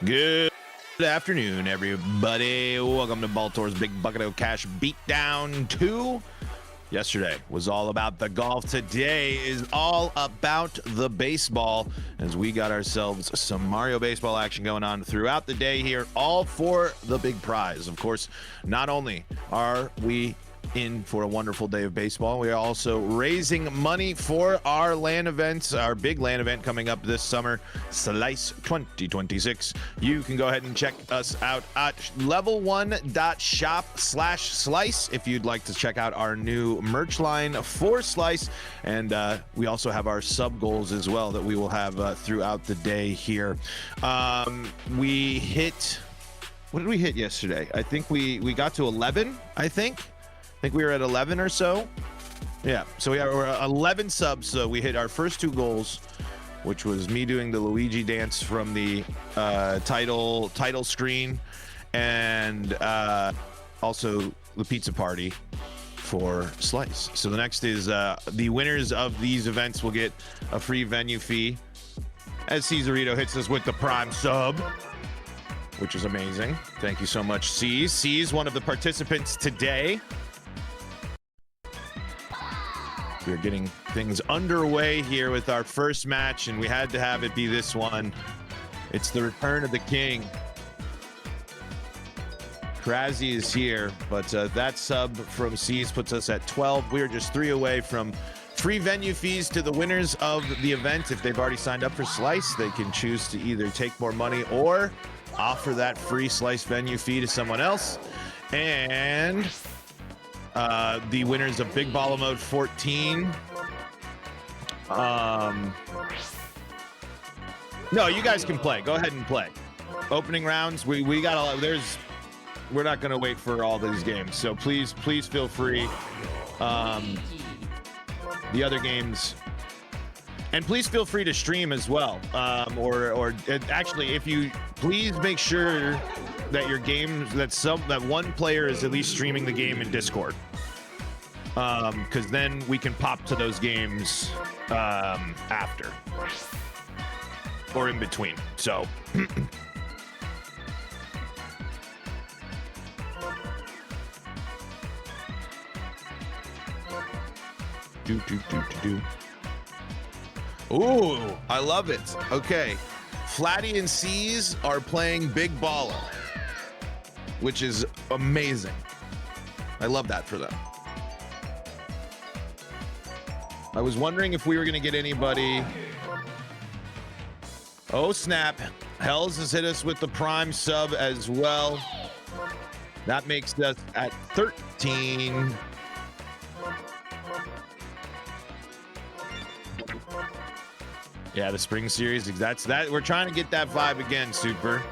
Good afternoon, everybody. Welcome to Baltor's Big Bucket of Cash Beatdown 2. Yesterday was all about the golf. Today is all about the baseball, as we got ourselves some Mario baseball action going on throughout the day here, all for the big prize. Of course, not only are we in for a wonderful day of baseball, we are also raising money for our LAN events, our big LAN event coming up this summer, Slice 2026. You can go ahead and check us out at level1.shop/slice if you'd like to check out our new merch line for Slice. And we also have our sub goals as well that we will have throughout the day here. We hit, what did we hit yesterday? I think we got to 11, I think we were at 11 or so. Yeah, so we're 11 subs. So we hit our first 2 goals, which was me doing the Luigi dance from the title screen, and also the pizza party for Slice. So the next is the winners of these events will get a free venue fee, as Cesarito hits us with the Prime sub, which is amazing. Thank you so much, C's. C's, one of the participants today. We're getting things underway here with our first match, and we had to have it be this one. It's the return of the king. Krazzy is here, but that sub from C's puts us at 12. We're just 3 away from free venue fees to the winners of the event. If they've already signed up for Slice, they can choose to either take more money or offer that free Slice venue fee to someone else. And the winners of Big Baller Mode 14. No, you guys can play. Go ahead and play. Opening rounds, we got a lot. We're not going to wait for all these games, so please feel free. The other games, and please feel free to stream as well. Or actually, if you please make sure that your game, that one player is at least streaming the game in Discord, because then we can pop to those games after or in between. So Ooh, I love it. Okay, Flatty and C's are playing Big Baller, which is amazing. I love that for them. I was wondering if we were going to get anybody. Oh, snap. Hells has hit us with the Prime sub as well. That makes us at 13. Yeah, the spring series. That's that. We're trying to get that vibe again, Super.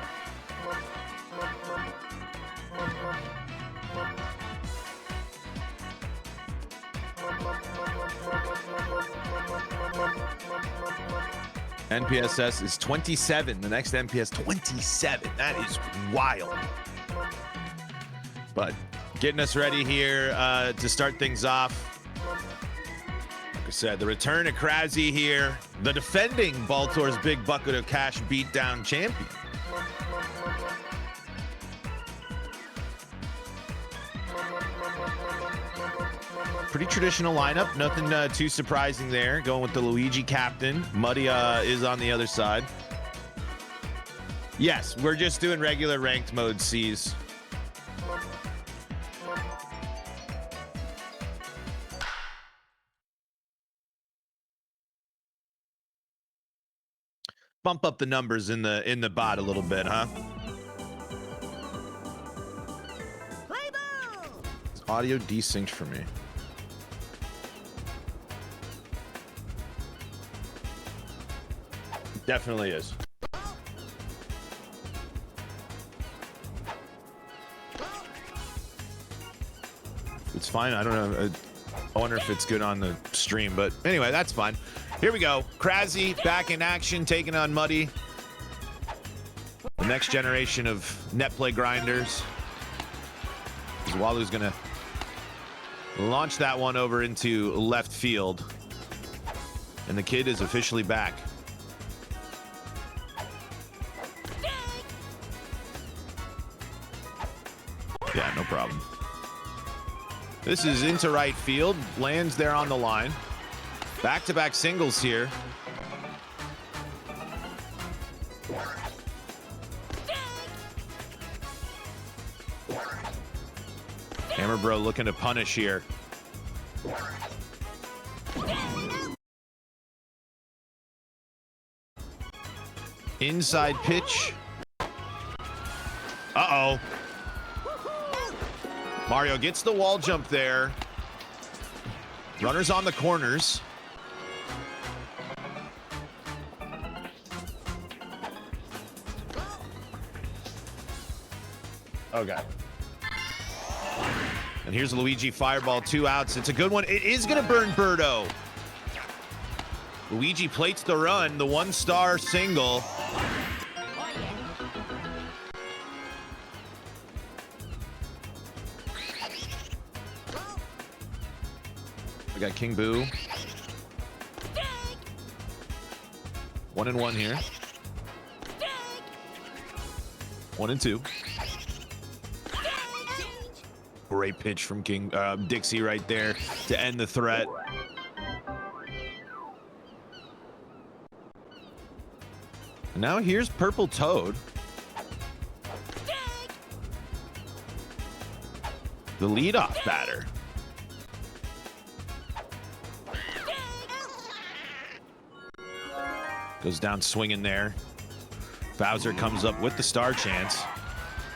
NPSS is 27. The next NPS 27. That is wild. But getting us ready here to start things off. Like I said, the return of Krasi here, the defending Baltor's Big Bucket of Cash Beatdown champion. Pretty traditional lineup, nothing too surprising there. Going with the Luigi captain. Muddy is on the other side. Yes, we're just doing regular ranked mode C's. Bump up the numbers in the bot a little bit, huh? Is audio desynced for me? Definitely is. It's fine. I don't know. I wonder if it's good on the stream, but anyway, that's fine. Here we go. Krasi back in action, taking on Muddy. The next generation of net play grinders. Walu's gonna launch that one over into left field. And the kid is officially back. Yeah, no problem. This is into right field. Lands there on the line. Back-to-back singles here. Hammer Bro looking to punish here. Inside pitch. Uh-oh. Mario gets the wall jump there. Runners on the corners. Okay. And here's Luigi Fireball, 2 outs. It's a good one. It is going to burn Birdo. Luigi plates the run, the 1-star single. We got King Boo. 1-1 here. 1-2. Great pitch from Dixie right there to end the threat. And now here's Purple Toad. The leadoff batter. Goes down swinging there. Bowser comes up with the star chance.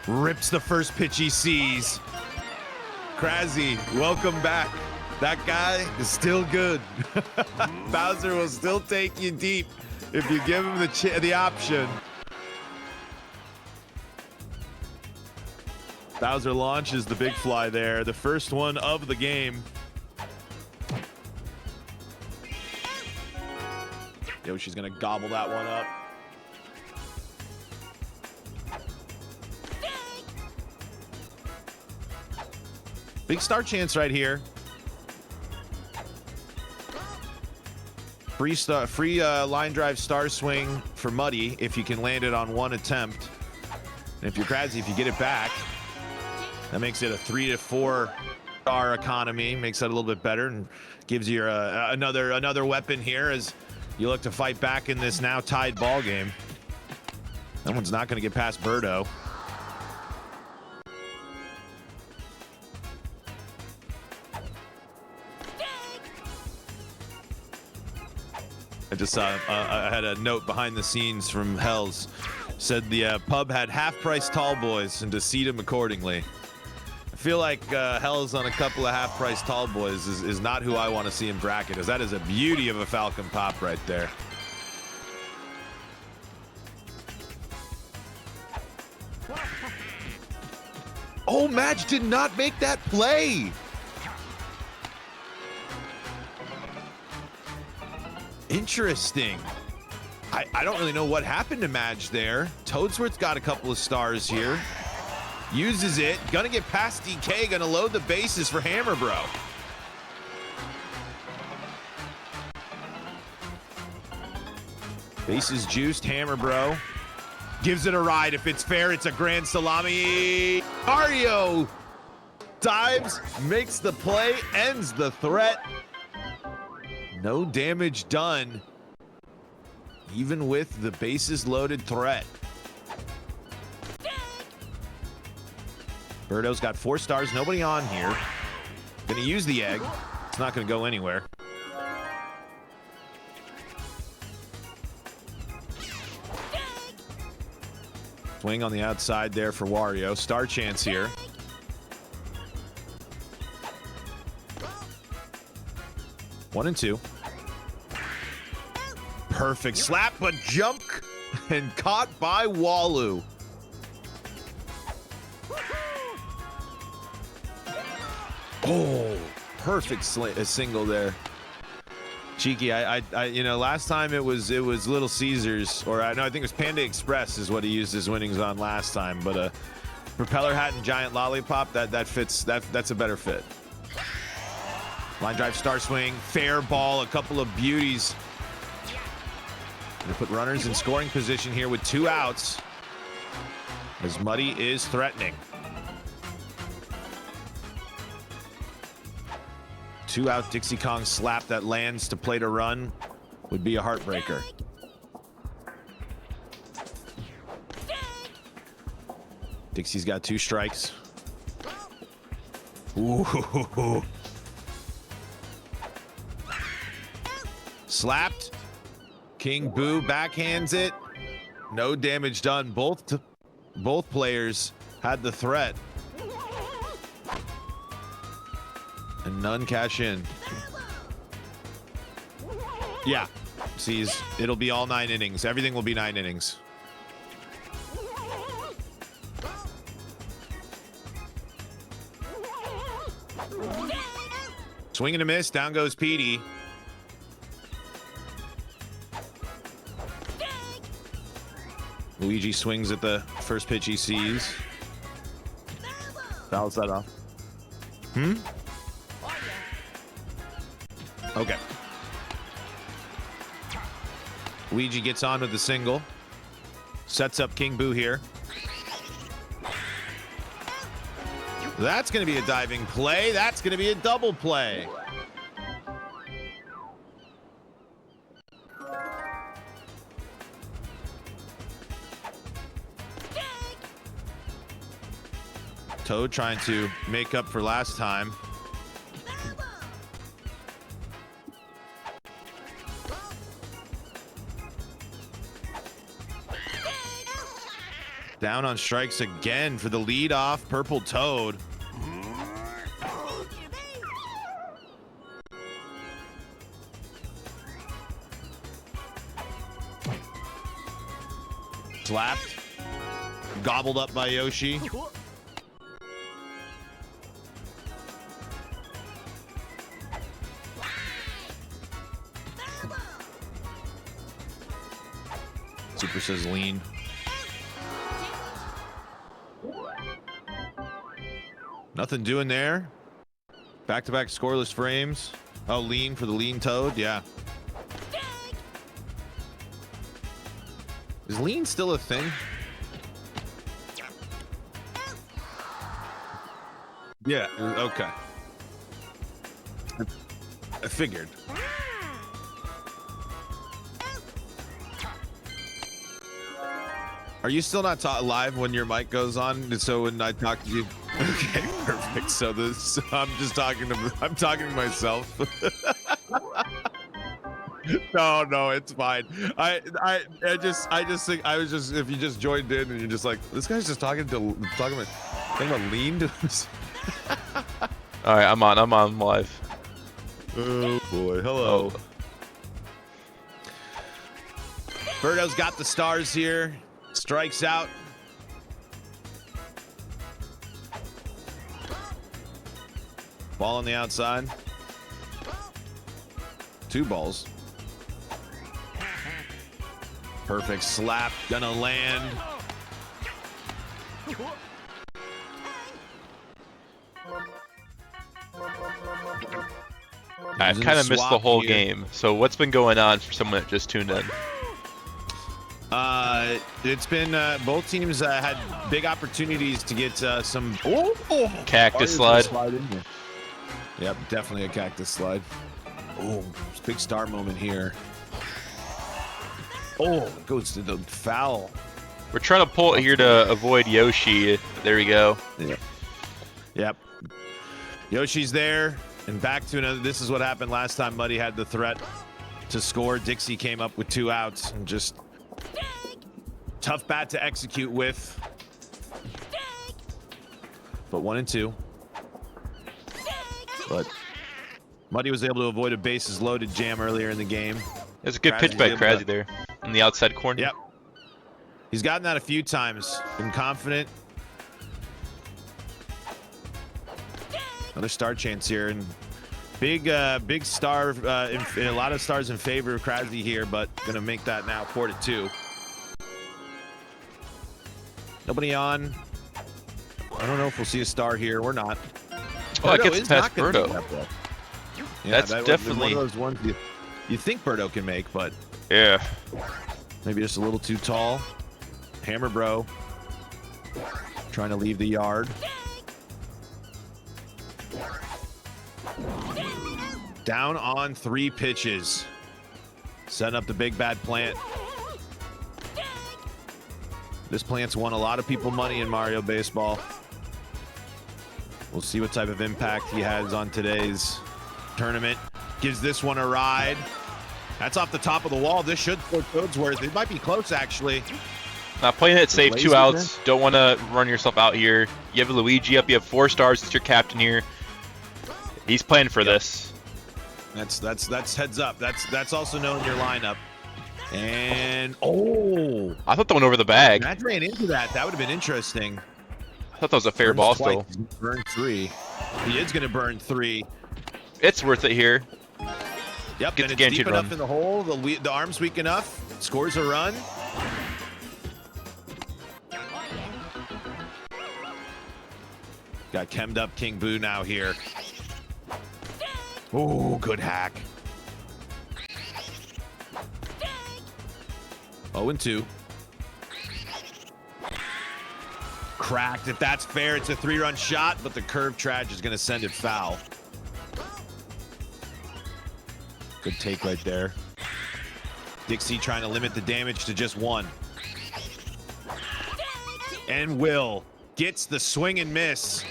Rips the first pitch he sees. Krasi, welcome back. That guy is still good. Bowser will still take you deep if you give him the option. Bowser launches the big fly there, the first one of the game. Yoshi's gonna gobble that one up. Big star chance right here. Free line drive star swing for Muddy if you can land it on one attempt. And if you're Krasi, if you get it back, that makes it a 3 to 4 star economy. Makes that a little bit better and gives you another weapon here as you look to fight back in this now tied ball game. That one's not going to get past Birdo. I just saw, I had a note behind the scenes from Hells. Said the pub had half-price tall boys and to seat them accordingly. I feel like Hells on a couple of half-price tall boys is not who I want to see in bracket, as that is a beauty of a Falcon Pop right there. Madge did not make that play. Interesting. I don't really know what happened to Madge there. Toadsworth's got a couple of stars here. Uses it. Gonna get past DK. Gonna load the bases for Hammer Bro. Bases juiced. Hammer Bro gives it a ride. If it's fair, it's a grand salami. Mario dives, makes the play, ends the threat. No damage done, even with the bases loaded threat. Birdo's got 4 stars, nobody on here. Gonna use the egg. It's not gonna go anywhere. Swing on the outside there for Wario. Star chance here. One and two. Perfect slap, but jump and caught by Walu. Oh, perfect single there. Cheeky, you know, last time it was Little Caesars, or no, I think it was Panda Express is what he used his winnings on last time. But a propeller hat and giant lollipop, that fits. That's a better fit. Line drive, star swing, fair ball, a couple of beauties. Gonna put runners in scoring position here with 2 outs, as Muddy is threatening. 2 out Dixie Kong slap that lands to plate a run would be a heartbreaker. Dixie's got 2 strikes. Ooh. Slapped. King Boo backhands it. No damage done. Both players had the threat. And none cash in. Yeah. Sees it'll be all 9 innings. Everything will be 9 innings. Swing and a miss. Down goes Petey. Luigi swings at the first pitch he sees. Fouls that off. Okay. Luigi gets on with the single. Sets up King Boo here. That's going to be a diving play. That's going to be a double play. Toad trying to make up for last time. Down on strikes again for the leadoff Purple Toad. Slapped. Gobbled up by Yoshi. Super says lean. Nothing doing there. Back-to-back scoreless frames. Oh, lean for the lean Toad. Yeah. Is lean still a thing? Yeah. Okay. I figured. Are you still not live when your mic goes on? So when I talk to you, okay, perfect. So I'm just talking to, I'm talking to myself. No, it's fine. I just think I was just, if you just joined in and you're just like, this guy's just talking about lean to us. All right, I'm on live. Oh boy, hello. Oh. Birdo's got the stars here. Strikes out. Ball on the outside. 2 balls. Perfect slap. Gonna land. I kind of missed the whole game. So what's been going on for someone that just tuned in? It's been both teams had big opportunities to get some Cactus slide. Yep, definitely a cactus slide. Oh, big star moment here. Oh, it goes to the foul. We're trying to pull it here to avoid Yoshi. There we go. Yep. Yoshi's there, and back to another. This is what happened last time Muddy had the threat to score. Dixie came up with 2 outs, and just tough bat to execute with. But 1 and 2. But Muddy was able to avoid a bases loaded jam earlier in the game. There's a good pitch by Krasy there in the outside corner. Yep. He's gotten that a few times. Been confident. Another star chance here, and big star. A lot of stars in favor of Krasy here, but gonna make that now 4-2. Nobody on. I don't know if we'll see a star here or not. Oh, it gets past Birdo. Yeah, that's definitely one of those ones you think Birdo can make, but yeah, maybe just a little too tall. Hammer bro trying to leave the yard. Down on 3 pitches. Setting up the big bad plant. This plant's won a lot of people money in Mario Baseball. We'll see what type of impact he has on today's tournament. Gives this one a ride. That's off the top of the wall. This should put Toadsworth. It might be close, actually. Not playing it safe. 2 outs. Don't want to run yourself out here. You have Luigi up. You have 4 stars. It's your captain here. He's playing for this. That's heads up. That's also known in your lineup. And oh, I thought that went over the bag. That ran into that. That would have been interesting. I thought that was a fair ball still. Burn 3. He is going to burn 3. It's worth it here. Yep, Gets and a it's deep run. enough in the hole. The arm's weak enough. Scores a run. Got chemmed up King Boo now here. Oh, good hack. 0-2. Cracked. If that's fair, it's a 3-run shot, but the curve trage is going to send it foul. Good take right there. Dixie trying to limit the damage to just 1. And Will gets the swing and miss.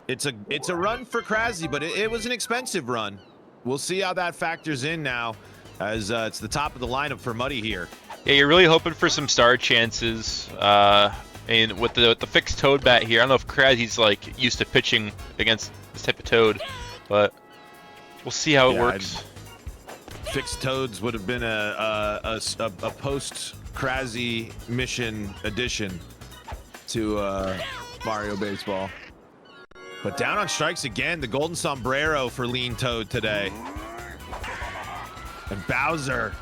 It's a run for Krasy, but it was an expensive run. We'll see how that factors in now, as it's the top of the lineup for Muddy here. Yeah, you're really hoping for some star chances. And with the fixed toad bat here, I don't know if Krasy's like used to pitching against this type of toad, but we'll see how it works. Fixed toads would have been a post Krasy mission addition to Mario Baseball. But down on strikes again, the golden sombrero for Lean Toad today. And Bowser,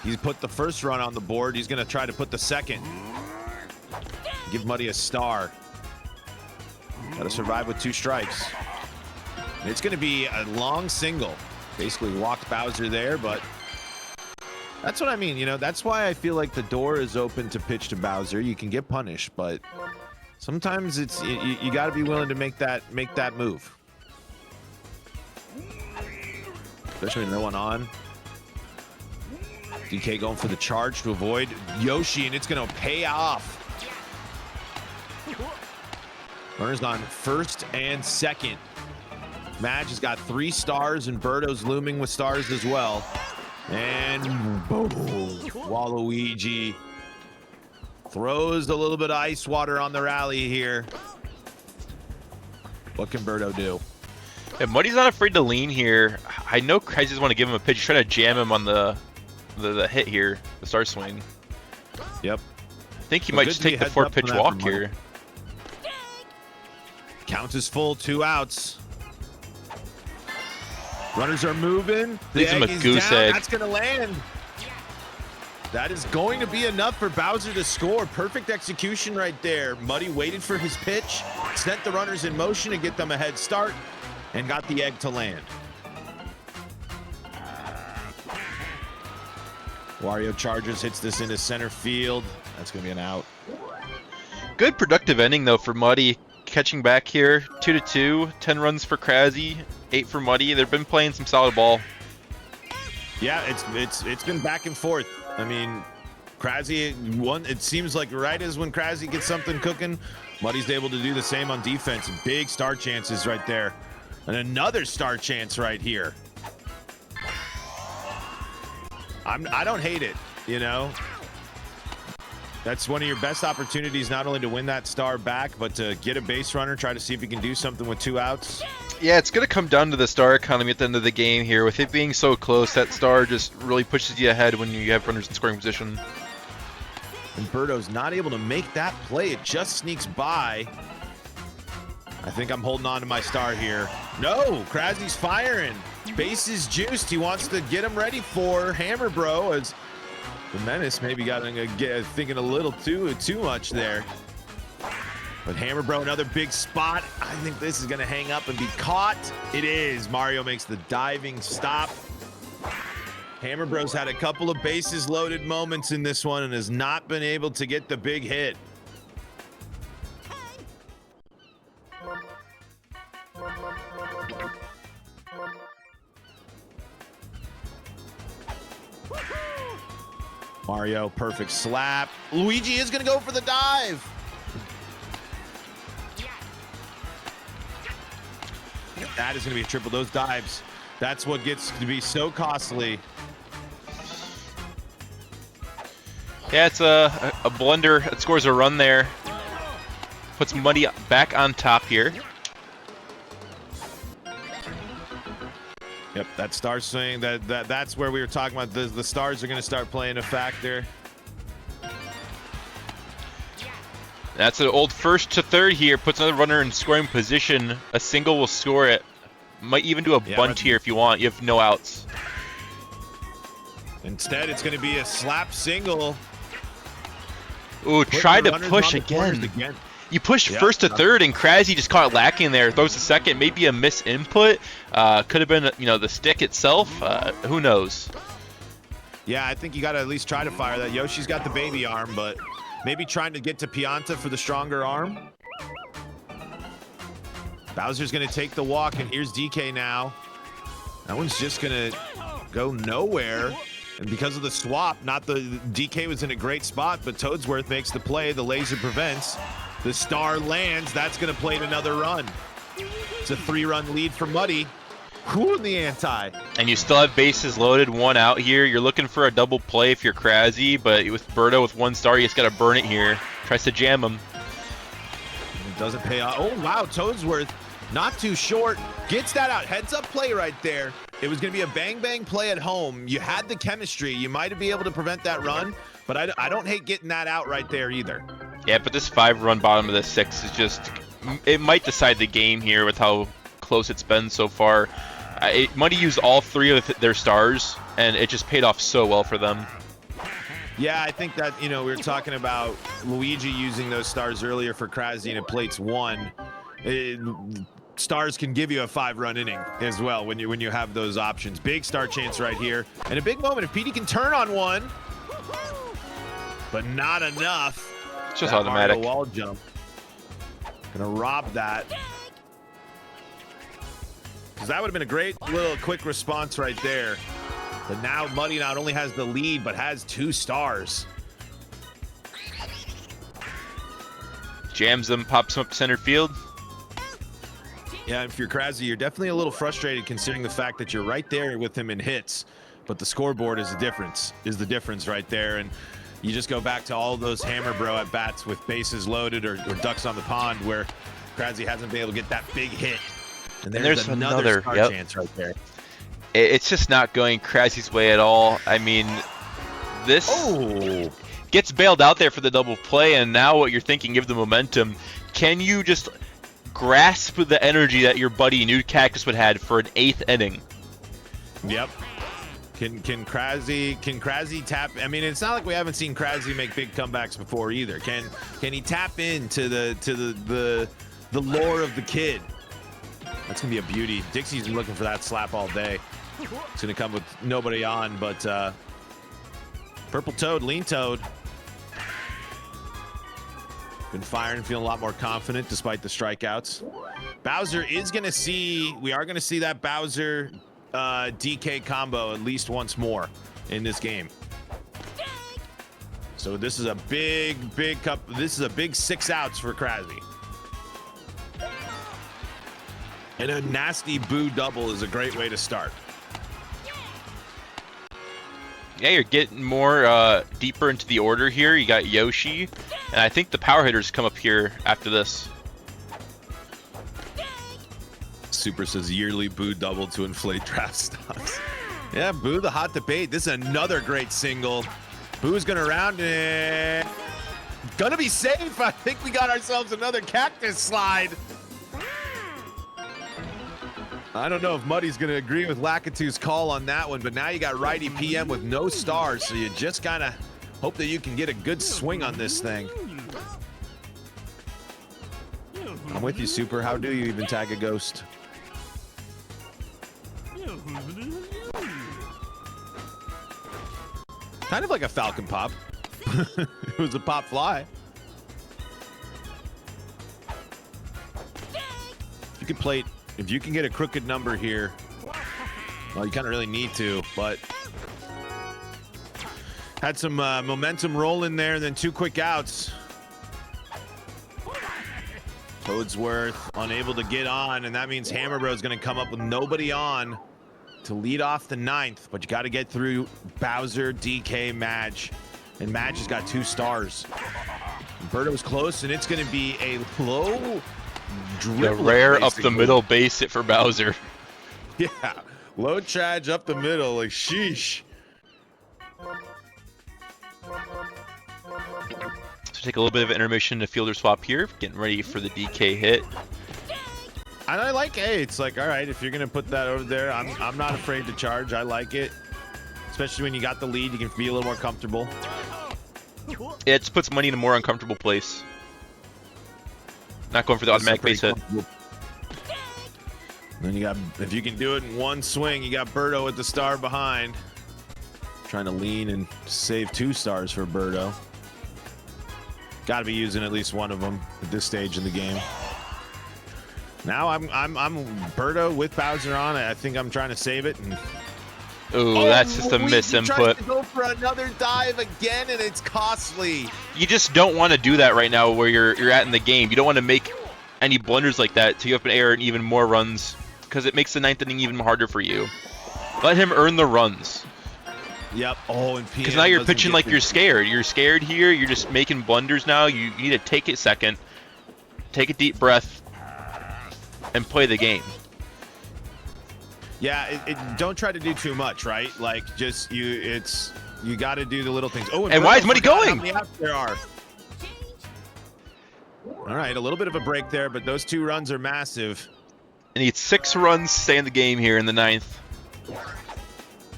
he's put the first run on the board. He's going to try to put the second. Give Muddy a star. Got to survive with 2 strikes. And it's going to be a long single. Basically walked Bowser there, but that's what I mean. You know, that's why I feel like the door is open to pitch to Bowser. You can get punished, but sometimes it's you got to be willing to make that move. Especially when no one on. DK going for the charge to avoid Yoshi, and it's going to pay off. Runners on first and second. Madge has got 3 stars, and Birdo's looming with stars as well. And boom, Waluigi throws a little bit of ice water on the rally here. What can Birdo do? Yeah, Muddy's not afraid to lean here. I know Krasy's want to give him a pitch. He's trying to jam him on the hit here, the star swing. Yep. I think he might just take the 4-pitch walk here. Count is full, 2 outs. Runners are moving. Leaves him a goose down. egg. That's going to land. That is going to be enough for Bowser to score. Perfect execution right there. Muddy waited for his pitch, sent the runners in motion to get them a head start, and got the egg to land. Wario charges, hits this into center field. That's going to be an out. Good productive ending, though, for Muddy. Catching back here, 2-2, 10 runs for Krasy, 8 for Muddy. They've been playing some solid ball. Yeah, it's been back and forth. I mean, Krasy won. It seems like right as when Krasy gets something cooking, Muddy's able to do the same on defense. Big star chances right there, and another star chance right here. I don't hate it, you know. That's one of your best opportunities, not only to win that star back, but to get a base runner, try to see if you can do something with 2 outs. Yeah, it's going to come down to the star economy at the end of the game here. With it being so close, that star just really pushes you ahead when you have runners in scoring position. And Birdo's not able to make that play. It just sneaks by. I think I'm holding on to my star here. No, Krasy's firing. Base is juiced. He wants to get him ready for Hammer Bro, as the Menace maybe got thinking a little too much there. But Hammer Bro, another big spot. I think this is going to hang up and be caught. It is. Mario makes the diving stop. Hammer Bro's had a couple of bases loaded moments in this one and has not been able to get the big hit. Mario, perfect slap. Luigi is going to go for the dive. That is going to be a triple. Those dives, that's what gets to be so costly. Yeah, it's a blender. It scores a run there. Puts Muddy back on top here. Yep, that star swing, that's where we were talking about. The stars are going to start playing a factor. That's an old first to third here. Puts another runner in scoring position. A single will score it. Might even do a bunt here if you want. You have no outs. Instead, it's going to be a slap single. Ooh, try to push again. You pushed first to third, and Krasy just caught it lacking there. Throws to second, maybe a misinput. Could have been, the stick itself. Who knows? Yeah, I think you got to at least try to fire that. Yoshi's got the baby arm, but maybe trying to get to Pianta for the stronger arm. Bowser's going to take the walk, and here's DK now. That one's just going to go nowhere. And because of the swap, DK was in a great spot, but Toadsworth makes the play. The laser prevents. The star lands. That's going to plate another run. It's a 3-run lead for Muddy. Who in the anti? And you still have bases loaded, 1 out here. You're looking for a double play if you're Krasy, but with Birdo with 1 star, you just got to burn it here. Tries to jam him. It doesn't pay off. Oh, wow. Toadsworth, not too short. Gets that out. Heads up play right there. It was going to be a bang-bang play at home. You had the chemistry. You might be able to prevent that run, but I don't hate getting that out right there either. Yeah, but this 5-run bottom of the 6 is just... It might decide the game here with how close it's been so far. Muddy used all 3 of their stars, and it just paid off so well for them. Yeah, I think that, we were talking about Luigi using those stars earlier for Krasy, and it plates 1. Stars can give you a 5-run inning as well when you have those options. Big star chance right here, and a big moment if Petey can turn on one, but not enough. It's just that automatic. Mario wall jump. Gonna rob that. Because that would have been a great little quick response right there. But now Muddy not only has the lead, but has 2 stars. Jams them, pops him up to center field. Yeah, if you're Krasy, you're definitely a little frustrated considering the fact that you're right there with him in hits. But the scoreboard is the difference right there. And you just go back to all those Hammer Bro at bats with bases loaded or ducks on the pond where Krasy hasn't been able to get that big hit. And there's another star chance right there. It's just not going Krasy's way at all. I mean, this gets bailed out there for the double play, and now what you're thinking, give the momentum. Can you just grasp the energy that your buddy Nude Cactus would had for an 8th inning. Yep. Can Krasy tap? I mean, it's not like we haven't seen Krasy make big comebacks before either. Can he tap into the lore of the kid? That's gonna be a beauty. Dixie's been looking for that slap all day. It's gonna come with nobody on, but Purple Toad, Lean Toad. Been firing, feeling a lot more confident despite the strikeouts. Bowser is gonna see, we are gonna see that Bowser DK combo at least once more in this game. So this is a big cup. This is a big 6 outs for Krasy. And a nasty boo double is a great way to start. Yeah, you're getting more deeper into the order here. You got Yoshi, and I think the power hitters come up here after this. Super says yearly boo double to inflate draft stocks. Yeah, Boo the hot debate. This is another great single. Boo's gonna round it. Gonna be safe. I think we got ourselves another cactus slide. I don't know if Muddy's gonna agree with Lakitu's call on that one, but now you got righty PM with no stars, so you just gotta hope that you can get a good swing on this thing. I'm with you, Super. How do you even tag a ghost? Kind of like a Falcon Pop. It was a pop fly. You could play, if you can get a crooked number here, well, you kind of really need to, but had some momentum roll in there, and then 2 quick outs. Toadsworth unable to get on, and that means Hammer Bro is going to come up with nobody on to lead off the 9th, but you got to get through Bowser, DK, Madge, and Madge has got 2 stars. Birdo's close, and it's going to be a low dribble. The rare up the middle base it for Bowser. Yeah, low charge up the middle, like sheesh. So take a little bit of intermission to fielder swap here, getting ready for the DK hit. And I like, hey, it's like, all right, if you're gonna put that over there, I'm not afraid to charge. I like it, especially when you got the lead. You can be a little more comfortable. It just puts money in a more uncomfortable place. Not going for the automatic base hit. Then you got, if you can do it in one swing, you got Birdo with the star behind, trying to lean and save 2 stars for Birdo. Got to be using at least one of them at this stage in the game. Now I'm Birdo with Bowser on. I think I'm trying to save it. And Ooh, that's just a misinput. Tries to go for another dive again, and it's costly. You just don't want to do that right now where you're at in the game. You don't want to make any blunders like that to give up an error and even more runs, because it makes the 9th inning even harder for you. Let him earn the runs. Yep. Oh, and because now you're pitching like you're scared. You're scared here. You're just making blunders now. You need to take it second, take a deep breath, and play the game. Yeah, don't try to do too much, right? Like, just you got to do the little things. Oh, and why is money going? How many outs there are? All right, a little bit of a break there, but those 2 runs are massive. I need 6 runs to stay in the game here in the 9th.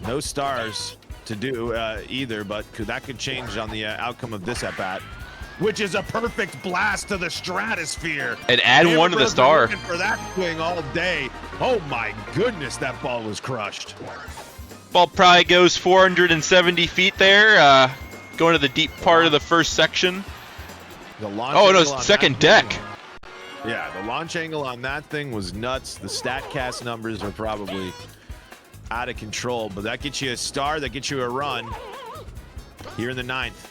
No stars to do either, but that could change on the outcome of this at bat, which is a perfect blast to the stratosphere. And add one to the star. For that swing all day. Oh my goodness, that ball was crushed. Ball probably goes 470 feet there, going to the deep part of the first section. The launch oh no, it's second deck. Yeah, the launch angle on that thing was nuts. The StatCast numbers are probably out of control, but that gets you a star, that gets you a run here in the 9th.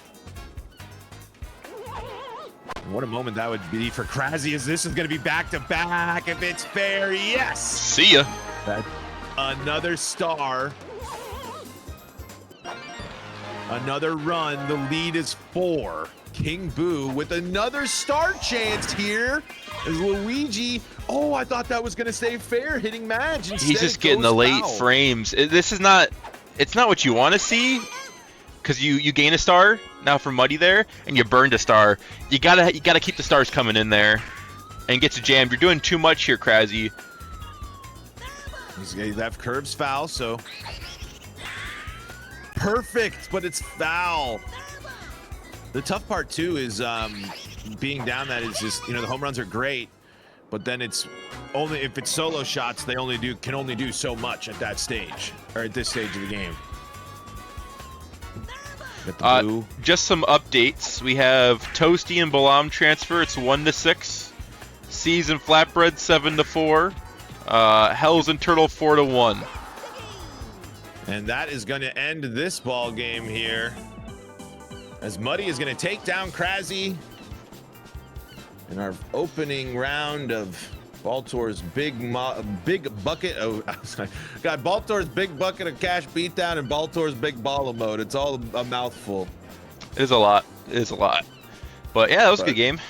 What a moment that would be for Krasy, as this is going to be back-to-back. If it's fair, yes! See ya. That's another star. Another run. The lead is 4. King Boo with another star chance here. Is Luigi. Oh, I thought that was going to stay fair, hitting Madge. Instead, he's just getting the late frames. This is not, it's not what you want to see. Because you gain a star now from Muddy there, and you burned a star. You gotta keep the stars coming in there. and gets jammed. You're doing too much here, Krasy. That curves foul, so perfect, but it's foul. The tough part too is being down. That is just, the home runs are great, but then it's only if it's solo shots. They can only do so much at that stage or at this stage of the game. Got the blue. Just some updates. We have Toasty and Balam transfer. It's 1-6. Seas and Flatbread 7-4. Hells and Turtle 4-1. And that is going to end this ball game here, as Muddy is going to take down Krasy in our opening round of Baltor's big bucket of got Baltor's big bucket of cash beatdown and Baltor's big ball of mode. It's all a mouthful. It is a lot. It is a lot. But yeah, that was a good game.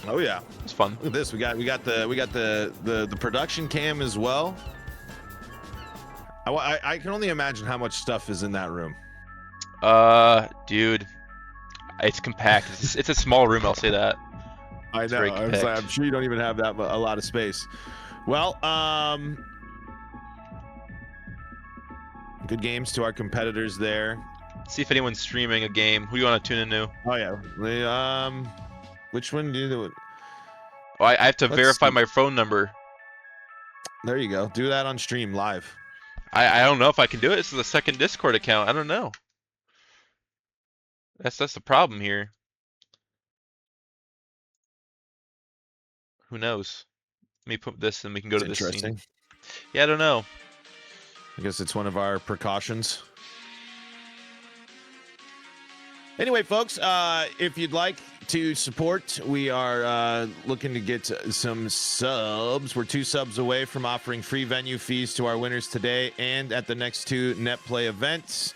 Oh yeah, it was fun. Look at this. We got the production cam as well. I can only imagine how much stuff is in that room. Dude, it's compact. It's a small room. I'll say that. I know. I'm sure you don't even have that a lot of space. Well, good games to our competitors there. See if anyone's streaming a game. Who do you want to tune into? Oh yeah. Which one do you do? Oh, I have to verify my phone number. There you go. Do that on stream live. I don't know if I can do it. This is a second Discord account. I don't know. That's the problem here. Who knows? Let me put this and we can go to this scene. Yeah, I don't know. I guess it's one of our precautions. Anyway, folks, if you'd like to support, we are looking to get some subs. We're 2 subs away from offering free venue fees to our winners today and at the next 2 net play events.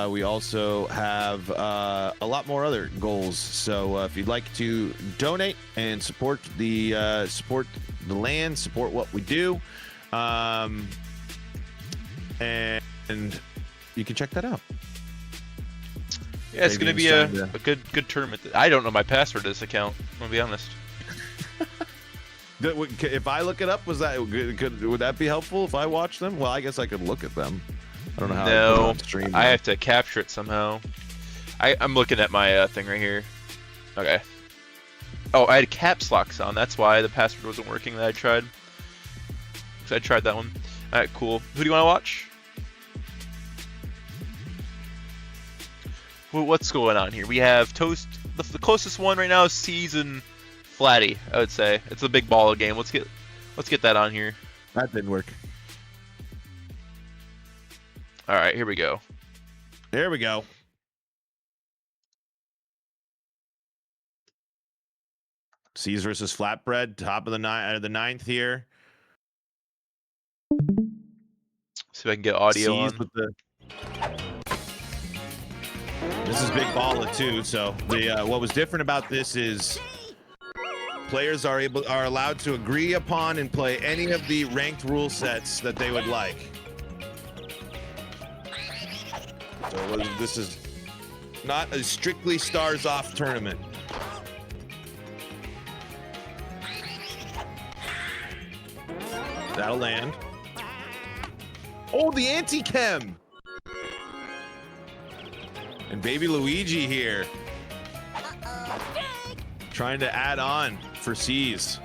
We also have a lot more other goals. So if you'd like to donate and support the land, support what we do, and you can check that out. Yeah, it's going to be a good tournament. I don't know my password to this account. I'm going to be honest. If I look it up, would that be helpful if I watch them? Well, I guess I could look at them. I don't know how I put it on stream. I have to capture it somehow. I'm looking at my thing right here. Okay. Oh, I had caps locks on. That's why the password wasn't working that I tried. Because I tried that one. All right, cool. Who do you want to watch? What's going on here? We have Toast. The closest one right now is Seas and Flatty. I would say it's a big ball game. Let's get that on here. That didn't work. All right, here we go. There we go. Seas versus Flatbread, top of the ninth here. See if I can get audio on. This is big baller too. So what was different about this is players are allowed to agree upon and play any of the ranked rule sets that they would like. So this is not a strictly stars off tournament. That'll land. Oh, the anti-chem. And baby Luigi here. Trying to add on for C's.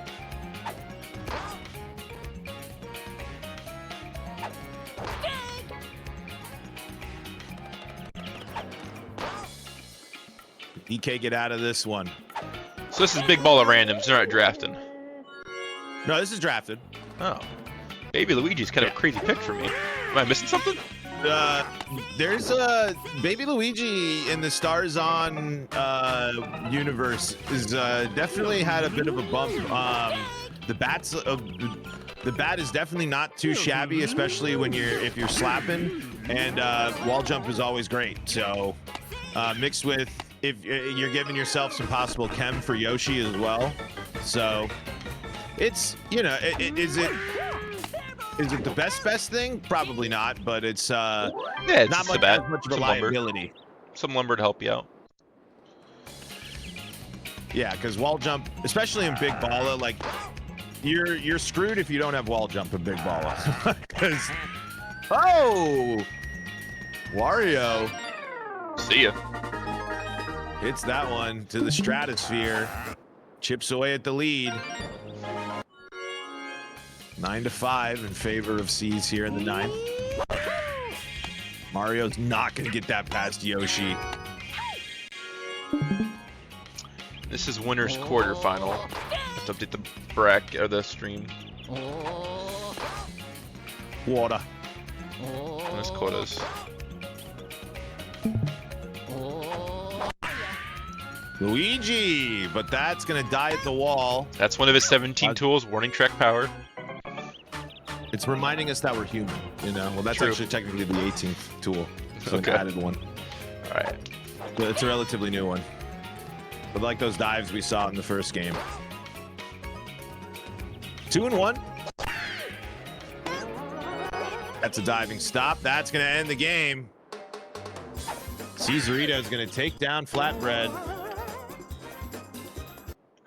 EK get out of this one. So this is big ball of randoms. They're not drafting. No, this is drafted. Oh. Baby Luigi's kind of a crazy pick for me. Am I missing something? There's a Baby Luigi in the Stars On universe is definitely had a bit of a bump. The bat is definitely not too shabby, especially when if you're slapping, and wall jump is always great. So mixed with if you're giving yourself some possible chem for Yoshi as well. So it's is it the best thing? Probably not, but it's yeah, it's not much, as much of a liability. Some lumber to help you out. Yeah, because wall jump, especially in Big Balla, like you're screwed if you don't have wall jump in Big Balla. Because Wario See ya. hits that one to the stratosphere, chips away at the lead. 9-5 in favor of C's here in the 9th. Mario's not going to get that past Yoshi. This is winner's quarterfinal. Have to update the bracket or the stream. Water. Bonus quotas. Luigi, but that's going to die at the wall. That's one of his 17 tools. Warning track power. It's reminding us that we're human, you know? Well, that's True. actually technically the 18th tool. So Okay. an added one. All right. But it's a relatively new one. But like those dives we saw in the first game. 2-1. That's a diving stop. That's going to end the game. Caesarito is going to take down Flatbread.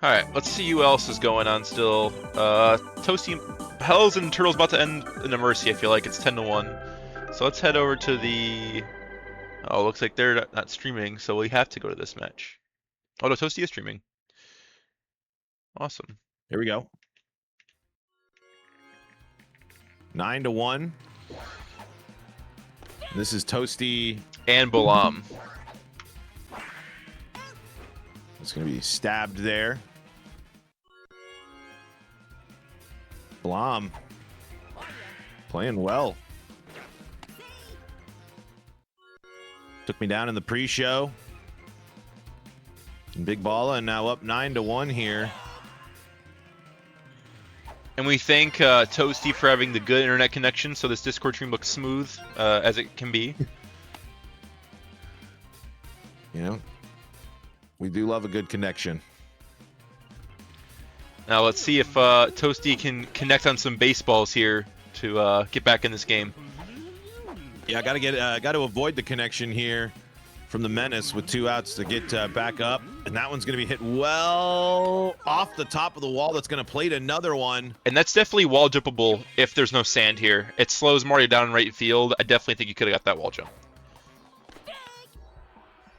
All right. Let's see who else is going on still. Toasty, Hells and Turtle's about to end in a mercy. I feel like it's 10-1. So let's head over to the. Oh, looks like they're not streaming, so we have to go to this match. Oh no, Toasty is streaming. Awesome. Here we go. 9-1. This is Toasty. And Balam. It's going to be stabbed there. Blom. Playing well. Took me down in the pre-show. Big Balla, and now up 9-1 here. And we thank Toasty for having the good internet connection, so this Discord stream looks smooth as it can be. You know, we do love a good connection. Now let's see if Toasty can connect on some baseballs here to get back in this game. Yeah, I got to avoid the connection here from the Menace with 2 outs to get back up, and that one's going to be hit well off the top of the wall. That's going to plate another one. And that's definitely wall jumpable if there's no sand here. It slows Mario down in right field. I definitely think you could have got that wall jump.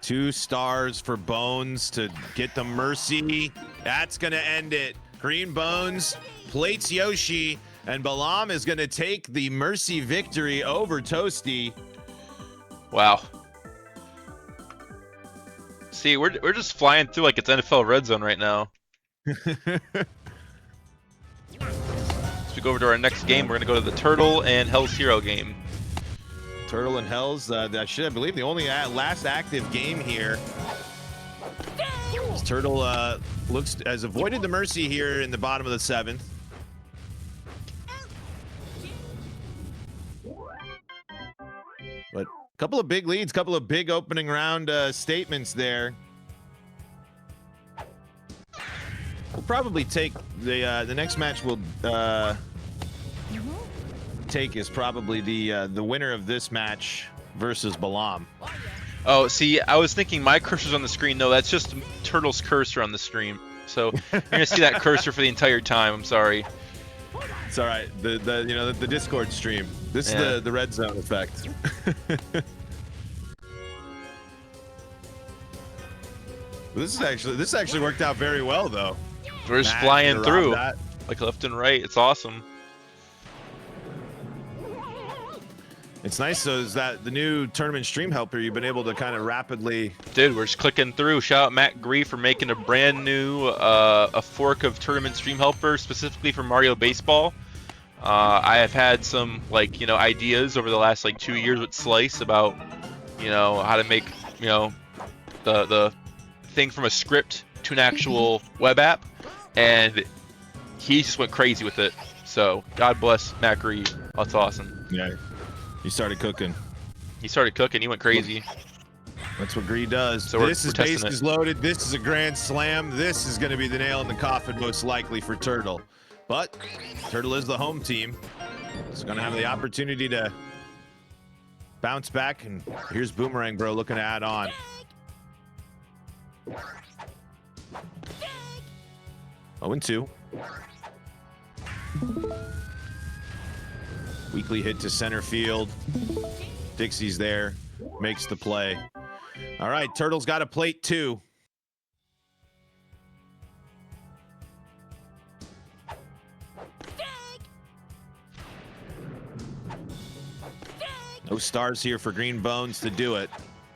2 stars for Bones to get the mercy. That's going to end it. Green Bones plates Yoshi, and Balam is going to take the mercy victory over Toasty. Wow. See, we're just flying through like it's NFL red zone right now. As we go over to our next game, we're going to go to the Turtle and Hell's Hero game. Turtle and Hells, I believe the only last active game here. This Turtle has avoided the mercy here in the bottom of the 7th. But a couple of big leads, couple of big opening round statements there. We'll probably take the next match we'll take is probably the winner of this match versus Balam. Oh, see, I was thinking my cursor's on the screen. No, that's just Turtle's cursor on the stream. So you're gonna see that cursor for the entire time. I'm sorry. It's all right. The Discord stream. This is the red zone effect. This actually worked out very well though. We're just Matt, flying through that. like left and right. It's awesome. It's nice so is that the new tournament stream helper you've been able to kind of rapidly. Dude, we're just clicking through. Shout out Matt Gree for making a brand new a fork of tournament stream helper specifically for Mario Baseball. I have had some ideas over the last 2 years with Slice about how to make the thing from a script to an actual web app, and he just went crazy with it. So God bless Matt Gree. That's awesome. Yeah. You started cooking. He started cooking. He went crazy. That's what Gree does. So this is we're testing bases it. loaded. This is a grand slam. This is going to be the nail in the coffin, most likely for Turtle. But Turtle is the home team. It's going to have the opportunity to bounce back. And here's Boomerang Bro looking to add on. 0-2. Weekly hit to center field. Dixie's there, makes the play. All right, Turtle's got a plate 2. No stars here for Green Bones to do it.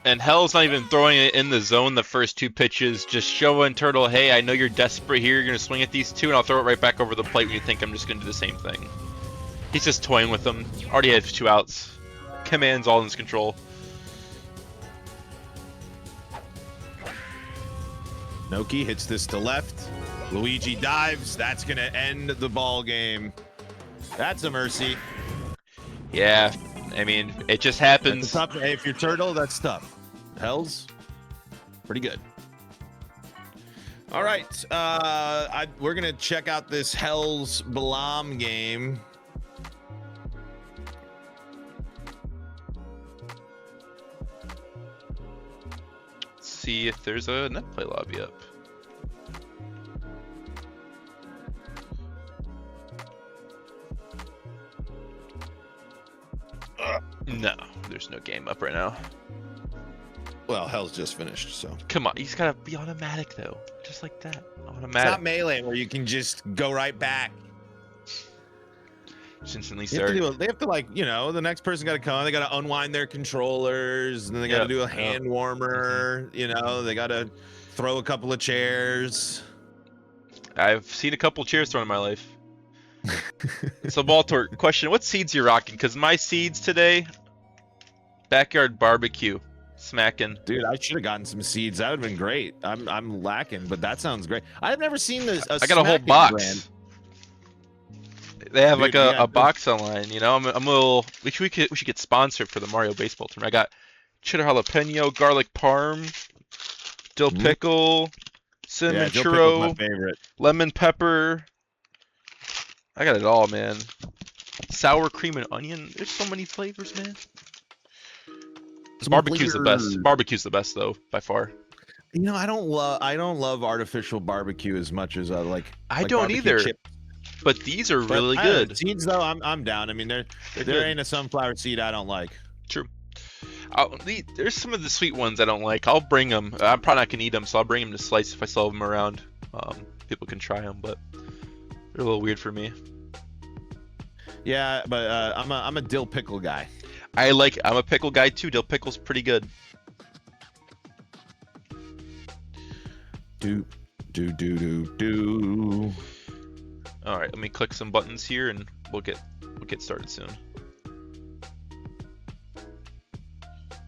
And Hell's not even throwing it in the zone the first 2 pitches, just showing Turtle, hey, I know you're desperate here, you're going to swing at these 2, and I'll throw it right back over the plate when you think I'm just going to do the same thing. He's just toying with them. Already had 2 outs. Command's all in his control. Noki hits this to left. Luigi dives. That's going to end the ball game. That's a mercy. Yeah, I mean, it just happens. Tough. Hey, if you're Turtle, that's tough. Hell's pretty good. All right, we're gonna check out this Hell's Balam game. Let's see if there's a net play lobby up. No, there's no game up right now. Well, Hell's just finished, so. Come on, he's gotta be automatic though, just like that. Automatic. It's not melee where you can just go right back. Just instantly They start. have to like, you know, the next person got to come. They got to unwind their controllers, and then they got to do a hand warmer. You know, they got to throw a couple of chairs. I've seen a couple chairs thrown in my life. So Baltor, question: what seeds you rocking? Because my seeds today, backyard barbecue, smacking. Dude, I should have gotten some seeds. That would have been great. I'm lacking, but that sounds great. I've never seen this. I got a whole box. Brand. They have like a box online. You know, I'm a little. We should get sponsored for the Mario Baseball tournament. I got cheddar jalapeno, garlic parm, dill pickle, cinnamon churro, my favorite. Lemon pepper. I got it all, man. Sour cream and onion. There's so many flavors, man. Barbecue's the best. Barbecue's the best, though, by far. You know, I don't love artificial barbecue as much as I don't either. Chips. But these are really good. Seeds, though, I'm down. I mean, there ain't a sunflower seed I don't like. True. There's some of the sweet ones I don't like. I'll bring them. I'm probably not gonna eat them, so I'll bring them to Slice if I still have them around. People can try them, but they're a little weird for me. Yeah, but I'm a dill pickle guy. I'm a pickle guy too. Dill pickle's pretty good. Do. All right, let me click some buttons here, and we'll get started soon.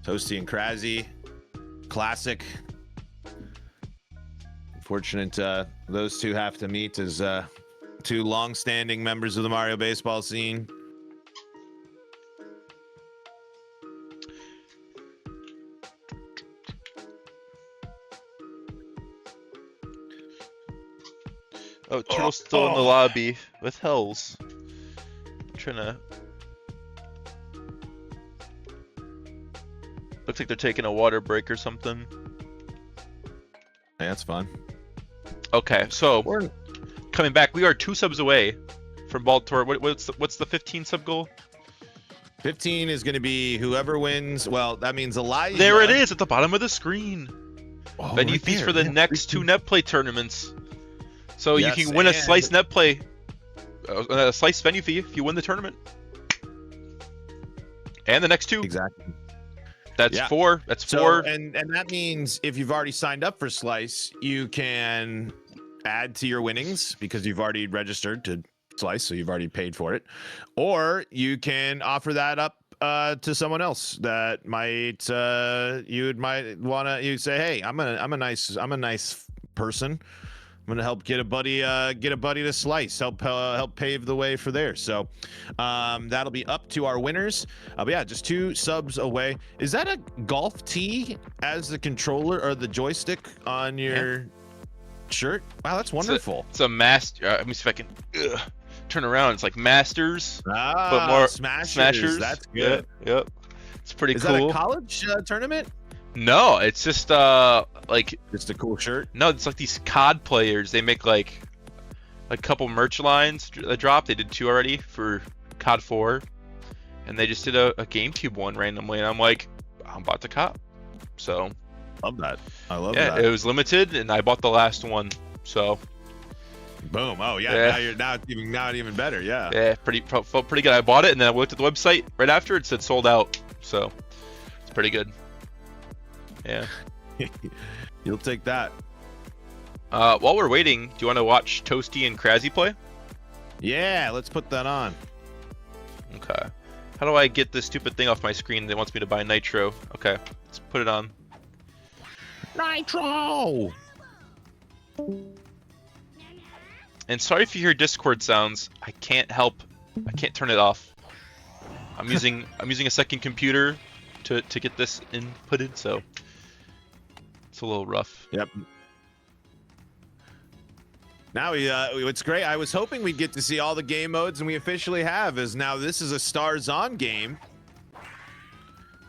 Toasty and Krasy, classic. Unfortunate those two have to meet as two long-standing members of the Mario baseball scene. Oh, Turtle's still in the lobby with Hells. Trying to. Looks like they're taking a water break or something. Yeah, that's fun. Okay, so coming back, we are 2 subs away from Baltor. What's the 15 sub goal? 15 is going to be whoever wins. Well, that means Elijah. There it is at the bottom of the screen. Oh, Venue right fees there. for the next 2 net play tournaments. So you can win a Slice net play, a Slice venue fee if you win the tournament. And the next 2. Exactly. That's 4. That's 4. And that means if you've already signed up for Slice, you can add to your winnings because you've already registered to Slice, so you've already paid for it. Or you can offer that up to someone else that might you say, hey, I'm a nice person. I'm gonna help get a buddy to Slice, help pave the way for there. So that'll be up to our winners. But yeah, just 2 subs away. Is that a golf tee as the controller or the joystick on your shirt? Wow, that's wonderful. It's a master. Let me see if I can turn around. It's like Masters, but more Smashers. That's good. Yep. It's pretty Is cool. that a college tournament? No, it's just like just a cool shirt. no, it's like these COD players. They make like a couple merch lines that drop. They did 2 already for COD 4, and they just did a GameCube one randomly, and I'm like, I'm about to cop. So Love that. I love yeah, that. it was limited, and I bought the last one. So Boom. Oh yeah. Yeah. Now it's even better. Yeah. yeah, felt pretty good. I bought it, and then I looked at the website right after. It said sold out. So it's pretty good. Yeah. You'll take that. While we're waiting, do you want to watch Toasty and Kraszy play? Yeah. Let's put that on. Okay. How do I get this stupid thing off my screen that wants me to buy Nitro? Okay, let's put it on. Nitro. And sorry if you hear Discord sounds. I can't help. I can't turn it off. I'm using a second computer to get this inputted, so it's a little rough. Yep. Now it's great. I was hoping we'd get to see all the game modes, and we officially have. As now this is a Stars On game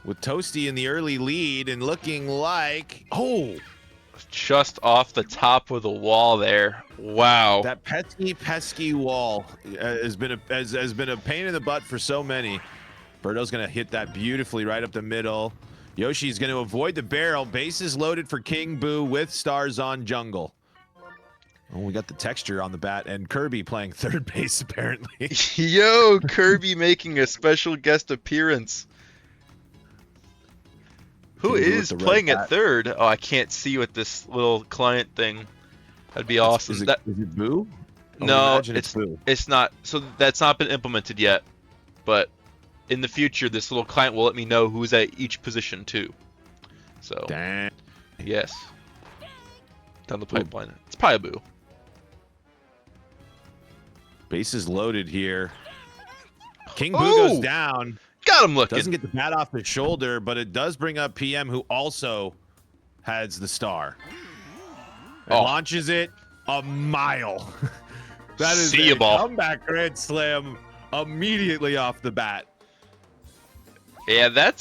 with Toasty in the early lead and looking like Just off the top of the wall there. Wow. that pesky wall has been a pain in the butt for so many. Birdo's gonna hit that beautifully right up the middle. Yoshi's gonna avoid the barrel. Bases loaded for King Boo with Stars On jungle. Oh, we got the texture on the bat, and Kirby playing third base apparently. Yo, Kirby making a special guest appearance. Who King Boo with is the red playing at bat. third? Oh, I can't see with this little client thing. That'd be awesome. Is it Boo? I would No, imagine it's Boo. it's not. So that's not been implemented yet. But in the future, this little client will let me know who's at each position too. So Dang. yes, down the pipeline. It's probably Boo. Bases loaded here. King Boo goes down. Got him looking. Doesn't get the bat off his shoulder, but it does bring up PM, who also has the star. And launches it a mile. That is See ya, a ball. comeback grand slam immediately off the bat. Yeah, that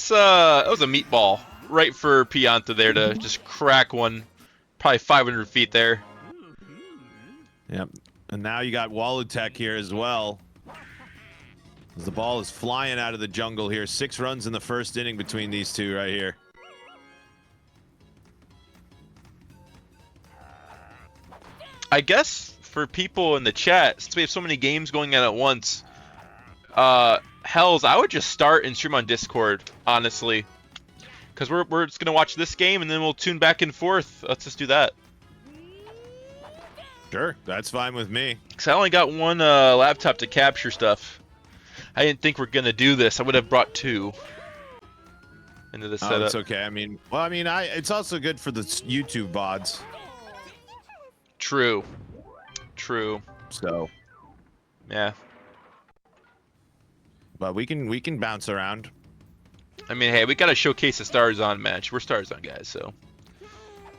was a meatball right for Pianta there to just crack one, probably 500 feet there. Yep. And now you got Walutek here as well. As the ball is flying out of the jungle here. 6 runs in the first inning between these two right here. I guess for people in the chat, since we have so many games going on at once, Hells, I would just start and stream on Discord, honestly. Because we're just going to watch this game and then we'll tune back and forth. Let's just do that. Sure, that's fine with me. Because I only got one laptop to capture stuff. I didn't think we're going to do this. I would have brought 2 into the setup. It's okay. I mean, it's also good for the YouTube VODs. True. True. So, Yeah. but we can bounce around. I mean, hey, we got to showcase the Stars On match. We're Stars On guys, so.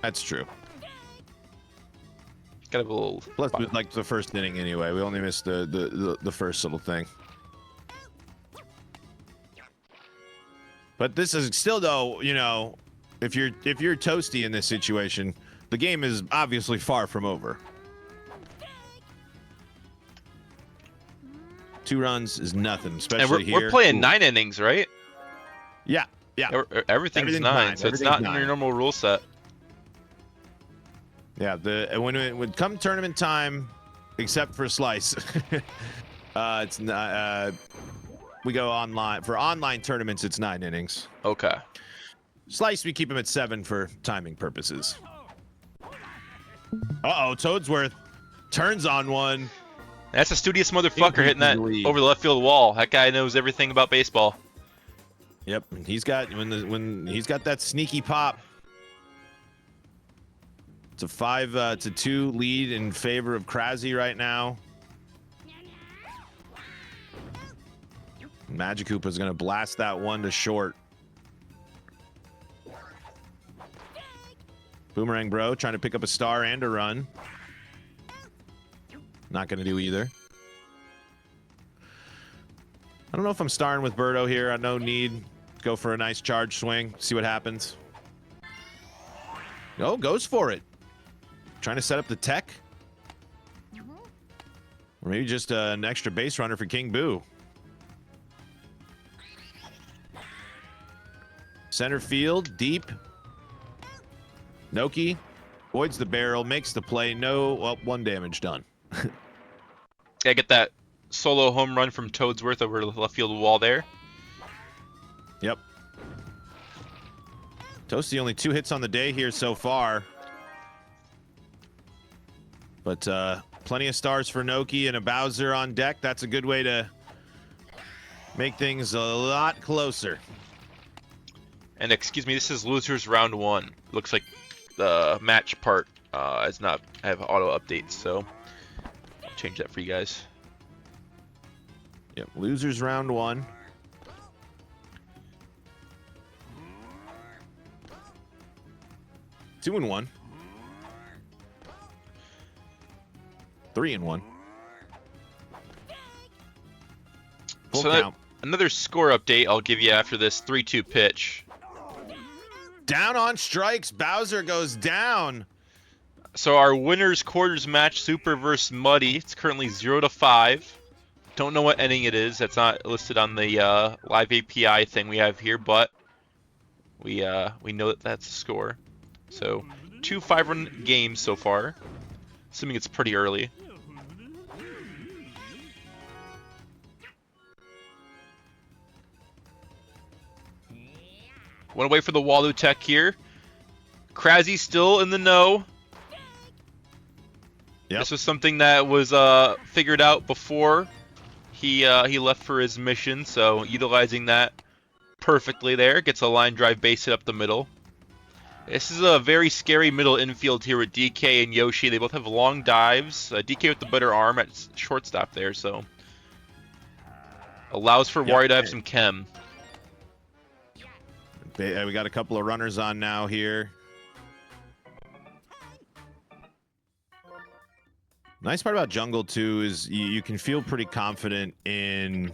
That's true. Got a little. Plus, it was like the first inning anyway. We only missed the first little thing. But this is still, though, you know, if you're Toasty in this situation, the game is obviously far from over. 2 runs is nothing, especially And here. we're playing Ooh. 9 innings, right? Yeah, yeah, Everything's 9, so it's not in your normal rule set. yeah. When it would come tournament time, except for Slice, it's not. We go online for online tournaments. It's 9 innings. Okay. Slice, we keep him at 7 for timing purposes. Uh-oh, Toadsworth turns on one. That's a studious motherfucker hitting that Lead. over the left field wall. That guy knows everything about baseball. Yep, he's got when he's got that sneaky pop. It's a 5-2 lead in favor of Kraszy right now. Magikoopa's gonna blast that one to short. Boomerang Bro trying to pick up a star and a run. Not gonna do either. I don't know if I'm starring with Birdo here. I know need go for a nice charge swing. See what happens. Oh, goes for it. Trying to set up the tech. Or maybe just an extra base runner for King Boo. Center field, deep. Noki avoids the barrel, makes the play. No, well, 1 damage done. Yeah, get that solo home run from Toadsworth over the left field wall there. Yep. Toasty only 2 hits on the day here so far. But plenty of stars for Noki and a Bowser on deck. That's a good way to make things a lot closer. And excuse me, this is losers round 1. Looks like the match part is not have auto updates, so I'll change that for you guys. Yep, losers round 1. Two and 1. 3 and 1. Full So count. Another score update I'll give you after this 3-2 pitch. Down on strikes. Bowser goes down. So our winners quarters match, Super versus Muddy. It's currently 0-5. Don't know what inning it is. That's not listed on the live API thing we have here, but we know that that's the score. So 2 5-run games so far, assuming it's pretty early. One away for the Walu Tech here. Krasy still in the know. Yep. This was something that was figured out before he left for his mission, so utilizing that perfectly there. Gets a line drive base hit up the middle. This is a very scary middle infield here with DK and Yoshi. They both have long dives. DK with the better arm at shortstop there, so allows for Wario to have some chem. We got a couple of runners on now here. Nice part about Jungle, too, is you can feel pretty confident in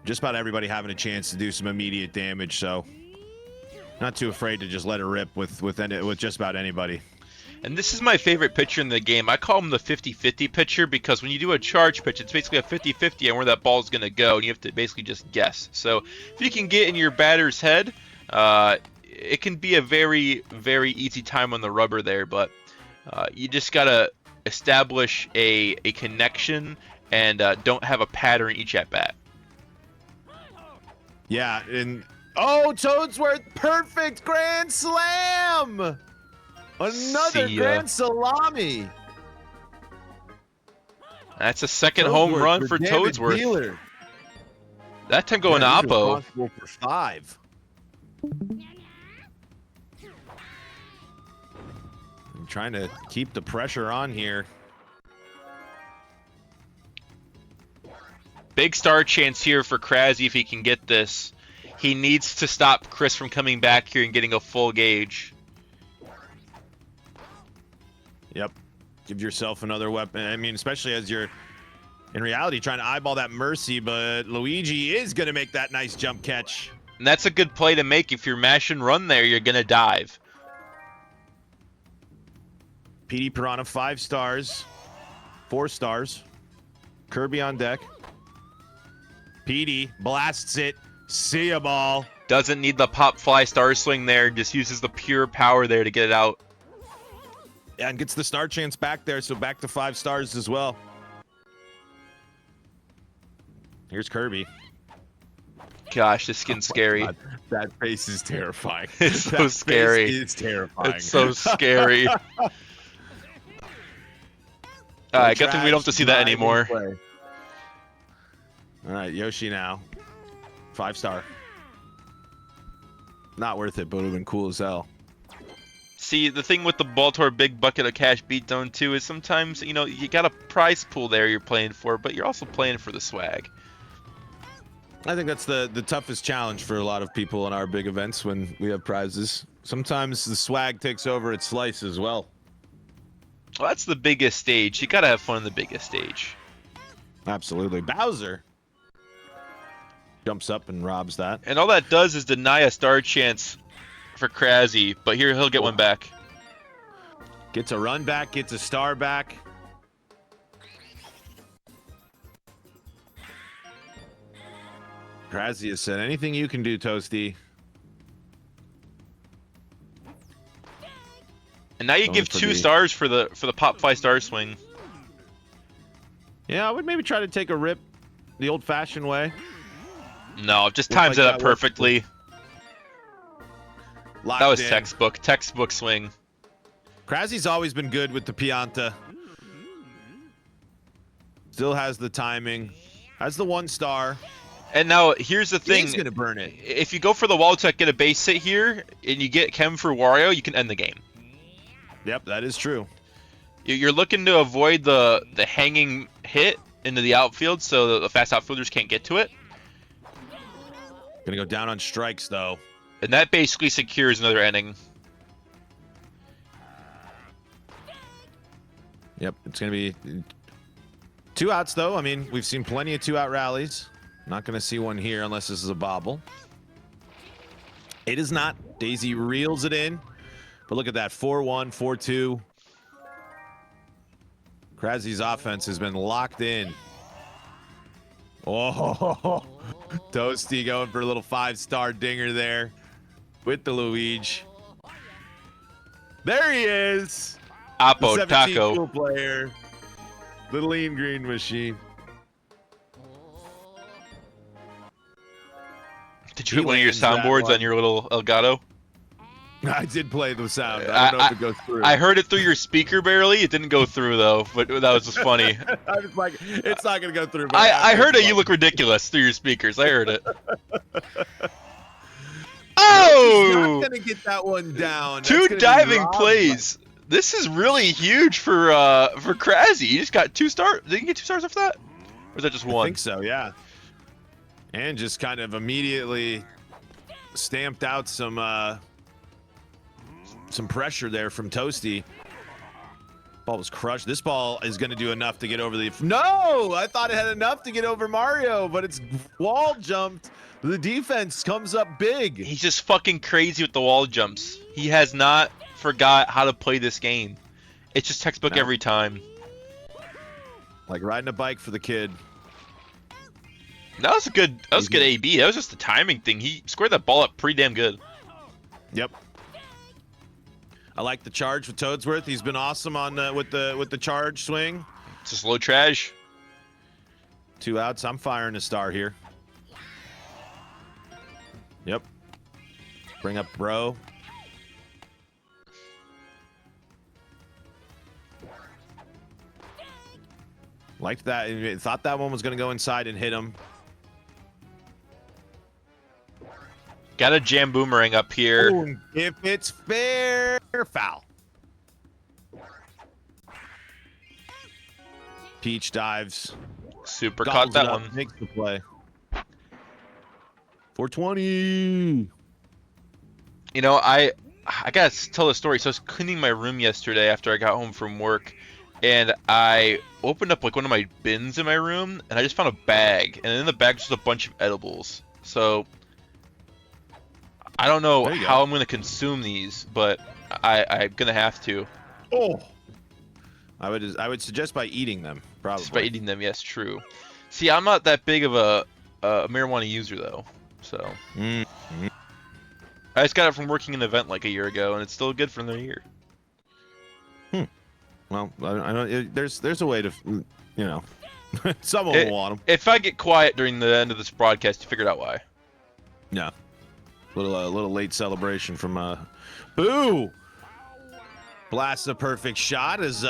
just about everybody having a chance to do some immediate damage, so not too afraid to just let it rip with just about anybody. And this is my favorite pitcher in the game. I call him the 50-50 pitcher because when you do a charge pitch, it's basically a 50-50 on where that ball is going to go, and you have to basically just guess. So if you can get in your batter's head, it can be a very, very easy time on the rubber there, but you just got to establish a connection and don't have a pattern each at-bat. Yeah, and oh, Toadsworth, perfect grand slam! Another grand salami. That's a second home run for Toadsworth. Wheeler. That time going Oppo. Responsible for 5. I'm trying to keep the pressure on here. Big star chance here for Krasy if he can get this. He needs to stop Chris from coming back here and getting a full gauge. Yep. Give yourself another weapon. I mean, especially as you're, in reality, trying to eyeball that Mercy, but Luigi is going to make that nice jump catch. And that's a good play to make. If you're mash and run there, you're going to dive. PD Piranha, 5 stars. 4 stars. Kirby on deck. PD blasts it. See ya, ball. Doesn't need the pop fly star swing there. Just uses the pure power there to get it out. Yeah, and gets the star chance back there, so back to 5 stars as well. Here's Kirby. Gosh, this skin's scary. God, that face is terrifying. It's so scary. It's terrifying. It's so scary. Alright, good thing we don't have to see that anymore. Alright, Yoshi now. 5 star. Not worth it, but it would have been cool as hell. See, the thing with the Baltor Big Bucket of Cash Beatdown too is sometimes, you know, you got a prize pool there you're playing for, but you're also playing for the swag. I think that's the toughest challenge for a lot of people in our big events when we have prizes. Sometimes the swag takes over its slice as well. Well, that's the biggest stage. You gotta have fun on the biggest stage. Absolutely. Bowser jumps up and robs that. And all that does is deny a star chance for Krasy, but here he'll get one back. Gets a run back, gets a star back. Krasy has said, anything you can do, Toasty. And now you Going give for 2 the- stars for the pop 5-star swing. Yeah, I would maybe try to take a rip the old-fashioned way. No, just Looks times like it that up works. perfectly. Locked That was in. textbook swing. Krasy's always been good with the Pianta. Still has the timing. Has the 1 star. And now here's the thing: He's gonna burn it. if you go for the wall check, get a base hit here, and you get Chem for Wario, you can end the game. Yep, that is true. You're looking to avoid the hanging hit into the outfield, so the fast outfielders can't get to it. Gonna go down on strikes though. And that basically secures another inning. Yep, it's gonna be 2 outs though. I mean, we've seen plenty of 2-out rallies. Not gonna see one here unless this is a bobble. It is not. Daisy reels it in. But look at that, 4-1, 4-2. Krasy's offense has been locked in. Oh, Toasty going for a little 5-star dinger there with the Luigi. There he is. Apo The 17 Taco. cool player. The lean green machine. Did you hit He one of your lands that soundboards one. on your little Elgato? I did play the sound. I don't know if it goes through. I heard it through your speaker barely. It didn't go through though, but that was just funny. I was like, it's not gonna go through. But I heard it. it. You look ridiculous through your speakers. I heard it. Oh! He's not gonna get that one down. That's 2 gonna be diving robbed. plays. This is really huge for Krasy. He just got 2 stars. Did he get 2 stars after that? Or is that just I 1? think so, yeah. And just kind of immediately stamped out some pressure there from Toasty. Ball was crushed. This ball is going to do enough to get over the... No! I thought it had enough to get over Mario, but it's wall jumped. The defense comes up big. He's just fucking crazy with the wall jumps. He has not forgot how to play this game. It's just textbook No. every time. Like riding a bike for the kid. That was a good AB. That was just a timing thing. He squared that ball up pretty damn good. Yep. I like the charge with Toadsworth. He's been awesome on with the charge swing. It's just low trash. 2 outs. I'm firing a star here. Yep. Bring up Bro. Liked that. Thought that one was going to go inside and hit him. Got a jam boomerang up here. Oh, if it's fair, foul. Peach dives. Super Gobbles caught that it up, one. Makes the play. 420. You know, I gotta tell a story. So I was cleaning my room yesterday after I got home from work, and I opened up like one of my bins in my room, and I just found a bag, and in the bag was just a bunch of edibles. So I don't know There you how go. I'm gonna consume these, but I'm gonna have to. Oh. I would suggest by eating them, probably. Just by eating them, yes, true. See, I'm not that big of a marijuana user though, so Mm. I just got it from working an event like a year ago, and it's still good for another year. Well, I don't. There's a way to, you know, someone It- will want them. If I get quiet during the end of this broadcast, you figured out why. Yeah. Little late celebration from Boo. Blasts a perfect shot as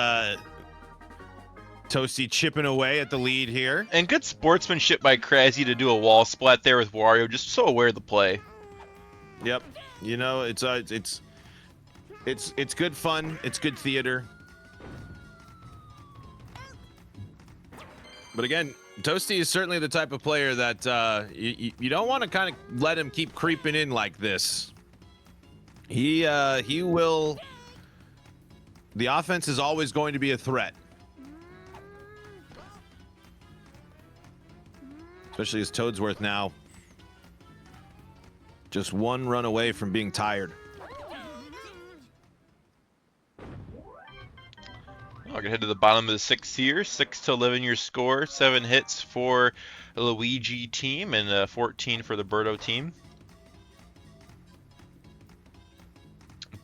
Toasty chipping away at the lead here. And good sportsmanship by Krasy to do a wall splat there with Wario, just so aware of the play. Yep. You know, it's good fun. It's good theater. But again, Toasty is certainly the type of player that you don't want to kind of let him keep creeping in like this. He will. The offense is always going to be a threat. Especially as Toadsworth now just 1 run away from being tired. gonna head to the bottom of the 6th here. 6 to 11 your score. 7 hits for the Luigi team and 14 for the Birdo team.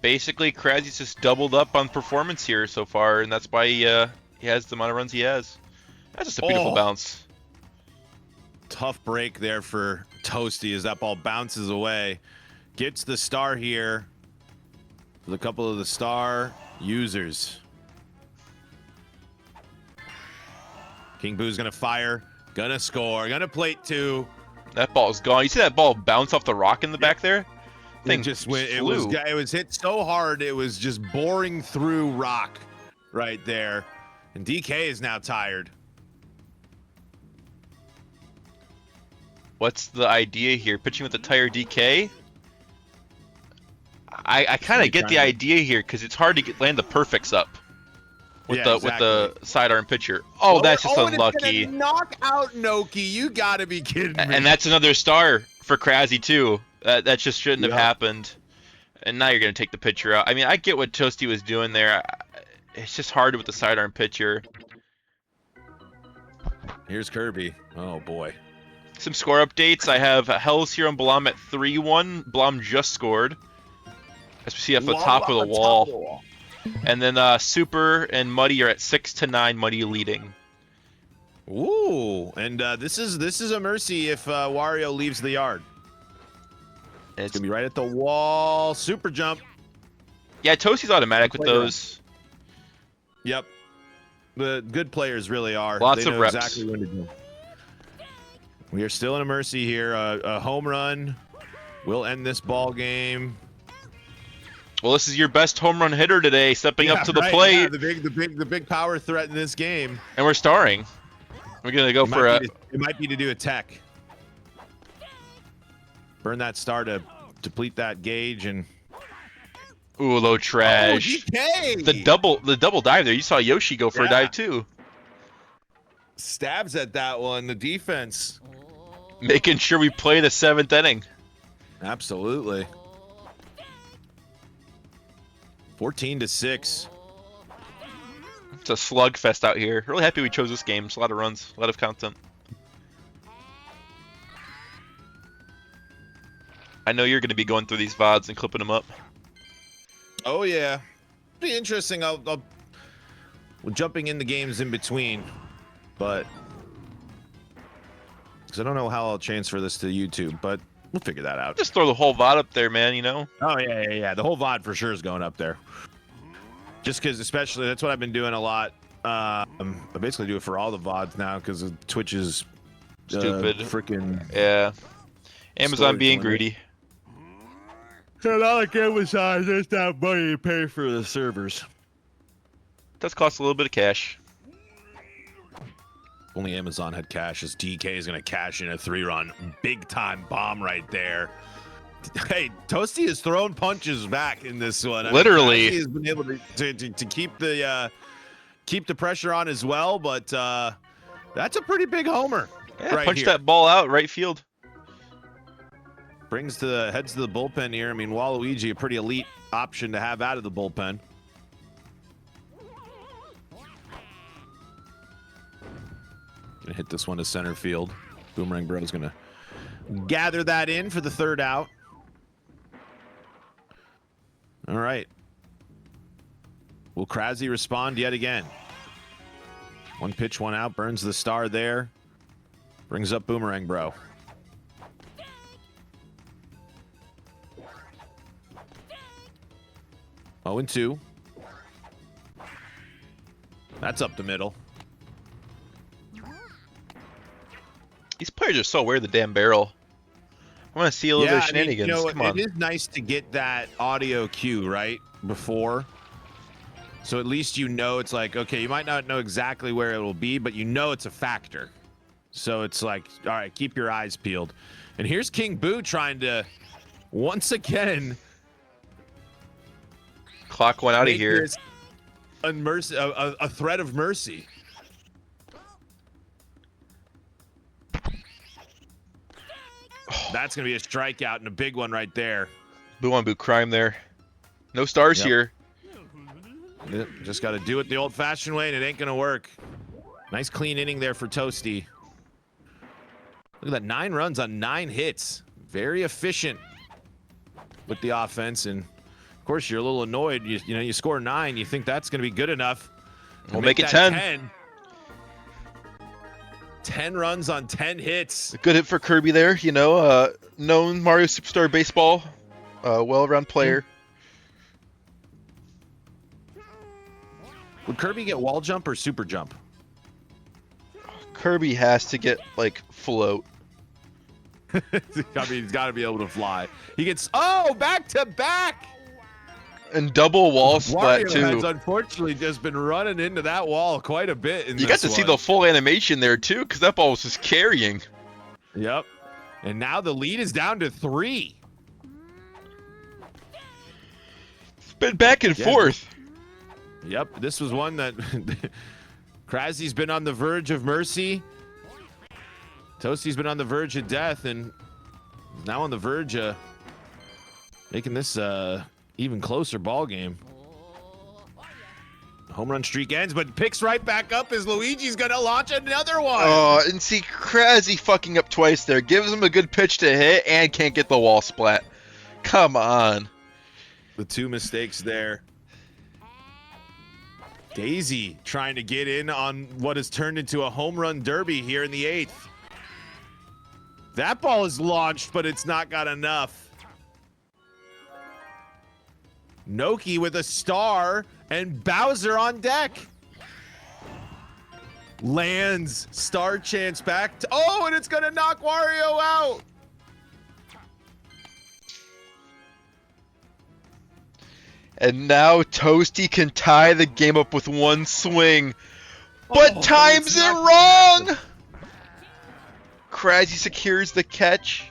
Basically, Krazy's just doubled up on performance here so far, and that's why he has the amount of runs he has. That's just a beautiful bounce. Tough break there for Toasty as that ball bounces away. Gets the star here with a couple of the star users. King Boo's gonna fire, gonna score, gonna plate 2. That ball's gone. You see that ball bounce off the rock in the back there? Thing just went. It was hit so hard it was just boring through rock right there. And DK is now tired. What's the idea here? Pitching with the tire DK? I kind of get the idea here because it's hard to land the perfects up with the sidearm pitcher. Oh, that's just unlucky. It's gonna knock out Noki. You gotta be kidding me. And that's another star for Krazy too. That just shouldn't have happened. And now you're gonna take the pitcher out. I mean, I get what Toasty was doing there. It's just hard with the sidearm pitcher. Here's Kirby. Oh boy. Some score updates. I have Hell's here on Blom at 3-1. Blom just scored. As we see at the top of the wall. And then Super and Muddy are at 6-9. Muddy leading. Ooh, and this is a mercy if Wario leaves the yard. It's gonna be right at the wall. Super jump. Yeah, Toasty's automatic with those. Yep. The good players really are. Lots they of know reps. Exactly when to do. We are still in a mercy here. A home run will end this ball game. Well, this is your best home run hitter today, stepping up to the plate. Yeah, the big power threat in this game. And we're starring. We're gonna go for it might be to do a tech. Burn that star to deplete that gauge and. Ooh, low trash. Oh, DK! The double dive there. You saw Yoshi go for a dive too. Stabs at that one. The defense. Making sure we play the 7th inning. Absolutely. 14-6. It's a slugfest out here. Really happy we chose this game. It's a lot of runs, a lot of content. I know you're going to be going through these VODs and clipping them up. Oh yeah, be interesting. We're jumping in the games in between, but because I don't know how I'll transfer this to YouTube, but we'll figure that out. Just throw the whole VOD up there, man. You know. Oh yeah. The whole VOD for sure is going up there. Just because, especially, that's what I've been doing a lot. I basically do it for all the VODs now because Twitch is stupid. Freaking Amazon being greedy. And I like Amazon, there's that money to pay for the servers. It does cost a little bit of cash. Only Amazon had cash, as DK is going to cash in a 3-run. Big time bomb right there. Hey, Toasty is throwing punches back in this one. Literally. He has been able to keep the pressure on as well, but that's a pretty big homer. Yeah, right punch here. that ball out right field. Heads to the bullpen here. I mean, Waluigi, a pretty elite option to have out of the bullpen. Gonna hit this one to center field. Boomerang Bro's gonna gather that in for the 3rd out. All right. Will Krazy respond yet again? 1 pitch, 1 out. Burns the star there. Brings up Boomerang Bro. Oh, and 2. That's up the middle. These players are so aware of the damn barrel. I want to see a little bit of shenanigans. Come on. It is nice to get that audio cue right before. So at least you know it's like, okay, you might not know exactly where it will be, but you know it's a factor. So it's like, all right, keep your eyes peeled. And here's King Boo trying to, once again, clock one out of here. A threat of mercy. That's going to be a strikeout and a big one right there. Boo on Boo crime there. No stars here. Just got to do it the old-fashioned way, and it ain't going to work. Nice clean inning there for Toasty. Look at that, 9 runs on 9 hits. Very efficient with the offense, and of course you're a little annoyed. You know, you score 9, you think that's going to be good enough. We'll make it 10. 10 runs on 10 hits. A good hit for Kirby there. You know, known Mario Superstar Baseball, well-round player. Would Kirby get wall jump or super jump? Kirby has to get like float. I mean, he's got to be able to fly. He gets back to back. And double wall splat Wario too. has unfortunately just been running into that wall quite a bit. You got to see the full animation there too, because that ball was just carrying. Yep. And now the lead is down to 3. It's been back and forth. Yep. This was one that Krasi's been on the verge of mercy. Toasty's been on the verge of death, and now on the verge of making this even closer ball game. Home run streak ends, but picks right back up as Luigi's gonna launch another one. Oh, and see Krasi fucking up twice there. Gives him a good pitch to hit and can't get the wall splat. Come on. The 2 mistakes there. Daisy trying to get in on what has turned into a home run derby here in the 8th. That ball is launched, but it's not got enough. Noki with a star and Bowser on deck. Lands star chance back. And it's going to knock Wario out. And now Toasty can tie the game up with 1 swing. But times it wrong! Krasi secures the catch.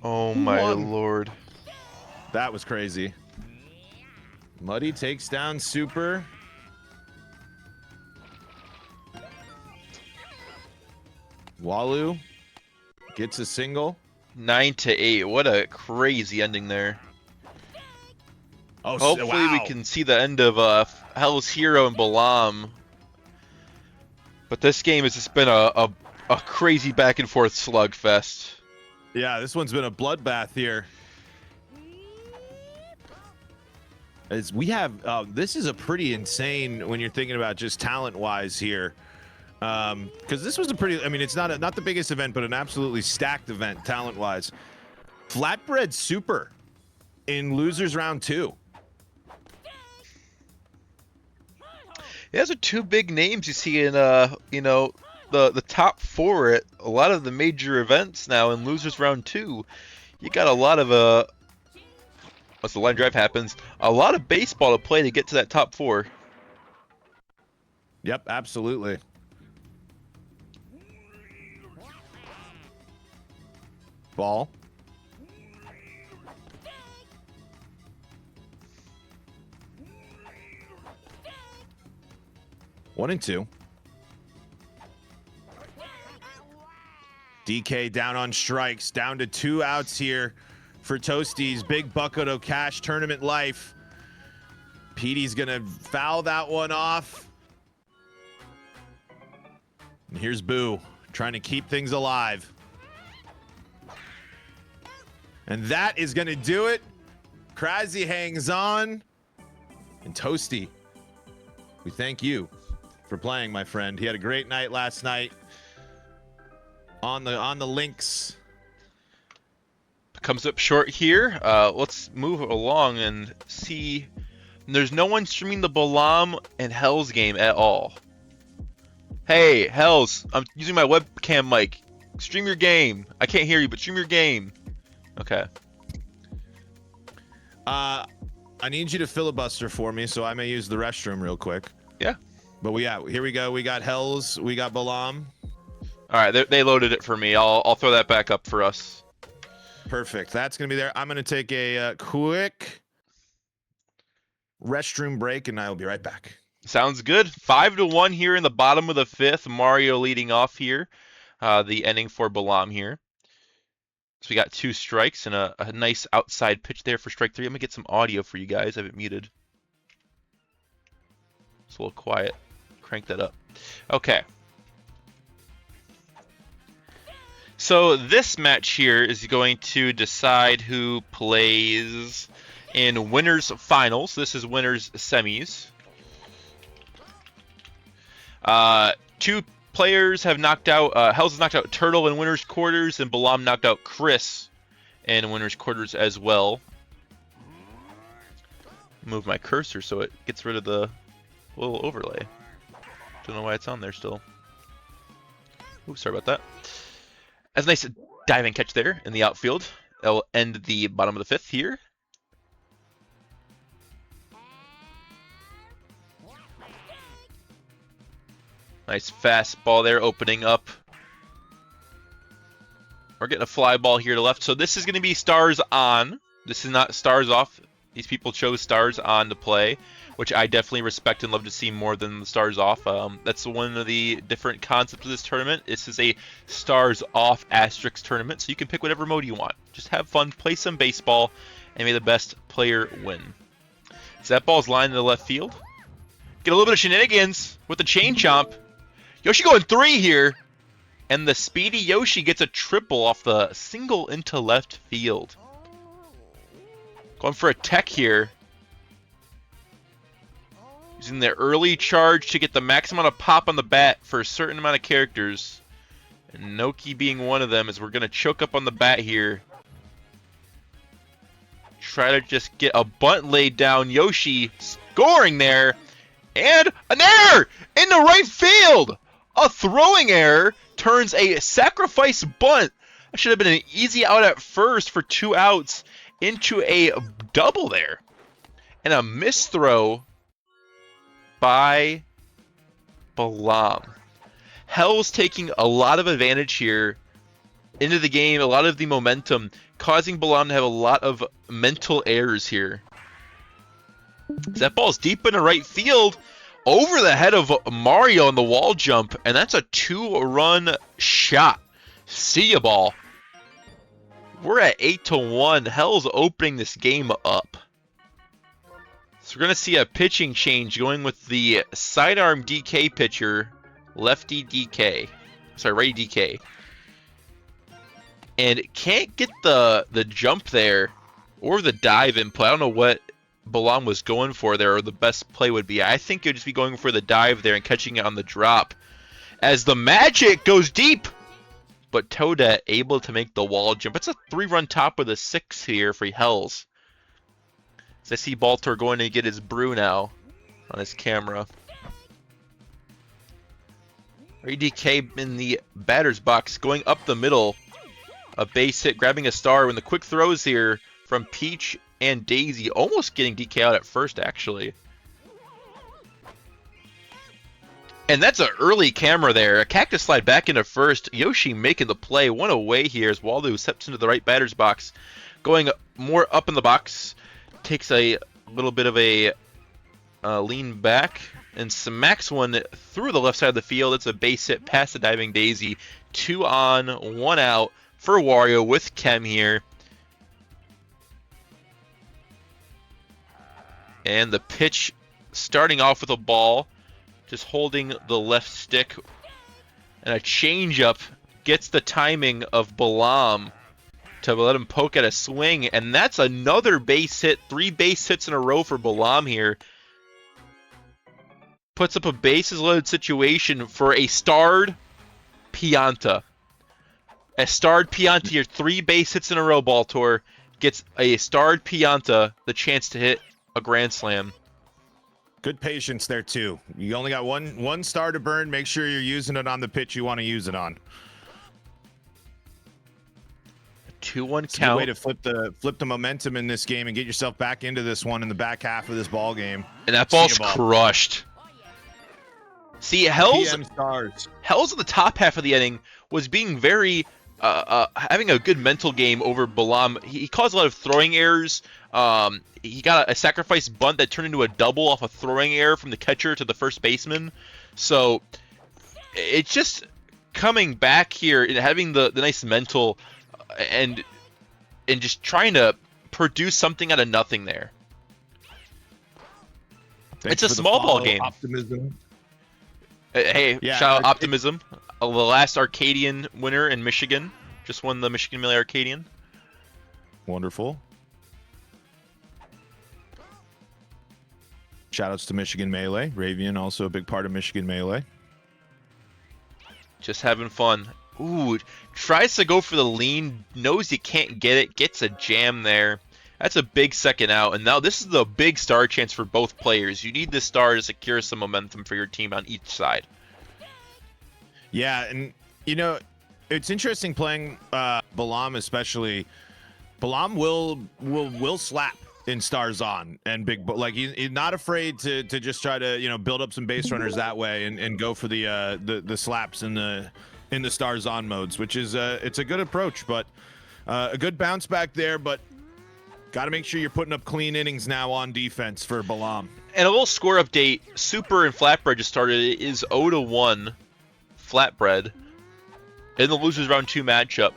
Oh my lord. That was crazy. Muddy takes down Super. Walu gets a single. 9-8. What a crazy ending there. Hopefully we can see the end of Hell's Hero and Balam. But this game has just been a crazy back and forth slugfest. Yeah, this one's been a bloodbath here. As we have, this is a pretty insane when you're thinking about just talent-wise here. Because this was a pretty, I mean, it's not the biggest event, but an absolutely stacked event talent-wise. Flatbread Super in losers round 2. Yeah, those are 2 big names you see in the top 4 at a lot of the major events now in losers round 2. You got a lot of once the line drive happens, a lot of baseball to play to get to that top 4. Yep, absolutely. Ball. One and 2. DK down on strikes, down to 2 outs here for Toasty's big bucket of cash tournament life. Petey's gonna foul that one off. And here's Boo trying to keep things alive. And that is gonna do it. Krasi hangs on. And Toasty, we thank you for playing, my friend. He had a great night last night on the links. Comes up short here. Let's move along and see. There's no one streaming the Balam and Hells game at all. Hey, Hells, I'm using my webcam mic. Stream your game. I can't hear you, but stream your game. Okay. I need you to filibuster for me, so I may use the restroom real quick. Yeah. But here we go. We got Hells. We got Balam. All right, they loaded it for me. I'll throw that back up for us. Perfect. That's gonna be there. I'm gonna take a quick restroom break, and I will be right back. Sounds good. 5-1 here in the bottom of the 5th. Mario leading off here. The ending for Balam here. So we got 2 strikes and a nice outside pitch there for strike 3. I'm going to get some audio for you guys. I have it muted. It's a little quiet. Crank that up. Okay. So this match here is going to decide who plays in winners finals. This is winners semis. 2 players have knocked out, Hells has knocked out Turtle in winners quarters, and Balam knocked out Chris in winners quarters as well. Move my cursor so it gets rid of the little overlay. Don't know why it's on there still. Oops, sorry about that. That's a nice diving catch there in the outfield. That will end the bottom of the 5th here. Nice fastball there, opening up. We're getting a fly ball here to left. So this is going to be stars on. This is not stars off. These people chose stars on to play, which I definitely respect and love to see more than the stars off. That's one of the different concepts of this tournament. This is a stars off asterisk tournament, so you can pick whatever mode you want. Just have fun, play some baseball, and may the best player win. So that ball's lined in the left field. Get a little bit of shenanigans with the chain chomp. Yoshi going 3 here. And the speedy Yoshi gets a triple off the single into left field. Going for a tech here. Using the early charge to get the max amount of pop on the bat for a certain amount of characters. And Noki being one of them, as we're going to choke up on the bat here. Try to just get a bunt laid down. Yoshi scoring there. And an error in the right field. A throwing error turns a sacrifice bunt. That should have been an easy out at first for 2 outs into a double there. And a misthrow by Balam. Hell's taking a lot of advantage here into the game, a lot of the momentum, causing Balam to have a lot of mental errors here. That ball's deep into right field, over the head of Mario on the wall jump, and that's a 2-run shot. See ya, ball. We're at 8-1. Hell's opening this game up. So we're going to see a pitching change going with the sidearm DK pitcher, lefty DK. Sorry, righty DK. And can't get the jump there or the dive in play. I don't know what Balam was going for there, or the best play would be. I think it would just be going for the dive there and catching it on the drop. As the magic goes deep, but Toadette able to make the wall jump. It's a 3-run top with a 6 here for Hells. As I see Baltor going to get his brew now on his camera. RDK in the batter's box going up the middle. A base hit, grabbing a star when the quick throws here from Peach and Daisy, almost getting DK out at first, actually. And that's an early camera there. A cactus slide back into first. Yoshi making the play. One away here as Waldo steps into the right batter's box. Going more up in the box. Takes a little bit of a lean back and smacks one through the left side of the field. It's a base hit past the diving Daisy. 2 on, 1 out for Wario with Kem here. And the pitch starting off with a ball, just holding the left stick. And a changeup gets the timing of Balam to let him poke at a swing. And that's another base hit. 3 base hits in a row for Balam here. Puts up a bases loaded situation for a starred Pianta. A starred Pianta here. 3 base hits in a row, Baltor. Gets a starred Pianta the chance to hit a grand slam. Good patience there too. You only got one star to burn. Make sure you're using it on the pitch you want to use it on. 2-1 It's a good count. way to flip the momentum in this game and get yourself back into this one in the back half of this ball game. And that ball's crushed. See, Hell's PM stars. in the top half of the inning was being very having a good mental game over Balam. He caused a lot of throwing errors. He got a sacrifice bunt that turned into a double off a throwing error from the catcher to the first baseman. So it's just coming back here and having the nice mental and just trying to produce something out of nothing there. Thanks It's a for the small ball follow, game. Optimism. Hey, Yeah, shout out Optimism. The last Arcadian winner in Michigan. Just won the Michigan Melee Arcadian. Wonderful. Shoutouts to Michigan Melee. Ravian, also a big part of Michigan Melee. Just having fun. Ooh, tries to go for the lean, knows he can't get it, gets a jam there. That's a big second out, and now this is the big star chance for both players. You need this star to secure some momentum for your team on each side. Yeah, and you know, it's interesting playing Balam, especially. Balam will slap in stars on and big, like he's not afraid to just try to build up some base runners that way and go for the slaps in the stars on modes, which is it's a good approach, but a good bounce back there, but got to make sure you're putting up clean innings now on defense for Balam. And a little score update: Super and Flatbread just started. It is 0-1 Flatbread in the losers round 2 matchup.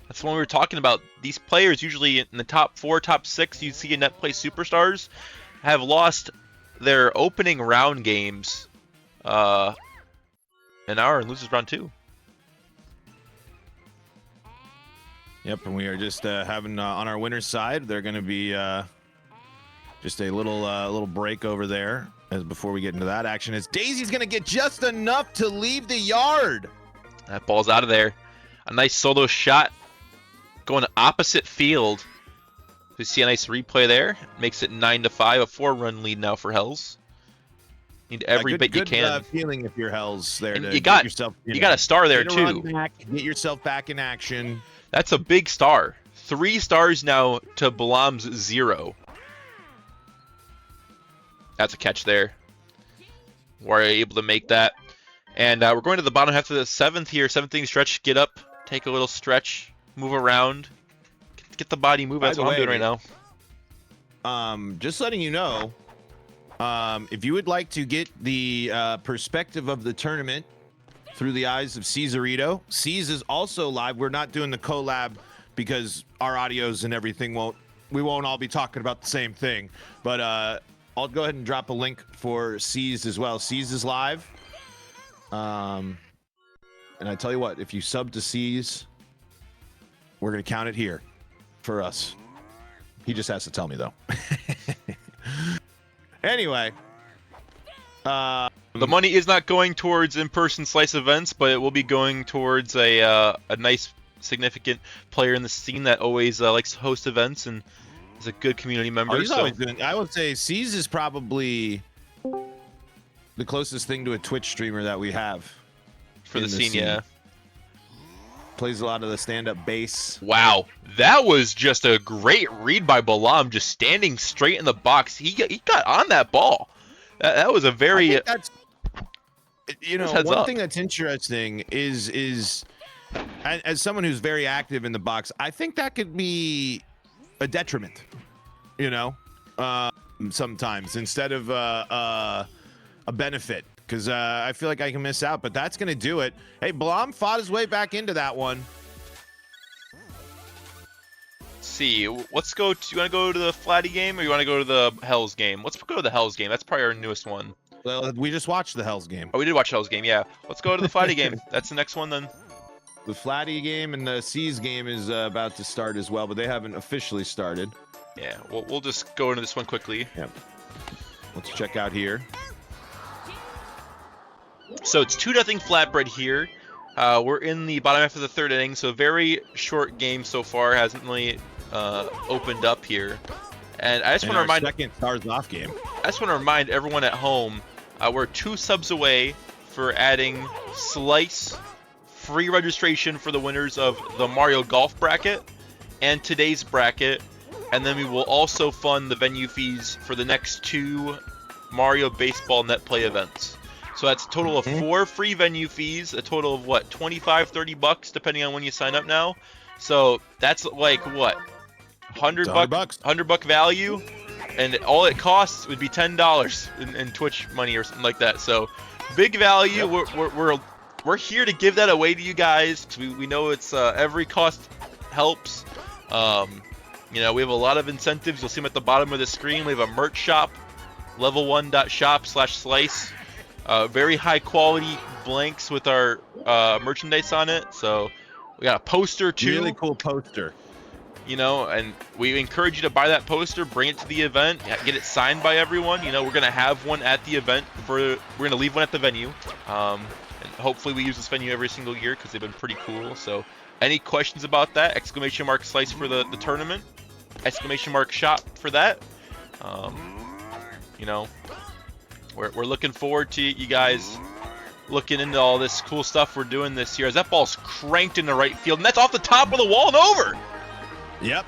That's the one we were talking about. These players usually in the top 4, top 6, you see in net play superstars, have lost their opening round games and are in losers round 2. Yep, and we are just having on our winner's side, they're going to be just a little break over there as before we get into that action. As Daisy's going to get just enough to leave the yard. That ball's out of there. A nice solo shot going opposite field. You see a nice replay there. Makes it 9-5, a 4-run lead now for Hells. Need every bit you can. Feeling if you're Hells there. And to you got yourself, you got a star there too. Get yourself back in action. That's a big star. 3 stars now to Balam's 0. That's a catch there. We're able to make that. And we're going to the bottom half of the 7th here. 7th inning stretch. Get up. Take a little stretch. Move around. Get the body moving. That's what I'm doing right now. Just letting you know, if you would like to get the perspective of the tournament through the eyes of Caesarito, C's is also live. We're not doing the collab because our audios and everything we won't all be talking about the same thing. But I'll go ahead and drop a link for C's as well. C's is live. And I tell you what, if you sub to C's, we're going to count it here for us. He just has to tell me, though. Anyway. The money is not going towards in-person slice events, but it will be going towards a nice, significant player in the scene that always likes to host events and is a good community member. He's always doing. I would say C's is probably the closest thing to a Twitch streamer that we have for the scene. Yeah. Plays a lot of the stand-up bass. Wow, that was just a great read by Balam, just standing straight in the box. He got on that ball. That was a very. That's, one thing that's interesting is as someone who's very active in the box, I think that could be a detriment. Sometimes instead of a benefit. Because I feel like I can miss out, but that's going to do it. Hey, Blom fought his way back into that one. Let's see. Let's go. Do you want to go to the Flatty game or you want to go to the Hells game? Let's go to the Hells game. That's probably our newest one. Well, we just watched the Hells game. Oh, we did watch Hells game, yeah. Let's go to the Flatty game. That's the next one then. The Flatty game and the C's game is about to start as well, but they haven't officially started. Yeah, we'll just go into this one quickly. Yep. Let's check out here. So it's 2-0 Flatbread here. We're in the bottom half of the 3rd inning, so a very short game so far. Hasn't really opened up here. And I just want to remind second stars off game. I just want to remind everyone at home, we're 2 subs away for adding Slice free registration for the winners of the Mario Golf bracket and today's bracket, and then we will also fund the venue fees for the next 2 Mario Baseball net play events. So that's a total of 4 free venue fees, a total of what, $25-30 depending on when you sign up now. So that's like what, $100 value, and all it costs would be $10 in Twitch money or something like that. So big value. Yep. We're here to give that away to you guys. We know it's every cost helps. You know, we have a lot of incentives. You'll see them at the bottom of the screen. We have a merch shop, level1.shop/slice. Very high quality blanks with our merchandise on it. So we got a poster too. Really cool poster. You know, and we encourage you to buy that poster, bring it to the event, get it signed by everyone. You know, we're gonna have one at the event. We're gonna leave one at the venue, and hopefully we use this venue every single year because they've been pretty cool. So, any questions about that? !slice for the tournament. !shop for that. You know, we're looking forward to you guys looking into all this cool stuff we're doing this year. As that ball's cranked in the right field, and that's off the top of the wall and over. Yep,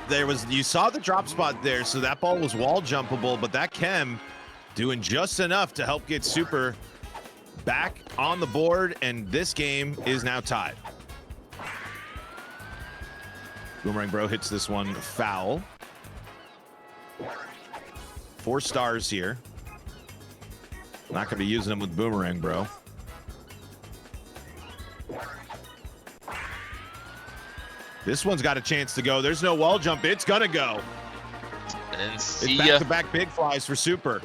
you saw the drop spot there, so that ball was wall jumpable, but that chem doing just enough to help get Super back on the board, and this game is now tied. Boomerang Bro hits this one foul. 4 stars here. Not going to be using them with Boomerang Bro. This one's got a chance to go. There's no wall jump. It's going to go. And see it's back-to-back big flies for Super.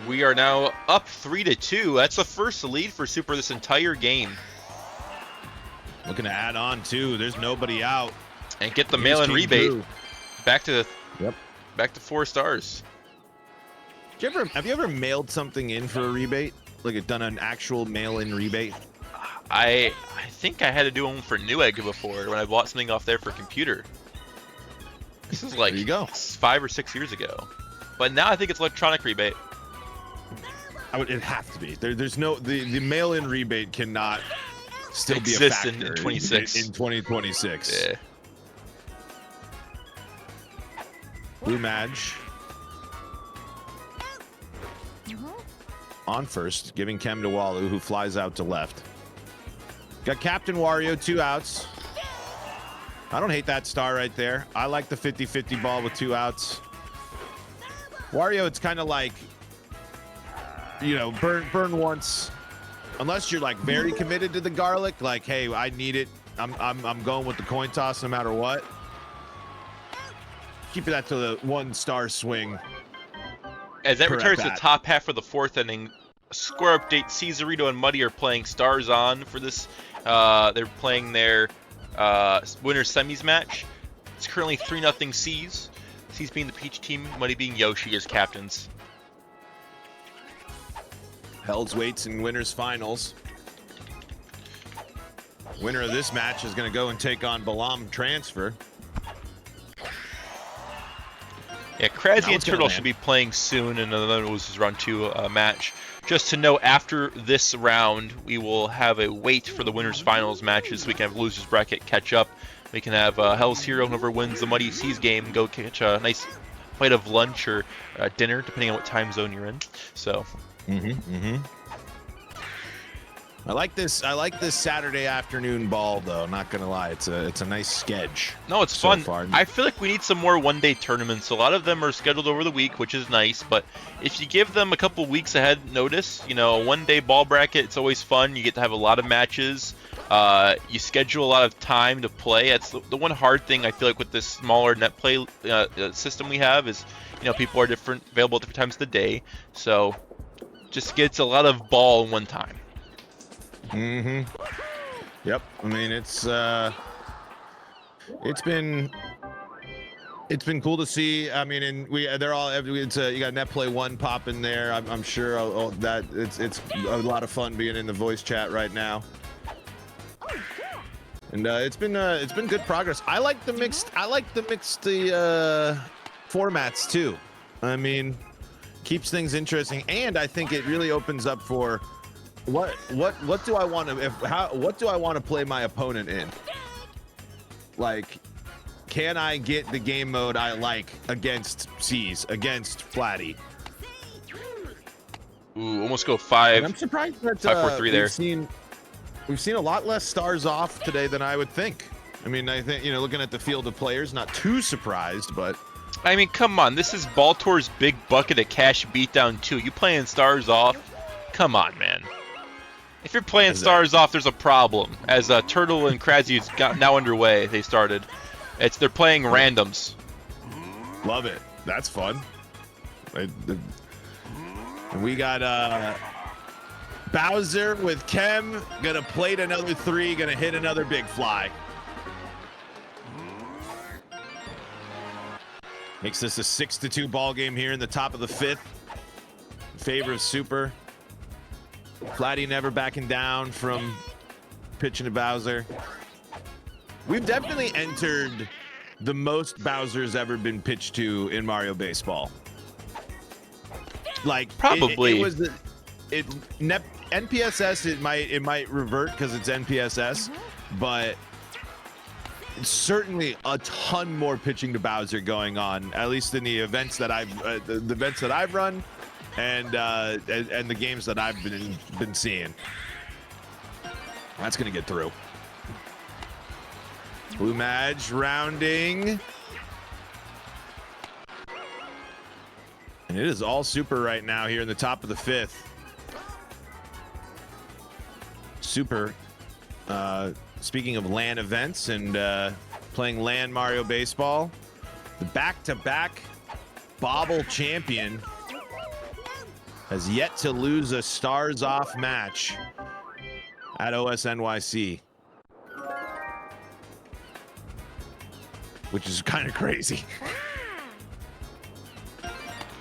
We are now up 3-2. That's the first lead for Super this entire game. Looking to add on, too. There's nobody out. And get the mail-in rebate. Back to 4 stars. Have you ever mailed something in for a rebate? Like done an actual mail-in rebate? I think I had to do one for Newegg before when I bought something off there for computer. This is like there you go. 5 or 6 years ago. But now I think it's electronic rebate. It'd have to be. There's no the mail-in rebate cannot still be a exist factor in 26. in 2026. Yeah. Blue Madge on first, giving chem to Walu, who flies out to left. Got Captain Wario, 2 outs. I don't hate that star right there. I like the 50-50 ball with 2 outs. Wario, it's kind of like, you know, burn once. Unless you're like very committed to the garlic, like, hey, I need it. I'm going with the coin toss no matter what. Keep that to the 1-star swing. As that returns to the top half of the 4th inning, score update, Caesarito and Muddy are playing stars on for this. They're playing their winner's semis match. It's currently 3-0 C's. C's being the Peach team, Muddy being Yoshi as captains. Hell's Weights in winners finals. Winner of this match is going to go and take on Balam Transfer. Yeah, Krabsy and Turtle should be playing soon in another losers round 2 match. Just to know, after this round, we will have a wait for the winners finals matches. We can have losers bracket catch up. We can have Hell's Hero, whoever wins the Muddy Seas game, go catch a nice bite of lunch or dinner, depending on what time zone you're in. So. I like this Saturday afternoon ball, though. Not gonna lie, it's a nice sketch. No, it's fun. I feel like we need some more one-day tournaments. A lot of them are scheduled over the week, which is nice. But if you give them a couple weeks ahead notice, you know, a one-day ball bracket, it's always fun. You get to have a lot of matches. You schedule a lot of time to play. That's the one hard thing I feel like with this smaller net play system we have is, you know, people are available at different times of the day. So just gets a lot of ball in one time. Yep. I mean, it's been cool to see. I mean, and they're all. You got Net Play 1 popping there. I'm sure that it's a lot of fun being in the voice chat right now. And it's been good progress. I like the mixed formats too. I mean, keeps things interesting, and I think it really opens up for. What do I want to play my opponent in? Like, can I get the game mode I like against C's, against Flatty? Ooh, almost go 5. And I'm surprised that 5-4-3 there. We've seen a lot less stars off today than I would think. I mean, I think, you know, looking at the field of players, not too surprised, but I mean, come on, this is Baltor's big bucket of cash beatdown 2. You playing stars off? Come on, man. If you're playing stars off, there's a problem. As Turtle and Krasny is now underway, they started. They're playing randoms. Love it. That's fun. We got Bowser with Kem gonna plate another 3, gonna hit another big fly. Makes this a 6-2 ball game here in the top of the 5th. In favor of Super. Flatty never backing down from pitching to Bowser. We've definitely entered the most Bowser's ever been pitched to in Mario Baseball. Like probably NPSS. It might revert because it's NPSS, but certainly a ton more pitching to Bowser going on. At least in the events that I've run. And the games that I've been seeing. That's gonna get through. Blue Madge rounding. And it is all Super right now here in the top of the 5th. Super, speaking of LAN events and playing LAN Mario Baseball, the back-to-back Bobble champion has yet to lose a Stars Off match at OSNYC, which is kind of crazy.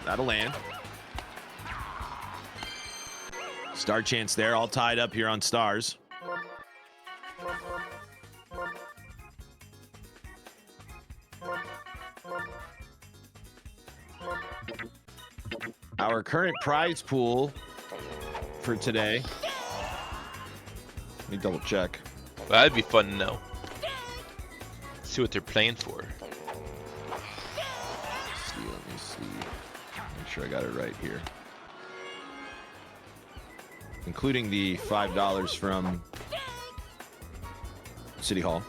That'll land. Star chance there, all tied up here on Stars. Our current prize pool for today. Let me double check. That'd be fun to know. See what they're playing for. Let me see. Make sure I got it right here. Including the $5 from City Hall.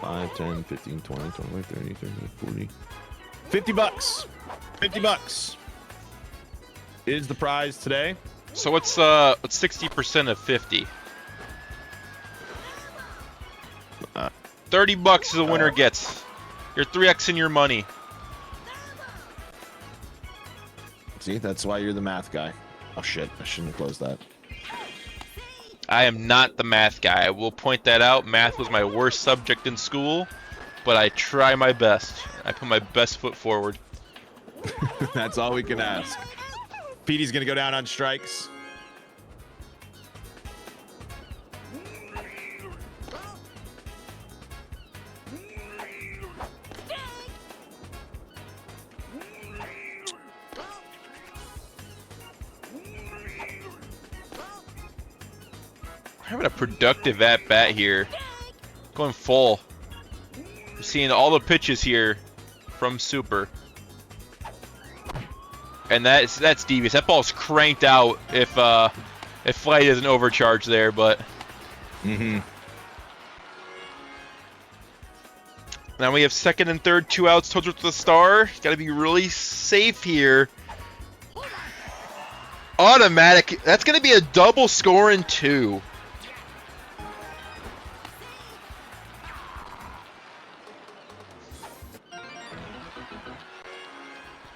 5, 10, 15, 20, 25, 30, 30, 40. $50. $50 is the prize today. So what's 60% of 50? $30 is the winner gets. You're 3xing your money. See, that's why you're the math guy. Oh shit, I shouldn't have closed that. I am not the math guy. I will point that out. Math was my worst subject in school, but I try my best. I put my best foot forward. That's all we can ask. Petey's gonna go down on strikes. Having a productive at-bat here. Going full. I'm seeing all the pitches here from Super. And that's devious. That ball's cranked out if Flight isn't overcharged there, but now we have second and third, 2 outs, Toads with the star. Got to be really safe here. Automatic. That's going to be a double score in 2.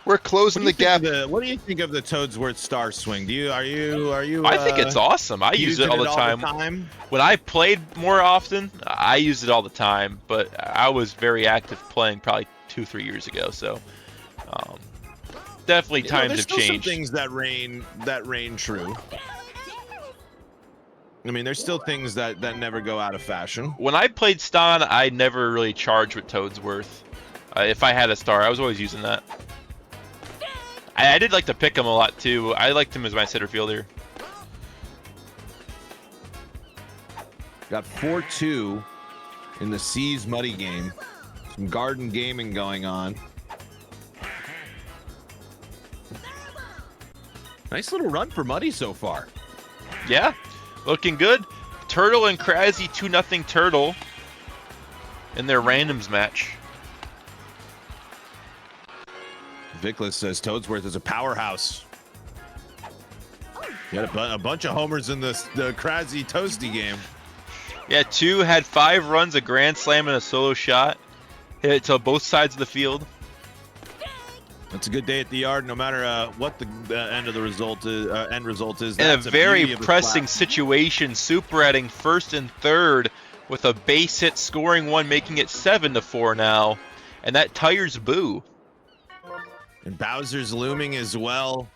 We're closing the gap. What do you think of the Toadsworth Star swing? Are you? I think it's awesome. I use it all the time. When I played more often, I used it all the time. But I was very active playing probably 2-3 years ago. So definitely times have changed. Some things that reign true. I mean, there's still things that never go out of fashion. When I played Stan, I never really charged with Toadsworth. If I had a star, I was always using that. I did like to pick him a lot too. I liked him as my center fielder. Got 4-2 in the Seas Muddy game. Some garden gaming going on. Nice little run for Muddy so far. Yeah, looking good. Turtle and Krasny 2-0 Turtle in their randoms match. Vickless says Toadsworth is a powerhouse. You had a bunch of homers in the Krasny Toasty game. Yeah, 2 had 5 runs, a grand slam, and a solo shot. Hit it to both sides of the field. It's a good day at the yard, no matter what the end result is. In a That's very pressing situation, Super adding first and third with a base hit, scoring 1, making it 7-4 now, and that tires Boo. And Bowser's looming as well.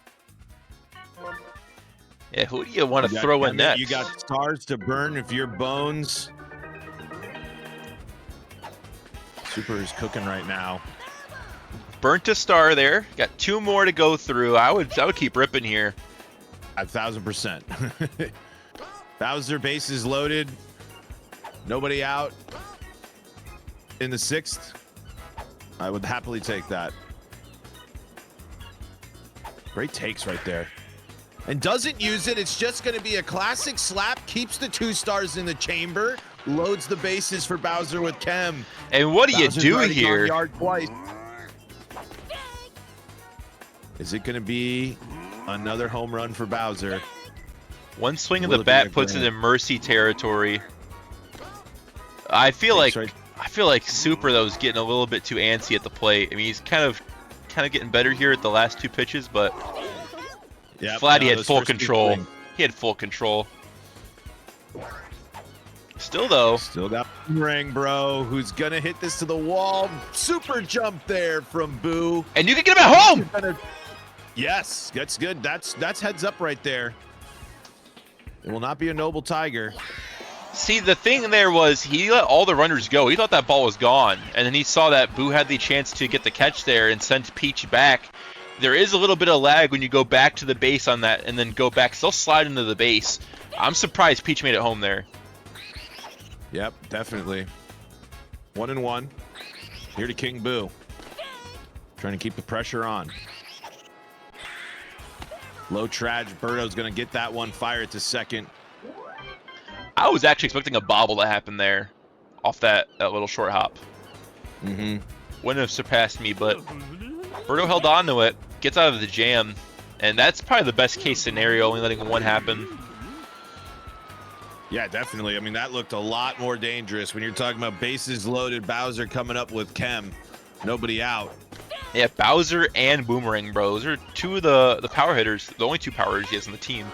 Yeah, who do you want to throw in next? You got stars to burn if you're Bones. Super is cooking right now. Burnt a star there. Got 2 more to go through. I would keep ripping here. 1,000%. Bowser base is loaded. Nobody out in the 6th. I would happily take that. Great takes right there. And doesn't use it. It's just going to be a classic slap. Keeps the 2 stars in the chamber. Loads the bases for Bowser with Chem. And what do Bowser's you do already here? gone yard twice. Is it going to be another home run for Bowser? One swing of the bat puts it in Mercy territory. I feel like Super though is getting a little bit too antsy at the plate. I mean, he's kind of getting better here at the last 2 pitches, but Flatty had full control. He had full control. Still got ring, bro. Who's gonna hit this to the wall? Super jump there from Boo. And you can get him at home. Yes, that's good. That's heads up right there. It will not be a noble tiger. See, the thing there was he let all the runners go. He thought that ball was gone, and then he saw that Boo had the chance to get the catch there and sent Peach back. There is a little bit of lag when you go back to the base on that and then go back. Still slide into the base. I'm surprised Peach made it home there. Yep, definitely. 1-1. Here to King Boo. Trying to keep the pressure on. Low Traj. Birdo's going to get that one. Fire it to second. I was actually expecting a bobble to happen there off that little short hop. Wouldn't have surpassed me, but Birdo held on to it. Gets out of the jam. And that's probably the best case scenario, only letting 1 happen. Yeah, definitely. I mean, that looked a lot more dangerous when you're talking about bases loaded, Bowser coming up with Chem. Nobody out. Yeah, Bowser and Boomerang, bro. Those are 2 of the power hitters, the only 2 power hitters he has on the team.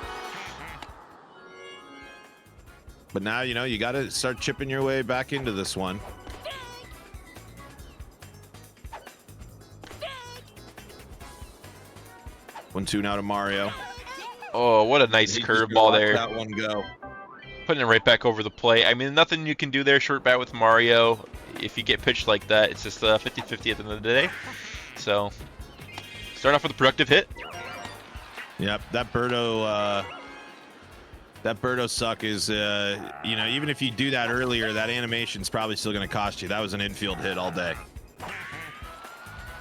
But now, you got to start chipping your way back into this one. One, 2 now to Mario. Oh, what a nice curveball there. That one go. Putting it right back over the plate. I mean, nothing you can do there, short bat with Mario. If you get pitched like that, it's just 50-50 at the end of the day. So, start off with a productive hit. Yep, that Birdo suck is, even if you do that earlier, that animation's probably still going to cost you. That was an infield hit all day.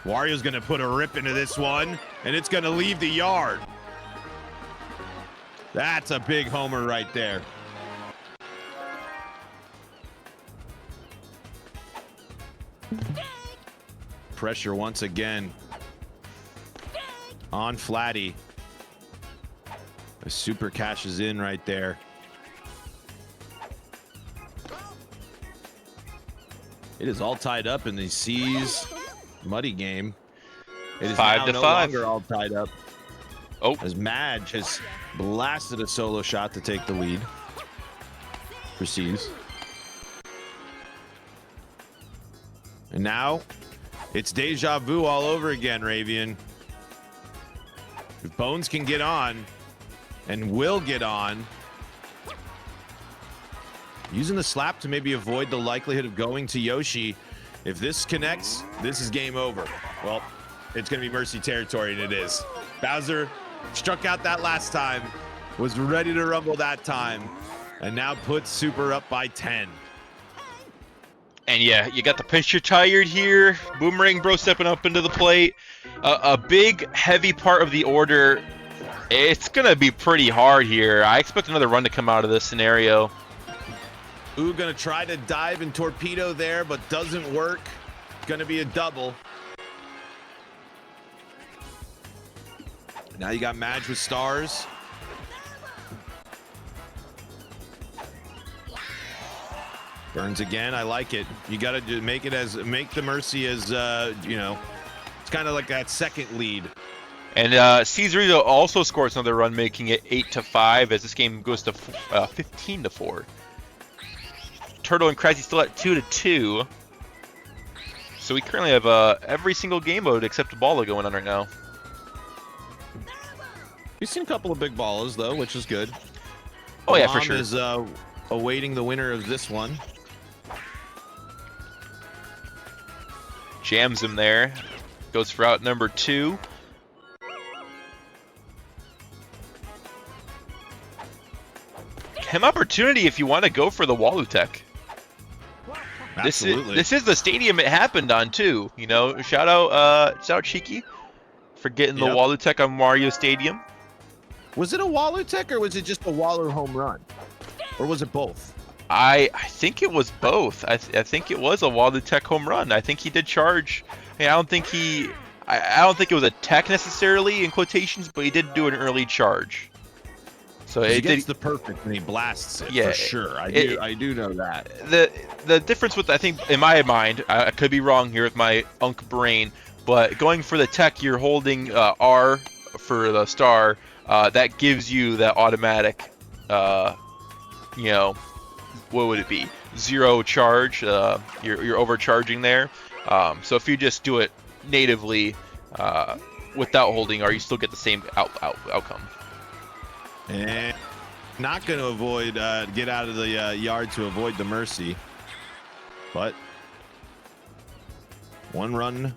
Wario's going to put a rip into this one, and it's going to leave the yard. That's a big homer right there. Pressure once again on Flatty. A Super cashes in right there. It is all tied up in the C's muddy game. It is 5 now to no 5. longer all tied up. Oh, As Madge has blasted a solo shot to take the lead for C's. And now it's deja vu all over again, Ravian. If Bones can get on, and will get on, using the slap to maybe avoid the likelihood of going to Yoshi. If this connects, this is game over. Well, it's going to be Mercy territory, and it is. Bowser struck out that last time, was ready to rumble that time, and now puts Super up by 10. and yeah, you got the pitcher tired here. Boomerang bro stepping up into the plate. A big, heavy part of the order. It's going to be pretty hard here. I expect another run to come out of this scenario. Ooh, going to try to dive and torpedo there, but doesn't work. Going to be a double. Now you got Madge with stars. Burns again. I like it. You got to make the Mercy as you know. It's kind of like that second lead. And Caesarito also scores another run, making it 8-5 as this game goes to 15-4. Turtle and Crazy still at 2-2. So we currently have every single game mode except Bala going on right now. We've seen a couple of big balls though, which is good. Oh yeah, for sure. Is awaiting the winner of this one. Jams him there. Goes for out number 2. Him opportunity if you want to go for the Walutek. Absolutely. This is the stadium it happened on too. You know, shout out Cheeky for getting the Walutek on Mario Stadium. Was it a Walutek or was it just a Waller home run? Or was it both? I think it was both. I think it was a Walutek home run. I think he did charge. I don't think it was a tech necessarily in quotations, but he did do an early charge. So he gets the perfect and he blasts it for sure. I do know that. The difference with, I think in my mind, I could be wrong here with my unk brain, but going for the tech, you're holding R for the star. That gives you that automatic, you know, what would it be? 0 charge. You're overcharging there. So if you just do it natively without holding R, you still get the same outcome. And not going to avoid, get out of the yard to avoid the Mercy. But 1 run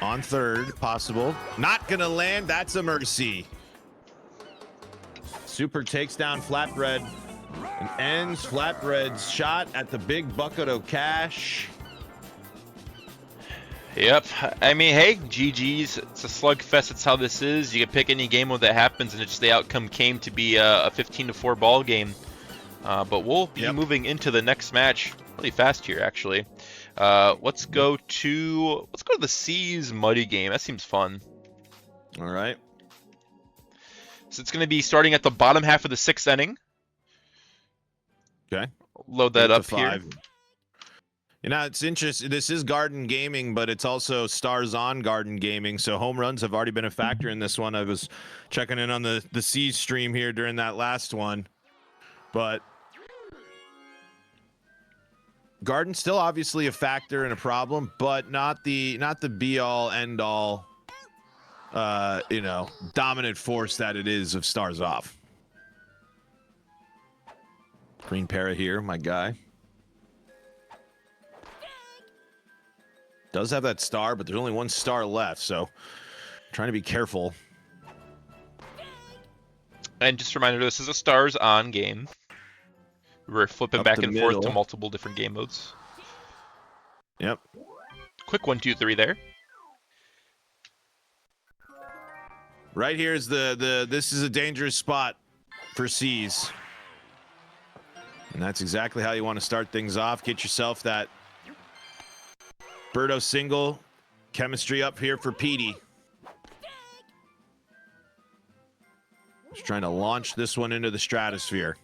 on third, possible. Not going to land. That's a Mercy. Super takes down Flatbread and ends Flatbread's shot at the big bucket of cash. Yep. I mean, hey, GG's. It's a slugfest. It's how this is. You can pick any game mode that happens, and it's just the outcome came to be a 15-4 ball game. But we'll be moving into the next match really fast here, actually. Let's go to the Seas Muddy game. That seems fun. All right. So it's going to be starting at the bottom half of the 6th inning. Okay. Load that up here. You know, it's interesting. This is Garden Gaming, but it's also Stars on Garden Gaming. So home runs have already been a factor in this one. I was checking in on the Seas stream here during that last one. But Garden's still obviously a factor and a problem, but not the be all end all you know, dominant force that it is of Stars off. Green Para here, my guy. Does have that star, but there's only 1 star left, so trying to be careful. And just a reminder, this is a Stars on game. We're flipping back and forth to multiple different game modes. Yep. Quick 1, 2, 3 there. Right here is this is a dangerous spot for Seas. And that's exactly how you want to start things off. Get yourself that Birdo single. Chemistry up here for Petey. Just trying to launch this one into the stratosphere.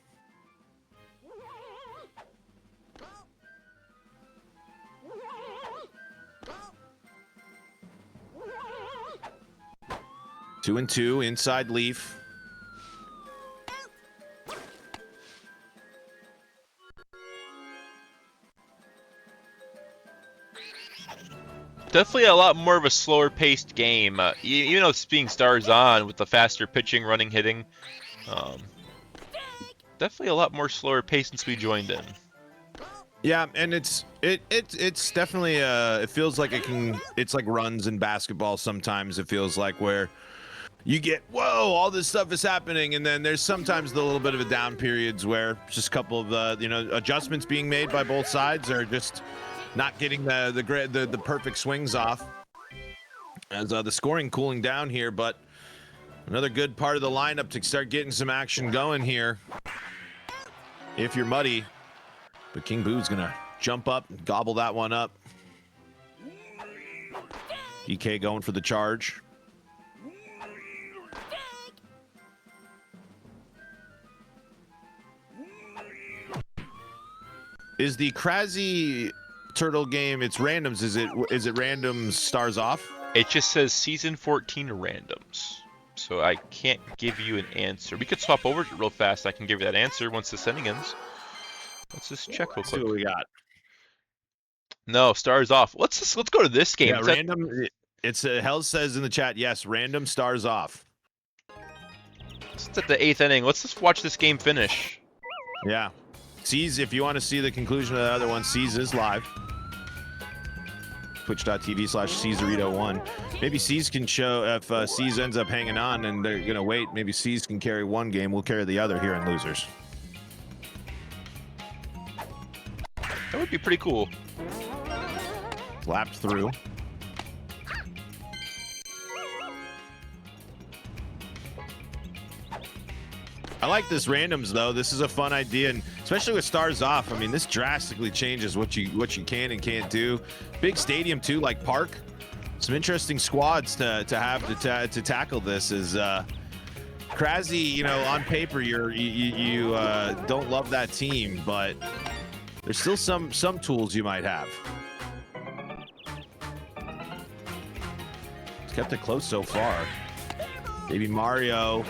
Two and two, inside leaf. Definitely a lot more of a slower paced game, even though it's being Stars on with the faster pitching, running, hitting. Definitely a lot more slower paced since we joined in. Yeah, and it's definitely it feels like it's like runs in basketball sometimes. It feels like where you get, whoa, all this stuff is happening, and then there's sometimes the little bit of a down periods where just a couple of adjustments being made by both sides, or just not getting the perfect swings off. As the scoring cooling down here, but another good part of the lineup to start getting some action going here. If you're Muddy, but King Boo's gonna jump up and gobble that one up. DK going for the charge. Is the Krasny turtle game? It's randoms. Is it randoms stars off? It just says season 14 randoms. So I can't give you an answer. We could swap over real fast. I can give you that answer once the sending ends. Let's just check real Let's see quick. what we got. No, stars off. Let's go to this game. Yeah, random. It's Hell says in the chat. Yes, random stars off. It's at the 8th inning. Let's just watch this game finish. Yeah. Seas, if you want to see the conclusion of the other one, Seas is live. Twitch.tv/Caesarito1. Maybe Seas can show if Seas ends up hanging on and they're gonna wait. Maybe Seas can carry one game. We'll carry the other here in losers. That would be pretty cool. Lapped through. I like this randoms though. This is a fun idea, and especially with stars off. I mean, this drastically changes what you can and can't do. Big stadium too, like Park. Some interesting squads to have to tackle this. Is Krasny, you know, on paper you don't love that team, but there's still some tools you might have. It's kept it close so far. Baby Mario.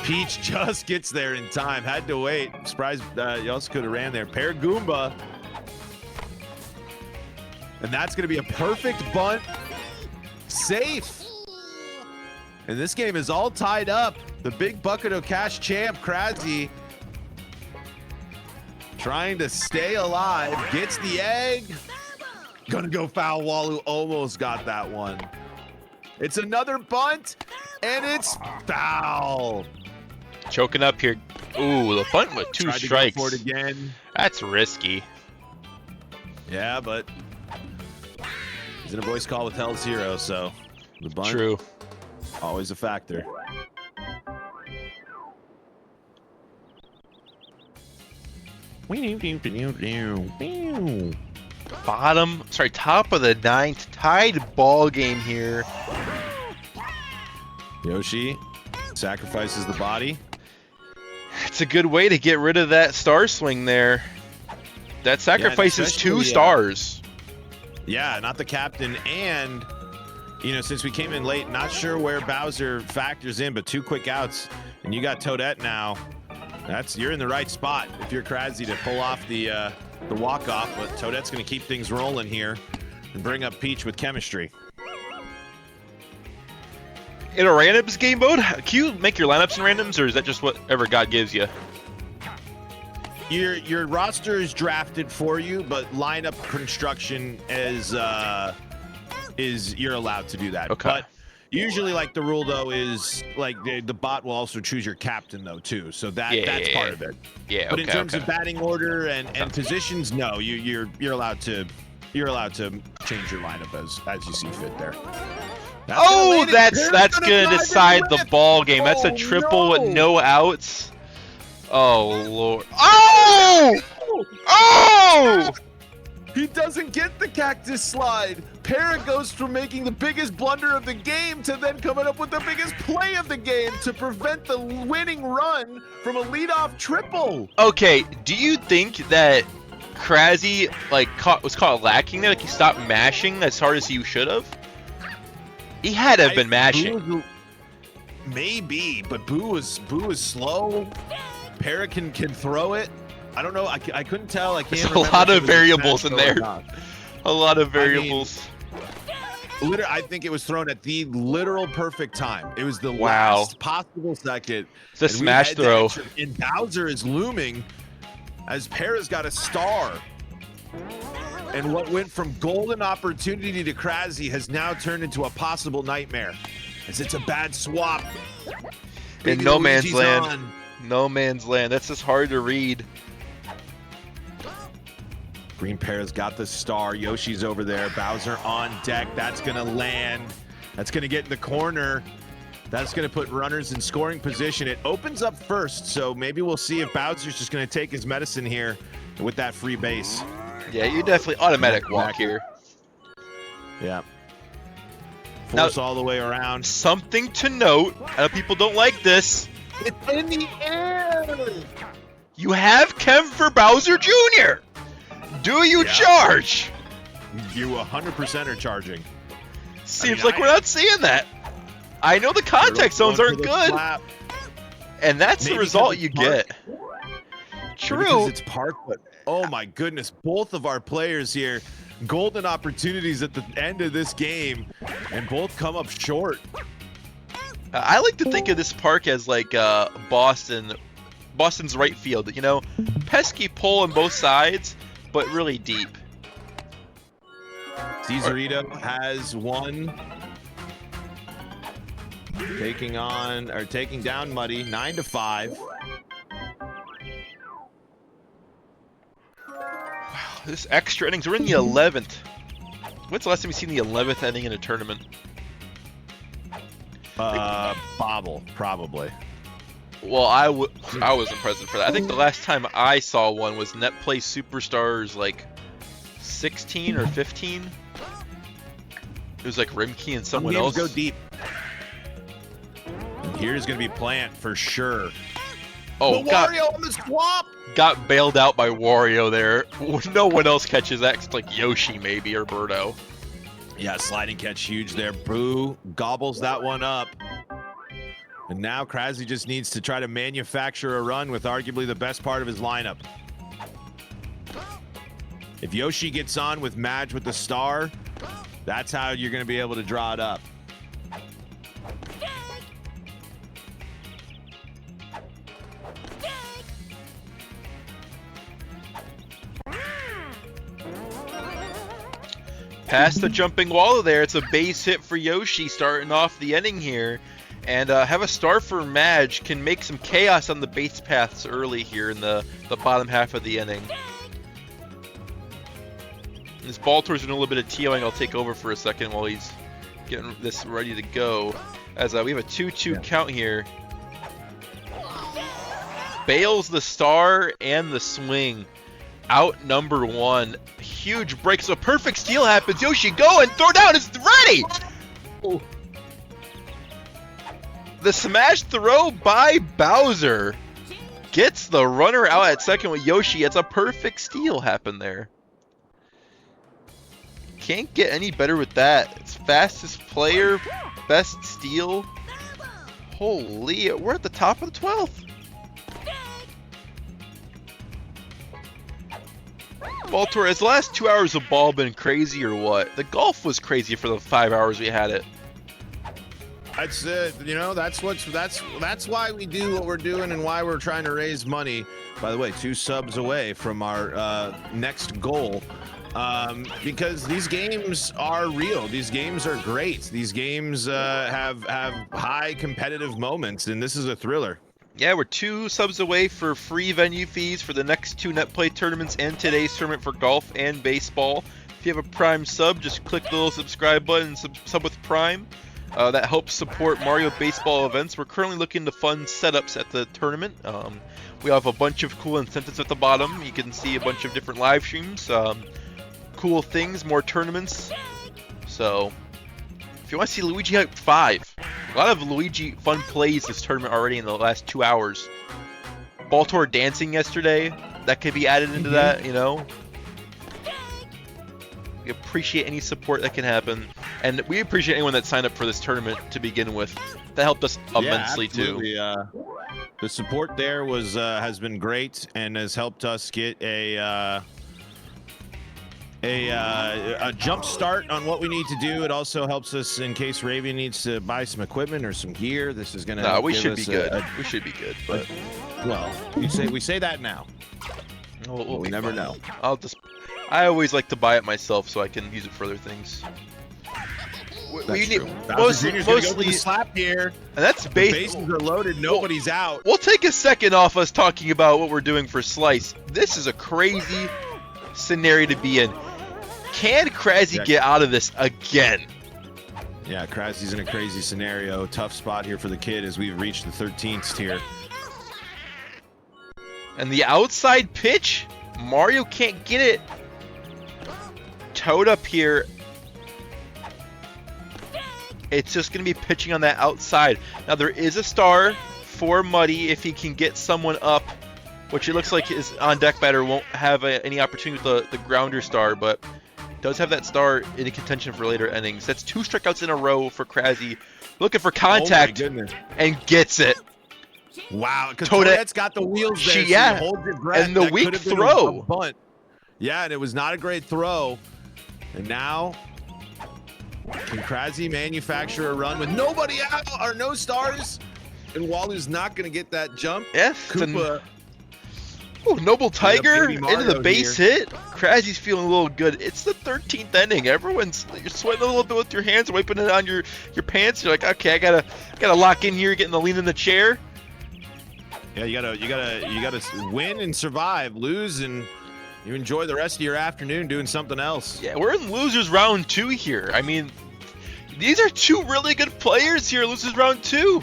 Peach just gets there in time. Had to wait. Surprised you also could have ran there. Pear Goomba. And that's going to be a perfect bunt. Safe. And this game is all tied up. The big bucket of cash champ, Krasny, trying to stay alive. Gets the egg. Gonna go foul. Walu almost got that one. It's another bunt. And it's foul. Choking up here. Ooh, the bunt with 2 Tried strikes. to go for it again. That's risky. Yeah, but he's in a voice call with Hell Zero, so the bunt, True. always a factor. Top of the 9th, tied ball game here. Yoshi sacrifices the body. It's a good way to get rid of that star swing there. That sacrifices 2 stars. Yeah, not the captain. And, you know, since we came in late, not sure where Bowser factors in, but 2 quick outs. And you got Toadette now. You're in the right spot if you're Krasny to pull off the walk-off. But Toadette's going to keep things rolling here and bring up Peach with chemistry. In a randoms game mode, can you make your lineups in randoms, or is that just whatever God gives you? Your roster is drafted for you, but lineup construction is you're allowed to do that. Okay. But usually, like, the rule though is like the bot will also choose your captain though too, so that's part of it. Yeah. But in terms of batting order and positions, no, you're allowed to change your lineup as you see fit there. That's gonna decide the ball game. That's a triple with no outs. Oh Lord! Oh! He doesn't get the cactus slide. Parrot goes from making the biggest blunder of the game to then coming up with the biggest play of the game to prevent the winning run from a leadoff triple. Okay, do you think that Krasny was caught lacking there? Like he stopped mashing as hard as he should have? He had to have been mashing. Maybe, but Boo was slow. Parrot can throw it. I don't know. I couldn't tell. I can't remember. There's a lot of variables in there. A lot of variables. I think it was thrown at the literal perfect time. It was the last possible second. It's a smash throw. And Bowser is looming as Parrot's got a star. And what went from golden opportunity to Krasny has now turned into a possible nightmare, as it's a bad swap. In no man's land. No man's land. That's just hard to read. Green Parrot's got the star. Yoshi's over there. Bowser on deck. That's going to land. That's going to get in the corner. That's going to put runners in scoring position. It opens up first, so maybe we'll see if Bowser's just going to take his medicine here with that free base. Yeah, you definitely automatic walk here. Yeah. Force all the way around. Something to note. I know people don't like this. It's in the air. You have Chem for Bowser Jr. Do you charge? You 100% are charging. Seems like we're not seeing that. I know the contact zones aren't good. And that's the result you get. True. Because it's park, but oh my goodness, both of our players here, golden opportunities at the end of this game, and both come up short. I like to think of this park as like Boston's right field. You know, pesky pull on both sides, but really deep. Cesarito has one. Taking down Muddy, 9-5. Wow, this extra innings. We're in the 11th. When's the last time we've seen the 11th inning in a tournament? Bobble, probably. Well, I wasn't present for that. I think the last time I saw one was Net Play Superstars like 16 or 15. It was like Rimkey and someone else. Go deep. And here's gonna be Plant for sure. Oh, Wario on the swap. Got bailed out by Wario there. No one else catches that except like Yoshi maybe or Birdo. Yeah, sliding catch huge there. Boo gobbles that one up. And now Krasny just needs to try to manufacture a run with arguably the best part of his lineup. If Yoshi gets on with Madge with the star, that's how you're going to be able to draw it up. Past the jumping wall there, it's a base hit for Yoshi starting off the inning here. And have a star for Madge can make some chaos on the base paths early here in the bottom half of the inning. This Baltor's doing a little bit of TOing. I'll take over for a second while he's getting this ready to go. As we have a 2-2 count here. Bails the star and the swing. Out number one. Huge break. So a perfect steal happens. Yoshi, go and throw down. It's ready. Oh. The smash throw by Bowser gets the runner out at second with Yoshi. It's a perfect steal happened there. Can't get any better with that. It's fastest player, best steal. Holy, we're at the top of the 12th. Baltor, has the last 2 hours of ball been crazy or what? The golf was crazy for the 5 hours we had it. That's you know, that's why we do what we're doing and why we're trying to raise money. By the way, 2 subs away from our next goal. Because these games are real. These games are great. These games have high competitive moments, and this is a thriller. Yeah, we're 2 subs away for free venue fees for the next 2 net play tournaments and today's tournament for golf and baseball. If you have a Prime sub, just click the little subscribe button and sub with Prime. That helps support Mario Baseball events. We're currently looking to fund setups at the tournament. We have a bunch of cool incentives at the bottom. You can see a bunch of different live streams. Cool things, more tournaments. So, if you want to see Luigi Hype 5, a lot of Luigi fun plays this tournament already in the last 2 hours. Baltor dancing yesterday, that could be added into that, you know. We appreciate any support that can happen. And we appreciate anyone that signed up for this tournament to begin with. That helped us immensely too. The support there has been great and has helped us get a jump start on what we need to do. It also helps us in case Raven needs to buy some equipment or some gear. This is gonna. No, we should be good. We should be good. But well, we say that now. We never know. I always like to buy it myself so I can use it for other things. Mostly slap here, and that's the bases are loaded. Nobody's out. We'll take a second off us talking about what we're doing for Slice. This is a crazy scenario to be in. Can Krasny get out of this again? Yeah, Krasny's in a crazy scenario. Tough spot here for the kid as we've reached the 13th tier. And the outside pitch, Mario can't get it. Toad up here. It's just going to be pitching on that outside. Now there is a star for Muddy if he can get someone up which it looks like his on-deck batter won't have any opportunity with the grounder star, but does have that star in contention for later innings. That's 2 strikeouts in a row for Krasy, looking for contact, and gets it. Wow, because Toadette's got the wheels there, so you hold your breath. And the weak throw. Bunt. Yeah, and it was not a great throw. And now, can Krasy manufacture a run with nobody out or no stars? And Walu's not going to get that jump. Yes. Koopa. Noble Tiger into the base hit. Krasy's feeling a little good. It's the 13th inning. You're sweating a little bit with your hands, wiping it on your pants. You're like, okay, I gotta lock in here, getting the lean in the chair. Yeah, you gotta win and survive. Lose and you enjoy the rest of your afternoon doing something else. Yeah, we're in losers round 2 here. I mean, these are 2 really good players here. Losers round 2.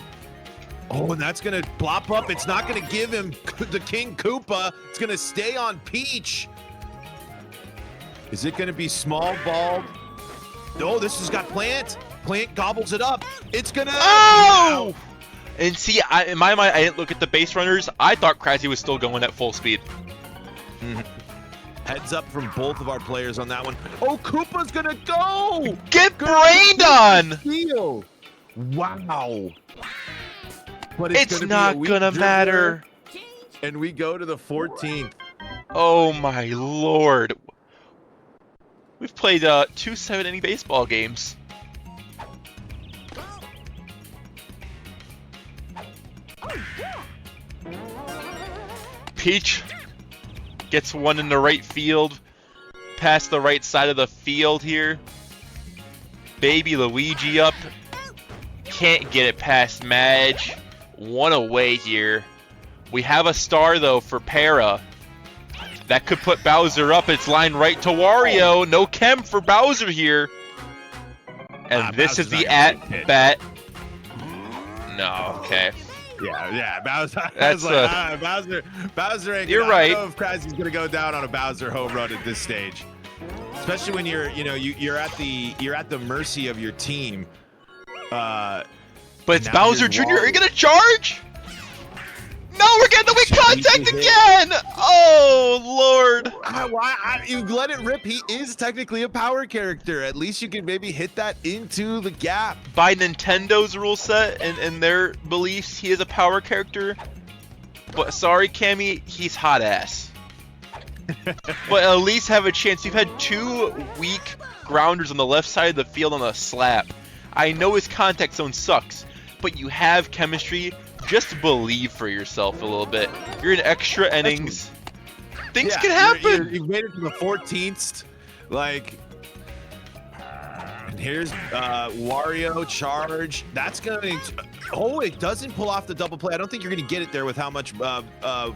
Oh, and that's going to plop up. It's not going to give him the King Koopa. It's going to stay on Peach. Is it going to be small ball? No, this has got Plant. Plant gobbles it up. It's going to... Oh! And see, in my mind, I didn't look at the base runners. I thought Krasy was still going at full speed. Heads up from both of our players on that one. Oh, Koopa's going to go! Get brained on! Steal. Wow. But it's not gonna matter. And we go to the 14th. Oh my lord. We've played 2 7-inning baseball games. Peach gets one in the right field. Past the right side of the field here. Baby Luigi up. Can't get it past Madge. 1 away here. We have a star though for Para. That could put Bowser up. It's lined right to Wario. No chem for Bowser here. And this is the at-bat. No, okay. Yeah, Bowser. That's Bowser ain't. You're right. I don't know if Krasy's gonna go down on a Bowser home run at this stage, especially when you're at the mercy of your team. But it's Bowser Jr. Are you gonna charge? No, we're getting the weak contact again! Oh, Lord. You let it rip. He is technically a power character. At least you can maybe hit that into the gap. By Nintendo's rule set and their beliefs, he is a power character. But sorry, Cammy, he's hot ass. But at least have a chance. You've had 2 weak grounders on the left side of the field on a slap. I know his contact zone sucks, but you have chemistry. Just believe for yourself a little bit. You're in extra innings. Things can happen. You've made it to the 14th. And here's Wario charge. That's going to... Oh, it doesn't pull off the double play. I don't think you're going to get it there with how much Mario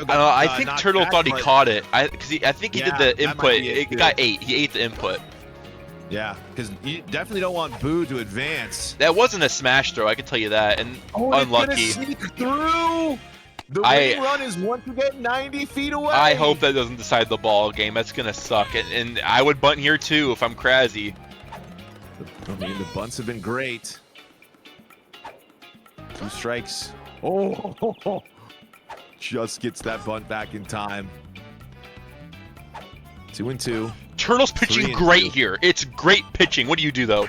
got. I think Turtle thought he caught it. I think he did the input. It got 8. He ate the input. Yeah, because you definitely don't want Boo to advance. That wasn't a smash throw, I can tell you that. And unlucky. It's gonna sneak through. The winning run is once again 90 feet away. I hope that doesn't decide the ball game. That's gonna suck. And I would bunt here too if I'm Krasy. I mean, the bunts have been great. 2 strikes. Oh, just gets that bunt back in time. 2-2. Turtle's pitching great here. It's great pitching. What do you do though?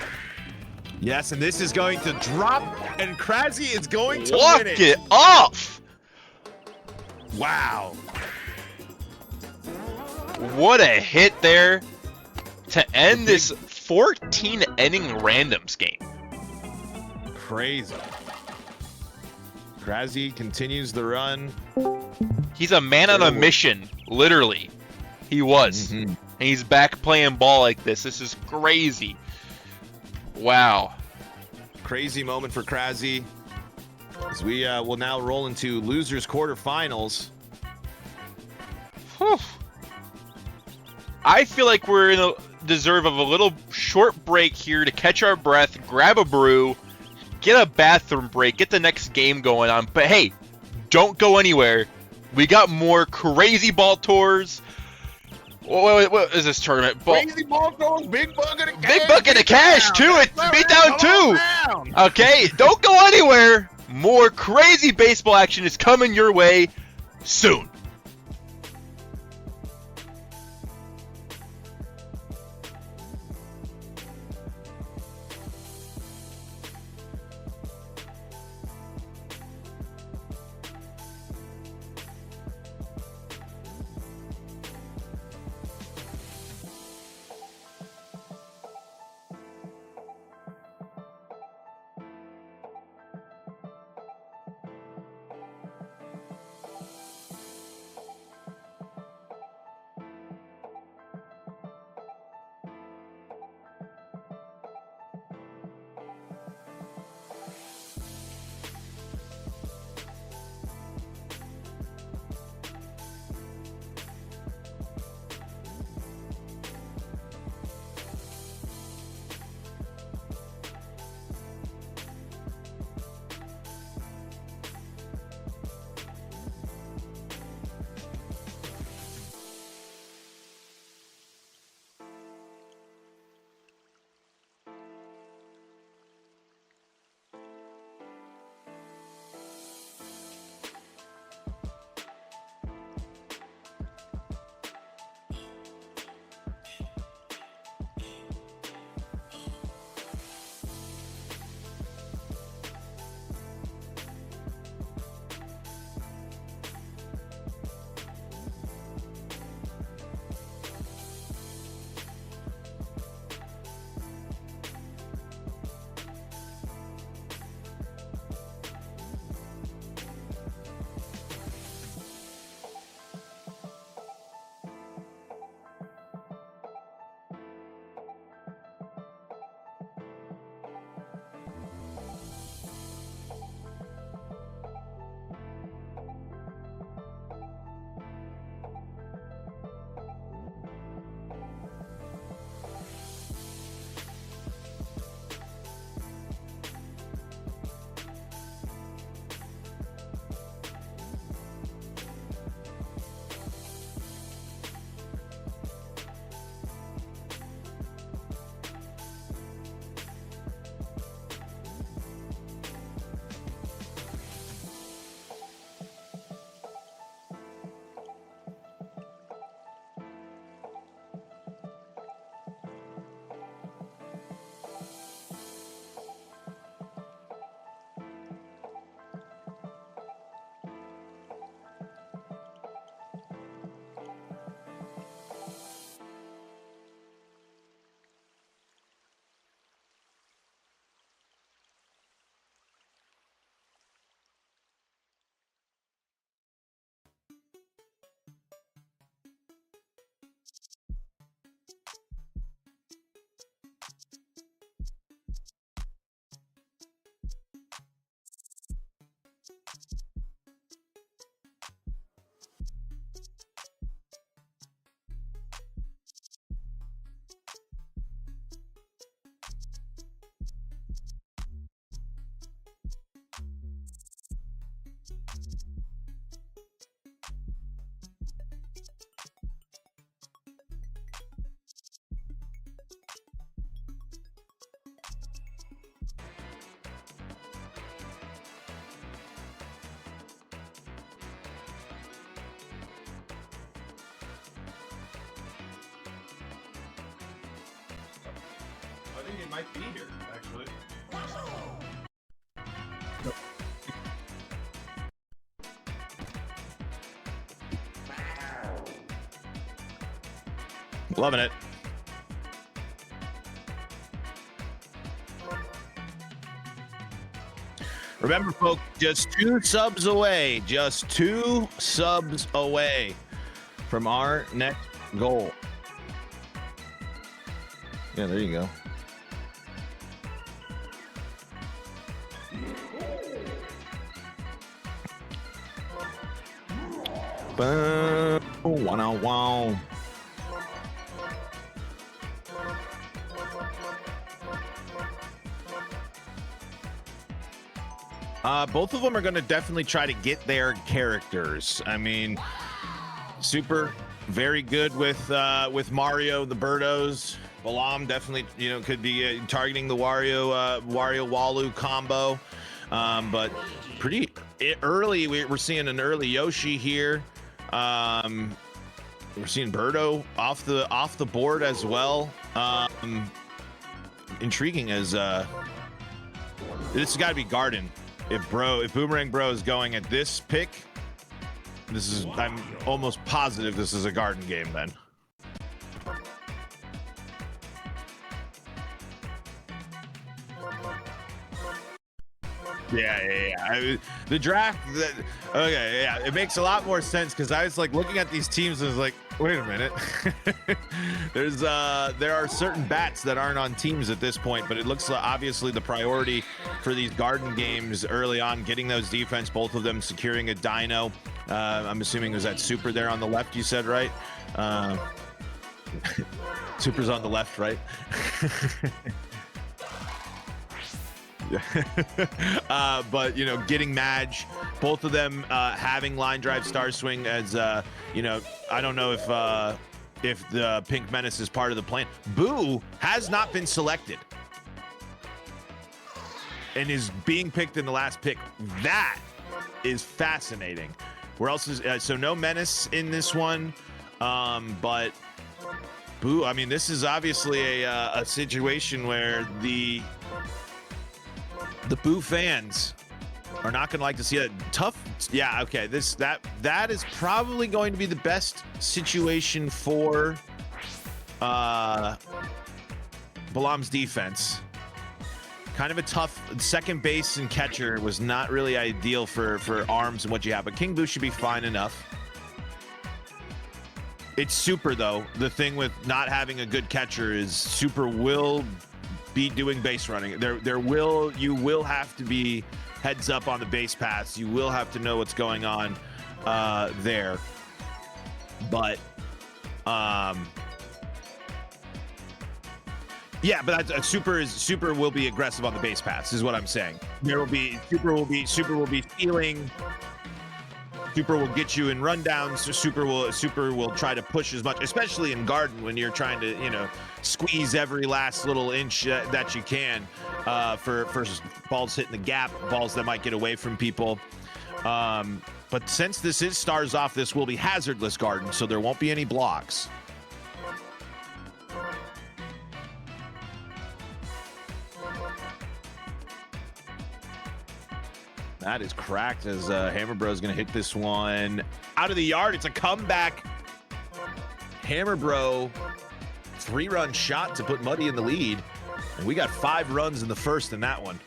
Yes, and this is going to drop, and Krasy is going to walk win it. It off. Wow. What a hit there to end this 14-inning randoms game. Crazy. Krasy continues the run. He's a man on a mission, literally. He was. And he's back playing ball like this. This is crazy. Wow. Crazy moment for Krasy. As we will now roll into losers quarterfinals. Whew. I feel like we're in a deserve of a little short break here to catch our breath, grab a brew, get a bathroom break, get the next game going on. But hey, don't go anywhere. We got more crazy ball tours. What is this tournament? Crazy ball tours, big bucket of cash. Big bucket of cash too. It's Beatdown 2. Okay, don't go anywhere. more crazy baseball action is coming your way soon. I think it might be here, actually. Loving it. Remember, folks, just 2 subs away. Just 2 subs away from our next goal. Yeah, there you go. Wow. Both of them are going to definitely try to get their characters. I mean, Super, very good with Mario, the Birdos. Balam definitely, could be targeting the Wario Walu combo. But pretty early, we're seeing an early Yoshi here. We're seeing Birdo off the board as well. Intriguing as this has got to be Garden. If Boomerang Bro is going at this pick, I'm almost positive this is a Garden game then. Yeah. The draft, okay, yeah, it makes a lot more sense because I was like looking at these teams and was like, wait a minute. There are certain bats that aren't on teams at this point, but it looks like obviously the priority for these Garden games early on, getting those defense, both of them securing a dino. I'm assuming it was that Super there on the left, you said, right? Super's on the left, right? But you know, getting Madge, both of them having line drive star swing as you know, I don't know if the Pink Menace is part of the plan. Boo has not been selected and is being picked in the last pick. That is fascinating. Where else is so no Menace in this one, but Boo, I mean, this is obviously a situation where the Boo fans are not going to like to see that tough. Yeah, okay. That is probably going to be the best situation for Balam's defense. Kind of a tough second base and catcher was not really ideal for arms and what you have, but King Boo should be fine enough. It's Super though. The thing with not having a good catcher is Super will be doing base running. You will have to be heads up on the base paths. You will have to know what's going on there. But yeah, but that's, Super will be aggressive on the base paths is what I'm saying. Super will be stealing. Super will get you in rundowns. So Super will try to push as much, especially in Garden when you're trying to, you know, squeeze every last little inch that you can for balls hitting the gap, balls that might get away from people. But since this is stars off, this will be hazardless Garden, so there won't be any blocks. That is cracked as Hammer Bro is going to hit this one out of the yard. It's a comeback. Hammer Bro, 3-run shot to put Muddy in the lead. And we got 5 runs in the first in that one.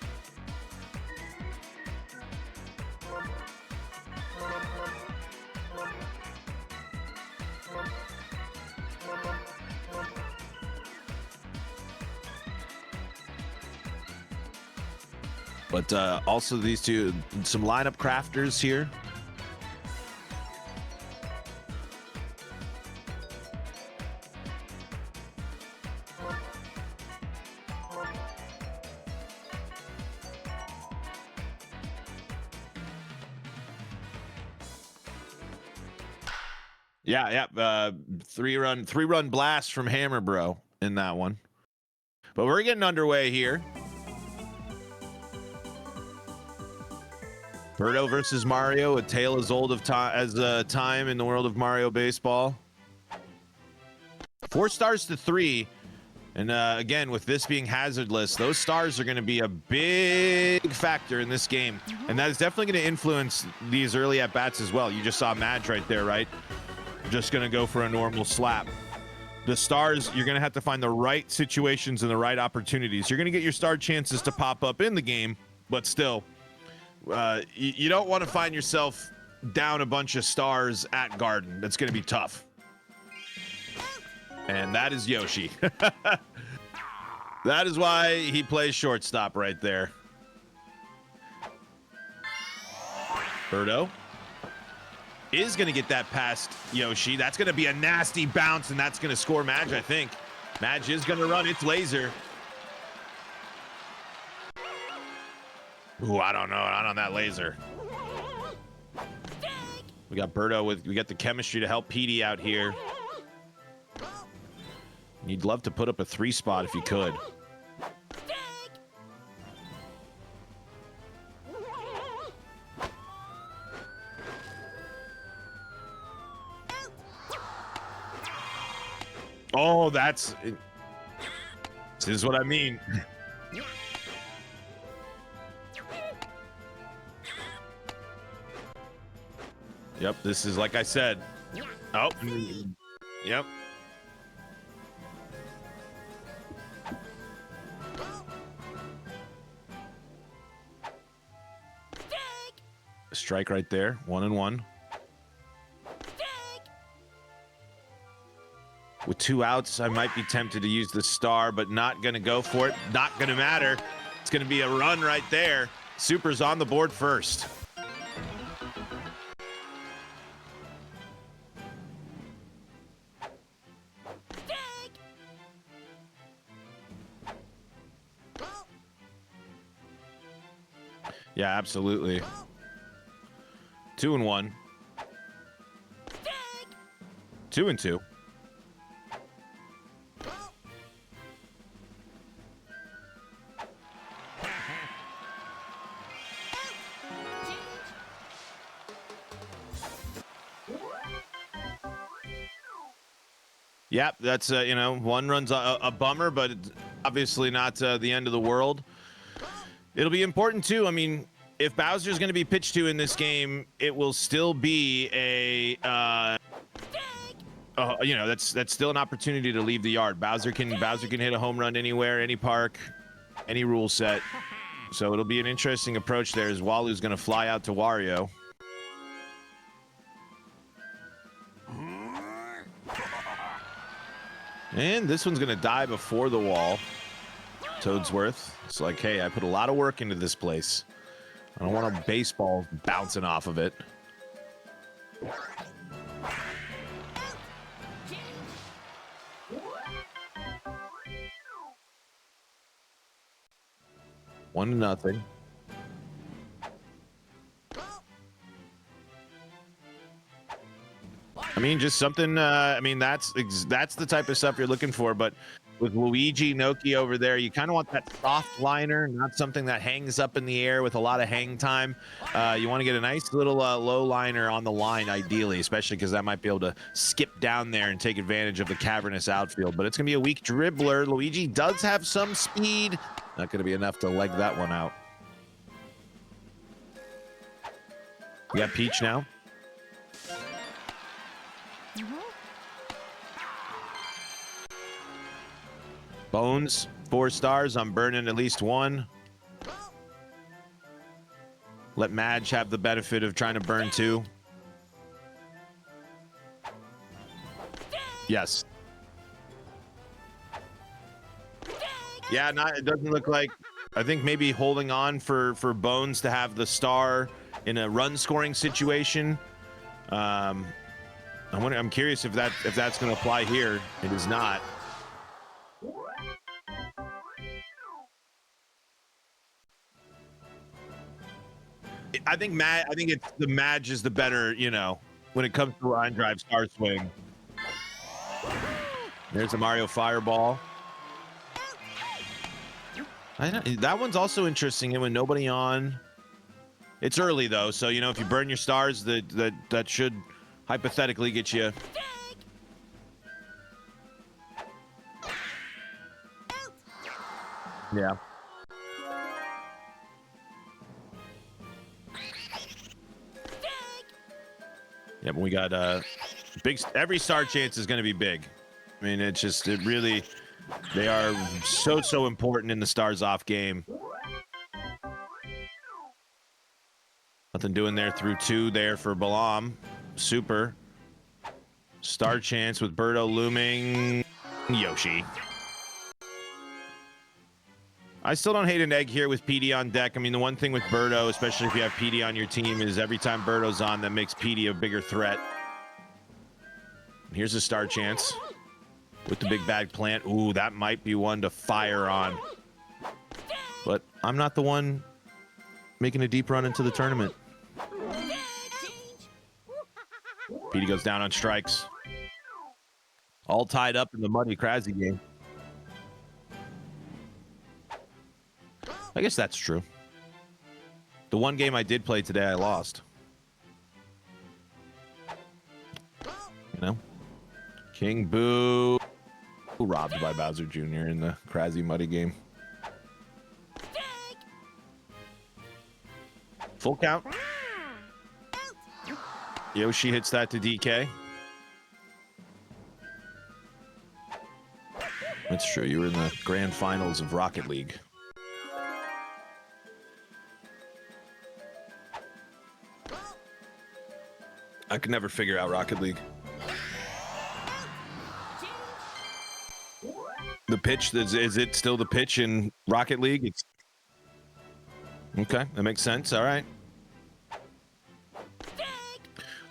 But also these two, some lineup crafters here. Yeah. Three-run blast from Hammer Bro in that one. But we're getting underway here. Birdo versus Mario, a tale as old as time in the world of Mario baseball. 4 stars to 3. And again, with this being hazardless, those stars are going to be a big factor in this game. And that is definitely going to influence these early at-bats as well. You just saw Madge right there, right? Just going to go for a normal slap. The stars, you're going to have to find the right situations and the right opportunities. You're going to get your star chances to pop up in the game, but still... you don't want to find yourself down a bunch of stars at Garden. That's going to be tough. And that is Yoshi. That is why he plays shortstop right there. Birdo is going to get that past Yoshi. That's going to be a nasty bounce, and that's going to score Madge, I think. Madge is going to run. It's laser. Ooh, I don't know. Not on that laser. We got Birdo we got the chemistry to help Petey out here. You'd love to put up a 3 spot if you could. Oh, this is what I mean. Yep, this is like I said. Oh, yep. Strike right there. 1-1. With 2 outs, I might be tempted to use the star, but not going to go for it. Not going to matter. It's going to be a run right there. Super's on the board first. Yeah, absolutely. 2-1. 2-2. Yep, that's, you know, 1 run's a bummer, but it's obviously not the end of the world. It'll be important, too. I mean, if Bowser's going to be pitched to in this game, it will still be a, you know, that's still an opportunity to leave the yard. Bowser can hit a home run anywhere, any park, any rule set. So it'll be an interesting approach there as Walu's going to fly out to Wario. And this one's going to die before the wall. Toadsworth. It's like, hey, I put a lot of work into this place. I don't want a baseball bouncing off of it. One to nothing. I mean, just something. I mean, that's the type of stuff you're looking for. But with Luigi Noki over there, you kind of want that soft liner, not something that hangs up in the air with a lot of hang time. You want to get a nice little low liner on the line, ideally, especially because that might be able to skip down there and take advantage of the cavernous outfield. But it's going to be a weak dribbler. Luigi does have some speed. Not going to be enough to leg that one out. We got Peach now. Bones, 4 stars. I'm burning at least 1. Let Madge have the benefit of trying to burn 2. Yes. Yeah, it doesn't look like. I think maybe holding on for Bones to have the star in a run scoring situation. I'm curious if that's going to apply here. It is not. I think it's the Madge is the better, you know, when it comes to line drive star swing. There's a Mario Fireball. That one's also interesting. And when nobody on, it's early though, so you know if you burn your stars, that should hypothetically get you. Yeah. Yeah, but we got big. Every star chance is going to be big. I mean, they are so important in the stars off game. Nothing doing there through 2 there for Balam. Super. Star chance with Birdo looming. Yoshi. I still don't hate an egg here with PD on deck. I mean, the one thing with Birdo, especially if you have PD on your team, is every time Birdo's on, that makes PD a bigger threat. Here's a star chance with the big bag plant. Ooh, that might be one to fire on. But I'm not the one making a deep run into the tournament. PD goes down on strikes. All tied up in the muddy Krabsy game. I guess that's true. The one game I did play today, I lost. You know? King Boo. Robbed by Bowser Jr. in the Krabby Muddy game. Full count. Yoshi hits that to DK. That's true. You were in the grand finals of Rocket League. I could never figure out Rocket League. The pitch, is it still the pitch in Rocket League? It's... Okay, that makes sense. All right.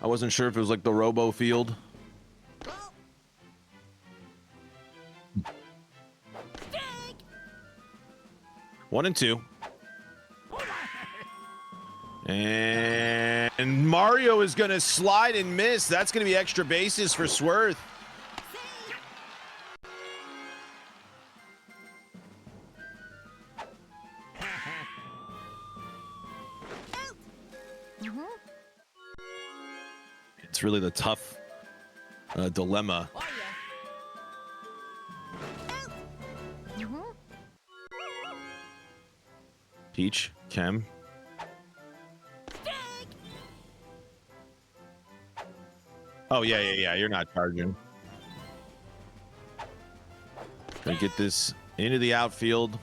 I wasn't sure if it was like the Robo Field. One and two. And Mario is going to slide and miss. That's going to be extra bases for Swerth. It's really the tough dilemma. Peach, Kem. Oh, yeah. You're not charging. Trying to get this into the outfield.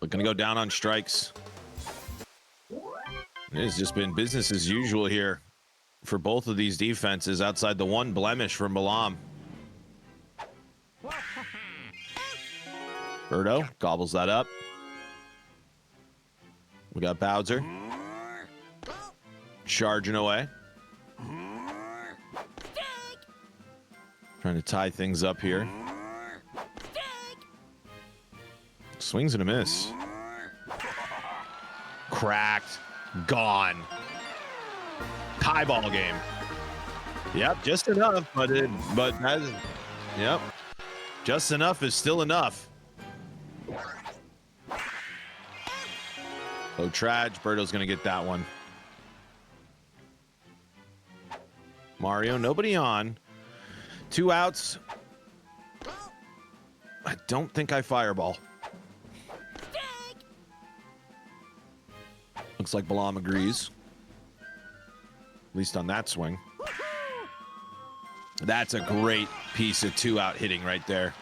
But gonna go down on strikes. It's just been business as usual here for both of these defenses outside the one blemish from Balam. Birdo gobbles that up. We got Bowser charging away. Trying to tie things up here. Swings and a miss. Cracked. Gone. Tie ball game. Yep, just enough, but yep. Just enough is still enough. Oh, Traj. Birdo's gonna get that one. Mario, nobody on. 2 outs. I don't think I fireball. Looks like Balam agrees. At least on that swing. That's a great piece of 2-out hitting right there.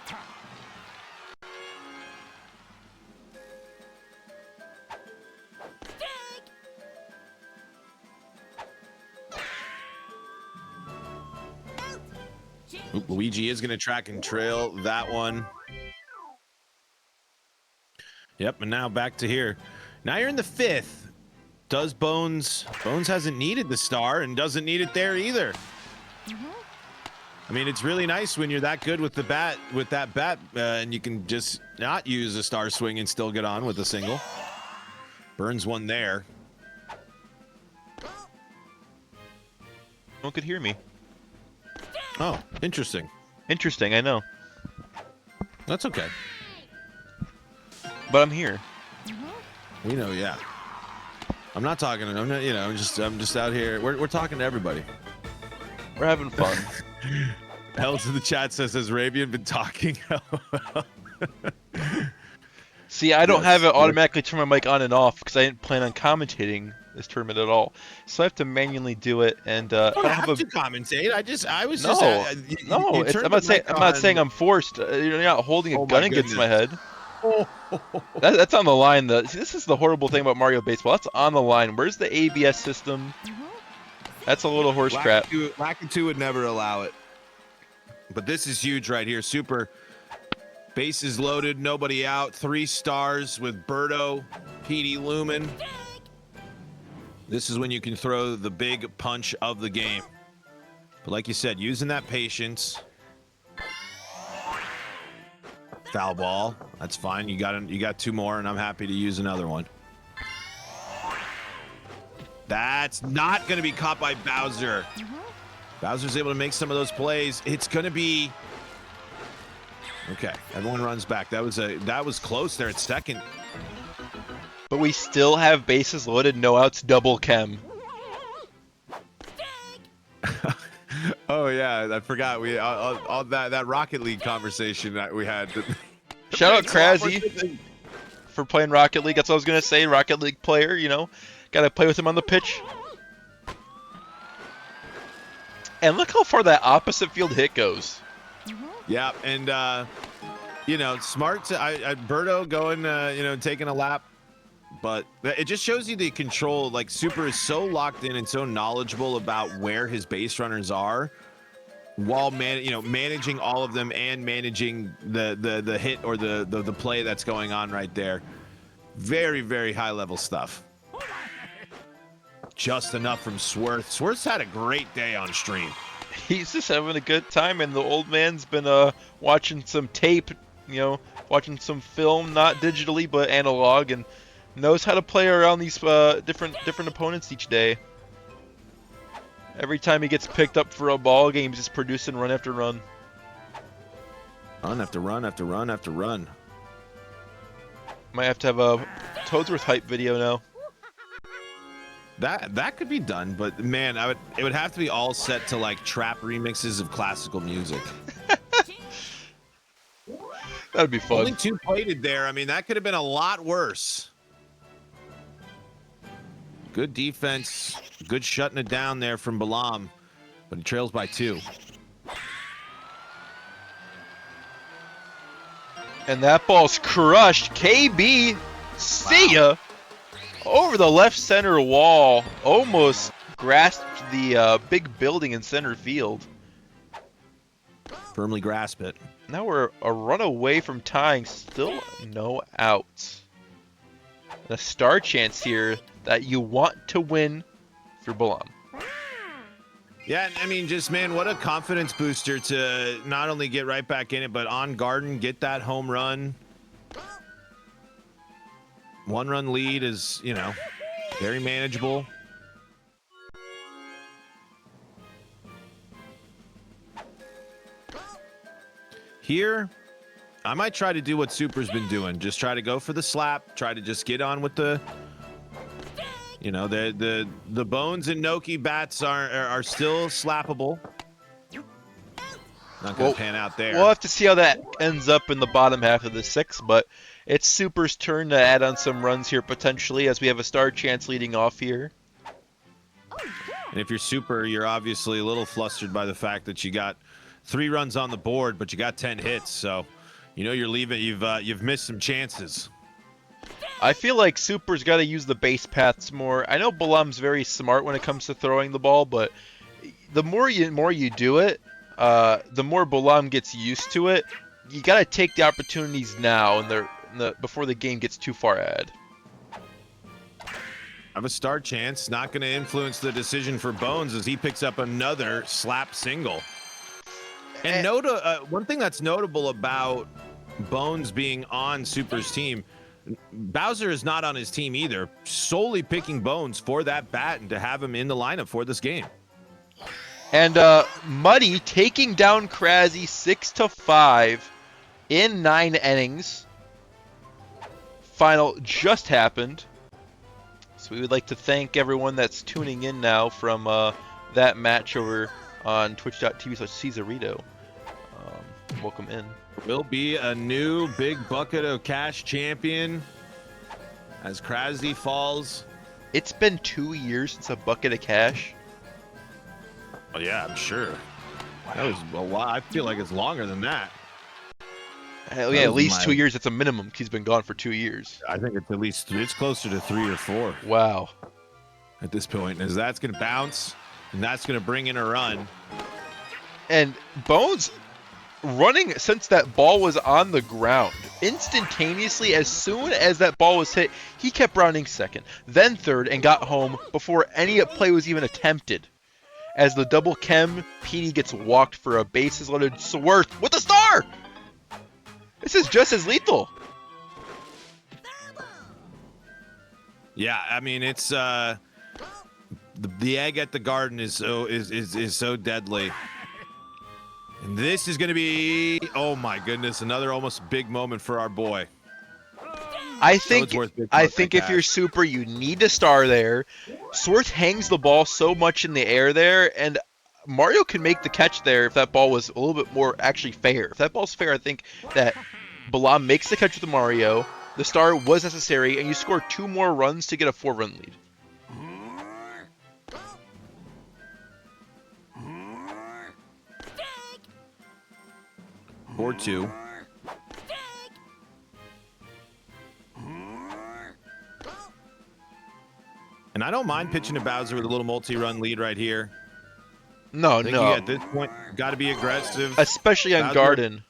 Oop, Luigi is going to track and trail that one. Yep, and now back to here. Now you're in the 5th. Does Bones hasn't needed the star and doesn't need it there either. I mean, it's really nice when you're that good with the bat, and you can just not use a star swing and still get on with a single. Burns one there. No one could hear me. Oh, interesting. Interesting, I know. That's okay. But I'm here. We know, yeah. I'm not talking. I'm not. You know. I'm just out here. We're talking to everybody. We're having fun. Hells in the chat says, has Ravian been talking? See, I don't have it automatically turn my mic on and off because I didn't plan on commentating this tournament at all. So I have to manually do it, and I don't have to commentate. I was no, just no. I'm not saying I'm forced. You're not holding a gun against my head. That's on the line. This is the horrible thing about Mario Baseball. That's on the line. Where's the ABS system? That's a little horse crap. Lakitu would never allow it. But this is huge right here. Super. Bases loaded. Nobody out. 3 stars with Birdo, Petey Lumen. This is when you can throw the big punch of the game. But like you said, using that patience. Foul ball. That's fine. You got 2 more, and I'm happy to use another one. That's not going to be caught by Bowser. Bowser's able to make some of those plays. It's going to be okay. Everyone runs back. That was close there at second. But we still have bases loaded, no outs, double Kem. Oh yeah. yeah, I forgot we all that Rocket League conversation that we had. Shout out Makes a lot more Krasy sense. for playing Rocket League. That's what I was gonna say. Rocket League player, you know, gotta play with him on the pitch. And look how far that opposite field hit goes. Yeah, and you know, smart to Berto going, you know, taking a lap, but it just shows you the control. Like Super is so locked in and so knowledgeable about where his base runners are, while managing all of them and managing the hit or the play that's going on right there. Very, very high level stuff. Just enough from Swerth. Swerth's had a great day on stream. He's just having a good time, and the old man's been watching some tape, you know, watching some film, not digitally but analog, and knows how to play around these different opponents each day. Every time he gets picked up for a ball game, he's just producing run after run. Run after run after run after run. Might have to have a Toadsworth hype video now. That could be done, but man, it would have to be all set to like trap remixes of classical music. That would be fun. Only 2 plated there. I mean, that could have been a lot worse. Good defense, good shutting it down there from Balam, but he trails by 2. And that ball's crushed. KB, see ya! Over the left center wall, almost grasped the big building in center field. Firmly grasp it. Now we're a run away from tying, still no outs. A star chance here that you want to win for Balam. Yeah, I mean, just, man, what a confidence booster to not only get right back in it, but on Garden, get that home run. 1-run lead is, you know, very manageable. Here, I might try to do what Super's been doing. Just try to go for the slap. Try to just get on with the, you know, the Bones and Noki bats are still slappable. Not going to pan out there. We'll have to see how that ends up in the bottom half of the 6th, but it's Super's turn to add on some runs here potentially as we have a star chance leading off here. And if you're Super, you're obviously a little flustered by the fact that you got 3 runs on the board, but you got 10 hits. So, you know, you've missed some chances. I feel like Super's got to use the base paths more. I know Balam's very smart when it comes to throwing the ball, but the more you do it, the more Balam gets used to it. You got to take the opportunities now and before the game gets too far ahead. Have a start chance. Not going to influence the decision for Bones as he picks up another slap single. And one thing that's notable about Bones being on Super's team, Bowser is not on his team either. Solely picking Bones for that bat and to have him in the lineup for this game. And Muddy taking down Krasy 6-5 in 9 innings. Final just happened. So we would like to thank everyone that's tuning in now from that match over on twitch.tv/Cesarito. Welcome in. Will be a new big bucket of cash champion as Krasy falls. It's been 2 years since a bucket of cash. Oh yeah, I'm sure. That was a while. I feel like it's longer than that. Hell yeah, at least 2 years. It's a minimum. He's been gone for 2 years. I think it's at least it's closer to 3 or 4. Wow. At this point, as that's going to bounce, and that's going to bring in a run. And Bones running since that ball was on the ground. Instantaneously, as soon as that ball was hit, he kept rounding second, then third, and got home before any play was even attempted. As the double chem, Petey gets walked for a bases-loaded Swerth with a star! This is just as lethal. Yeah, I mean it's the egg at the Garden is so deadly. And this is going to be, oh my goodness, another almost big moment for our boy. I think if you're Super, you need to star there. Swerth hangs the ball so much in the air there, and Mario can make the catch there if that ball was a little bit more actually fair. If that ball's fair, I think that Balam makes the catch with Mario. The star was necessary, and you score 2 more runs to get a 4-run lead. Or 2. And I don't mind pitching to Bowser with a little multi-run lead right here. No, I think you, at this point, got to be aggressive. Especially on Bowser, Garden.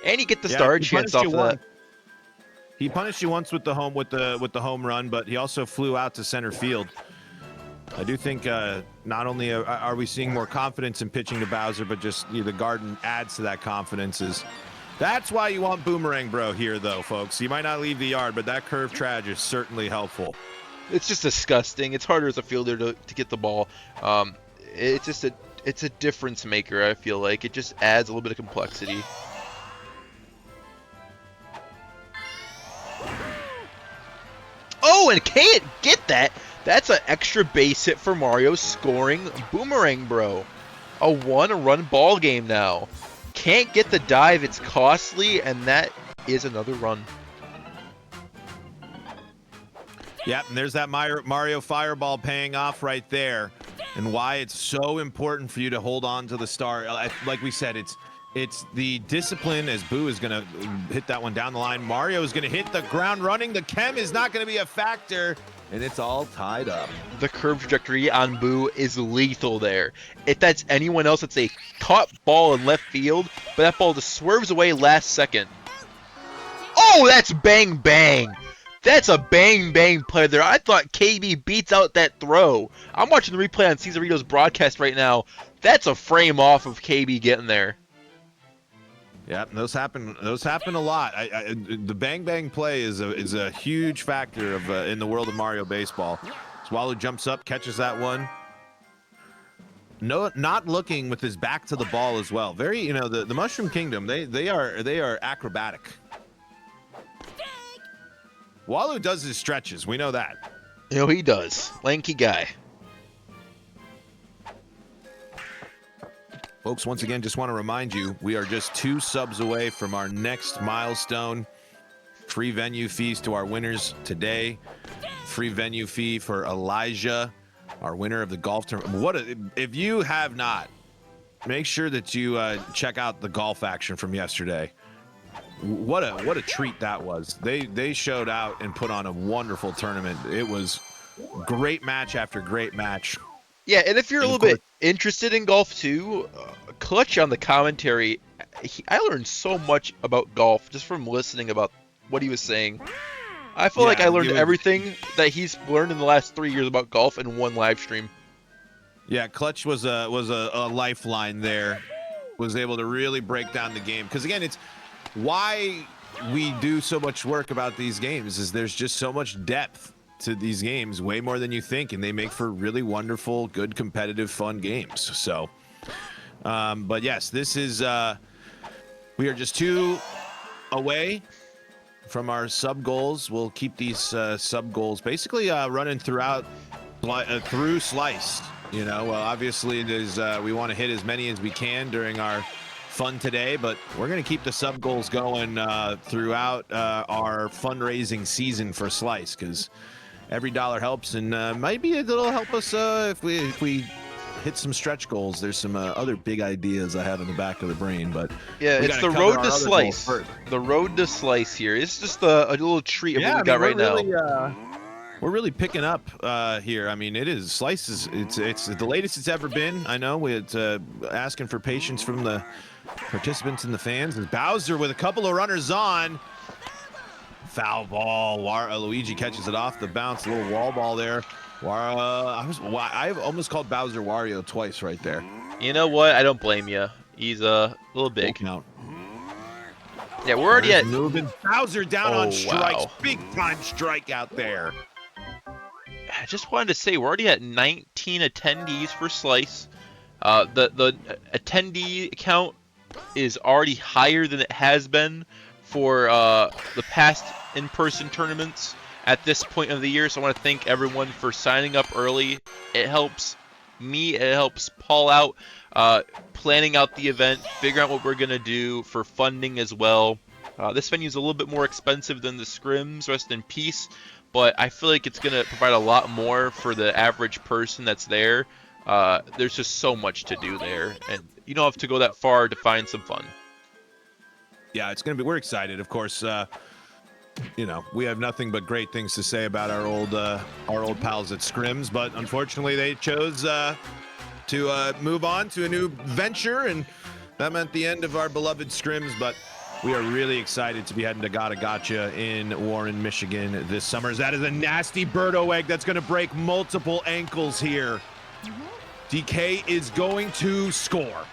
And you get the star chance off of that. He punished you once with the home run, but he also flew out to center field. I do think not only are we seeing more confidence in pitching to Bowser, but just the Garden adds to that confidence. That's why you want Boomerang Bro here, though, folks. You might not leave the yard, but that curve trage is certainly helpful. It's just disgusting. It's harder as a fielder to get the ball. It's just it's a difference maker, I feel like. It just adds a little bit of complexity. Oh, and can't get that. That's an extra base hit for Mario, scoring Boomerang Bro. A 1-run ball game now. Can't get the dive. It's costly, and that is another run. Yep, and there's that Mario Fireball paying off right there, and why it's so important for you to hold on to the star. Like we said, it's the discipline, as Boo is going to hit that one down the line. Mario is going to hit the ground running. The chem is not going to be a factor, and it's all tied up. The curve trajectory on Boo is lethal there. If that's anyone else, it's a caught ball in left field, but that ball just swerves away last second. Oh, that's bang bang. That's a bang bang play there. I thought KB beats out that throw. I'm watching the replay on Cesarito's broadcast right now. That's a frame off of KB getting there. Yeah, those happen a lot. The bang bang play is a huge factor in the world of Mario baseball. Swallow jumps up, catches that one. No, not looking with his back to the ball as well. Very, the Mushroom Kingdom. They are acrobatic. Walu does his stretches. We know that. He does. Lanky guy. Folks, once again, just want to remind you, we are just 2 subs away from our next milestone. Free venue fees to our winners today. Free venue fee for Elijah, our winner of the golf tournament. If you have not, make sure that you check out the golf action from yesterday. What a treat that was. They showed out and put on a wonderful tournament. It was great match after great match. Yeah, and if you're a little bit interested in golf too, Clutch on the commentary, I learned so much about golf just from listening about what he was saying. I feel like I learned everything that he's learned in the last 3 years about golf in one live stream. Yeah, Clutch was a lifeline there. Was able to really break down the game. Because again, it's why we do so much work about these games is there's just so much depth to these games, way more than you think, and they make for really wonderful, good, competitive, fun games. So, but yes, this is we are just 2 away from our sub goals. We'll keep these sub goals basically running throughout through Slice. Obviously there's we want to hit as many as we can during our fun today, but we're going to keep the sub goals going throughout our fundraising season for Slice, because every dollar helps, and maybe it'll help us if we hit some stretch goals. There's some other big ideas I have in the back of the brain, but yeah, it's the road to Slice. The road to Slice here. It's just a little treat of what we got right now. We're really picking up here. I mean, it is Slice is it's the latest it's ever been. I know it's asking for patience from the participants and the fans. As Bowser with a couple of runners on. Foul ball. Luigi catches it off the bounce. A little wall ball there. I've almost called Bowser Wario twice right there. You know what? I don't blame you. He's a little big. Count. Yeah, we're already at moving. Bowser down on strikes. Wow. Big time strike out there. I just wanted to say we're already at 19 attendees for Slice. The attendee count is already higher than it has been for the past in-person tournaments at this point of the year. So I want to thank everyone for signing up early. It helps me, it helps Paul out, planning out the event, figuring out what we're gonna do for funding as well. This venue is a little bit more expensive than the scrims, rest in peace, but I feel like it's gonna provide a lot more for the average person that's there. There's just so much to do there, and you don't have to go that far to find some fun. Yeah, it's gonna be. We're excited, of course. You know, we have nothing but great things to say about our old pals at Scrims, but unfortunately they chose to move on to a new venture, and that meant the end of our beloved Scrims. But we are really excited to be heading to Gotta Gotcha in Warren, Michigan this summer. That is a nasty Birdo egg that's going to break multiple ankles here. DK is going to score.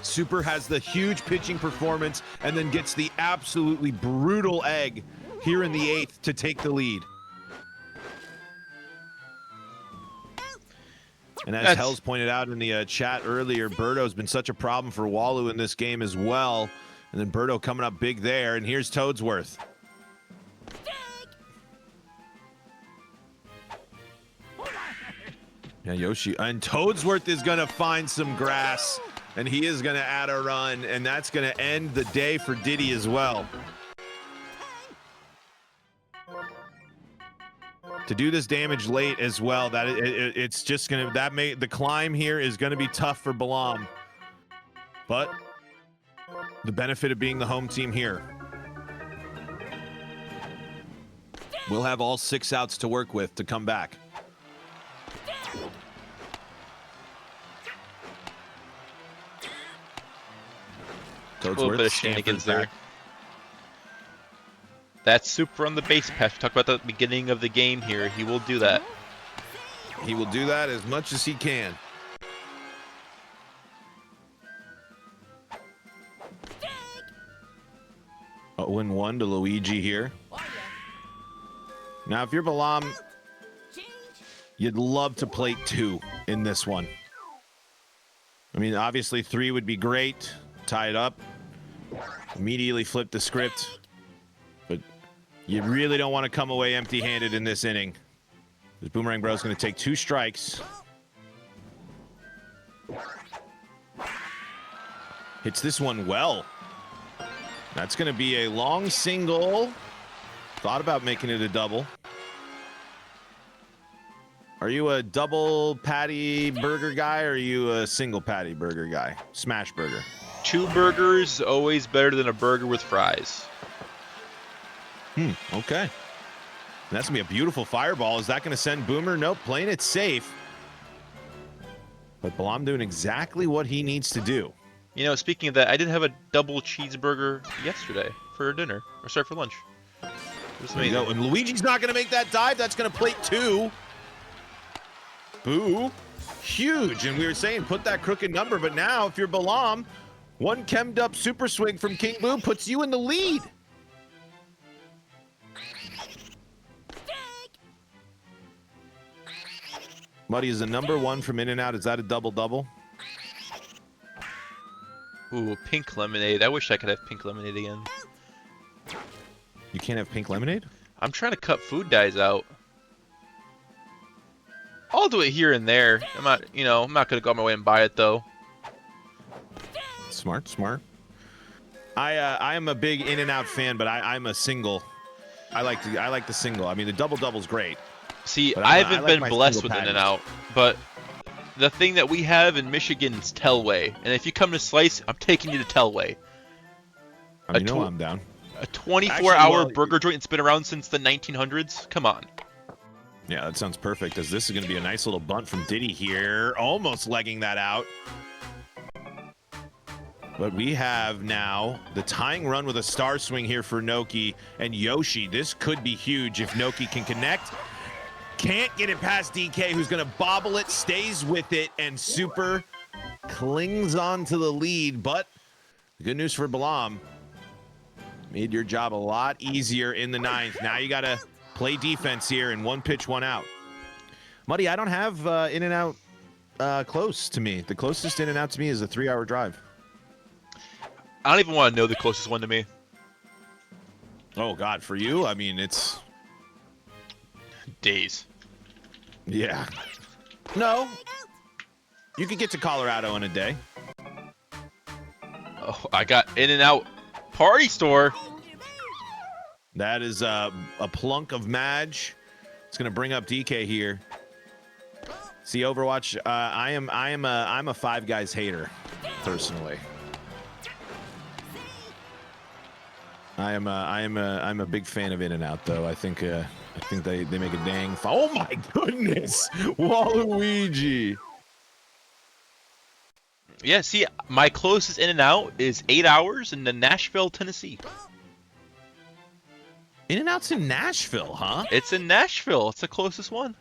Super has the huge pitching performance and then gets the absolutely brutal egg here in the 8th to take the lead. And as Hells pointed out in the chat earlier, Birdo's been such a problem for Walu in this game as well. And then Birdo coming up big there, and here's Toadsworth. Yeah, Yoshi, and Toadsworth is gonna find some grass, and he is gonna add a run, and that's gonna end the day for Diddy as well. To do this damage late as well, that it's just gonna, the climb here is gonna be tough for Balam. But the benefit of being the home team here. We'll have all 6 outs to work with to come back. A little bit of shenanigans there. That's Super on the base pass. We talked about that at the beginning of the game here. He will do that. He will do that as much as he can. Win 1 to Luigi here. Now, if you're Balam, you'd love to plate 2 in this one. I mean, obviously 3 would be great. Tie it up. Immediately flip the script. But you really don't want to come away empty-handed in this inning. This Boomerang Bro's going to take 2 strikes. Hits this one well. That's going to be a long single. Thought about making it a double. Are you a double patty burger guy, or are you a single patty burger guy? Smash burger. 2 burgers, always better than a burger with fries. Okay. That's going to be a beautiful fireball. Is that going to send Boomer? Nope, playing it safe. But Balam doing exactly what he needs to do. You know, speaking of that, I did have a double cheeseburger yesterday for dinner. Or sorry, for lunch. It was amazing. There you go. And Luigi's not going to make that dive. That's going to plate 2. Boo. Huge. And we were saying put that crooked number. But now, if you're Balam, 1 chemmed up super swing from King Boo puts you in the lead. Muddy is the #1 from In and Out. Is that a double-double? Ooh, pink lemonade. I wish I could have pink lemonade again. You can't have pink lemonade? I'm trying to cut food dyes out. I'll do it here and there. I'm not gonna go on my way and buy it though. Smart. I am a big In and Out fan, but I'm a single. I like the single. I mean, the double-double's great. See, I haven't been blessed with In and Out, but the thing that we have in Michigan is Telway, and if you come to Slice, I'm taking you to Telway. I mean, I'm down. A 24-hour burger joint that's been around since the 1900s. Come on. Yeah, that sounds perfect, as this is going to be a nice little bunt from Diddy here. Almost legging that out. But we have now the tying run with a star swing here for Noki and Yoshi. This could be huge if Noki can connect. Can't get it past DK, who's going to bobble it, stays with it, and Super clings on to the lead. But the good news for Balam, made your job a lot easier in the 9th. Now you got to play defense here, and 1 pitch, 1 out. Muddy, I don't have In and Out close to me. The closest In and Out to me is a 3-hour drive. I don't even want to know the closest one to me. Oh, God, for you? I mean, it's... days. Yeah. No. You could get to Colorado in a day. Oh, I got In-N-Out Party Store. That is a plunk of Madge. It's gonna bring up DK here. See, Overwatch. I'm a Five Guys hater, personally. I'm a big fan of In-N-Out, though. I think they make a dang. Oh my goodness, Waluigi. Yeah, see, my closest In-N-Out is 8 hours in Nashville, Tennessee. In-N-Out's in Nashville, huh? It's in Nashville. It's the closest one.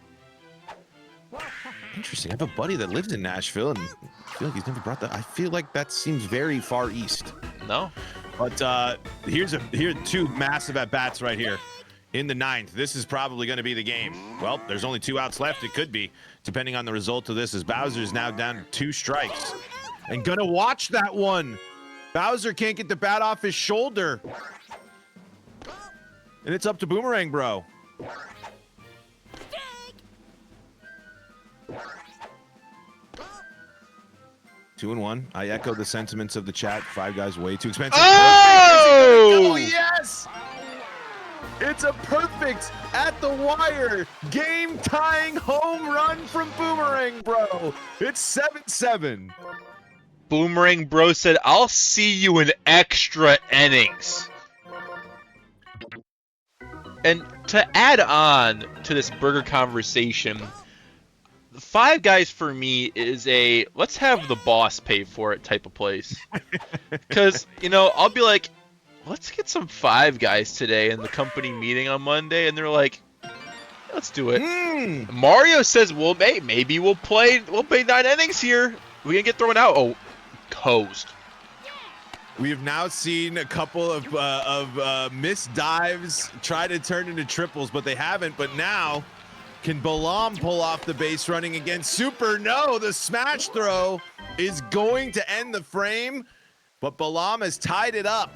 Interesting. I have a buddy that lives in Nashville, and I feel like he's never brought that. I feel like that seems very far east. No. But here are two massive at-bats right here in the 9th. This is probably going to be the game. Well, there's only 2 outs left. It could be, depending on the result of this, as Bowser's now down to 2 strikes. And gonna watch that one. Bowser can't get the bat off his shoulder. And it's up to Boomerang, bro. Two and one. I echo the sentiments of the chat. Five Guys way too expensive. Oh! Oh yes! It's a perfect at the wire game-tying home run from Boomerang, bro. It's 7-7. Boomerang Bro said, "I'll see you in extra innings." And to add on to this burger conversation, Five Guys for me is a let's have the boss pay for it type of place. Because, you know, I'll be like, let's get some Five Guys today in the company meeting on Monday, and they're like, let's do it. Mario says, well, maybe we'll play 9 innings here. We can get thrown out. Oh, hosed. We have now seen a couple of missed dives try to turn into triples, but they haven't. But now, can Balam pull off the base running against Super? No, the smash throw is going to end the frame, but Balam has tied it up.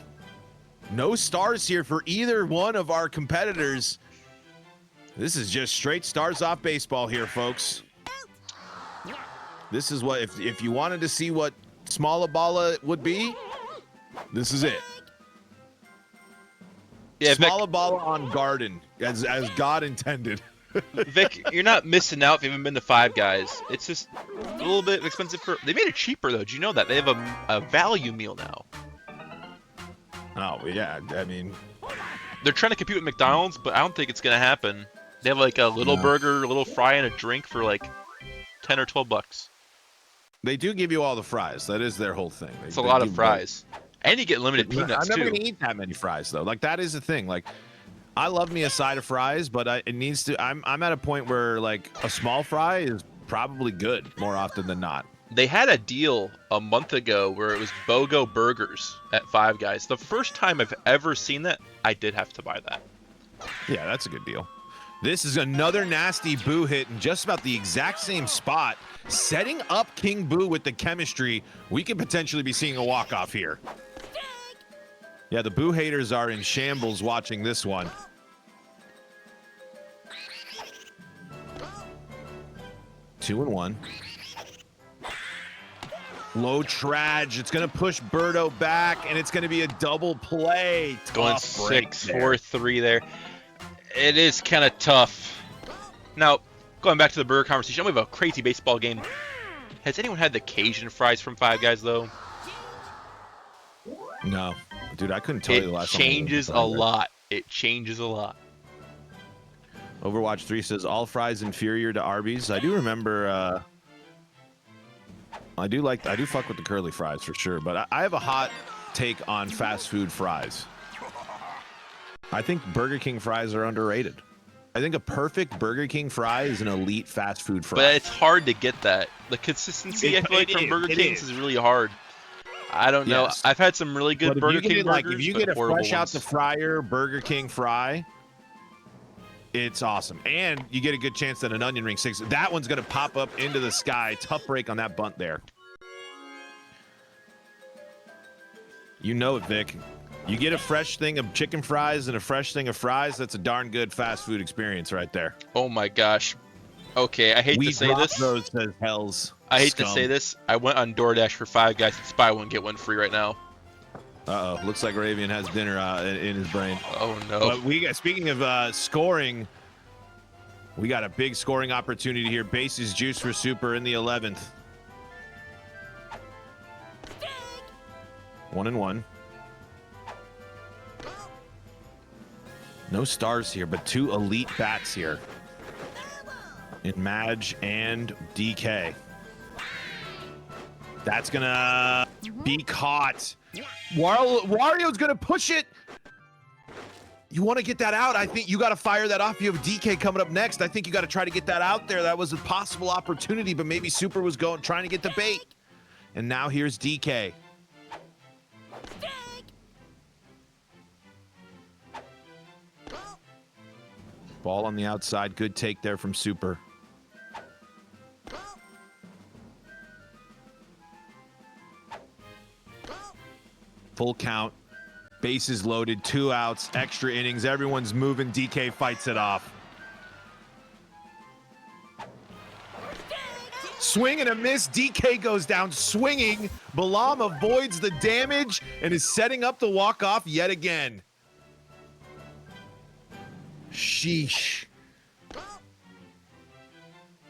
No stars here for either one of our competitors. This is just straight stars off baseball here, folks. This is what, if you wanted to see what Smallabala would be, this is it. Yeah, Smallabala on Garden, as God intended. Vic, you're not missing out if you haven't been to Five Guys. It's just a little bit expensive for. They made it cheaper though. Did you know that they have a value meal now? Oh yeah, I mean, they're trying to compete with McDonald's, but I don't think it's gonna happen. They have like a little burger, a little fry, and a drink for like $10 or $12. They do give you all the fries. That is their whole thing. It's a lot of fries. And you get limited peanuts, I'm never too. going to eat that many fries, though. Like, that is the thing. Like, I love me a side of fries, but it needs to... I'm at a point where, like, a small fry is probably good more often than not. They had a deal a month ago where it was BOGO burgers at Five Guys. The first time I've ever seen that, I did have to buy that. Yeah, that's a good deal. This is another nasty Boo hit in just about the exact same spot. Setting up King Boo with the chemistry, we could potentially be seeing a walk-off here. Yeah, the Boo haters are in shambles watching this one. Two and one. Low trage. It's going to push Birdo back, and it's going to be a double play. Going 6-4-3 there. It is kind of tough. Now, going back to the burger conversation, we have a crazy baseball game. Has anyone had the Cajun fries from Five Guys, though? No. Dude, I couldn't tell you the last time. It changes a lot. It changes a lot. Overwatch 3 says, all fries inferior to Arby's. I do remember... I do fuck with the curly fries for sure, but I have a hot take on fast food fries. I think Burger King fries are underrated. I think a perfect Burger King fry is an elite fast food fry. But it's hard to get that. The consistency, I feel like, from Burger King's is really hard. I don't know. Yes. I've had some really good Burger King burgers, if you but get a fresh ones. out the fryer Burger King fry, it's awesome. And you get a good chance that an onion ring sticks. That one's going to pop up into the sky. Tough break on that bunt there. You know it, Vic. You get a fresh thing of chicken fries and a fresh thing of fries, that's a darn good fast food experience right there. Oh my gosh. Okay, I hate We to say drop this. those, says Hells. I hate Scum. to say this. I went on DoorDash for 5 Guys. It's buy one get one free right now. Uh-oh. Looks like Ravian has dinner in his brain. Oh no. But speaking of scoring, we got a big scoring opportunity here. Bases juice for Super in the 11th. 1-1. No stars here, but 2 elite bats here. In Madge and DK. That's gonna be caught. Wario's gonna push it. You want to get that out. I think you got to fire that off. You have DK coming up next. I think you got to try to get that out there. That was a possible opportunity, but maybe Super was trying to get the bait. And now here's DK. Ball on the outside. Good take there from Super. Full count. Bases loaded. 2 outs. Extra innings. Everyone's moving. DK fights it off. Swing and a miss. DK goes down swinging. Balam avoids the damage and is setting up the walk-off yet again. Sheesh.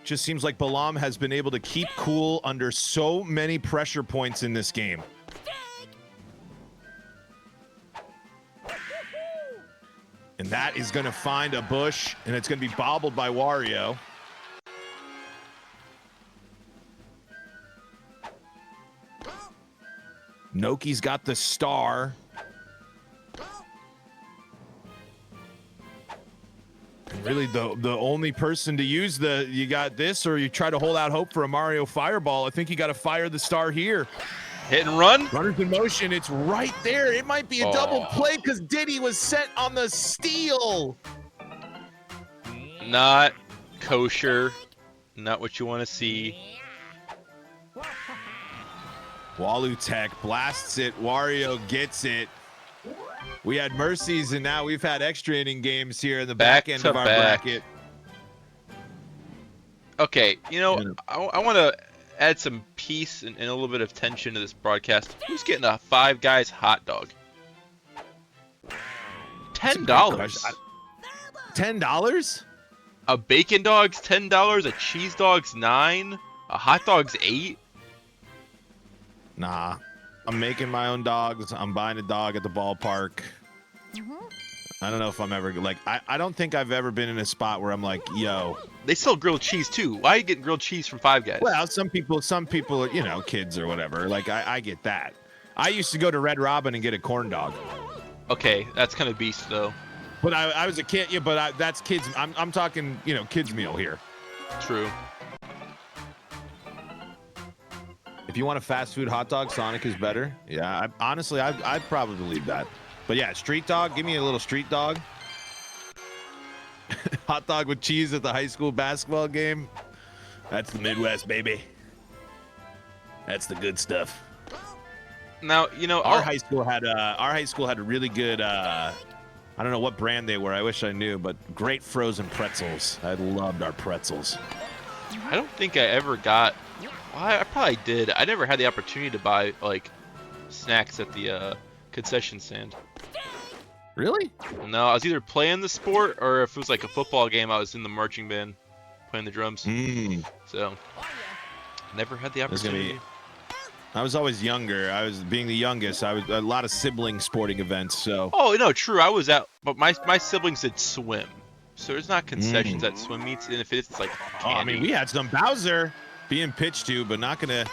Just seems like Balam has been able to keep cool under so many pressure points in this game. And that is going to find a bush, and it's going to be bobbled by Wario. Noki's got the star. And really, the only person to use you got this, or you try to hold out hope for a Mario Fireball. I think you got to fire the star here. Hit and run. Runners in motion. It's right there. It might be a double play because Diddy was set on the steal. Not kosher. Not what you want to see. Walu Tech blasts it. Wario gets it. We had mercies, and now we've had extra inning games here in the back end of our bracket. Okay, you know, I want to add some peace and a little bit of tension to this broadcast. Who's getting a 5 Guys hot dog? $10. $10? A bacon dog's $10. A cheese dog's $9. A hot dog's $8. Nah, I'm making my own dogs. I'm buying a dog at the ballpark. I don't know if I'm ever like. I don't think I've ever been in a spot where I'm like, yo. They sell grilled cheese too. Why are you getting grilled cheese from 5 Guys? Well, some people, you know, kids or whatever. Like I get that. I used to go to Red Robin and get a corn dog. Okay, that's kind of beast though. But I was a kid. Yeah, but that's kids. I'm talking, you know, kids meal here. True. If you want a fast food hot dog, Sonic is better. Yeah, honestly, I'd probably believe that. But yeah, street dog. Give me a little street dog. Hot dog with cheese at the high school basketball game. That's the Midwest, baby. That's the good stuff. Now, you know, our high school had a really good. I don't know what brand they were. I wish I knew, but great frozen pretzels. I loved our pretzels. I don't think I ever got. Well, I probably did. I never had the opportunity to buy like snacks at the concession stand. Really? No, I was either playing the sport or if it was like a football game, I was in the marching band playing the drums. So, never had the opportunity. I was always younger. I was being the youngest. I was a lot of sibling sporting events. So. Oh no, true. I was out, but my siblings did swim, so there's not concessions at swim meets, and if it's like candy. Oh, I mean, we had some Bowser being pitched to, but not gonna.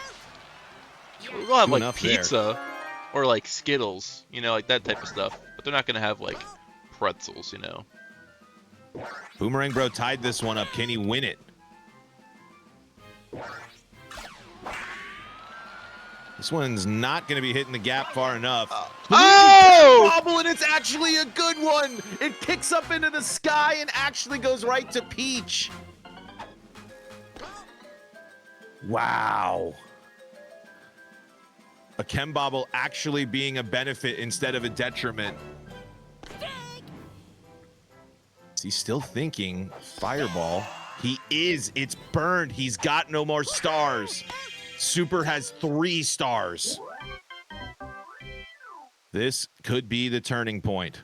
We'll have like pizza or like Skittles, you know, like that type of stuff. But they're not gonna have like pretzels, you know. Boomerang Bro tied this one up. Can he win it? This one's not going to be hitting the gap far enough. Oh! Bobble, and it's actually a good one. It kicks up into the sky and actually goes right to Peach. Wow. A Chem Bobble actually being a benefit instead of a detriment. Is he still thinking Fireball? He is. It's burned. He's got no more stars. Super has 3 stars. This could be the turning point.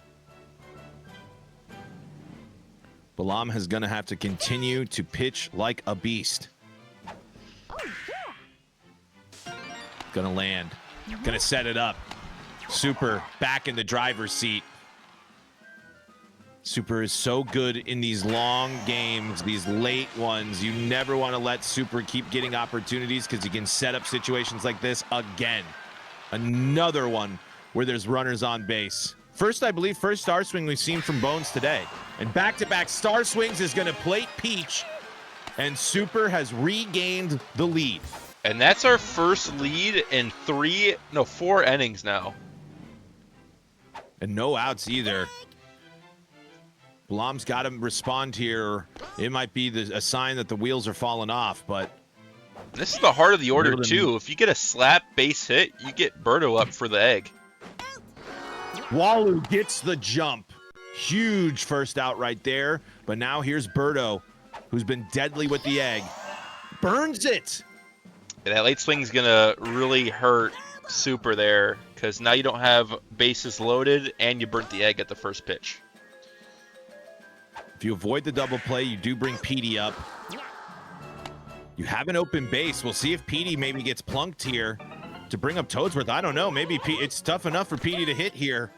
Balam is going to have to continue to pitch like a beast. Gonna land. Gonna set it up. Super back in the driver's seat. Super is so good in these long games, these late ones. You never want to let Super keep getting opportunities because he can set up situations like this again. Another one where there's runners on base. First, I believe, first star swing we've seen from Bones today. And back-to-back star swings is going to plate Peach. And Super has regained the lead. And that's our first lead in 4 innings now. And no outs either. Balam's got to respond here. It might be a sign that the wheels are falling off, but... This is the heart of the order, too. If you get a slap base hit, you get Birdo up for the egg. Walu gets the jump. Huge first out right there. But now here's Birdo, who's been deadly with the egg. Burns it! And that late swing's gonna really hurt Super there, because now you don't have bases loaded, and you burnt the egg at the first pitch. If you avoid the double play, you do bring Petey up. You have an open base. We'll see if Petey maybe gets plunked here to bring up Toadsworth. I don't know. Maybe it's tough enough for Petey to hit here.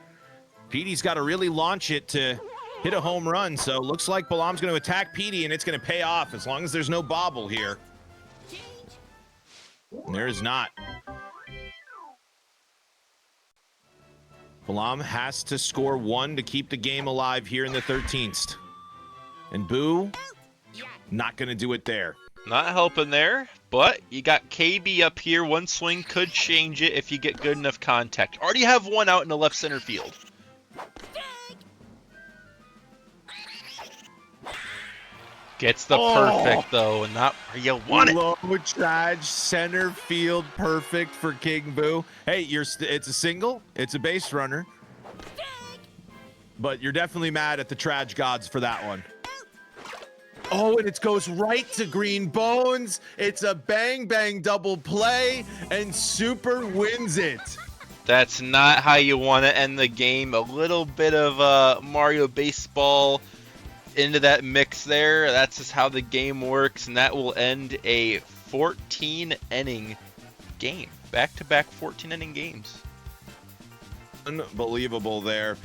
Petey's got to really launch it to hit a home run. So looks like Balam's going to attack Petey, and it's going to pay off as long as there's no bobble here. And there is not. Balam has to score 1 to keep the game alive here in the 13th. And Boo, not going to do it there. Not helping there, but you got KB up here. One swing could change it if you get good enough contact. Already have one out in the left center field. Gets the perfect, though, and not where you want it. Low charge center field perfect for King Boo. Hey, it's a single. It's a base runner. But you're definitely mad at the Traj gods for that one. Oh, and it goes right to Green Bones. It's a bang-bang double play, and Super wins it. That's not how you want to end the game. A little bit of Mario Baseball into that mix there. That's just how the game works, and that will end a 14-inning game. Back-to-back 14-inning games. Unbelievable there.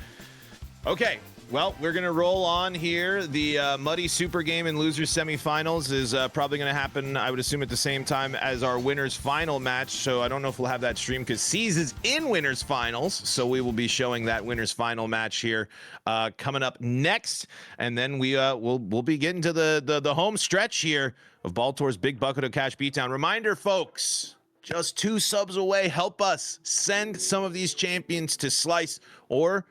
Okay. Well, we're going to roll on here. The Muddy Super game in Losers Semifinals is probably going to happen, I would assume, at the same time as our Winners Final match. So I don't know if we'll have that stream because C's is in Winners Finals. So we will be showing that Winners Final match here coming up next. And then we'll be getting to the home stretch here of Baltor's Big Bucket of Cash Beatdown. Reminder, folks, just 2 subs away. Help us send some of these champions to Slice or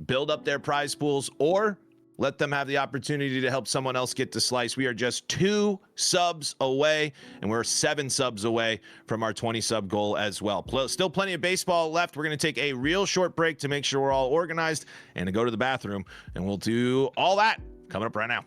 build up their prize pools, or let them have the opportunity to help someone else get to Slice. We are just 2 subs away, and we're 7 subs away from our 20 sub goal as well. Still plenty of baseball left. We're going to take a real short break to make sure we're all organized and to go to the bathroom, and we'll do all that coming up right now.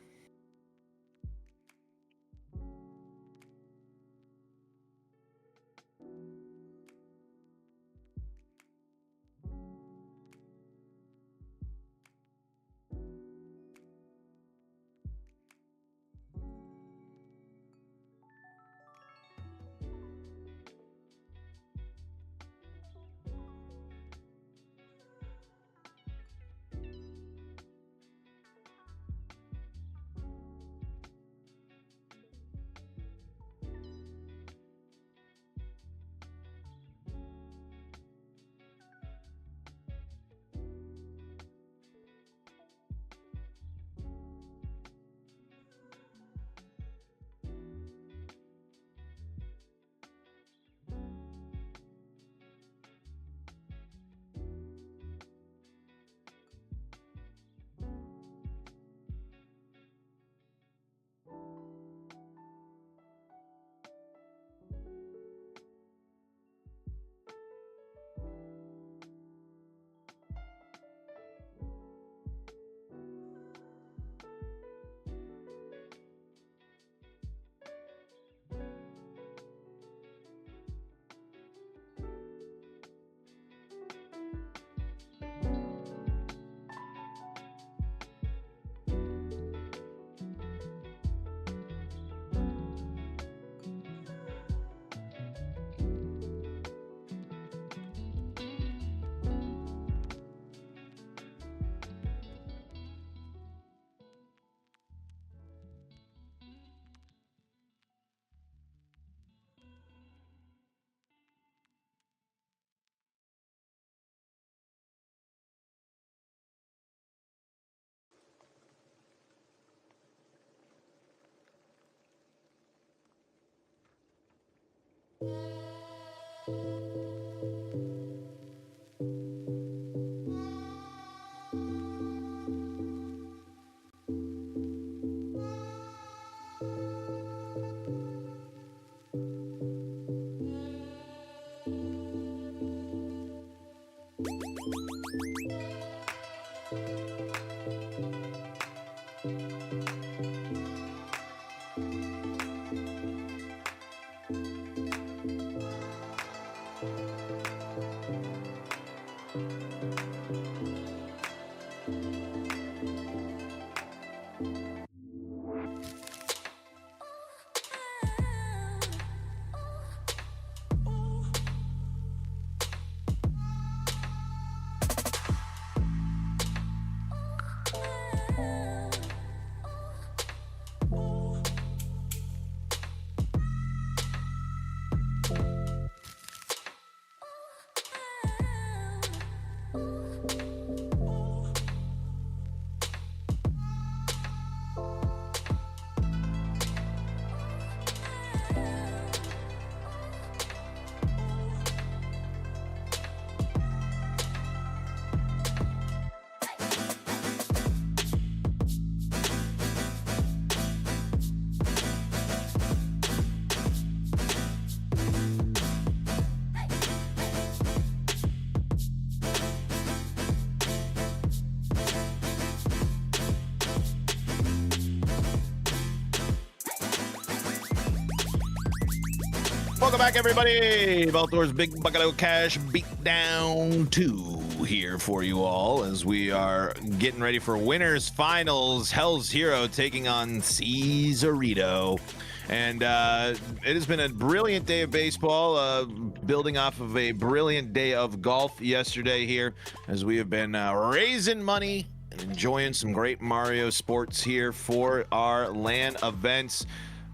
Welcome back, everybody. Baltor's Big Bucket of Cash Beatdown 2 here for you all as we are getting ready for winners finals. Hell's Hero taking on Caesarito. And it has been a brilliant day of baseball, building off of a brilliant day of golf yesterday here as we have been raising money and enjoying some great Mario sports here for our LAN events.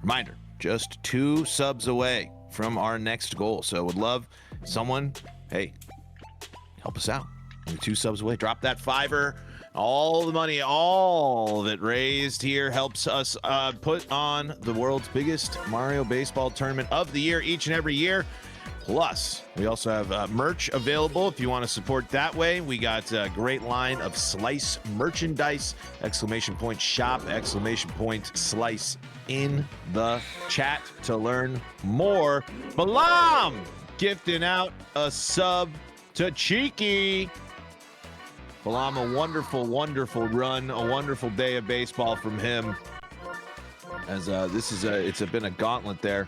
Reminder, just 2 subs away from our next goal. So would love someone, hey, help us out. Only 2 subs away. Drop that $5. All the money, all of it raised here helps us put on the world's biggest Mario baseball tournament of the year each and every year. Plus, we also have merch available if you want to support that way. We got a great line of Slice merchandise, !shop, !slice in the chat to learn more. Balam gifting out a sub to Cheeky. Balam, a wonderful, wonderful run, a wonderful day of baseball from him. As it's been a gauntlet there.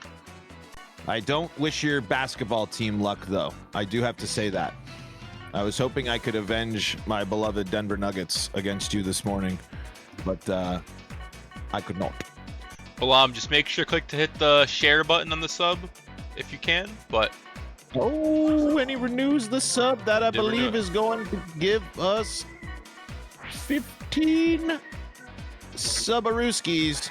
I don't wish your basketball team luck, though. I do have to say that. I was hoping I could avenge my beloved Denver Nuggets against you this morning, but I could not. Balam, just make sure to hit the share button on the sub if you can, but... Oh, and he renews the sub that I believe is going to give us 15 Subarooskies,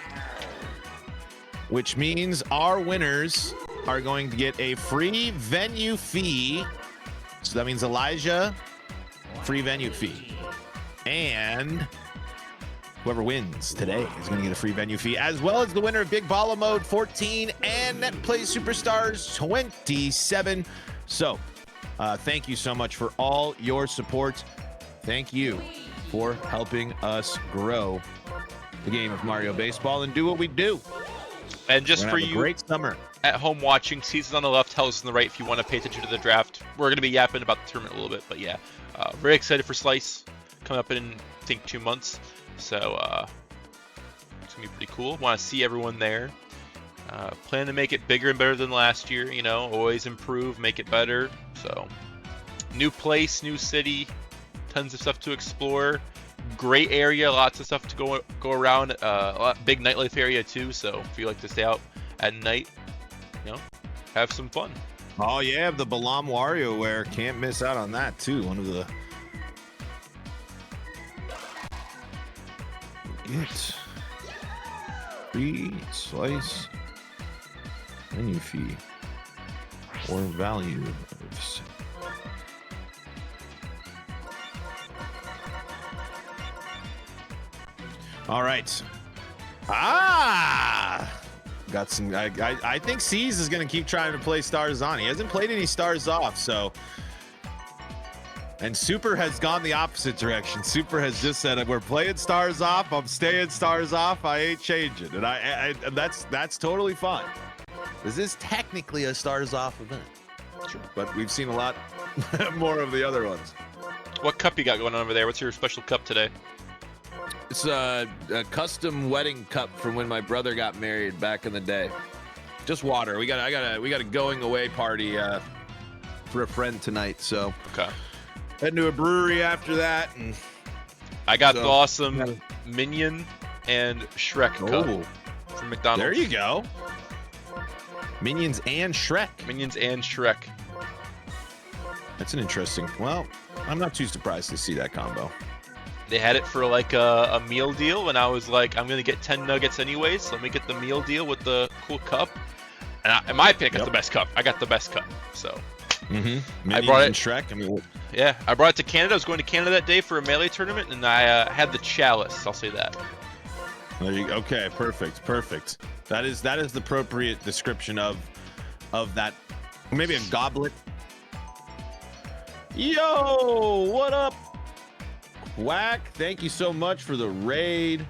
which means our winners are going to get a free venue fee. So that means Elijah, free venue fee. And whoever wins today is going to get a free venue fee, as well as the winner of Big Baller Mode 14 and Net Play Superstars 27. So thank you so much for all your support. Thank you for helping us grow the game of Mario Baseball and do what we do. And just for you great summer at home watching, Seasons on the left, Hell's on the right if you want to pay attention to the draft. We're going to be yapping about the tournament a little bit, but yeah, very excited for Slice coming up in, I think, 2 months. So it's going to be pretty cool. Want to see everyone there. Plan to make it bigger and better than last year, you know, always improve, make it better. So new place, new city, tons of stuff to explore. Great area, lots of stuff to go around. Big nightlife area too. So if you like to stay out at night, you know, have some fun. Oh yeah, the Balam WarioWare, can't miss out on that too. One of the get free Slice menu fee or value. All right. got some. I think C's is going to keep trying to play stars on. He hasn't played any stars off, so. And Super has gone the opposite direction. Super has just said, "We're playing stars off. I'm staying stars off. I ain't changing." And and that's totally fine. This is technically a stars off event, but we've seen a lot more of the other ones. What cup you got going on over there? What's your special cup today? It's a custom wedding cup from when my brother got married back in the day. Just water. We got a going away party for a friend tonight. So okay. Heading to a brewery after that, and I got the awesome Minion and Shrek cup from McDonald's. There you go. Minions and Shrek. Minions and Shrek. That's an interesting. Well, I'm not too surprised to see that combo. They had it for like a meal deal, and I was like, I'm gonna get 10 nuggets anyways. So let me get the meal deal with the cool cup. And in my opinion, I got the best cup. I got the best cup. So. Mm-hmm. I brought it. And Shrek. I mean, yeah, I brought it to Canada. I was going to Canada that day for a Melee tournament, and I had the chalice. I'll say that. There you go. Okay, perfect. That is the appropriate description of that. Maybe a goblet. Yo, what up, Quack? Thank you so much for the raid.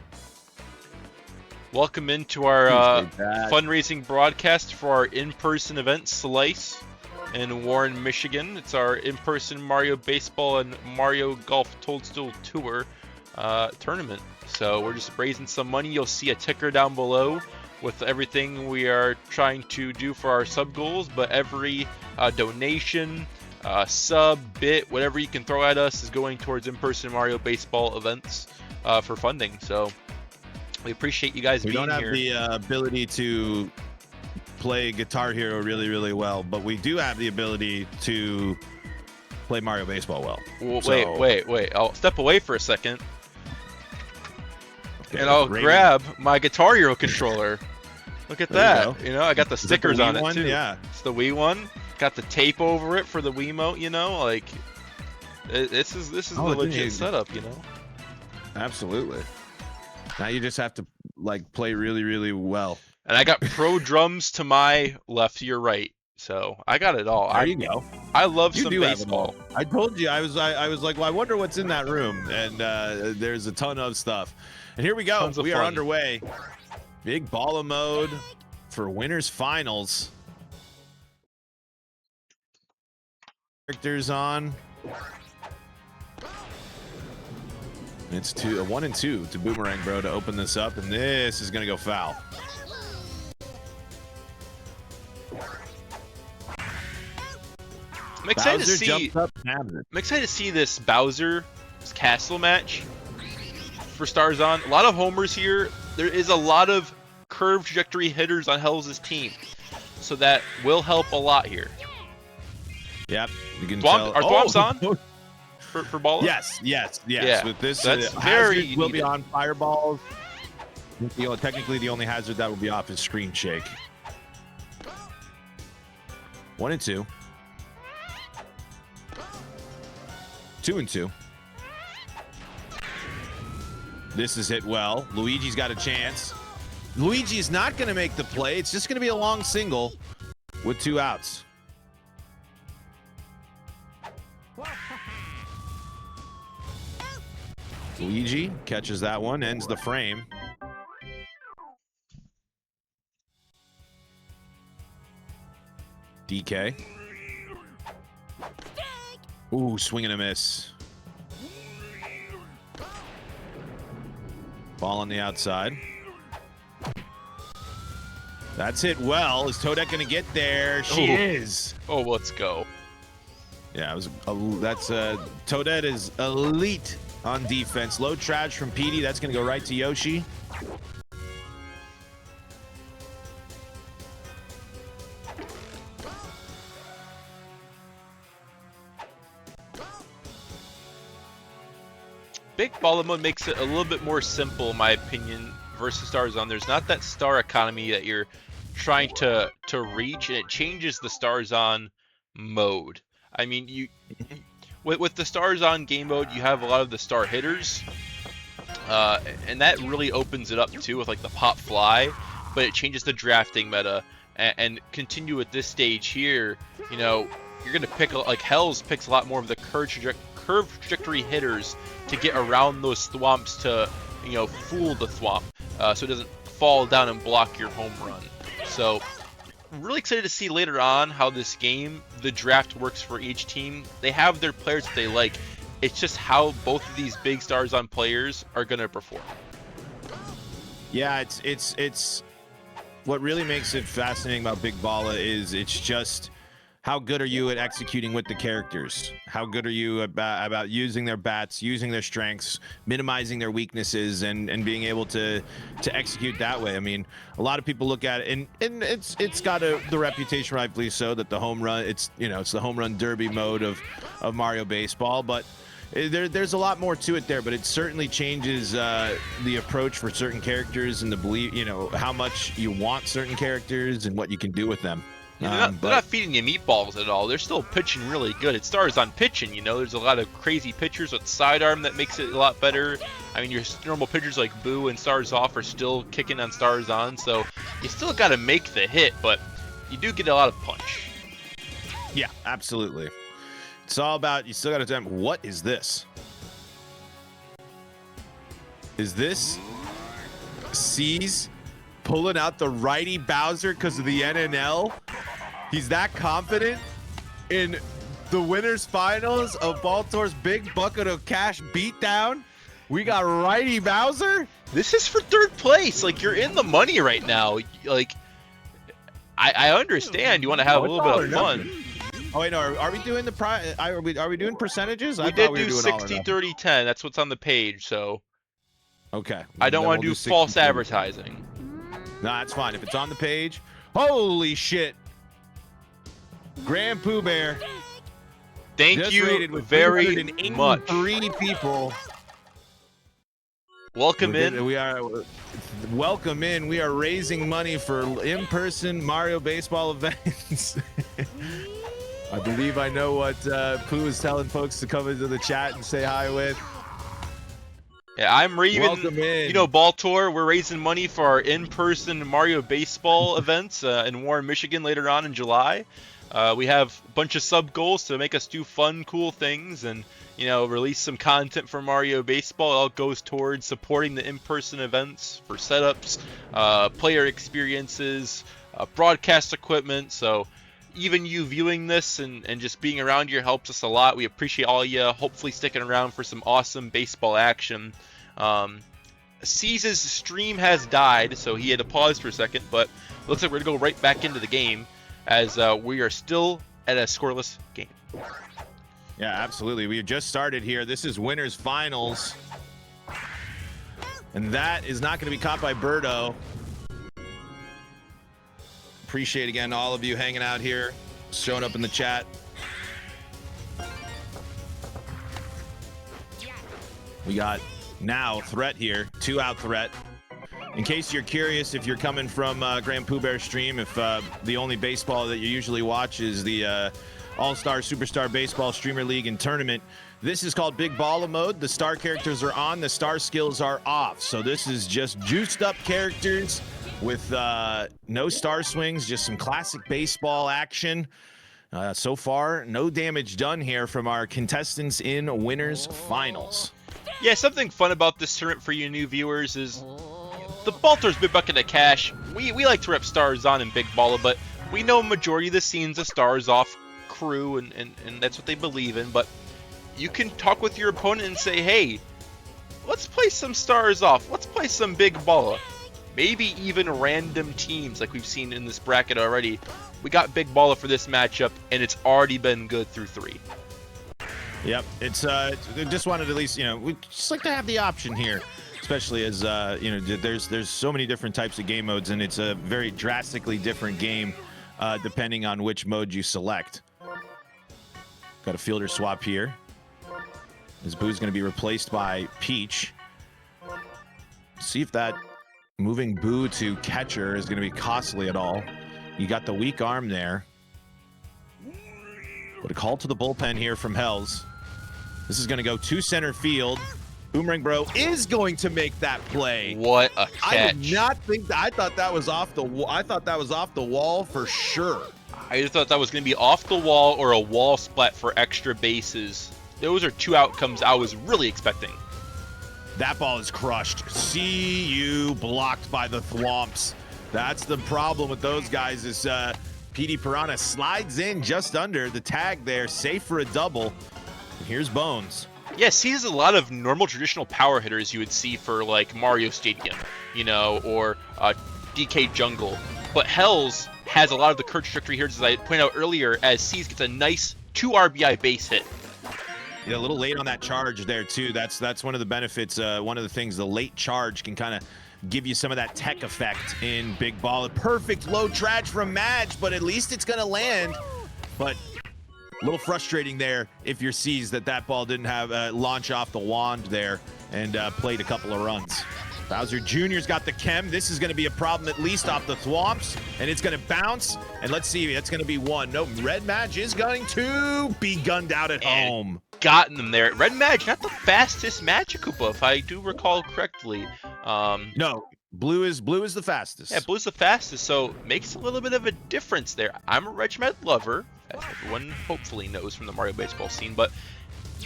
Welcome into our fundraising broadcast for our in-person event, Slice, in Warren, Michigan. It's our in-person Mario Baseball and Mario Golf Toadstool Tour tournament. So we're just raising some money. You'll see a ticker down below with everything we are trying to do for our sub goals, but every donation, sub, bit, whatever you can throw at us is going towards in-person Mario Baseball events for funding. So we appreciate you guys being here. We don't have the ability to play Guitar Hero really well, but we do have the ability to play Mario Baseball well. Wait. I'll step away for a second. Okay, and I'll grab my Guitar Hero controller. Look at that. You know, I got the stickers on it too. Yeah. It's the Wii one. Got the tape over it for the Wiimote, you know, like this is the legit setup, you know. Absolutely. Now you just have to like play really well. And I got pro drums to my left, to your right. So I got it all. There you go. I love some baseball. I told you I was like, well, I wonder what's in that room, and there's a ton of stuff. And here we go. We are underway. Big baller mode for winners finals. Characters on. It's a 1 and 2 to Boomerang Bro to open this up, and this is gonna go foul. I'm excited to see this Bowser Castle match for Starzon. A lot of homers here. There is a lot of curved trajectory hitters on Hell's team, so that will help a lot here. Yep, you can tell. Are Thwomps on for ball? Yes. Yeah. With this, that's hazard will be on fireballs. Technically, the only hazard that will be off is Screen Shake. 1 and 2. 2 and 2. This is hit well. Luigi's got a chance. Luigi is not going to make the play. It's just going to be a long single with 2 outs. Luigi catches that one, ends the frame. DK. Ooh, swing and a miss. Ball on the outside. That's hit well. Is Toadette going to get there? She is. Oh, let's go. Yeah, Toadette is elite on defense. Low trash from Petey. That's going to go right to Yoshi. Big Baller Mode makes it a little bit more simple, in my opinion, versus Starzon. There's not that star economy that you're trying to reach, and it changes the Starzon mode. I mean, with the Starzon game mode, you have a lot of the star hitters, and that really opens it up too with like the Pop Fly. but it changes the drafting meta. And continue at this stage here, you know, you're gonna pick, like Hells picks a lot more of the curve trajectory hitters to get around those thwomps to, you know, fool the thwomp, so it doesn't fall down and block your home run. So I'm really excited to see later on how this game, the draft works for each team. They have their players that they like. It's just how both of these big stars on players are gonna perform. Yeah, it's what really makes it fascinating about Big Balla is it's just how good are you at executing with the characters? How good are you about using their bats, using their strengths, minimizing their weaknesses, and being able to execute that way? I mean, a lot of people look at it, and it's got the reputation, rightfully so, that the home run, it's the home run derby mode of Mario Baseball, but there's a lot more to it there, but it certainly changes the approach for certain characters and the belief, how much you want certain characters and what you can do with them. Yeah, they're not feeding you meatballs at all. They're still pitching really good. It stars on pitching, there's a lot of crazy pitchers with sidearm that makes it a lot better. I mean, your normal pitchers like Boo and Stars Off are still kicking on Stars On, so you still got to make the hit, but you do get a lot of punch. Yeah, absolutely. It's all about, you still got to tell them, what is this? Is this C's pulling out the righty Bowser because of the NNL? He's that confident in the winners finals of Baltor's big bucket of cash beatdown? We got righty Bowser? This is for third place. Like, you're in the money right now. Like, I understand you want to have a little bit of fun. Oh wait, no. Are we doing the are we doing percentages? We did do 60, 30, 10. That's what's on the page. So okay. I don't want to do false advertising. No, that's fine. If it's on the page, holy shit! Grand Pooh Bear. Thank you very much. 3 people. Welcome in. Welcome in. We are raising money for in-person Mario Baseball events. I believe I know what Pooh is telling folks to come into the chat and say hi with. Yeah, I'm Raven. Welcome in. Baltor, we're raising money for our in-person Mario Baseball events in Warren, Michigan later on in July. We have a bunch of sub-goals to make us do fun, cool things and, release some content for Mario Baseball. It all goes towards supporting the in-person events for setups, player experiences, broadcast equipment. So even you viewing this and just being around here helps us a lot. We appreciate all you hopefully sticking around for some awesome baseball action. C's stream has died, so he had to pause for a second, but it looks like we're going to go right back into the game as we are still at a scoreless game. Yeah, absolutely. We just started here. This is winners finals. And that is not going to be caught by Birdo. Appreciate again all of you hanging out here, showing up in the chat. We got now threat here, 2-out threat. In case you're curious, if you're coming from Grand Pooh Bear stream, if the only baseball that you usually watch is the All-Star Superstar Baseball Streamer League and Tournament, this is called Big Balla mode. The star characters are on, the star skills are off. So this is just juiced up characters with no star swings, just some classic baseball action. So far, no damage done here from our contestants in winners finals. Yeah, something fun about this tournament for you new viewers is the Baltor's big bucket of cash. We like to rep Stars On and Big Balla, but we know majority of the scene's a Stars Off crew, and that's what they believe in. But you can talk with your opponent and say, hey, let's play some Stars Off. Let's play some Big Balla. Maybe even random teams like we've seen in this bracket already. We got Big Balla for this matchup, and it's already been good through 3. Yep, it's just wanted at least, we just like to have the option here, especially as there's so many different types of game modes, and it's a very drastically different game depending on which mode you select. Got a fielder swap here. This Boo's going to be replaced by Peach. See if that moving Boo to catcher is going to be costly at all. You got the weak arm there. But a call to the bullpen here from Hells. This is going to go to center field. Boomerang Bro is going to make that play. What a catch. I did not think that. I thought that was off the wall. I thought that was off the wall for sure. I just thought that was going to be off the wall or a wall splat for extra bases. Those are two outcomes I was really expecting. That ball is crushed. See you blocked by the Thwomps. That's the problem with those guys is PD Piranha slides in just under the tag there, safe for a double. And here's Bones. Yeah, sees a lot of normal traditional power hitters you would see for like Mario Stadium, you know, or DK Jungle. But Hells has a lot of the curve trajectory here, as I pointed out earlier, as C's gets a nice 2 RBI base hit. Yeah, a little late on that charge there too. That's one of the benefits. One of the things, the late charge can kind of give you some of that tech effect in big ball. A perfect low traj from Madge, but at least it's gonna land. But a little frustrating there if you're C's that ball didn't have launch off the wand there and played a couple of runs. Bowser Jr.'s got the chem. This is going to be a problem at least off the Thwomps, and it's going to bounce. And let's see, that's going to be one. No, Red Madge is going to be gunned out at home. Gotten them there. Red Madge, not the fastest Magikoopa, if I do recall correctly. No, blue is the fastest. Yeah, blue's the fastest, so makes a little bit of a difference there. I'm a Regiment lover, as everyone hopefully knows from the Mario Baseball scene, but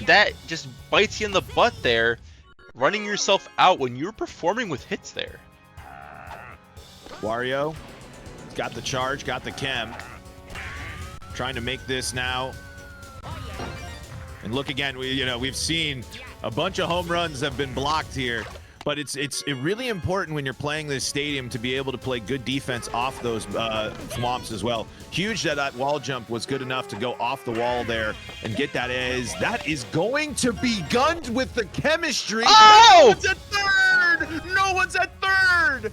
that just bites you in the butt there, running yourself out when you're performing with hits there. Wario got the charge, got the chem. Trying to make this now. And look again, we've seen a bunch of home runs have been blocked here. But it's really important when you're playing this stadium to be able to play good defense off those Thwomps as well. Huge that wall jump was good enough to go off the wall there and get that as that is going to be gunned with the chemistry. Oh! No one's at third! No one's at third!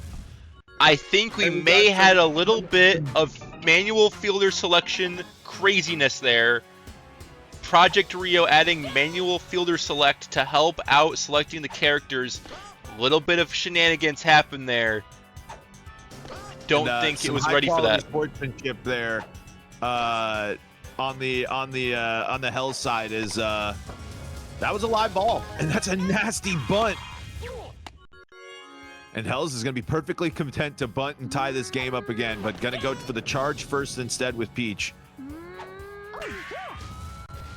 I think we may had a little bit of manual fielder selection craziness there. Project Rio adding manual fielder select to help out selecting the characters. A little bit of shenanigans happened there. Don't think it was ready for that. Sportsmanship there on the Hell side is that was a live ball, and that's a nasty bunt. And Hells is going to be perfectly content to bunt and tie this game up again, but going to go for the charge first instead with Peach.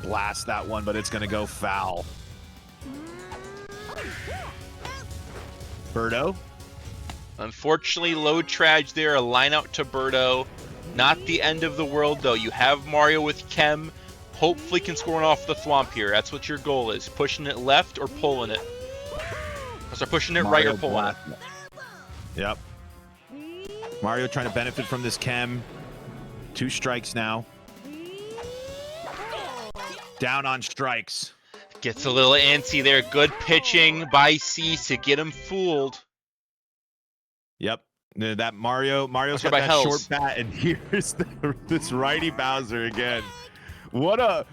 Blast that one, but it's going to go foul. Birdo. Unfortunately, low traj there, a line out to Birdo. Not the end of the world, though. You have Mario with Chem. Hopefully can score one off the Thwomp here. That's what your goal is. Pushing it left or pulling it. So pushing it Mario right or pulling it. Yep. Mario trying to benefit from this Chem. 2 strikes now. Down on strikes. Gets a little antsy there. Good pitching by C to get him fooled. Yep. That Mario's got that short bat, and here's this righty Bowser again. What a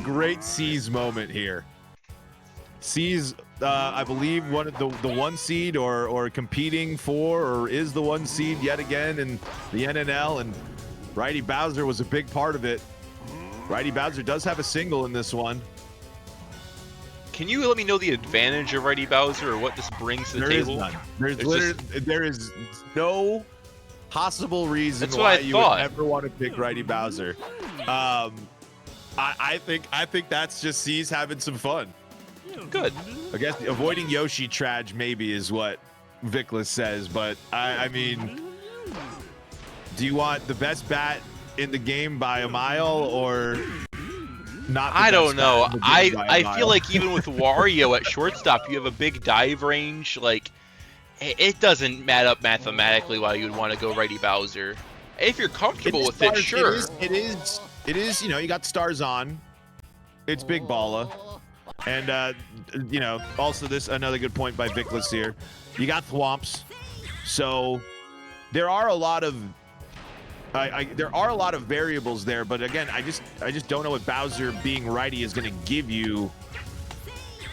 great C's moment here. C's I believe one of the 1 seed or competing for or is the 1 seed yet again in the NNL, and righty Bowser was a big part of it. Righty Bowser does have a single in this one. Can you let me know the advantage of Righty Bowser or what this brings to the table? There is no possible reason why you would ever want to pick Righty Bowser. I think that's just C's having some fun. Good. I guess avoiding Yoshi traj maybe is what Vickless says, but I mean, do you want the best bat in the game by a mile or not? I don't know. I feel like even with Wario at shortstop, you have a big dive range. Like, it doesn't add up mathematically why you would want to go Righty Bowser. If you're comfortable with it, sure. It is. You got stars on. It's Big Balla. And, also another good point by Vickless here. You got Thwomps. So there are a lot of variables there, but again, I just don't know what Bowser being righty is going to give you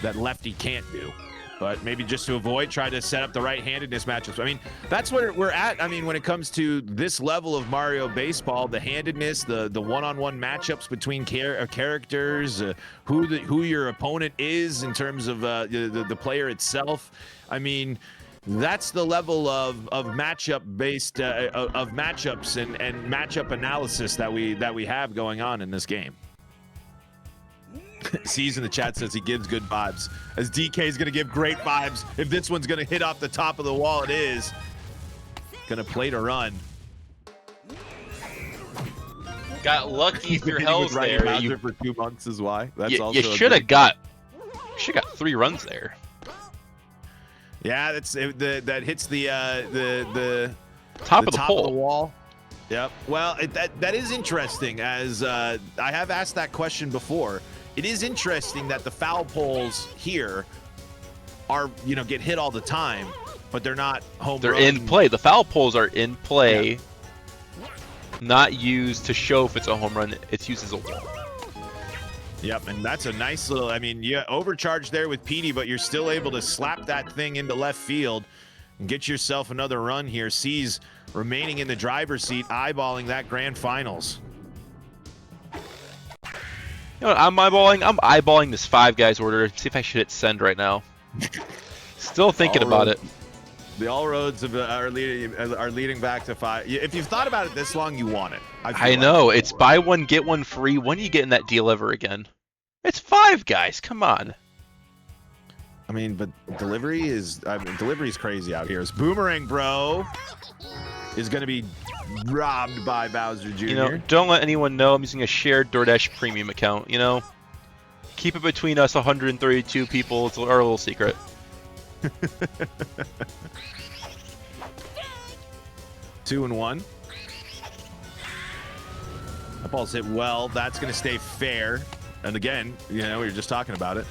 that lefty can't do. but maybe just to avoid, try to set up the right-handedness matchups. I mean, that's where we're at. I mean, when it comes to this level of Mario Baseball, the handedness, the one-on-one matchups between characters, who your opponent is in terms of the player itself. I mean, that's the level of matchup-based of matchups and matchup analysis that we have going on in this game. C's in the chat says he gives good vibes. As DK is going to give great vibes. If this one's going to hit off the top of the wall, it is. Going to play to run. Got lucky through Hell's there. You for 2 months is why. That's also you should have got 3 runs there. Yeah, that hits the top of the pole. Of the wall. Yep. Well, that is interesting. As I have asked that question before. It is interesting that the foul poles here are, get hit all the time, but they're not home run. They're in play. The foul poles are in play, not used to show if it's a home run. It's used as a wall. Yep, and that's a nice little, I mean, you overcharged there with Petey, but you're still able to slap that thing into left field and get yourself another run here. C's remaining in the driver's seat, eyeballing that grand finals. You know what I'm eyeballing? I'm eyeballing this 5 guys order. See if I should hit send right now. Still thinking about it. The all roads are leading back to 5. If you've thought about it this long, you want it. I know. It's buy one, get one free. When are you getting that deal ever again? It's 5 guys. Come on. I mean, but delivery is crazy out here. It's Boomerang Bro is going to be robbed by Bowser Jr. You know, don't let anyone know I'm using a shared DoorDash premium account, Keep it between us 132 people. It's our little secret. 2-1. That ball's hit well. That's going to stay fair. And again, we were just talking about it.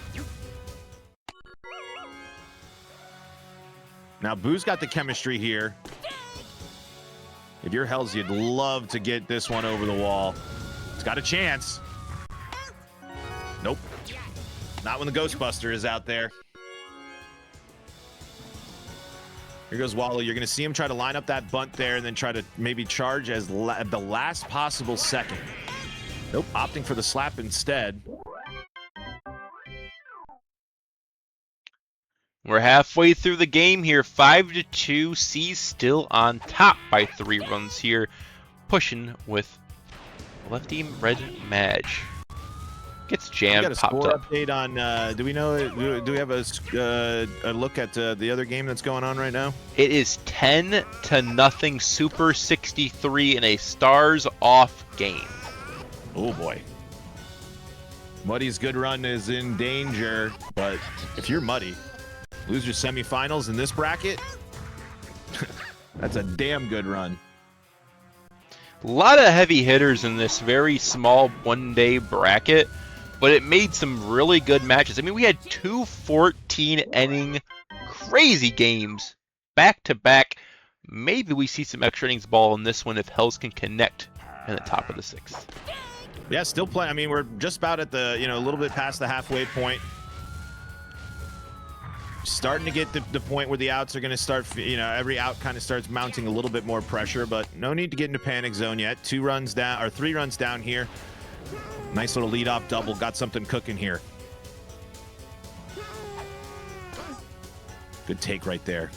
Now, Boo's got the chemistry here. If you're Hells, you'd love to get this one over the wall. It's got a chance. Nope. Not when the Ghostbuster is out there. Here goes Wallow. You're going to see him try to line up that bunt there and then try to maybe charge as the last possible second. Nope, opting for the slap instead. We're halfway through the game here. 5-2. C's still on top by 3 runs here. Pushing with lefty red Madge. Gets jammed. Got a score update on. Do we know? Do we have a look at the other game that's going on right now? It is 10-0 Super 63 in a stars off game. Oh boy. Muddy's good run is in danger, but if you're Muddy, lose your semifinals in this bracket. That's a damn good run. A lot of heavy hitters in this very small one-day bracket, but it made some really good matches. I mean, we had 2 14-inning crazy games back-to-back. Maybe we see some extra innings ball in this one if Hells can connect in the top of the 6th. Yeah, still playing. I mean, we're just about at the, a little bit past the halfway point. Starting to get the point where the outs are going to start, every out kind of starts mounting a little bit more pressure, but no need to get into panic zone yet. 2 runs down, or 3 runs down here. Nice little leadoff double. Got something cooking here. Good take right there.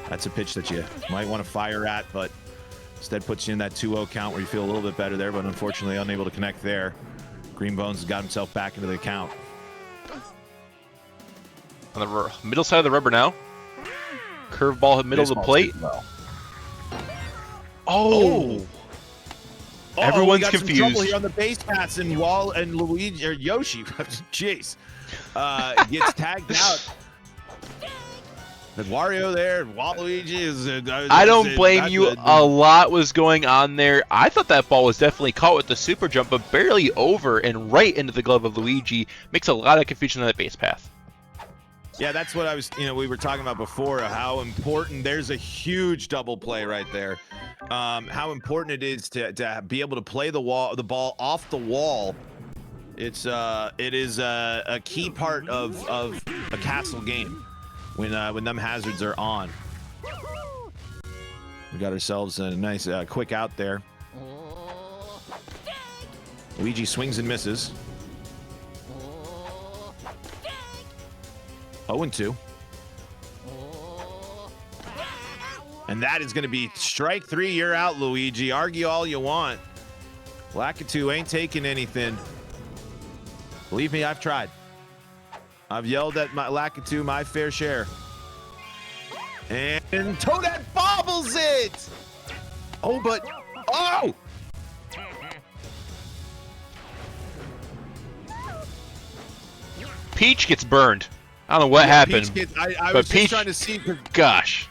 That's a pitch that you might want to fire at, but instead puts you in that 2-0 count where you feel a little bit better there, but unfortunately unable to connect there. Greenbones has got himself back into the count. On the middle side of the rubber now. Curveball middle of the plate. Well. Oh! Everyone's we got confused. Some trouble here on the base paths, and Wall and Luigi or Yoshi, jeez, gets tagged out. The Wario there, Waluigi is. I don't blame you. A lot was going on there. I thought that ball was definitely caught with the super jump, but barely over and right into the glove of Luigi. Makes a lot of confusion on that base path. Yeah, that's what I was, we were talking about before, how important, there's a huge double play right there. How important it is to be able to play the ball off the wall. It is a key part of a castle game. when them hazards are on. We got ourselves a nice quick out there. Luigi swings and misses. 0-2. And that is going to be strike 3. You're out, Luigi. Argue all you want. Lakitu ain't taking anything. Believe me, I've tried. I've yelled at my Lakitu my fair share. And Toadette bobbles it! Oh, but... Oh! Peach gets burned. I don't know what happened. I was just trying to see... Gosh.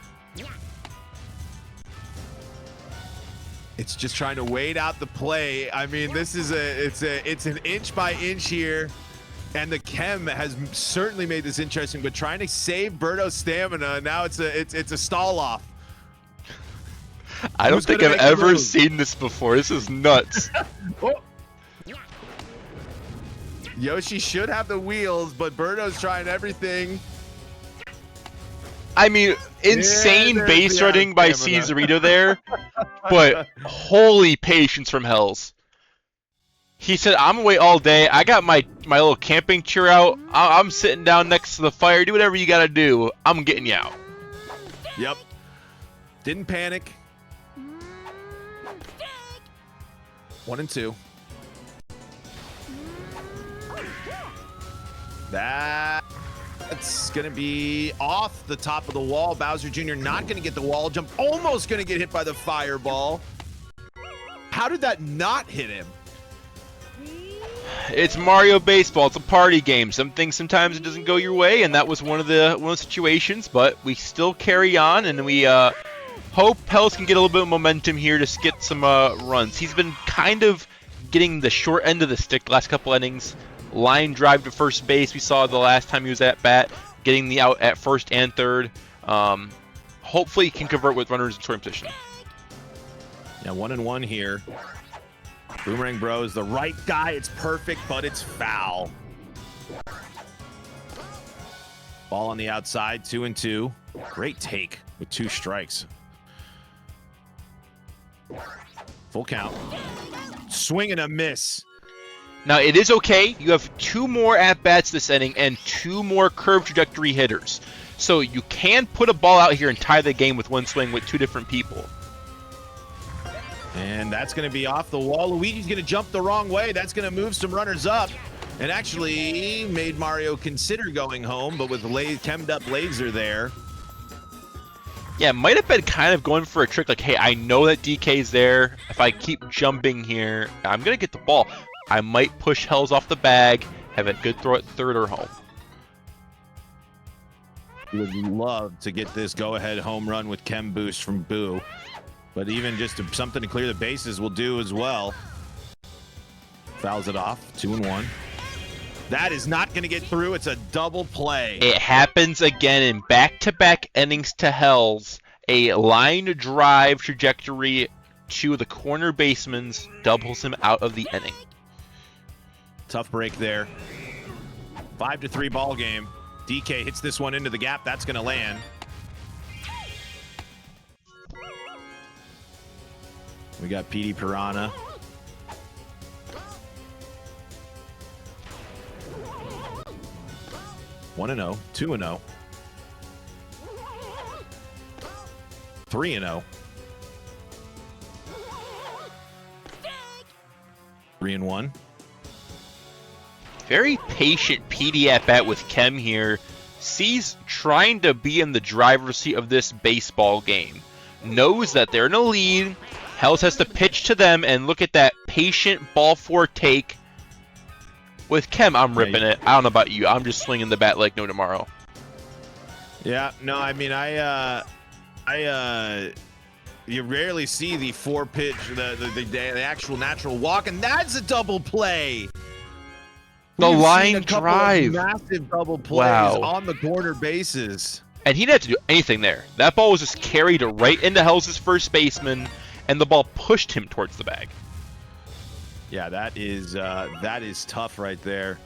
It's just trying to wait out the play. I mean, this is it's an inch by inch here, and the chem has certainly made this interesting. But trying to save Birdo's stamina, now it's a stall off. I don't think I've ever seen this before. This is nuts. Oh. Yoshi should have the wheels, but Birdo's trying everything. I mean, insane base running by Caesarito there, but holy patience from Hells. He said, I'm gonna wait all day. I got my little camping chair out. I'm sitting down next to the fire. Do whatever you gotta do. I'm getting you out. Yep. Didn't panic. 1-2. That's going to be off the top of the wall. Bowser Jr. not going to get the wall jump. Almost going to get hit by the fireball. How did that not hit him? It's Mario Baseball. It's a party game. Some things sometimes it doesn't go your way, and that was one of the situations. But we still carry on, and we hope Hells can get a little bit of momentum here to get some runs. He's been kind of getting the short end of the stick the last couple innings. Line drive to first base we saw the last time he was at bat, getting the out at first and third. Hopefully he can convert with runners in scoring position. Yeah, 1-1 here. Boomerang Bro is the right guy. It's perfect, but it's foul. Ball on the outside, 2-2. Great take with 2 strikes. Full count. Swing and a miss. Now, it is okay. You have 2 more at-bats this inning and 2 more curve trajectory hitters. So you can put a ball out here and tie the game with one swing with 2 different people. And that's going to be off the wall. Luigi's going to jump the wrong way. That's going to move some runners up. And actually made Mario consider going home, but with chemmed up laser there. Yeah, might have been kind of going for a trick like, hey, I know that DK's there. If I keep jumping here, I'm going to get the ball. I might push Hells off the bag, have a good throw at third or home. Would love to get this go-ahead home run with chem boost from Boo. But even just something to clear the bases will do as well. Fouls it off, 2-1. That is not going to get through. It's a double play. It happens again in back-to-back innings to Hells. A line drive trajectory to the corner baseman's doubles him out of the inning. Tough break there. 5-3 ball game. DK hits this one into the gap. That's going to land. We got PD Piranha. One 1-0, 2-0, 3-0, 3-1. Very patient PD at bat with Chem here. Sees trying to be in the driver's seat of this baseball game. Knows that they're in a lead. Hells has to pitch to them, and look at that patient ball 4 take. With Chem, I'm ripping it. I don't know about you. I'm just swinging the bat like no tomorrow. Yeah, no, I mean, you rarely see the 4-pitch, the actual natural walk, and that's a double play. The line drive. Massive double plays on the corner bases. And he didn't have to do anything there. That ball was just carried right into Hells' first baseman, and the ball pushed him towards the bag. Yeah, that is tough right there.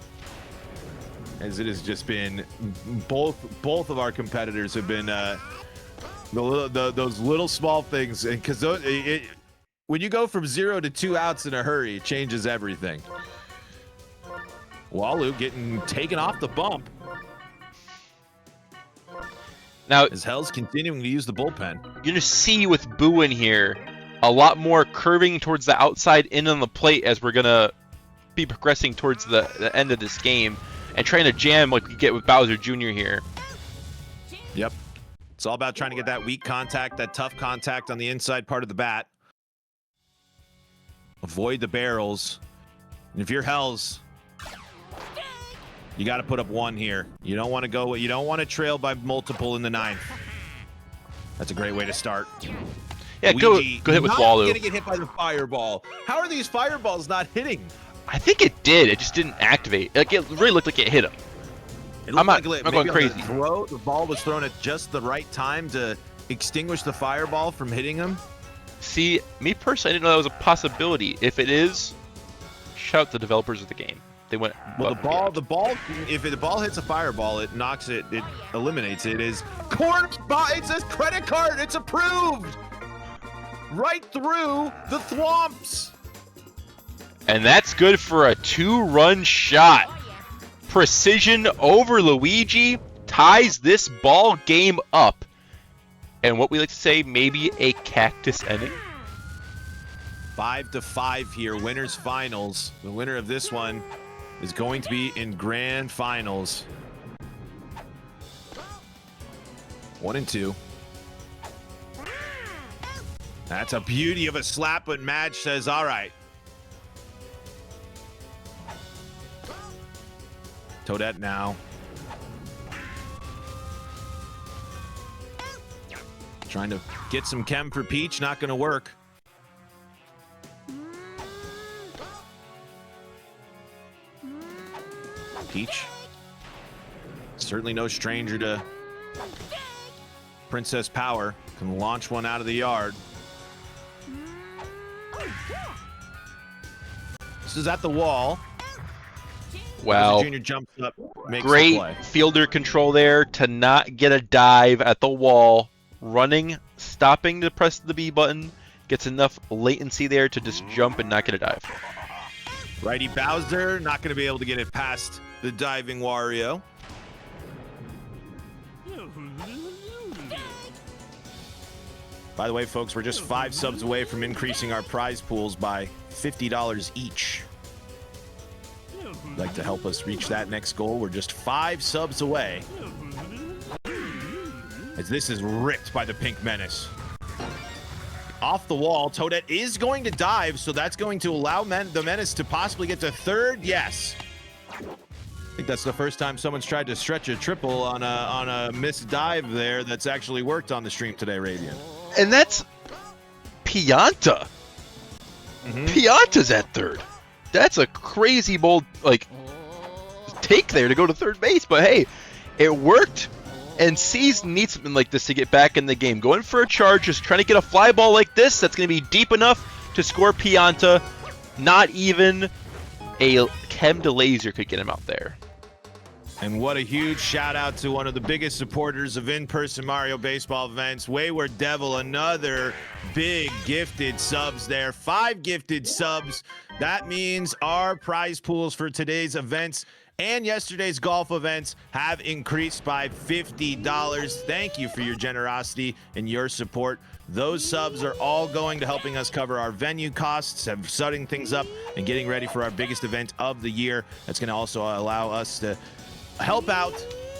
as it has just been both of our competitors have been those little small things, and because when you go from 0 to 2 outs in a hurry, it changes everything. Walu getting taken off the bump. Now, as Hell's continuing to use the bullpen. You're going to see with Boo in here a lot more curving towards the outside in on the plate as we're going to be progressing towards the end of this game and trying to jam like we get with Bowser Jr. here. Yep. It's all about trying to get that weak contact, that tough contact on the inside part of the bat. Avoid the barrels. And if you're Hells, you got to put up 1 here. You don't want to go. You don't want to trail by multiple in the 9th. That's a great way to start. Yeah, Luigi, go hit with not Walu. Gonna get hit by the fireball. How are these fireballs not hitting? I think it did. It just didn't activate. Like it really looked like it hit him. I'm not going crazy. The ball was thrown at just the right time to extinguish the fireball from hitting him. See, me personally, I didn't know that was a possibility. If it is, shout out the developers of the game. They went well. The ball. If the ball hits a fireball, it knocks it. It eliminates it. Is it says credit card. It's approved. Right through the thwomps. And that's good for a 2-run shot. Precision over Luigi ties this ball game up. And what we like to say, maybe a cactus inning. 5-5 here. Winners finals. The winner of this one is going to be in grand finals. 1-2. That's a beauty of a slap, but Madge says, all right. Toadette now. Trying to get some chem for Peach, not going to work. Peach, certainly no stranger to Princess Power, can launch one out of the yard. This is at the wall. Wow. Junior jumps up, makes great the play. Fielder control there to not get a dive at the wall. Running, stopping to press the B button, gets enough latency there to just jump and not get a dive. Righty Bowser, not going to be able to get it past the diving Wario. By the way, folks, we're just 5 subs away from increasing our prize pools by $50 each. If you'd like to help us reach that next goal, we're just 5 subs away. As this is ripped by the Pink Menace. Off the wall, Toadette is going to dive, so that's going to allow the Menace to possibly get to 3rd. Yes. I think that's the first time someone's tried to stretch a triple on a missed dive there that's actually worked on the stream today, Radiant. And that's Pianta. Pianta's at 3rd. That's a crazy bold take there to go to 3rd base, but hey, it worked. And C's needs something like this to get back in the game. Going for a charge, just trying to get a fly ball like this that's going to be deep enough to score Pianta. Not even a Chem de Laser could get him out there. And what a huge shout out to one of the biggest supporters of in-person Mario Baseball events, Wayward Devil. Another big gifted subs there. 5 gifted subs. That means our prize pools for today's events and yesterday's golf events have increased by $50. Thank you for your generosity and your support. Those subs are all going to helping us cover our venue costs, setting things up, and getting ready for our biggest event of the year. That's going to also allow us to help out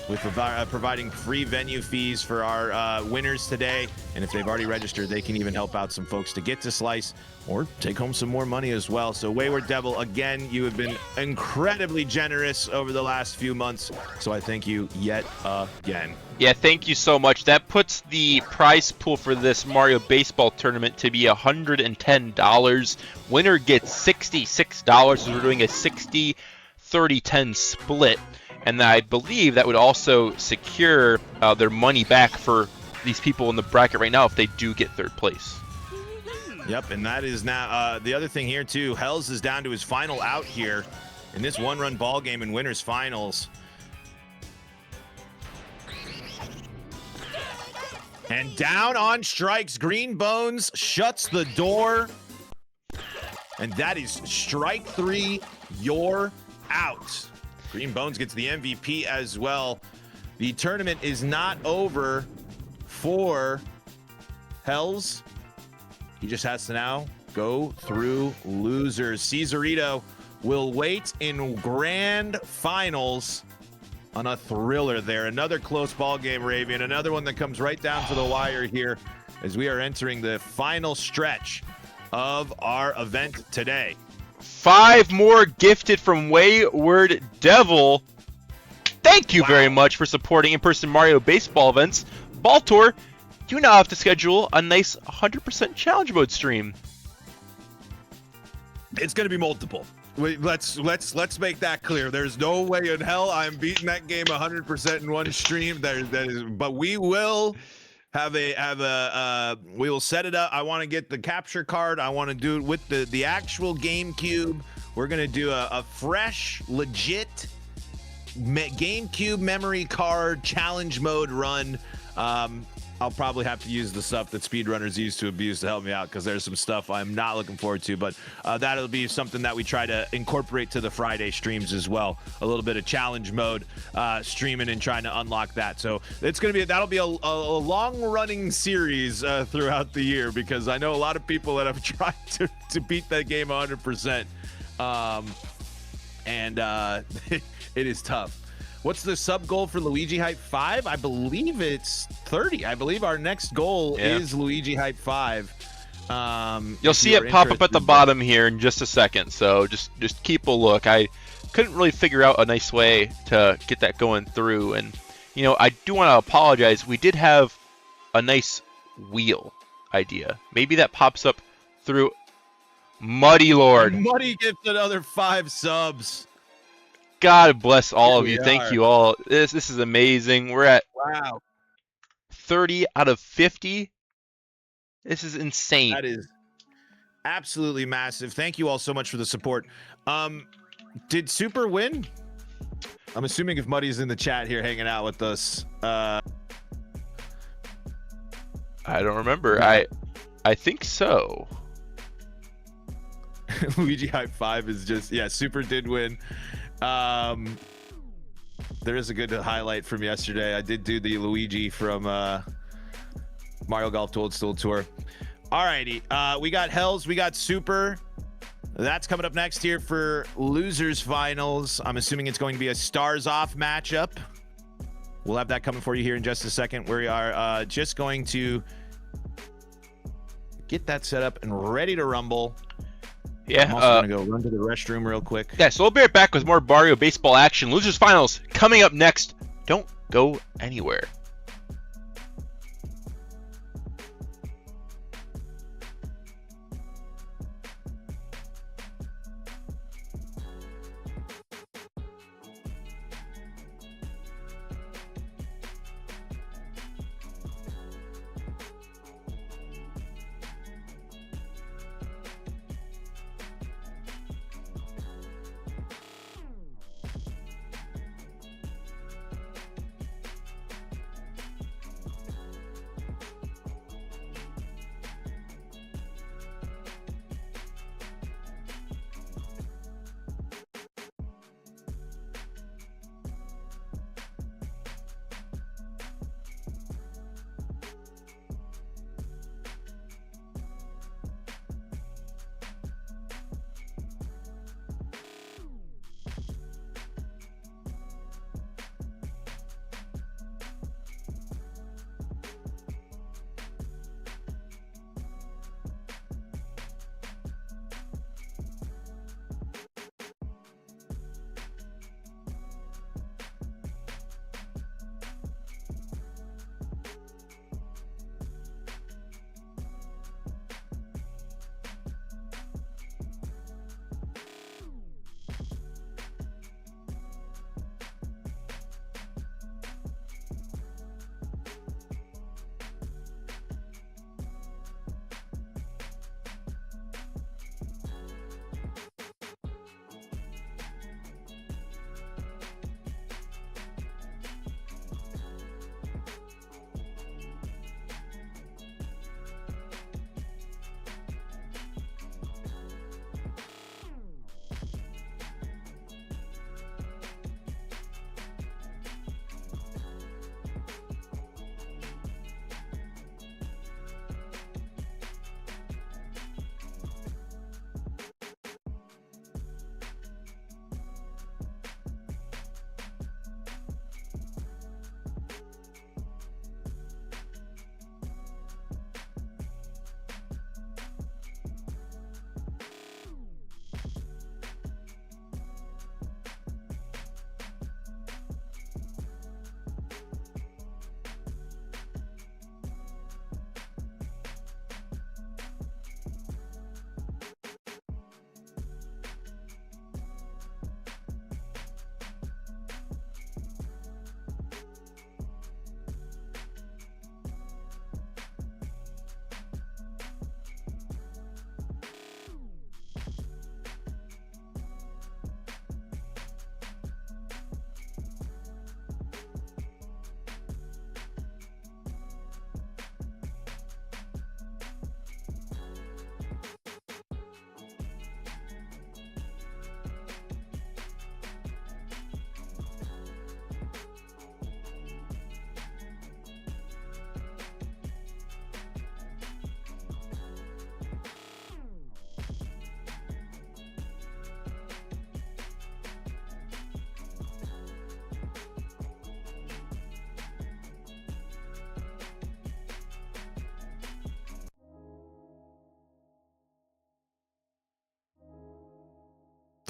with providing free venue fees for our winners today. And if they've already registered, they can even help out some folks to get to Slice or take home some more money as well. So Wayward Devil, again, you have been incredibly generous over the last few months. So I thank you yet again. Yeah, thank you so much. That puts the prize pool for this Mario Baseball tournament to be $110. Winner gets $66, so we're doing a 60-30-10 split. And I believe that would also secure their money back for these people in the bracket right now if they do get 3rd place. Yep, and that is now the other thing here too. Hells is down to his final out here in this 1-run ball game in winners finals. And down on strikes, Green Bones shuts the door. And that is strike 3. You're out. Green Bones gets the MVP as well. The tournament is not over for Hells. He just has to now go through losers. Cesarito will wait in grand finals on a thriller there. Another close ball game, Ravian. Another one that comes right down to the wire here as we are entering the final stretch of our event today. 5 more gifted from Wayward Devil. Thank you very much for supporting in-person Mario baseball events. Baltor, you now have to schedule a nice 100% challenge mode stream. It's going to be multiple. Let's make that clear. There's no way in hell I'm beating that game 100% in one stream. But we will we will set it up. I want to get the capture card. I want to do it with the actual GameCube. We're going to do a fresh, legit GameCube memory card challenge mode run. I'll probably have to use the stuff that speedrunners use to abuse to help me out, because there's some stuff I'm not looking forward to, but that'll be something that we try to incorporate to the Friday streams as well. A little bit of challenge mode streaming and trying to unlock that. So that'll be a long running series throughout the year, because I know a lot of people that have tried to beat that game 100%. It is tough. What's the sub goal for Luigi Hype 5? I believe it's 30. I believe our next goal is Luigi Hype 5. You'll see it pop up at the bottom here in just a second, so just keep a look. I couldn't really figure out a nice way to get that going through, and I do want to apologize. We did have a nice wheel idea. Maybe that pops up through Muddy Lord. Muddy gets another 5 subs. God bless all of you. Thank you all. This is amazing. We're at 30 out of 50. This is insane. That is absolutely massive. Thank you all so much for the support. Did Super win? I'm assuming if Muddy's in the chat here hanging out with us. I don't remember. I think so. Luigi Hype 5 is just, Super did win. There is a good highlight from yesterday. I did do the Luigi from Mario Golf Toadstool Tour. Alrighty, we got Hells, we got Super. That's coming up next here for losers finals. I'm assuming it's going to be a stars off matchup. We'll have that coming for you here in just a second. We are just going to get that set up and ready to rumble. Yeah, I'm also gonna go run to the restroom real quick. Yeah, so we'll be right back with more Mario baseball action. Losers finals coming up next. Don't go anywhere.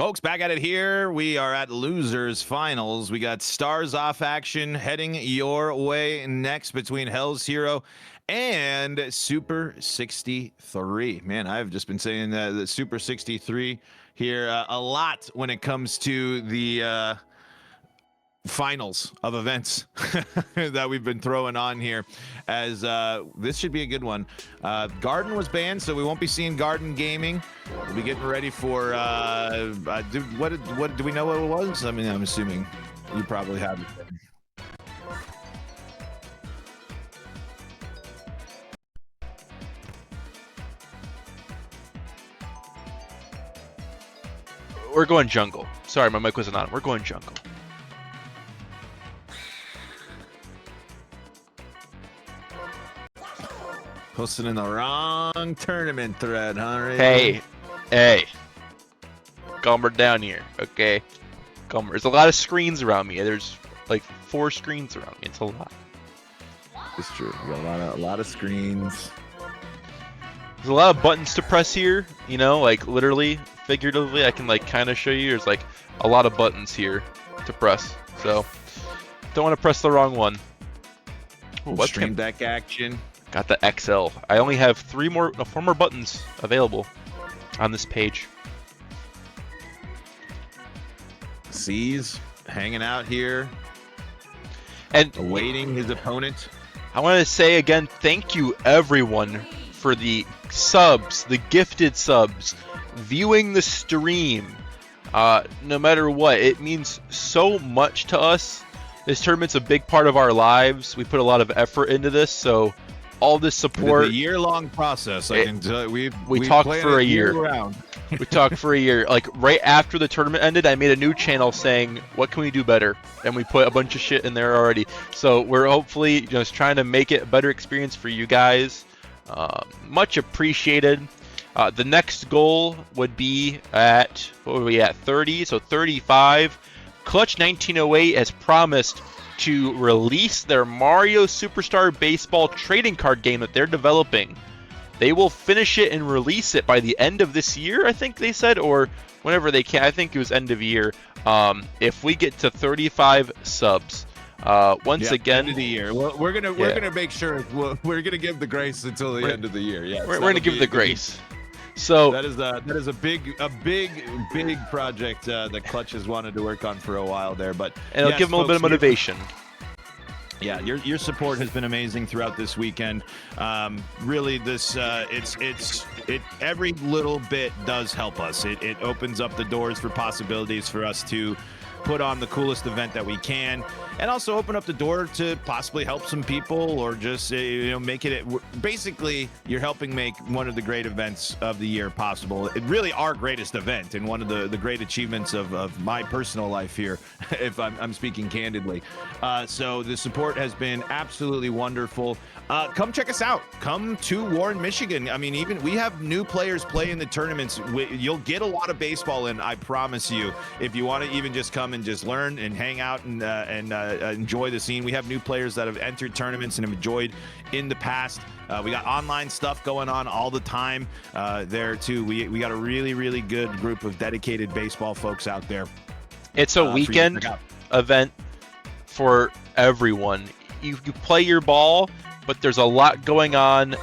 Folks, back at it here. We are at losers finals. We got stars off action heading your way next between Hell's Hero and Super 63. Man, I've just been saying the Super 63 here a lot when it comes to the finals of events that we've been throwing on here, as this should be a good one. Garden was banned, so we won't be seeing Garden Gaming. We'll be getting ready for what do we know what it was? I mean, I'm assuming you probably have it. We're going jungle. Sorry, my mic wasn't on. We're going jungle. Posted in the wrong tournament thread, huh? Hey, hey. Calm her down here, okay? Calm her. There's a lot of screens around me. There's like 4 screens around me. It's a lot. It's true. We got a lot of screens. There's a lot of buttons to press here, you know, like literally, figuratively, I can like kind of show you. There's like a lot of buttons here to press. So, don't want to press the wrong one. Ooh, what Stream Deck action. Got the XL. I only have 4 more buttons available on this page. C's hanging out here and awaiting his opponent. I want to say again, thank you everyone for the subs, the gifted subs, viewing the stream. No matter what, it means so much to us. This tournament's a big part of our lives. We put a lot of effort into this, so all this support. It's a year-long process. I can tell you. We talked for a year. We talked for a year. Like right after the tournament ended, I made a new channel saying, "What can we do better?" And we put a bunch of shit in there already. So we're hopefully just trying to make it a better experience for you guys. Much appreciated. The next goal would be at, what were we at, 30? So 35. Clutch 1908 has promised to release their Mario Superstar Baseball trading card game that they're developing. They will finish it and release it by the end of this year, I think they said, or whenever they can. I think it was end of year. If we get to 35 subs. Once again, end of the year. We're gonna make sure we're gonna give the grace until the end of the year. Yeah, we're gonna give the grace. So that is a big project that Clutch has wanted to work on for a while there, but and it'll give them a little bit of motivation. Yeah, your support has been amazing throughout this weekend. Really, this every little bit does help us. It opens up the doors for possibilities for us to put on the coolest event that we can, and also open up the door to possibly help some people, or just make it. Basically, you're helping make one of the great events of the year possible. It really our greatest event, and one of the great achievements of my personal life here, if I'm speaking candidly. So the support has been absolutely wonderful. Come check us out. Come to Warren, Michigan. I mean, even we have new players play in the tournaments. You'll get a lot of baseball in, I promise you. If you want to even just come and just learn and hang out and enjoy the scene. We have new players that have entered tournaments and have enjoyed in the past. We got online stuff going on all the time there too. We got a really good group of dedicated baseball folks out there. It's a weekend event for everyone. You play your ball, but there's a lot going on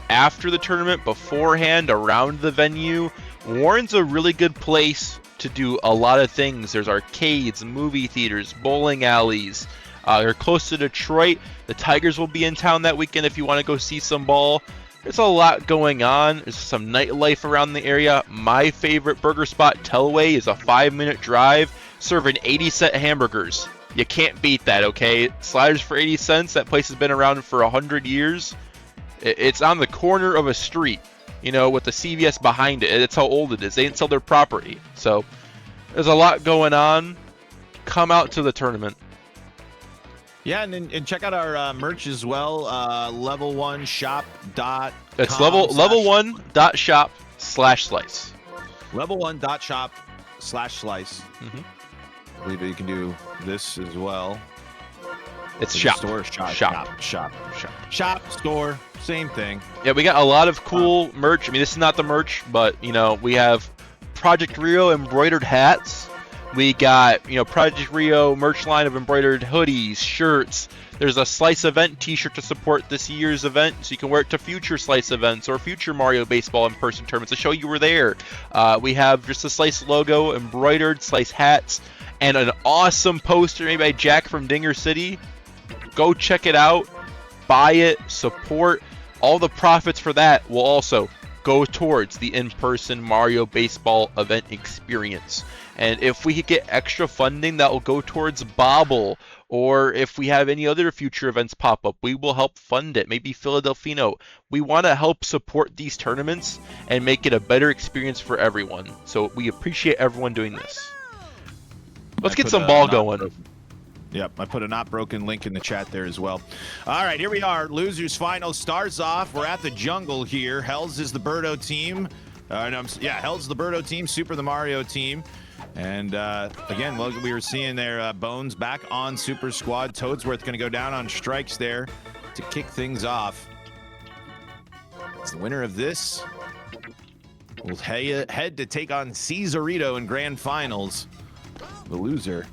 after the tournament, beforehand, around the venue. Warren's a really good place to do a lot of things. There's arcades, movie theaters, bowling alleys. They're close to Detroit. The Tigers will be in town that weekend if you want to go see some ball. There's a lot going on. There's some nightlife around the area. My favorite burger spot, Tellway, is a 5-minute drive serving 80-cent hamburgers. You can't beat that, okay? Sliders for 80 cents. That place has been around for 100 years. It's on the corner of a street, with the CVS behind it. That's how old it is. They didn't sell their property. So there's a lot going on. Come out to the tournament. Yeah, and check out our merch as well. level1shop.com. It's level1.shop/slice. level1.shop/slice. Mm-hmm. I believe that you can do this as well. It's shop. Store, shop, store, same thing. Yeah, we got a lot of cool merch. I mean, this is not the merch, but we have Project Rio embroidered hats. We got, Project Rio merch line of embroidered hoodies, shirts. There's a Slice event t-shirt to support this year's event, so you can wear it to future Slice events or future Mario Baseball in-person tournaments to show you were there. We have just the Slice logo, embroidered Slice hats, and an awesome poster made by Jack from Dinger City. Go check it out, buy it, support. All the profits for that will also go towards the in-person Mario Baseball event experience. And if we get extra funding, that will go towards Bobble, or if we have any other future events pop up, we will help fund it. Maybe Philadelphino. We want to help support these tournaments and make it a better experience for everyone. So we appreciate everyone doing this. Let's get some ball going. Yep, I put a not broken link in the chat there as well. All right, here we are. Losers final stars off. We're at the jungle here. Hells is the Birdo team. Hells the Birdo team, Super the Mario team. And again, what we were seeing there, Bones back on Super Squad. Toadsworth going to go down on strikes there to kick things off. It's the winner of this. We'll head to take on Cesarito in grand finals. The loser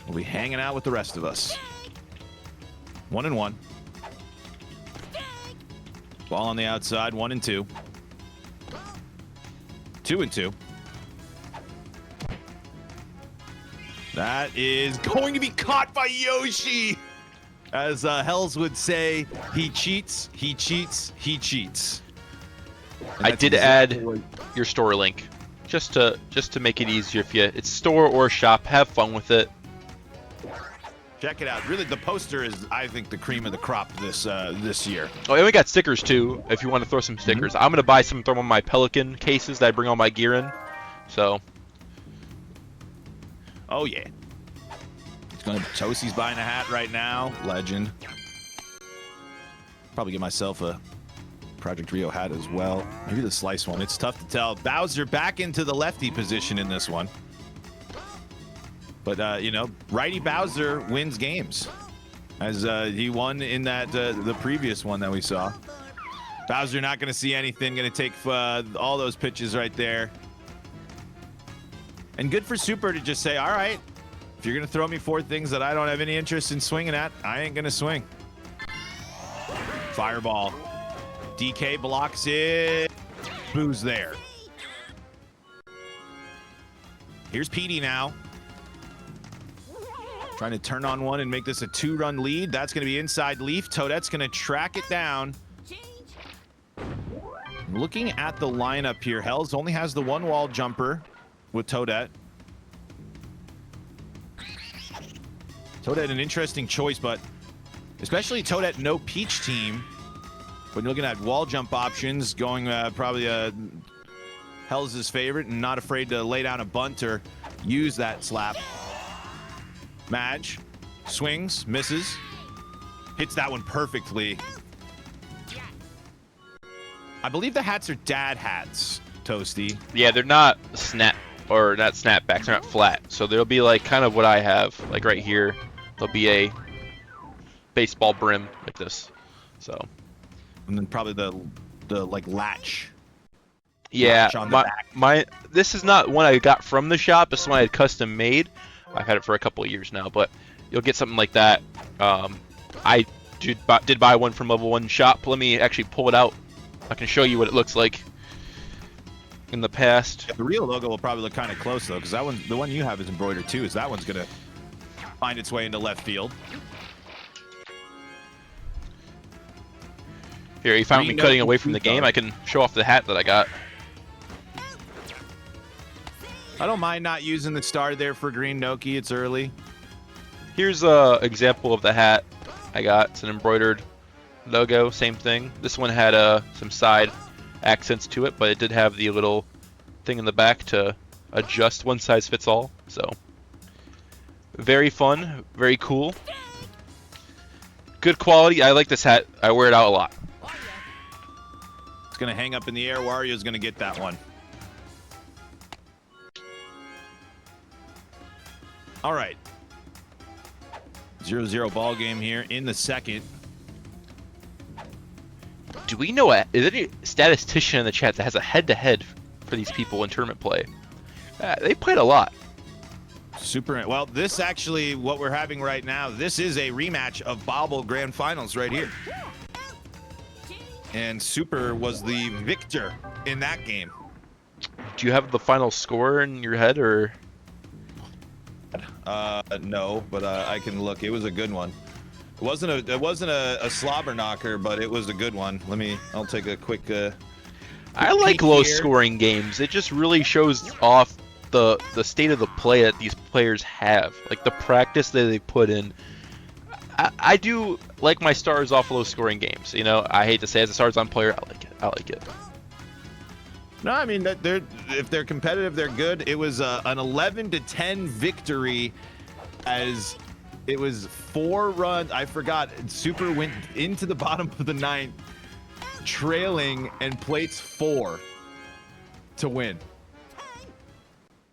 will be hanging out with the rest of us. 1-1. Ball on the outside, 1-2. 2-2. That is going to be caught by Yoshi. As Hells would say, he cheats, he cheats, he cheats. I did add your store link just to make it easier for you. It's store or shop. Have fun with it. Check it out. Really, the poster is, I think, the cream of the crop this year. Oh, and we got stickers too. If you want to throw some stickers, I'm gonna buy some. Throw them on my Pelican cases that I bring all my gear in. So. Oh yeah. Tosi's buying a hat right now. Legend. Probably get myself a Project Rio hat as well. Maybe the Slice one. It's tough to tell. Bowser back into the lefty position in this one. But righty Bowser wins games, as he won in that the previous one that we saw. Bowser not going to see anything. Going to take all those pitches right there. And good for Super to just say, all right, if you're going to throw me 4 things that I don't have any interest in swinging at, I ain't going to swing. Fireball. DK blocks it. Boo's there. Here's Petey now. Trying to turn on one and make this a 2-run lead. That's going to be inside Leaf. Toadette's going to track it down. Looking at the lineup here, Hells only has the 1 wall jumper with Toadette. Toadette, an interesting choice, but especially Toadette no Peach team. When you're looking at wall jump options, going probably Hells' favorite and not afraid to lay down a bunt or use that slap. Madge swings, misses, hits that one perfectly. I believe the hats are dad hats, Toasty. Yeah, they're not snapbacks. They're not flat. So they'll be like kind of what I have, like right here. There'll be a baseball brim like this. So. And then probably the like latch. Yeah, latch on the back. This is not one I got from the shop. This is one I had custom made. I've had it for a couple of years now, but you'll get something like that. I did buy one from Level 1 Shop. Let me actually pull it out. I can show you what it looks like in the past. The real logo will probably look kind of close, though, because that one, the one you have is embroidered, too, is that one's going to find its way into left field. Here, you found me cutting away from the game. I can show off the hat that I got. I don't mind not using the star there for Green Noki. It's early. Here's a example of the hat I got. It's an embroidered logo, same thing. This one had some side accents to it, but it did have the little thing in the back to adjust one size fits all. So very fun, very cool. Good quality. I like this hat. I wear it out a lot. It's going to hang up in the air. Wario's going to get that one. All right. 0-0 ball game here in the second. Do we know is there any statistician in the chat that has a head-to-head for these people in tournament play. They played a lot. Super. Well, this actually, what we're having right now, this is a rematch of Bobble Grand Finals right here. And Super was the victor in that game. Do you have the final score in your head, or? No, but I can look. It was a good one. It wasn't a slobber knocker, but it was a good one. I'll take a quick I like low here. scoring games. It just really shows off the state of the play that these players have, like the practice that they put in. I do like my stars off low scoring games. You know, I hate to say as a stars on player, I like it. No, I mean if they're competitive, they're good. It was an 11-10 victory, as it was 4 runs. I forgot. Super went into the bottom of the 9th, trailing, and plates 4 to win.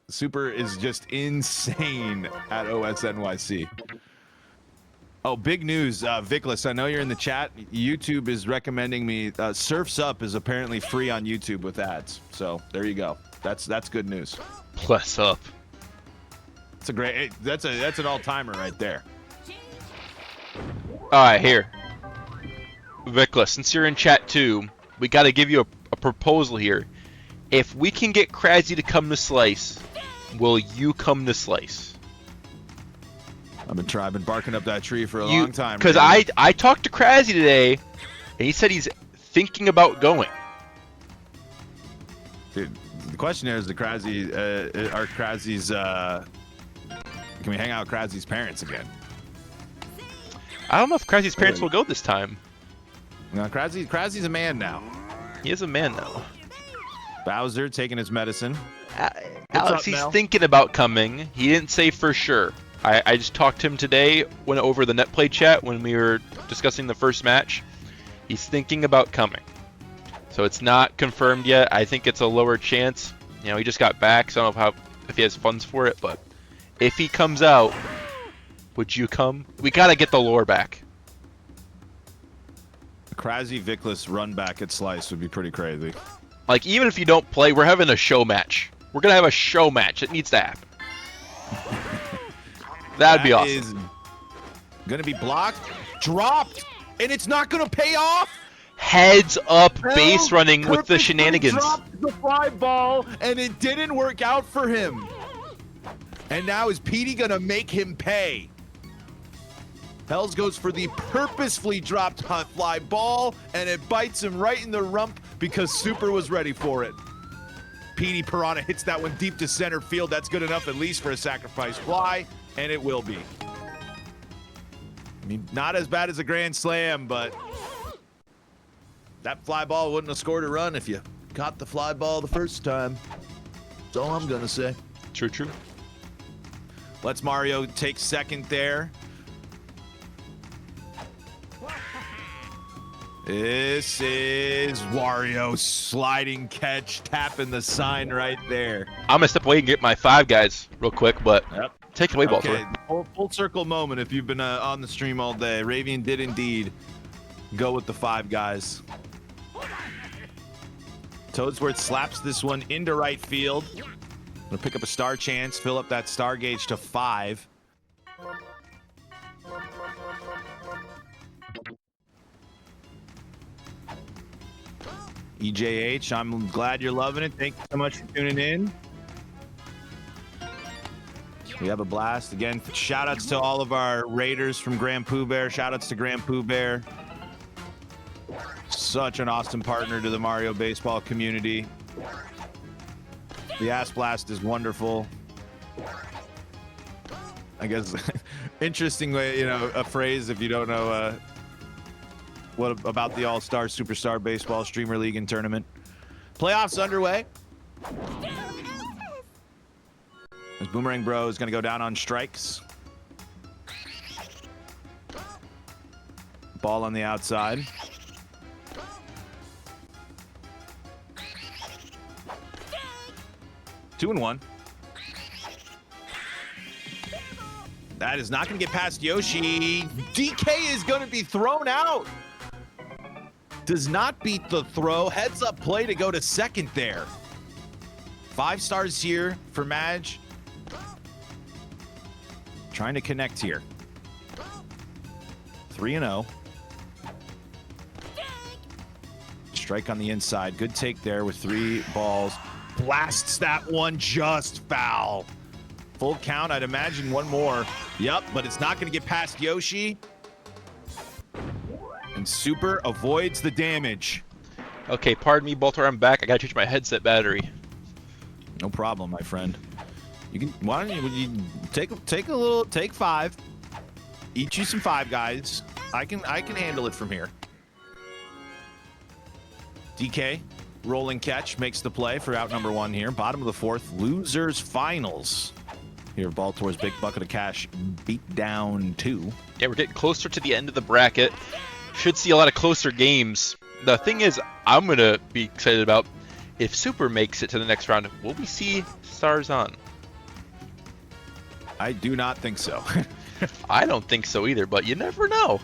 Super is just insane at OSNYC. Oh, big news, Vickless, I know you're in the chat. YouTube is recommending me. Surf's Up is apparently free on YouTube with ads. So there you go. That's good news. Plus up. It's a great. That's an all-timer right there. All right, here, Vickless, since you're in chat too, we got to give you a proposal here. If we can get Kraszy to come to Slice, will you come to Slice? I've been barking up that tree for a long time. Because I talked to Kraszy today, and he said he's thinking about going. Dude, the question is, are Krazzy's, can we hang out with Krazzy's parents again? I don't know if Krazzy's parents will go this time. No, Krazzy's a man now. He is a man now. Bowser taking his medicine. Alex, he's thinking about coming. He didn't say for sure. I just talked to him today, went over the net play chat when we were discussing the first match. He's thinking about coming. So it's not confirmed yet. I think it's a lower chance. You know, he just got back, so I don't know if he has funds for it, but if he comes out, would you come? We gotta get the lore back. Kraszy Vickless run back at Slice would be pretty crazy. Like, even if you don't play, we're having a show match. We're gonna have a show match. It needs to happen. That'd be awesome. Is gonna be blocked, dropped, and it's not gonna pay off. Heads up, base running with the shenanigans. Dropped the fly ball, and it didn't work out for him. And now is Petey gonna make him pay? Hells goes for the purposefully dropped fly ball, and it bites him right in the rump because Super was ready for it. Petey Piranha hits that one deep to center field. That's good enough at least for a sacrifice fly, and it will be. I mean, not as bad as a grand slam, but that fly ball wouldn't have scored a run if you caught the fly ball the first time. That's all I'm gonna say. True, true. Let's Mario take second there. This is Wario sliding catch, tapping the sign right there. I'm gonna step away and get my 5 guys real quick, but take it away, Baltor. Okay, full circle moment if you've been on the stream all day. Ravian did indeed go with the 5 guys. Toadsworth slaps this one into right field. Gonna pick up a star chance, fill up that star gauge to 5. EJH, I'm glad you're loving it. Thank you so much for tuning in. We have a blast. Again, shout outs to all of our raiders from Grand Pooh Bear. Shout outs to Grand Pooh Bear. Such an awesome partner to the Mario baseball community. The Ass Blast is wonderful. I guess interesting way, you know, a phrase if you don't know what about the All-Star Superstar Baseball Streamer League and Tournament. Playoffs underway. As Boomerang Bro is going to go down on strikes. Ball on the outside. Two and one. That is not going to get past Yoshi. DK is going to be thrown out. Does not beat the throw. Heads up play to go to second there. 5 stars here for Madge. Trying to connect here. 3-0. Strike on the inside. Good take there with 3 balls. Blasts that one just foul. Full count. I'd imagine one more. Yep, but it's not going to get past Yoshi. And Super avoids the damage. Okay, pardon me, Baltor. I'm back. I gotta change my headset battery. No problem, my friend. You can. Why don't you take a little? Take 5. Eat you some 5 guys. I can handle it from here. DK, rolling catch, makes the play for out number 1 here. Bottom of the 4th, losers finals. Here, Baltor's big bucket of cash, Beatdown 2. Yeah, we're getting closer to the end of the bracket. Should see a lot of closer games. The thing is, I'm gonna be excited about if Super makes it to the next round. Will we see stars on? I do not think so. I don't think so either, but you never know.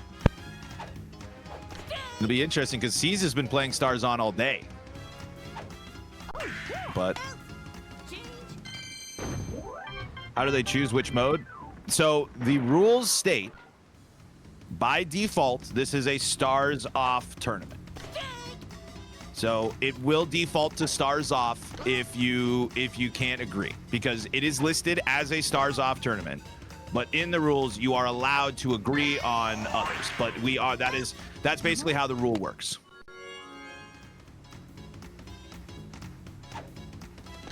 It'll be interesting because C's has been playing stars on all day. But how do they choose which mode? So the rules state, by default, this is a stars off tournament. So it will default to stars off if you can't agree, because it is listed as a stars off tournament. But in the rules, you are allowed to agree on others. But that's basically how the rule works.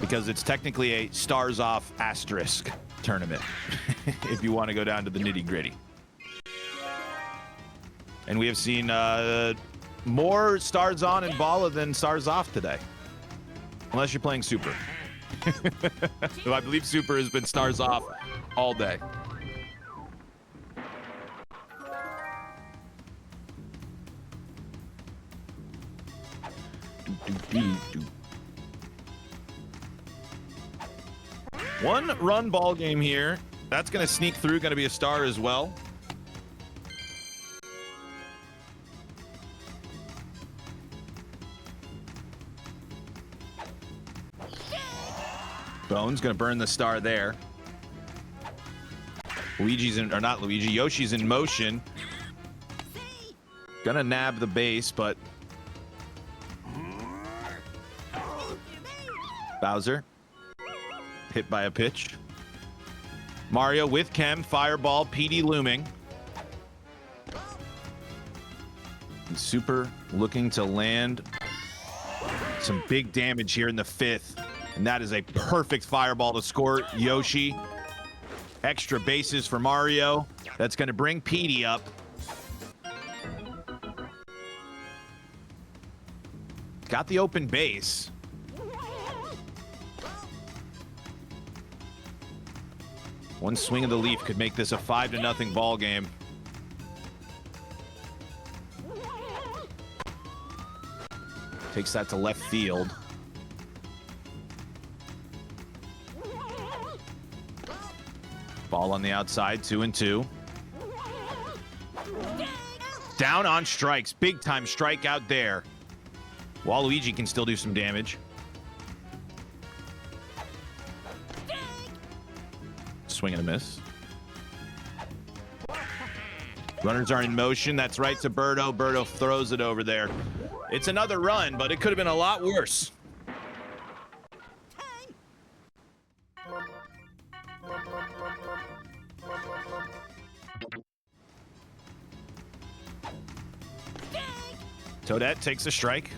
Because it's technically a stars off asterisk tournament, if you want to go down to the nitty gritty. And we have seen more stars on in Bala than stars off today. Unless you're playing Super. So I believe Super has been stars off all day. One run ball game here. That's going to sneak through, going to be a star as well. Bones going to burn the star there. Yoshi's in motion. Gonna nab the base, but Bowser hit by a pitch. Mario with Chem, Fireball, PD looming. And Super looking to land some big damage here in the 5th. And that is a perfect Fireball to score Yoshi. Extra bases for Mario. That's going to bring PD up. Got the open base. One swing of the leaf could make this a 5-0 ball game. Takes that to left field. Ball on the outside, 2-2. Down on strikes. Big time strikeout there. Waluigi can still do some damage. Swing and a miss. Runners are in motion. That's right to Birdo. Birdo throws it over there. It's another run, but it could have been a lot worse. Toadette takes a strike.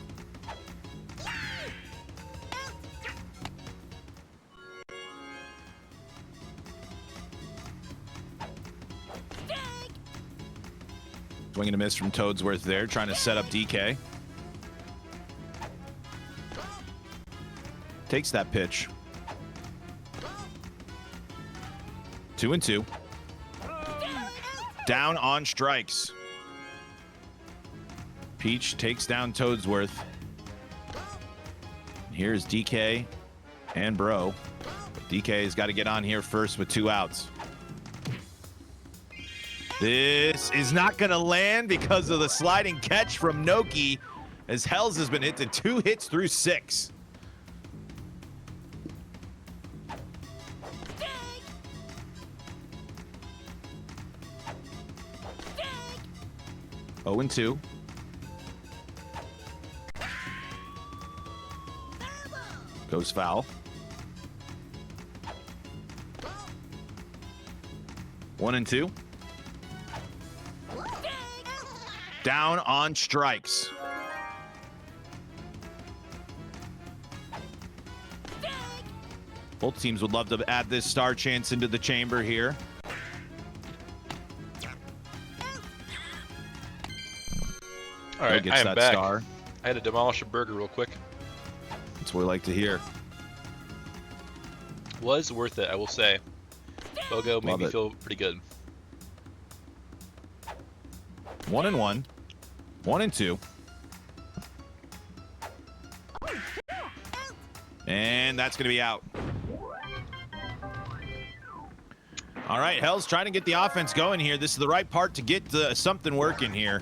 Swing and a miss from Toadsworth there, trying to set up DK. Takes that pitch. 2-2. Down on strikes. Peach takes down Toadsworth. Here's DK and Bro. DK's got to get on here first with 2 outs. This is not going to land because of the sliding catch from Noki, as Hells has been hit to 2 hits through 6. 0-2. Goes foul. 1-2. Down on strikes. Both teams would love to add this star chance into the chamber here. All right, gets I am that back. star. I had to demolish a burger real quick. That's what we like to hear. Was worth it, I will say. Bogo made Love me it. feel pretty good. 1-1. 1-2. And that's going to be out. All right, Hell's trying to get the offense going here. This is the right part to get something working here.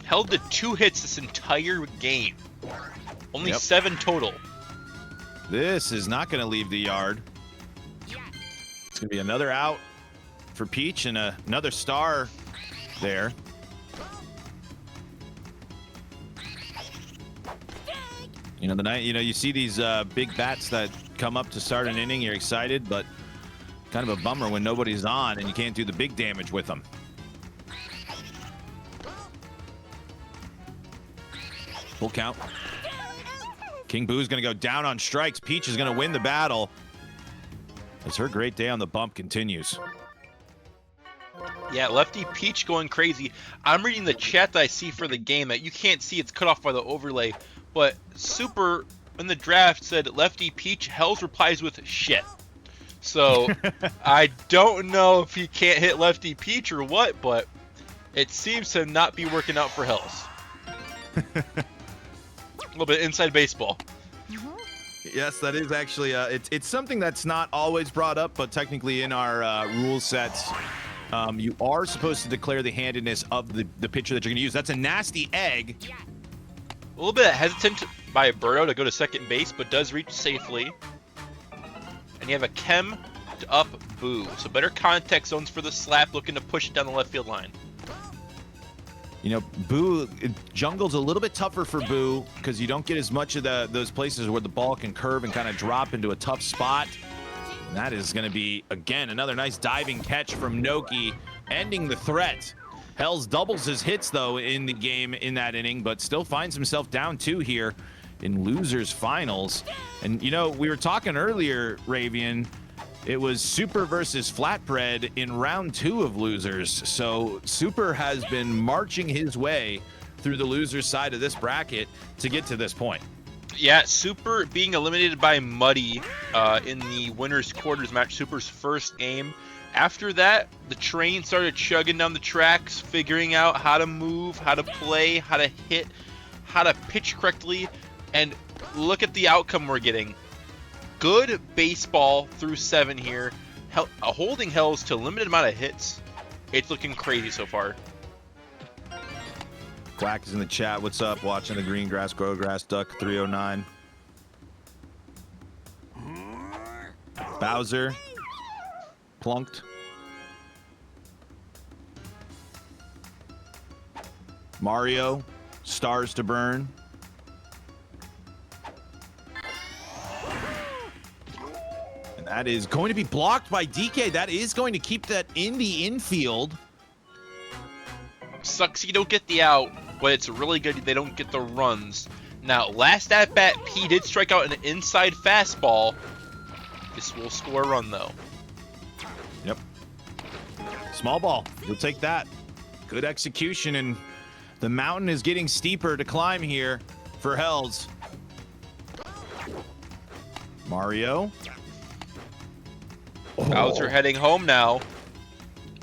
Held to 2 hits this entire game. Only Yep. 7 total. This is not going to leave the yard. It's going to be another out for Peach and another star there. You know, you see these big bats that come up to start an inning. You're excited, but kind of a bummer when nobody's on and you can't do the big damage with them. Full count. King Boo's going to go down on strikes. Peach is going to win the battle as her great day on the bump continues. Yeah, Lefty Peach going crazy. I'm reading the chat that I see for the game that you can't see. It's cut off by the overlay. But Super in the draft said Lefty Peach. Hells replies with shit. So I don't know if he can't hit Lefty Peach or what, but it seems to not be working out for Hells. A little bit inside baseball. Yes, that is actually it's something that's not always brought up, but technically in our rule sets, you are supposed to declare the handedness of the pitcher that you're going to use. That's a nasty egg. A little bit hesitant by Burrow to go to second base, but does reach safely. And you have a Chem to up Boo. So better contact zones for the slap, looking to push it down the left field line. You know, Boo, jungle's a little bit tougher for Boo because you don't get as much of those places where the ball can curve and kind of drop into a tough spot. And that is going to be, again, another nice diving catch from Noki, ending the threat. Hells doubles his hits, though, in the game in that inning, but still finds himself down 2 here in losers finals. And, you know, we were talking earlier, Ravian, it was Super versus Flatbread in round 2 of losers. So Super has been marching his way through the losers side of this bracket to get to this point. Yeah, Super being eliminated by Muddy in the winner's quarters match, Super's first game. After that, the train started chugging down the tracks, figuring out how to move, how to play, how to hit, how to pitch correctly, and look at the outcome we're getting. Good baseball through 7 here, holding Hells to a limited amount of hits. It's looking crazy so far. Quack is in the chat. What's up? Watching the green grass, grow grass, duck 309. Bowser. Plunked. Mario. Stars to burn. And that is going to be blocked by DK. That is going to keep that in the infield. Sucks you don't get the out, but it's really good they don't get the runs. Now, last at bat, P did strike out an inside fastball. This will score a run, though. Yep. Small ball. You'll take that. Good execution, and the mountain is getting steeper to climb here for Hells. Mario. Bowser heading home now.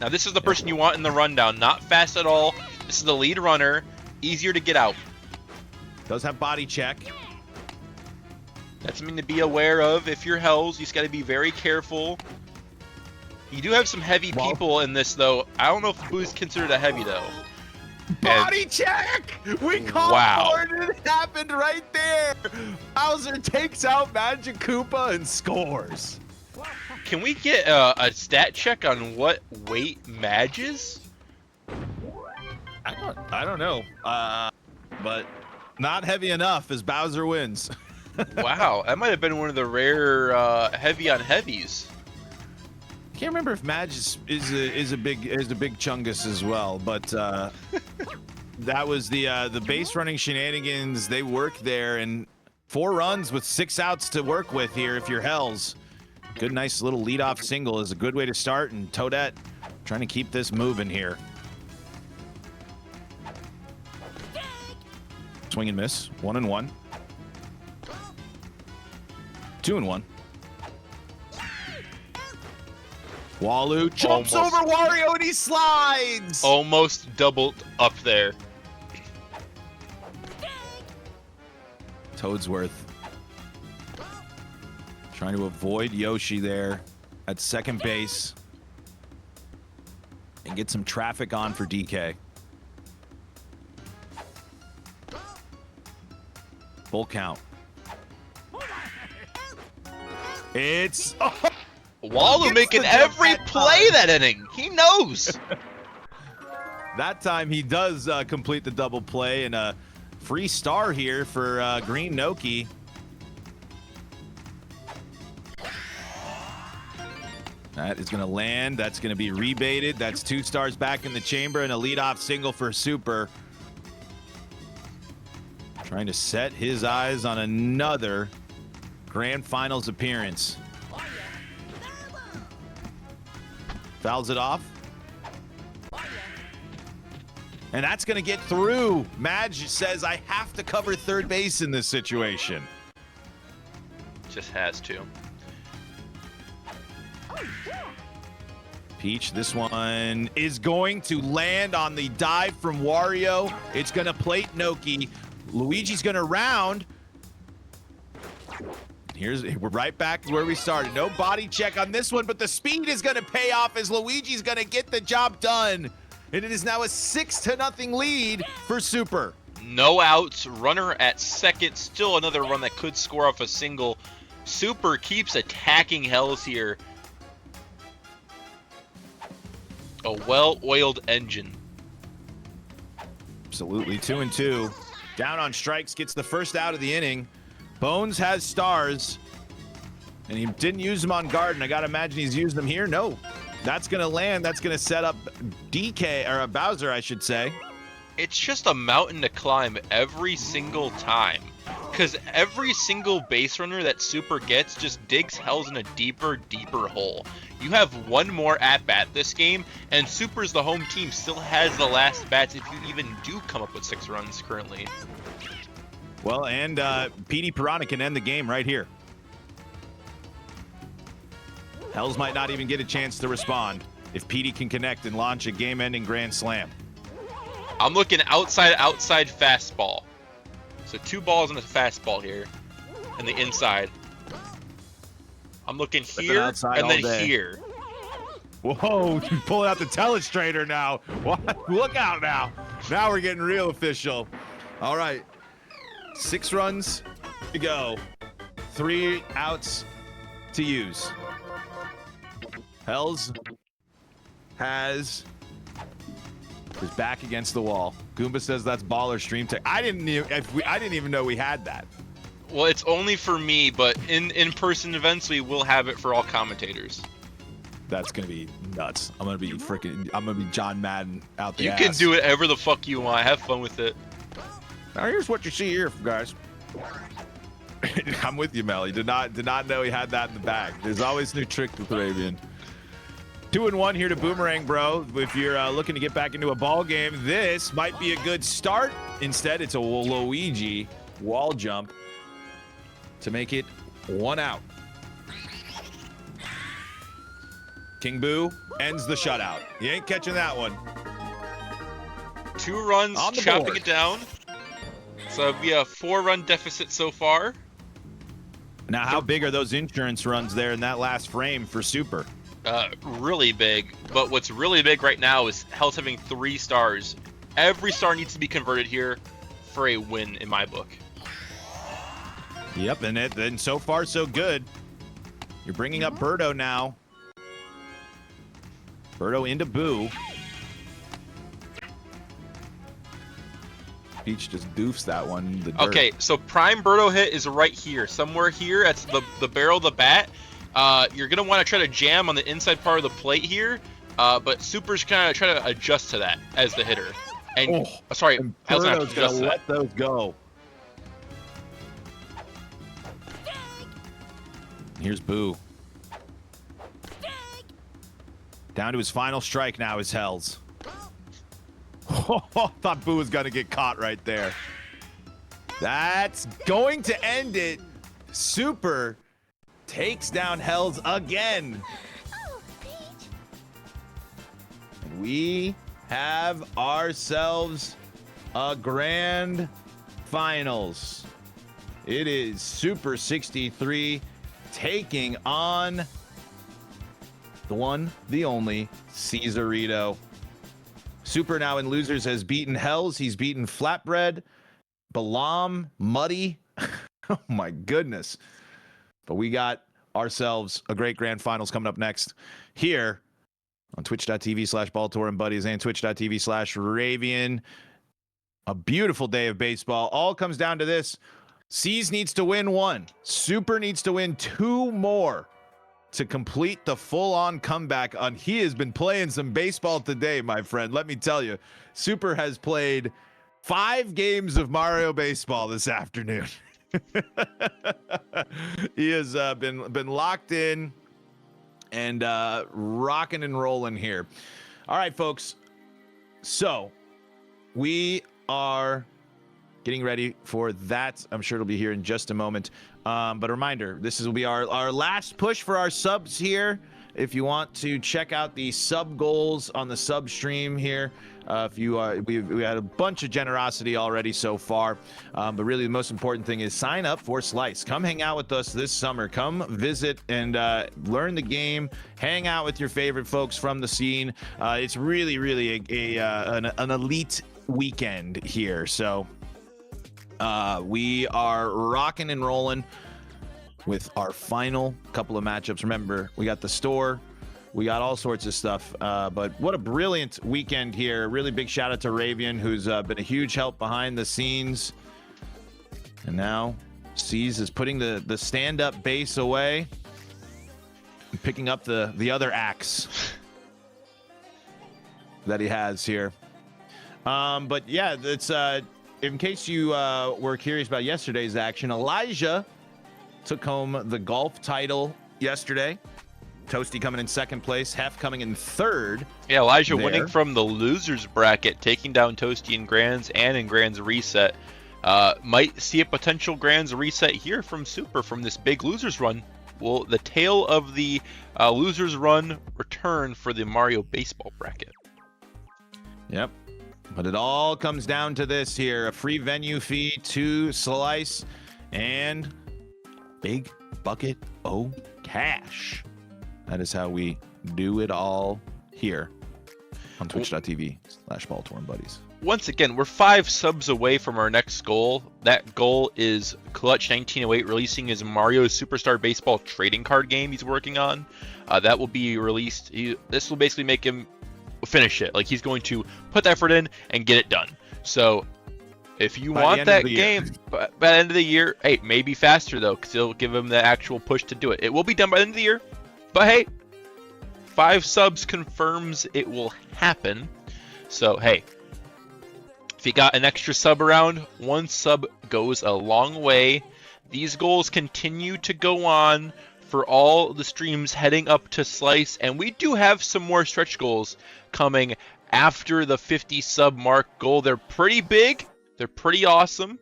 Now, this is the person you want in the rundown. Not fast at all. This is the lead runner. Easier to get out. Does have body check. That's something to be aware of. If you're Hells, you just got to be very careful. You do have some heavy people in this, though. I don't know if Boo's considered a heavy, though. Body check! We called for it. It happened right there. Bowser takes out Magic Koopa and scores. Can we get a stat check on what weight Madge is? I don't know. But not heavy enough as Bowser wins. Wow, that might have been one of the rare heavy on heavies. I can't remember if Madge is a big chungus as well, but that was the base running shenanigans. They work there, and 4 runs with 6 outs to work with here if you're Hells. Good, nice little leadoff single is a good way to start, and Toadette trying to keep this moving here. Swing and miss. 1-1. 2-1. Walu jumps over Wario and he slides! Almost doubled up there. Toadsworth trying to avoid Yoshi there at second base and get some traffic on for DK. Full count. It's Walu making every play that inning. He knows. That time he does complete the double play, and a free star here for Green Noki. That is going to land. That's going to be rebaited. That's 2 stars back in the chamber and a leadoff single for Super. Trying to set his eyes on another Grand Finals appearance. Fouls it off. And that's going to get through. Madge says, I have to cover third base in this situation. Just has to. Peach, this one is going to land on the dive from Wario. It's going to plate Noki. Luigi's going to round. We're right back to where we started. No body check on this one, but the speed is going to pay off as Luigi's going to get the job done. And it is now a 6-0 lead for Super. No outs, runner at second, still another run that could score off a single. Super keeps attacking Hells here. A well-oiled engine. Absolutely, 2-2. Down on strikes, gets the first out of the inning. Bones has stars, and he didn't use them on Garden. I gotta imagine he's used them here. No, that's gonna land. That's gonna set up DK, or Bowser, I should say. It's just a mountain to climb every single time, because every single base runner that Super gets just digs Hells in a deeper hole. You have one more at-bat this game, and Super's the home team, still has the last bats if you even do come up with 6 runs currently. Well, and PD Piranha can end the game right here. Hells might not even get a chance to respond if PD can connect and launch a game-ending grand slam. I'm looking outside fastball. So 2 balls and a fastball here, and the inside. I'm looking here and then here. Whoa, you pulling out the telestrator now. What? Look out now. Now we're getting real official. All right. 6 runs to go. 3 outs to use. Hells has his back against the wall. Goomba says that's baller stream tech. I didn't even know we had that. Well, it's only for me, but in-person events we will have it for all commentators. That's gonna be nuts. I'm gonna be John Madden out there. You can do whatever the fuck you want. Have fun with it. Now here's what you see here, guys. I'm with you, Melly. Did not know he had that in the bag. There's always new trick with Arabian. 2-1 here to Boomerang, bro. If you're looking to get back into a ball game, this might be a good start. Instead, it's a Luigi wall jump to make it 1 out. King Boo ends the shutout. You ain't catching that one. 2 runs, chopping board. it down. So it'll be a 4-run deficit so far. Now, how big are those insurance runs there in that last frame for Super? Really big. But what's really big right now is Hells having 3 stars. Every star needs to be converted here for a win in my book. Yep, and then so far so good. You're bringing up Birdo now. Birdo into Boo. Peach just doofs that one in the dirt. Okay, so prime Birdo hit is right here, somewhere here. That's the barrel of the bat. You're gonna want to try to jam on the inside part of the plate here, but Super's kind of try to adjust to that as the hitter. And sorry, and I was Birdo's gonna gonna let those go. Here's Boo. Down to his final strike now is Hells. Thought Boo was gonna get caught right there. That's going to end it. Super takes down Hells again. And we have ourselves a grand finals. It is Super 63 taking on the one, the only Caesarito. Super now in losers has beaten Hells. He's beaten Flatbread, Balam, Muddy. Oh my goodness. But we got ourselves a great grand finals coming up next here on twitch.tv/Baltor and Buddies and twitch.tv/Ravian. A beautiful day of baseball. All comes down to this. C's needs to win one. Super needs to win two more to complete the full-on comeback. He has been playing some baseball today, my friend. Let me tell you, Super has played 5 games of Mario Baseball this afternoon. He has been locked in and rocking and rolling here. All right, folks. So we are getting ready for that. I'm sure it'll be here in just a moment. But a reminder, this will be our last push for our subs here. If you want to check out the sub goals on the sub stream here, if you we had a bunch of generosity already so far, but really the most important thing is sign up for Slice. Come hang out with us this summer. Come visit and learn the game. Hang out with your favorite folks from the scene. It's really an elite weekend here. So we are rocking and rolling with our final couple of matchups. Remember, we got the store, we got all sorts of stuff, but what a brilliant weekend here. Really big shout out to Ravian, who's been a huge help behind the scenes. And now C's is putting the stand-up base away and picking up the other axe that he has here. But yeah, it's in case you were curious about yesterday's action, Elijah took home the golf title yesterday. Toasty coming in second place, Hef coming in third. Yeah, Elijah winning from the losers bracket, taking down Toasty in Grands and in Grands reset. Might see a potential Grands reset here from Super from this big losers run. Will the tail of the losers run return for the Mario Baseball bracket? Yep. But it all comes down to this here. A free venue fee to Slice and big bucket of cash. That is how we do it all here on twitch.tv/Baltor and Buddies. Once again, we're 5 subs away from our next goal. That goal is Clutch 1908 releasing his Mario Superstar Baseball trading card game he's working on. That will be released. This will basically make him finish it. Like, he's going to put the effort in and get it done. So if you want that game by the end of the year, hey, maybe faster though, because it'll give him the actual push to do it. It will be done by the end of the year, but hey, 5 subs confirms it will happen. So hey, if you got an extra sub around, 1 sub goes a long way. These goals continue to go on for all the streams heading up to Slice, and we do have some more stretch goals coming after the 50 sub mark goal. They're pretty big, they're pretty awesome,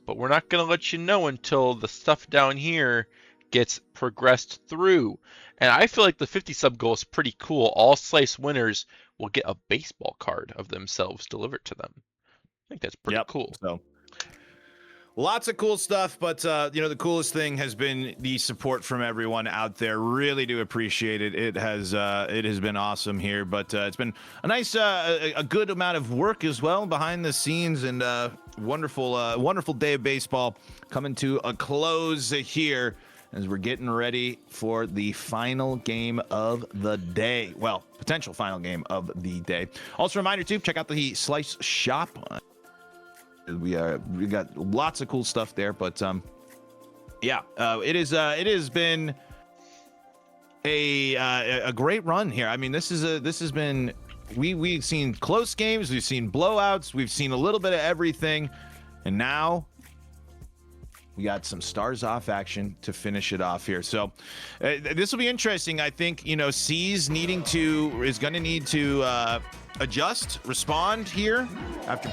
but we're not going to let you know until the stuff down here gets progressed through. And I feel like the 50 sub goal is pretty cool. All Slice winners will get a baseball card of themselves delivered to them. I think that's pretty cool. So lots of cool stuff, but the coolest thing has been the support from everyone out there. Really do appreciate it. It has been awesome here, but it's been a nice, a good amount of work as well behind the scenes, and wonderful day of baseball coming to a close here as we're getting ready for the final game of the day. Well, potential final game of the day. Also, a reminder too, check out the Slice shop. We got lots of cool stuff there, but yeah, it has been a great run here. I mean, this has been we've seen close games, we've seen blowouts, we've seen a little bit of everything, and now we got some stars off action to finish it off here. So this will be interesting. I think, you know, C's is going to need to adjust, respond here after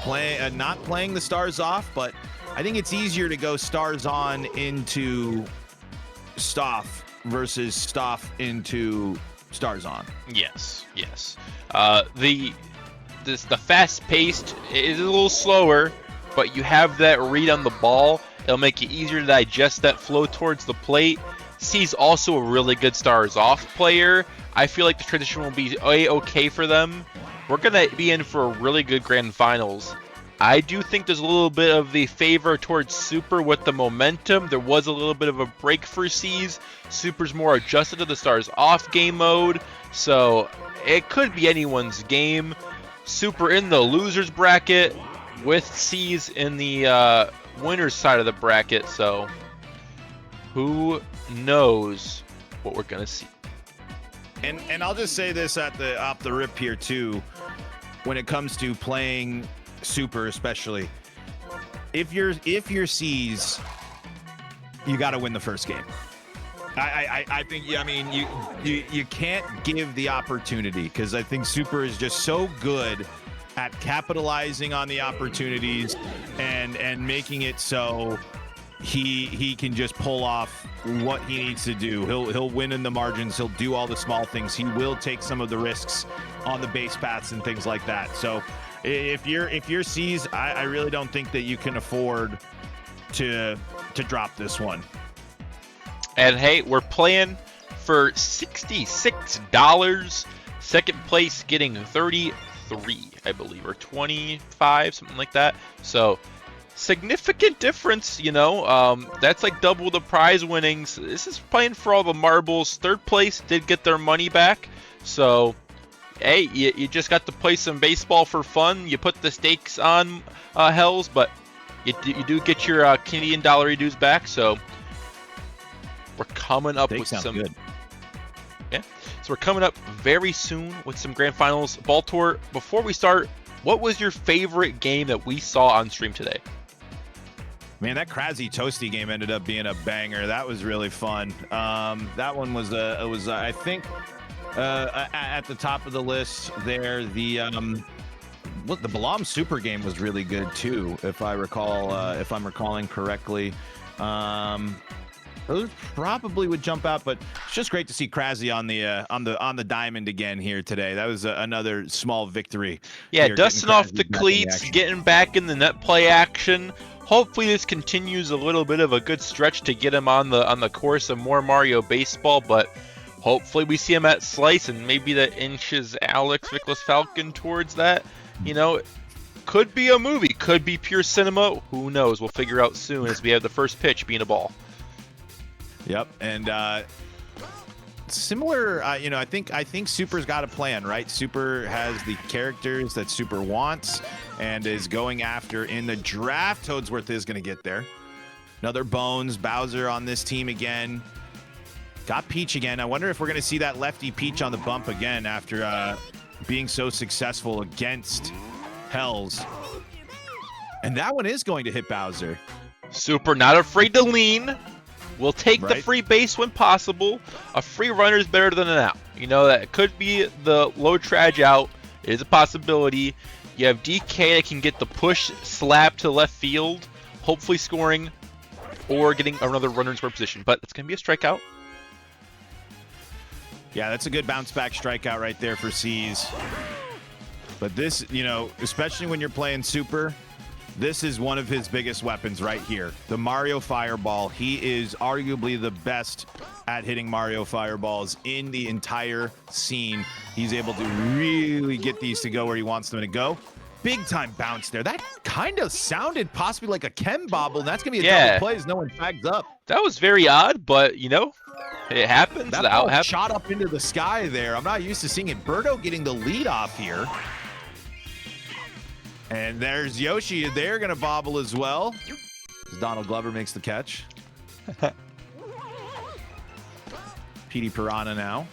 not playing the stars off. But I think it's easier to go stars on into Stoff versus Stoff into stars on. Yes. The fast paced is a little slower, but you have that read on the ball. It'll make it easier to digest that flow towards the plate. C's also a really good stars off player. I feel like the transition will be okay for them. We're going to be in for a really good grand finals. I do think there's a little bit of the favor towards Super with the momentum. There was a little bit of a break for C's. Super's more adjusted to the stars off game mode. So it could be anyone's game. Super in the losers bracket with C's in the winner's side of the bracket, so who knows what we're gonna see. And I'll just say this off the rip here too, when it comes to playing Super, especially if you're C's, you got to win the first game. I think, I mean, you can't give the opportunity, because I think Super is just so good at capitalizing on the opportunities and making it so he can just pull off what he needs to do. He'll win in the margins. He'll do all the small things. He will take some of the risks on the base paths and things like that. So if you're C's, I really don't think that you can afford to drop this one. And hey, we're playing for $66. Second place getting 33, I believe, or 25, something like that. So significant difference, you know. That's like double the prize winnings. This is playing for all the marbles. Third place did get their money back. So hey, you just got to play some baseball for fun. You put the stakes on, Hells, but you do get your Canadian dollar dues back. So we're coming up with some good. Yeah, so we're coming up very soon with some grand finals. Baltor, before we start, what was your favorite game that we saw on stream today? Man, that Krasny Toasty game ended up being a banger. That was really fun. That one was I think at the top of the list there. The Balam Super game was really good too, if I recall, if I'm recalling correctly. Those probably would jump out, but it's just great to see Krasny on the diamond again here today. That was another small victory. Yeah, here, dusting off the cleats, getting back in the net play action. Hopefully this continues a little bit of a good stretch to get him on the course of more Mario Baseball, but hopefully we see him at Slice and maybe that inches Alex Vickless Falcon towards that. You know, could be a movie, could be pure cinema. Who knows? We'll figure out soon as we have the first pitch being a ball. Yep, and similar, you know, I think Super's got a plan, right? Super has the characters that Super wants and is going after in the draft. Toadsworth is going to get there. Another Bones, Bowser on this team again. Got Peach again. I wonder if we're going to see that lefty Peach on the bump again after being so successful against Hells. And that one is going to hit Bowser. Super not afraid to lean. We'll take the free base when possible. A free runner is better than an out. You know, that could be the low trage out. It is a possibility. You have DK that can get the push slap to left field, hopefully scoring or getting another runner in score position. But it's going to be a strikeout. Yeah, that's a good bounce back strikeout right there for C's. But this, you know, especially when you're playing Super, this is one of his biggest weapons right here. The Mario Fireball. He is arguably the best at hitting Mario Fireballs in the entire scene. He's able to really get these to go where he wants them to go. Big time bounce there. That kind of sounded possibly like a Chem bobble. And that's going to be a double play as no one tags up. That was very odd, but, you know, it happens. That ball shot up into the sky there. I'm not used to seeing it. Birdo getting the lead off here. And there's Yoshi. They're going to bobble as well. Donald Glover makes the catch. PD Piranha now.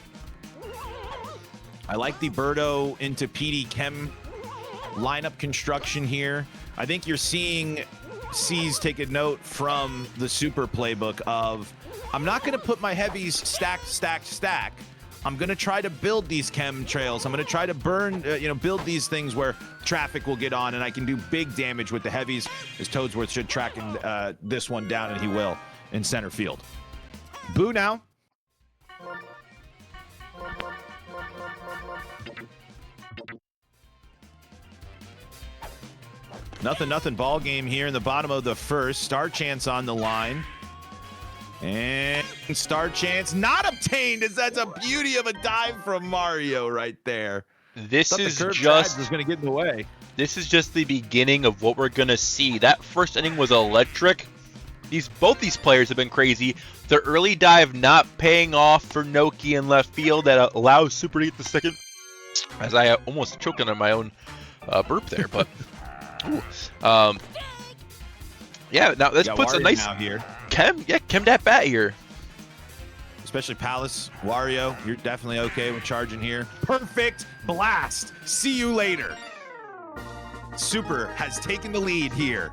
I like the Birdo into PD Chem lineup construction here. I think you're seeing C's take a note from the Super playbook of, I'm not going to put my heavies stack. I'm going to try to build these chemtrails. I'm going to try to burn, build these things where traffic will get on and I can do big damage with the heavies, as Toadsworth should track this one down, and he will in center field. Boo now. Nothing ball game here in the bottom of the first. Star Chance on the line. And Star Chance not obtained, as that's a beauty of a dive from Mario right there. This is the just was going to get in the way. This is just the beginning of what we're going to see. That first inning was electric. Both these players have been crazy. The early dive not paying off for Noki in left field that allows Super to get the second. As I almost choked on my own burp there, but yeah. Now this puts Wario a nice here. Chem that bat here. Especially Palace, Wario, you're definitely okay with charging here. Perfect blast. See you later. Super has taken the lead here.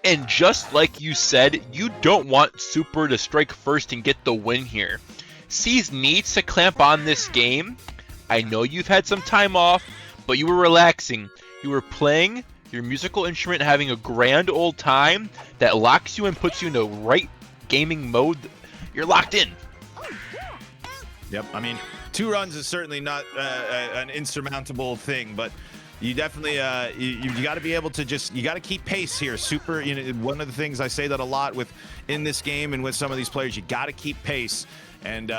And just like you said, you don't want Super to strike first and get the win here. C's needs to clamp on this game. I know you've had some time off, but you were relaxing. You were playing your musical instrument, having a grand old time that locks you and puts you in the right gaming mode. You're locked in. Yep, I mean, 2 runs is certainly not an insurmountable thing, but you definitely you got to be able to you got to keep pace here. Super, one of the things I say that a lot with in this game and with some of these players, you got to keep pace. And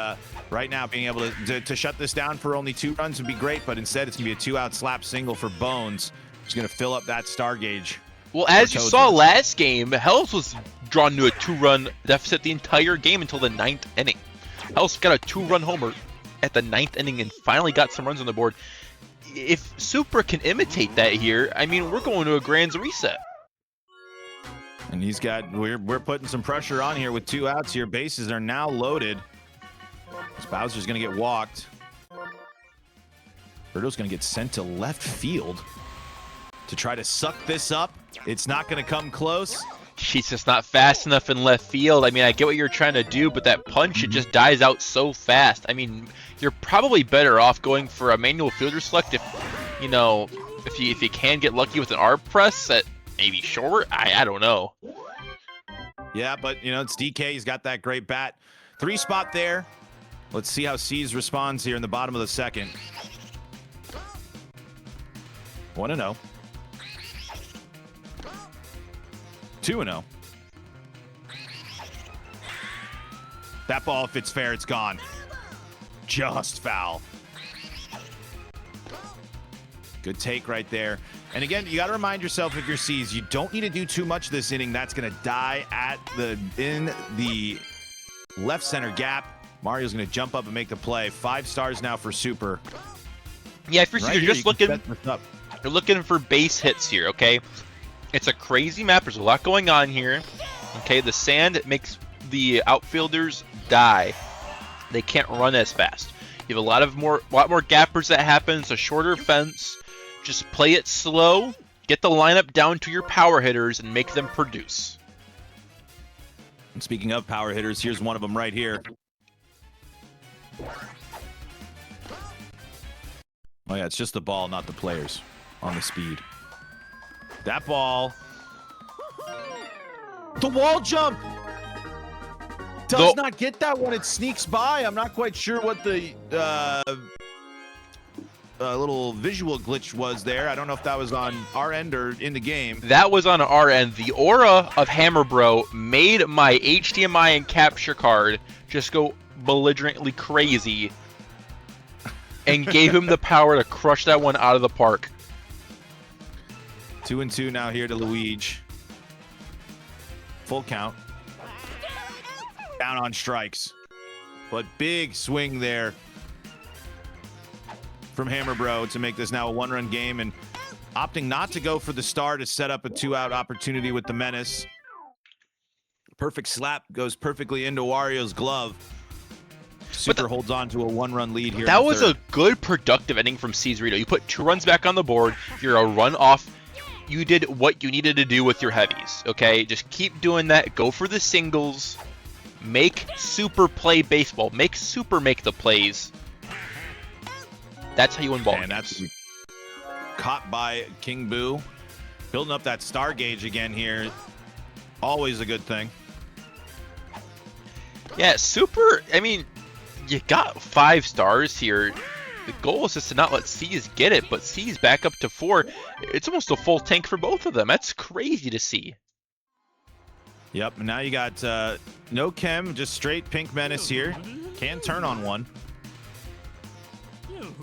right now, being able to shut this down for only 2 runs would be great, but instead it's gonna be a 2-out slap single for Bones. It's gonna fill up that star gauge. Well, as you saw last game, Hells was drawn to a 2-run deficit the entire game until the 9th inning. Hells got a 2-run homer at the 9th inning and finally got some runs on the board. If Super can imitate that here, I mean, we're going to a Grands reset. And we're putting some pressure on here with 2 outs here. Bases are now loaded. This Bowser's gonna get walked. Birdo's gonna get sent to left field to try to suck this up. It's not gonna come close. She's just not fast enough in left field. I mean, I get what you're trying to do, but that punch, it just dies out so fast. I mean, you're probably better off going for a manual fielder select if you can get lucky with an R press at maybe short. I don't know. Yeah, but it's DK. He's got that great bat. 3 spot there. Let's see how C's responds here in the bottom of the second. 1-0. 2-0. That ball, if it's fair, it's gone. Just foul. Good take right there. And again, you got to remind yourself if you're C's, you don't need to do too much this inning. That's going to die in the left center gap. Mario's going to jump up and make the play. 5 stars now for Super. Yeah, if you're just you're looking for base hits here, okay? It's a crazy map. There's a lot going on here. Okay, the sand makes the outfielders die. They can't run as fast. You have a lot more gappers that happen. It's a shorter fence. Just play it slow. Get the lineup down to your power hitters and make them produce. And speaking of power hitters, here's one of them right here. Oh yeah, it's just the ball, not the players on the speed. That ball. The wall jump does not get that when it sneaks by. I'm not quite sure what the little visual glitch was there. I don't know if that was on our end or in the game. That was on our end. The aura of Hammer Bro made my HDMI and capture card just go belligerently crazy and gave him the power to crush that one out of the park. 2-2 now here to Luigi. Full count. Down on strikes. But big swing there from Hammer Bro to make this now a 1-run game. And opting not to go for the star to set up a 2-out opportunity with the Menace. Perfect slap goes perfectly into Wario's glove. Super holds on to a 1-run lead here. That was a good productive inning from Caesarito. You put 2 runs back on the board. You're a run off. You did what you needed to do with your heavies. Okay, just keep doing that. Go for the singles. Make Super play baseball. Make Super make the plays. That's how you win ball games. That's caught by King Boo. Building up that star gauge again here. Always a good thing. Yeah, Super, I mean, you got 5 stars here. The goal is just to not let C's get it, but C's back up to 4. It's almost a full tank for both of them. That's crazy to see. Yep, and now you got no chem, just straight Pink Menace here. Can turn on one.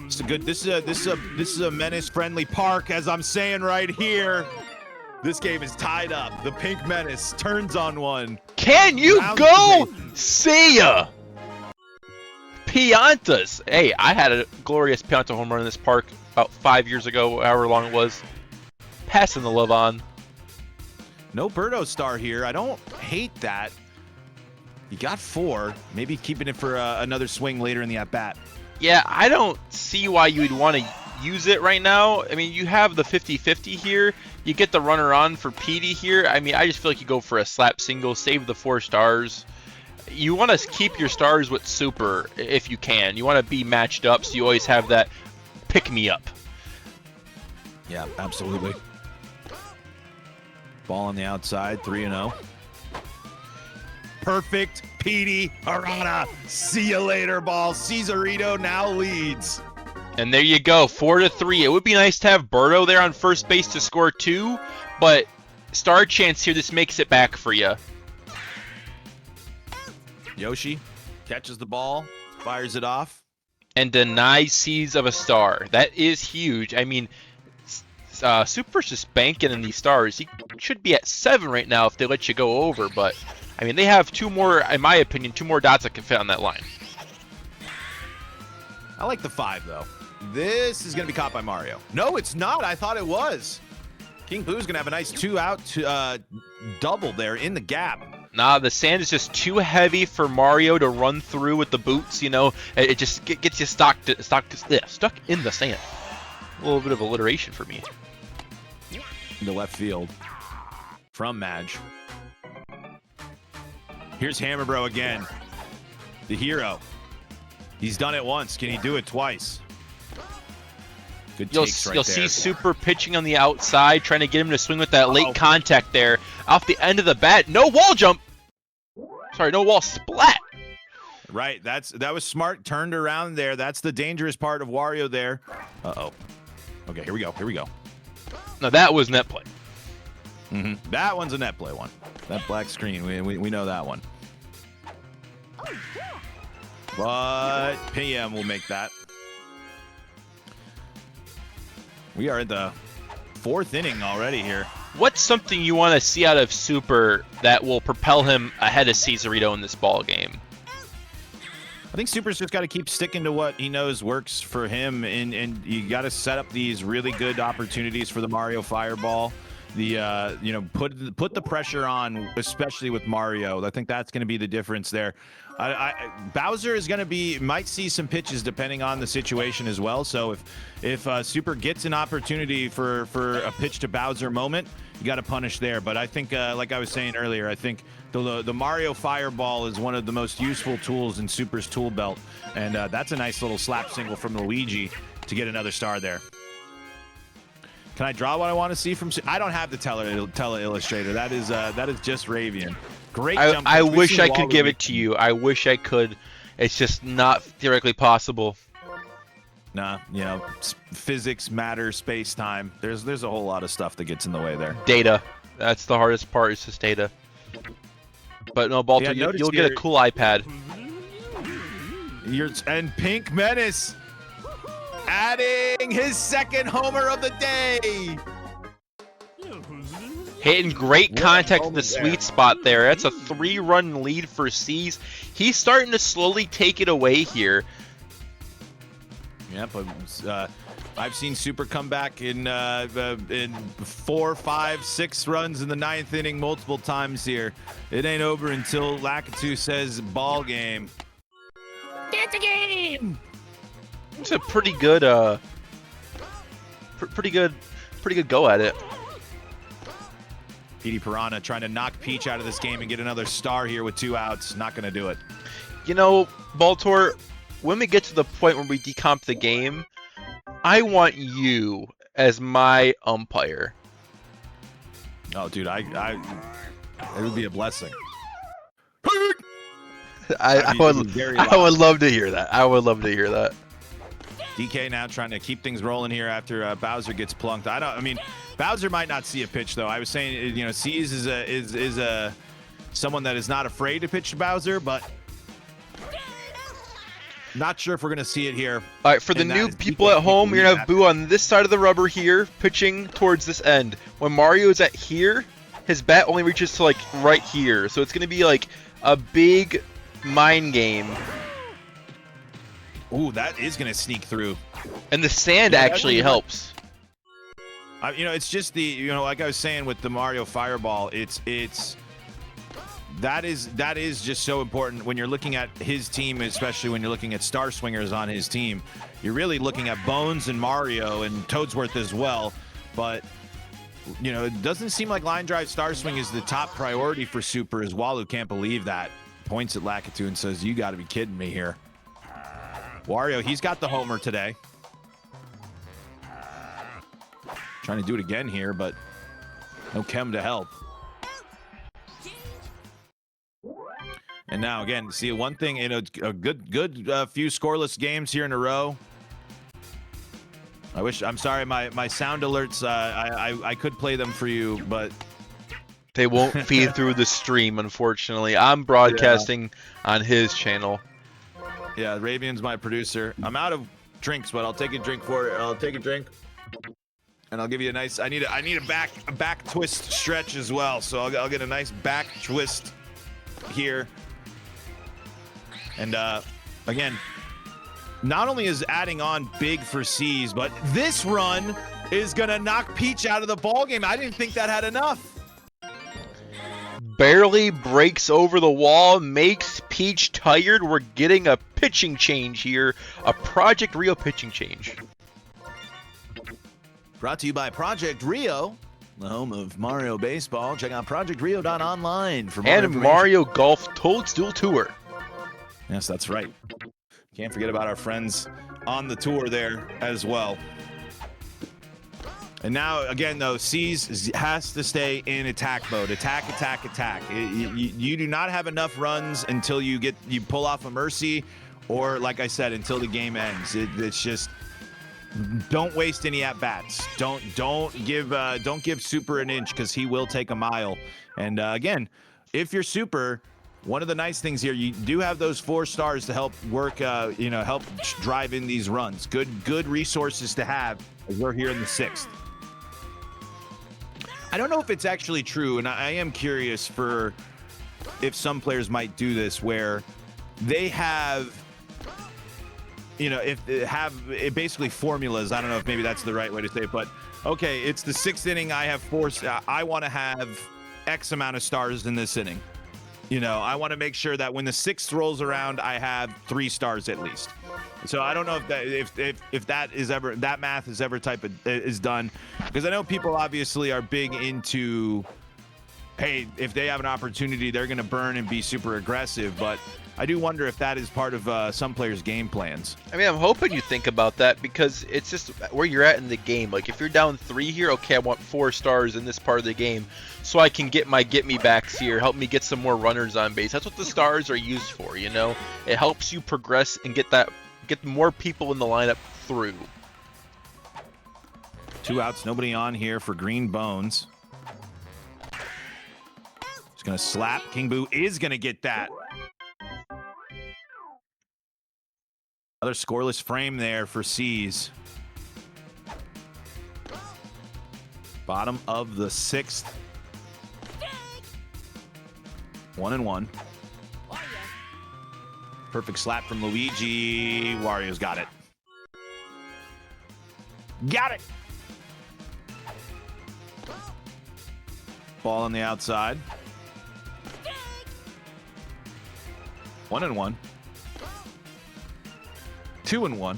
It's a good. This is a Menace-friendly park, as I'm saying right here. This game is tied up. The Pink Menace turns on one. Can you go? See ya. Piantas. Hey, I had a glorious Pianta home run in this park about 5 years ago, however long it was. Passing the love on. No Birdo star here. I don't hate that. You got 4. Maybe keeping it for another swing later in the at-bat. Yeah, I don't see why you would want to use it right now. I mean, you have the 50-50 here. You get the runner on for Petey here. I mean, I just feel like you go for a slap single, save the 4 stars. You want to keep your stars with Super if you can. You want to be matched up so you always have that pick-me-up. Yeah, absolutely. Ball on the outside, 3-0. Perfect, Petey, Arana. See you later, ball. Caesarito now leads. And there you go, 4-3. It would be nice to have Birdo there on first base to score 2, but star chance here, this makes it back for you. Yoshi catches the ball, fires it off. And denies C's of a star. That is huge. I mean, Super's just banking in these stars. He should be at 7 right now if they let you go over, but I mean, they have 2 more, in my opinion, 2 more dots that can fit on that line. I like the 5, though. This is going to be caught by Mario. No, it's not. I thought it was. King Boo's going to have a nice 2-out double there in the gap. Nah, the sand is just too heavy for Mario to run through with the boots, you know. It just gets you stuck in the sand. A little bit of alliteration for me. Into left field from Madge. Here's Hammer Bro again. The hero. He's done it once. Can he do it twice? Good takes right there. You'll see Super pitching on the outside, trying to get him to swing with that late contact there. Off the end of the bat. No wall jump. Sorry, no wall splat. Right. That was smart. Turned around there. That's the dangerous part of Wario there. Uh-oh. Okay, here we go. Here we go. Now that was net play. That one's a net play one. That black screen. We know that one. But PM will make that. We are at the 4th inning already here. What's something you want to see out of Super that will propel him ahead of Caesarito in this ball game? I think Super's just got to keep sticking to what he knows works for him, and you got to set up these really good opportunities for the Mario Fireball. The put the pressure on, especially with Mario. I think that's going to be the difference there. Bowser is going to might see some pitches depending on the situation as well. So if Super gets an opportunity for a pitch to Bowser moment, you got to punish there. But I think, like I was saying earlier, I think the Mario Fireball is one of the most useful tools in Super's tool belt, and that's a nice little slap single from Luigi to get another star there. Can I draw what I want to see from? I don't have the tele illustrator. That is just Ravian. Great jump. I wish I could give it to you. I wish I could. It's just not theoretically possible. Nah, physics, matter, space, time. There's a whole lot of stuff that gets in the way there. Data. That's the hardest part. It's just data. But no, Baltor, you'll get a cool iPad. And Pink Menace adding his 2nd homer of the day. Hitting great contact in the sweet spot there. That's a 3-run lead for C's. He's starting to slowly take it away here. Yep, I've seen Super come back in 4, 5, 6 runs in the 9th inning multiple times here. It ain't over until Lakitu says ball game. It's a game. It's a pretty good, pretty good go at it. Petey Piranha trying to knock Peach out of this game and get another star here with 2 outs. Not going to do it. You know, Baltor, when we get to the point where we decomp the game, I want you as my umpire. Oh, dude, it would be a blessing. I would love to hear that. I would love to hear that. DK now trying to keep things rolling here after Bowser gets plunked. I mean, Bowser might not see a pitch though. I was saying, you know, C's is a someone that is not afraid to pitch to Bowser, but not sure if we're gonna see it here. All right, for the new people at home, you're gonna have Boo on this side of the rubber here, pitching towards this end. When Mario is at here, his bat only reaches to like right here, so it's gonna be like a big mind game. Ooh, that is going to sneak through. And the sand actually helps. You know, it's just the, you know, like I was saying with the Mario Fireball, that is just so important when you're looking at his team, especially when you're looking at Star Swingers on his team. You're really looking at Bones and Mario and Toadsworth as well. But, you know, it doesn't seem like Line Drive Star Swing is the top priority for Super, as Walu can't believe that. Points at Lakitu and says, you got to be kidding me here. Wario, he's got the homer today. Trying to do it again here, but no Chem to help. And now again, see one thing, you know, a good few scoreless games here in a row. I'm sorry, my sound alerts, I could play them for you, but they won't feed through the stream, unfortunately. I'm broadcasting on his channel. Yeah, Ravian's my producer. I'm out of drinks, but I'll take a drink for it. I'll take a drink, and I'll give you a nice. I need a back twist stretch as well. So I'll get a nice back twist here. And again, not only is adding on big for C's, but this run is gonna knock Peach out of the ball game. I didn't think that had enough. Barely breaks over the wall, makes Peach tired. We're getting a pitching change here, a Project Rio pitching change. Brought to you by Project Rio, the home of Mario Baseball. Check out projectrio.online for more information. Mario Golf Toadstool Tour. Yes, that's right. Can't forget about our friends on the tour there as well. And now, again, though, C's has to stay in attack mode. Attack, attack, attack. You do not have enough runs until you pull off a mercy, or, like I said, until the game ends. It's just, don't waste any at-bats. Don't give Super an inch, because he will take a mile. And, again, if you're Super, one of the nice things here, you do have those 4 stars to help work, help drive in these runs. Good resources to have, as we're here in the 6th. I don't know if it's actually true, and I am curious for if some players might do this, where they have, you know, if they have basically formulas. I don't know if maybe that's the right way to say it, but okay, it's the 6th inning. I have 4. I want to have X amount of stars in this inning. You know, I want to make sure that when the 6th rolls around, I have 3 stars at least. So I don't know if that math is ever is done, because I know people obviously are big into, hey, if they have an opportunity, they're going to burn and be super aggressive. But I do wonder if that is part of some players' game plans. I mean, I'm hoping you think about that, because it's just where you're at in the game. Like, if you're down 3 here, okay, I want 4 stars in this part of the game, so I can get my get me backs here, help me get some more runners on base. That's what the stars are used for, you know? It helps you progress and get more people in the lineup through. 2 outs, nobody on here for Green Bones. He's going to slap. King Boo is going to get that. Another scoreless frame there for C's. Bottom of the 6th. 1-1. Perfect slap from Luigi. Wario's got it. Got it. Ball on the outside. 1-1. 2-1.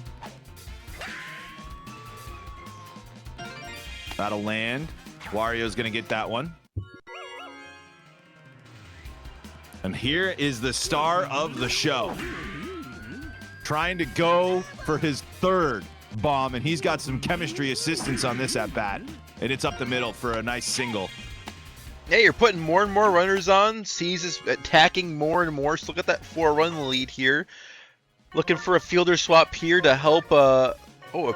That'll land. Wario's going to get that one. And here is the star of the show. Trying to go for his third bomb, and he's got some chemistry assistance on this at-bat. And it's up the middle for a nice single. Yeah, you're putting more and more runners on. C's is attacking more and more. So look at that 4-run lead here. Looking for a fielder swap here to help. A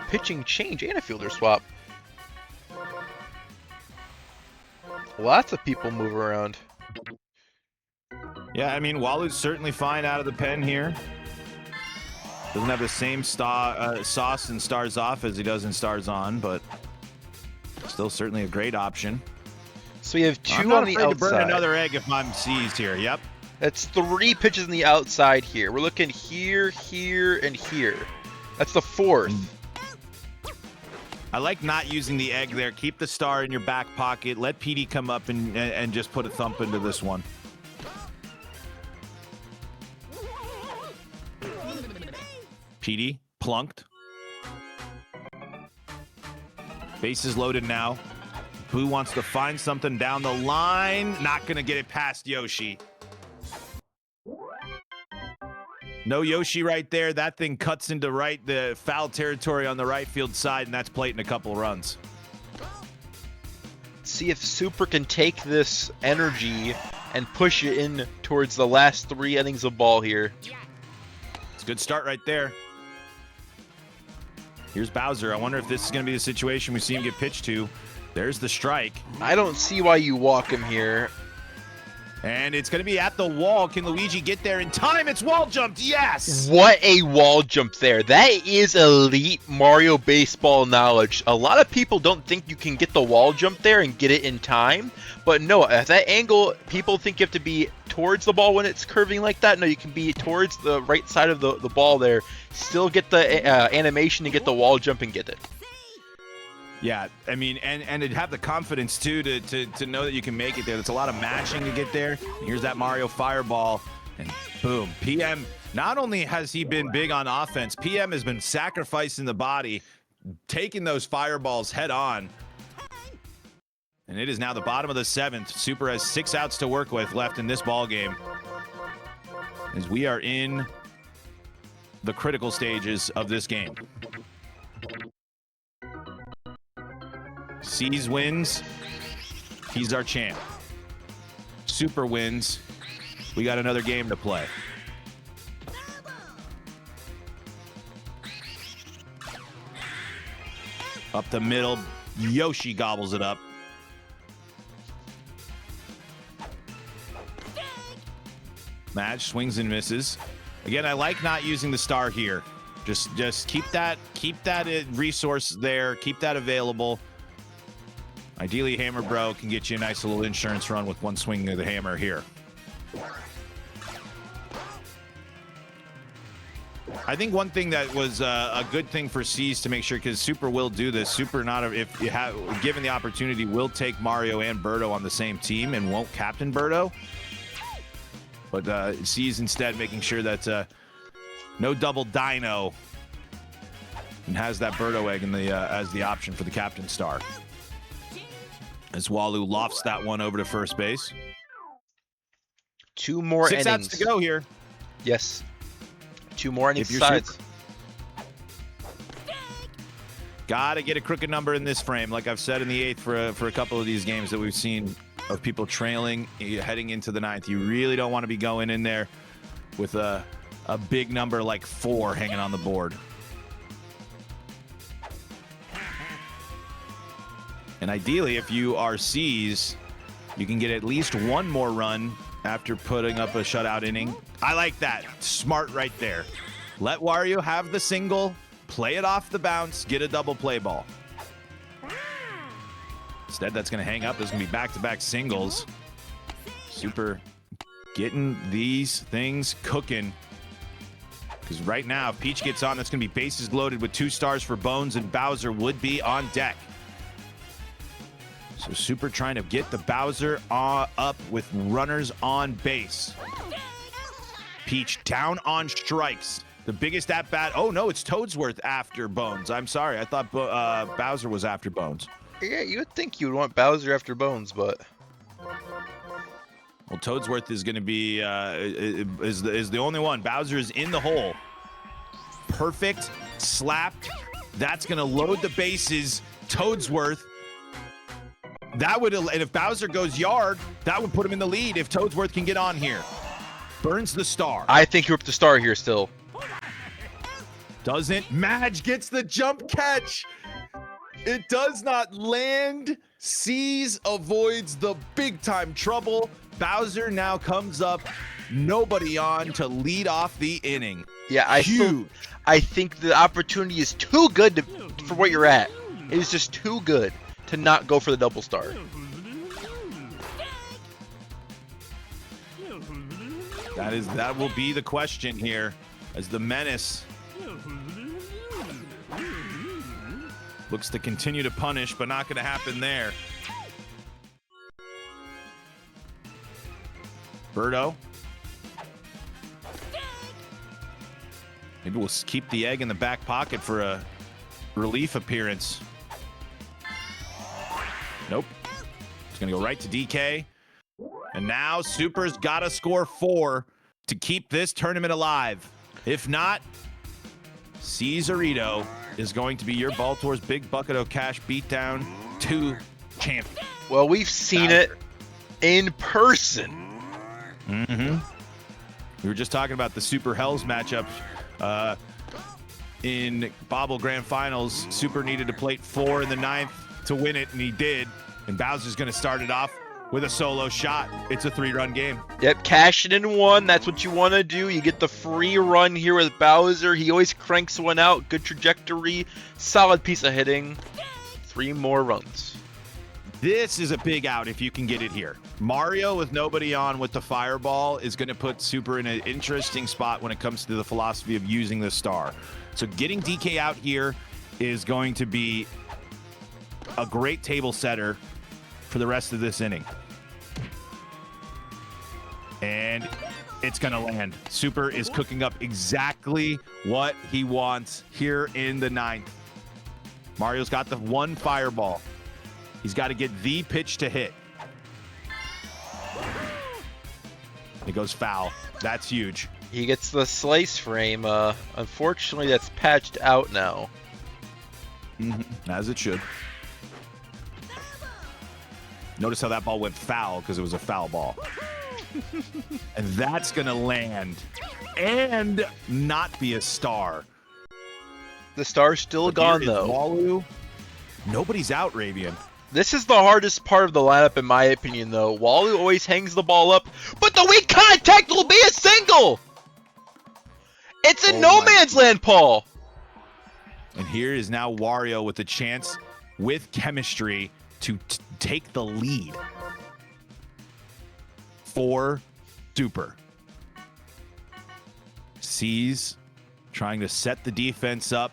pitching change and a fielder swap. Lots of people move around. Yeah, I mean, Walu's certainly fine out of the pen here. Doesn't have the same sauce in Stars Off as he does in Stars On, but still certainly a great option. So you have 2 I'm on not the afraid outside. to burn another egg if I'm seized here. Yep. That's 3 pitches on the outside here. We're looking here, here, and here. That's the 4th. I like not using the egg there. Keep the star in your back pocket. Let PD come up and just put a thump into this one. PD plunked. Bases loaded now. Boo wants to find something down the line. Not going to get it past Yoshi. No Yoshi right there. That thing cuts into the foul territory on the right field side, and that's plating a couple runs. See if Super can take this energy and push it in towards the last 3 innings of ball here. It's a good start right there. Here's Bowser. I wonder if this is going to be the situation we see him get pitched to. There's the strike. I don't see why you walk him here. And it's going to be at the wall. Can Luigi get there in time? It's wall jumped. Yes. What a wall jump there. That is elite Mario baseball knowledge. A lot of people don't think you can get the wall jump there and get it in time. But no, at that angle, people think you have to be towards the ball when it's curving like that. No, you can be towards the right side of the ball there. Still get the animation to get the wall jump and get it. Yeah, I mean, and to have the confidence, too, to know that you can make it there. There's a lot of matching to get there. Here's that Mario Fireball, and boom. PM, not only has he been big on offense, PM has been sacrificing the body, taking those fireballs head on. And it is now the bottom of the 7th. Super has 6 outs to work with left in this ball game, as we are in the critical stages of this game. C's wins. He's our champ. Super wins. We got another game to play. Up the middle. Yoshi gobbles it up. Madge swings and misses. Again, I like not using the star here. Just keep that resource there. Keep that available. Ideally, Hammer Bro can get you a nice little insurance run with one swing of the hammer here. I think one thing that was a good thing for C's to make sure, because Super will do this. Super, if you have given the opportunity, will take Mario and Birdo on the same team and won't captain Birdo. But C's instead making sure that no double dino, and has that Birdo egg in as the option for the captain star. As Walu lofts that one over to first base. 2 more innings. 6 outs to go here. Yes. 2 more innings. Got to get a crooked number in this frame, like I've said in the 8th for a couple of these games that we've seen of people trailing heading into the 9th. You really don't want to be going in there with a big number like 4 hanging on the board. And ideally, if you are C's, you can get at least 1 more run after putting up a shutout inning. I like that. Smart right there. Let Wario have the single, play it off the bounce, get a double play ball. Instead, that's going to hang up. There's going to be back-to-back singles. Super getting these things cooking. Because right now, if Peach gets on, that's going to be bases loaded with 2 stars for Bones, and Bowser would be on deck. So Super trying to get the Bowser up with runners on base. Peach down on strikes. The biggest at-bat. Oh, no, it's Toadsworth after Bones. I'm sorry. I thought Bowser was after Bones. Yeah, you would think you would want Bowser after Bones, but... Well, Toadsworth is going to be is the only one. Bowser is in the hole. Perfect. Slapped. That's going to load the bases. Toadsworth. That would, and if Bowser goes yard, that would put him in the lead if Toadsworth can get on here. Burns the star. I think you're up the star here still. Doesn't. Madge gets the jump catch. It does not land. Sees avoids the big time trouble. Bowser now comes up. Nobody on to lead off the inning. Yeah, I think the opportunity is too good for what you're at. It is just too good to not go for the double star. That will be the question here as the menace looks to continue to punish, but not going to happen there. Birdo. Maybe we'll keep the egg in the back pocket for a relief appearance. Nope. It's going to go right to DK. And now Super's got to score 4 to keep this tournament alive. If not, Caesarito is going to be your Baltor's Big Bucket of Cash Beatdown 2 champion. Well, we've seen it in person. Mm-hmm. We were just talking about the Super Hells matchup in Bobble Grand Finals. Super needed to plate 4 in the 9th to win it, and he did. And Bowser's going to start it off with a solo shot. It's a 3-run game. Yep, cash it in 1. That's what you want to do. You get the free run here with Bowser. He always cranks one out. Good trajectory. Solid piece of hitting. 3 more runs. This is a big out if you can get it here. Mario with nobody on with the fireball is going to put Super in an interesting spot when it comes to the philosophy of using the star. So getting DK out here is going to be a great table setter for the rest of this inning. And it's going to land. Super is cooking up exactly what he wants here in the 9th. Mario's got the 1 fireball. He's got to get the pitch to hit. It goes foul. That's huge. He gets the slice frame. Unfortunately, that's patched out now. As it should. Notice how that ball went foul because it was a foul ball. And that's going to land and not be a star. The star's still gone, though. Walu. Nobody's out, Ravian. This is the hardest part of the lineup, in my opinion, though. Walu always hangs the ball up, but the weak contact will be a single! It's in no man's land, Paul! And here is now Wario with a chance with chemistry to take the lead for Super. Sees trying to set the defense up.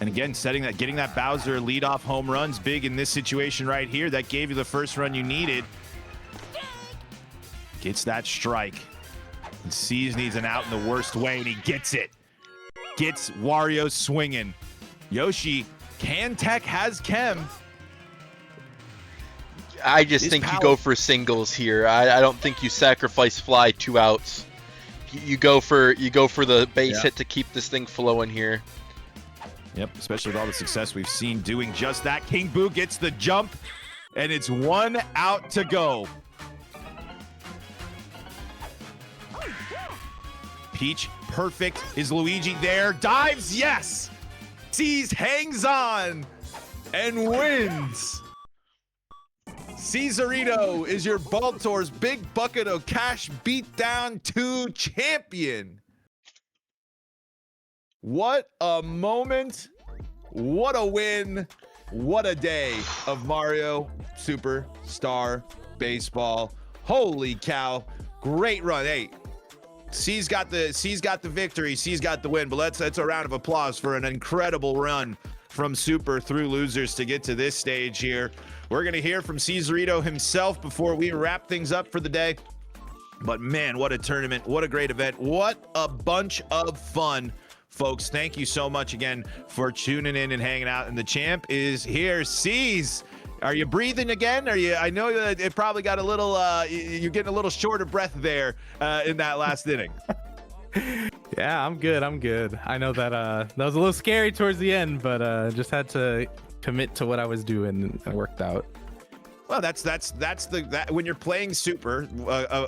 And again, getting that Bowser leadoff home runs big in this situation right here. That gave you the first run you needed. Gets that strike. And Seas needs an out in the worst way, and he gets it. Gets Wario swinging. Yoshi, Tech has Chem. I just think you go for singles here. I don't think you sacrifice fly 2 outs. You go for the base hit to keep this thing flowing here. Yep, especially with all the success we've seen doing just that. King Boo gets the jump, and it's 1 out to go. Peach, perfect. Is Luigi there? Dives, yes! Sees, hangs on, and wins. Caesarito is your Baltor's Big Bucket of Cash Beatdown 2 champion. What a moment. What a win. What a day of Mario Superstar Baseball. Holy cow. Great run. Hey, C's got the victory. C's got the win. But let's a round of applause for an incredible run from Super through losers to get to this stage here. We're going to hear from Cesarito himself before we wrap things up for the day. But man, what a tournament. What a great event. What a bunch of fun. Folks, thank you so much again for tuning in and hanging out. And the champ is here. C's, are you breathing again? I know that it probably got a little, you're getting a little short of breath there in that last inning. Yeah, I'm good. I know that that was a little scary towards the end, but just had to commit to what I was doing, and it worked out. Well, that's when you're playing Super,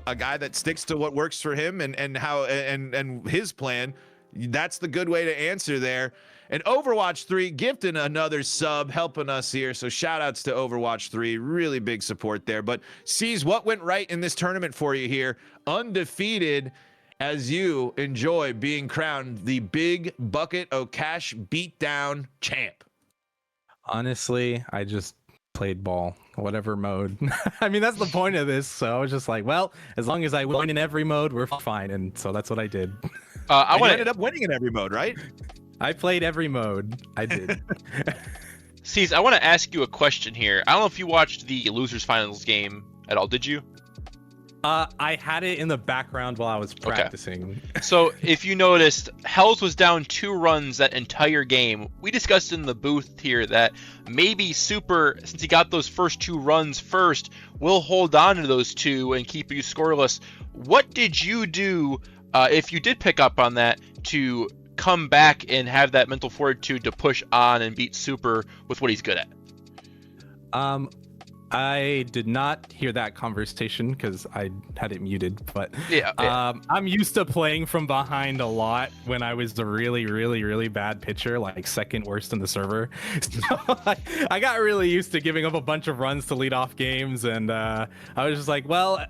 a guy that sticks to what works for him and how and his plan. That's the good way to answer there. And Overwatch 3 gifting another sub, helping us here. So shout outs to Overwatch 3. Really big support there. But C's, what went right in this tournament for you here? Undefeated as you enjoy being crowned the Big Bucket of Cash Beatdown champ. Honestly, I just played ball, whatever mode. I mean, that's the point of this. So I was just like, well, as long as I win in every mode, we're fine. And so that's what I did. Ended up winning in every mode, right? I played every mode. I did. Cease, I want to ask you a question here. I don't know if you watched the losers finals game at all. Did you? I had it in the background while I was practicing. Okay. So if you noticed, Hells was down 2 runs that entire game. We discussed in the booth here that maybe Super, since he got those first 2 runs first, will hold on to those 2 and keep you scoreless. What did you do, if you did pick up on that, to come back and have that mental fortitude to push on and beat Super with what he's good at? I did not hear that conversation because I had it muted, but yeah. I'm used to playing from behind a lot when I was the really, really, really bad pitcher, like second worst in the server. So I got really used to giving up a bunch of runs to lead off games, and I was just like, well,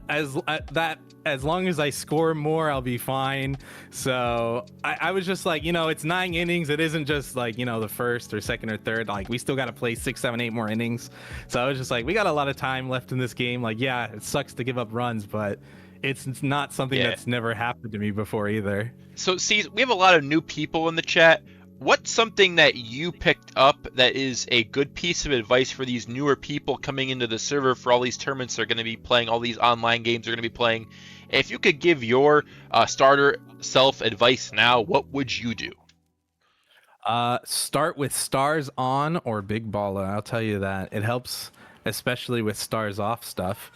as long as I score more, I'll be fine. So I was just like, it's 9 innings. It isn't just like, the first or second or third. Like, we still got to play 6, 7, 8 more innings. So I was just like, we got a lot of time left in this game. Like, yeah, it sucks to give up runs, but it's not something that's never happened to me before either. So, see, we have a lot of new people in the chat. What's something that you picked up that is a good piece of advice for these newer people coming into the server for all these tournaments they're going to be playing, all these online games they're going to be playing? If you could give your starter self advice now, what would you do? Start with stars on or big baller. I'll tell you that. It helps, especially with stars off stuff.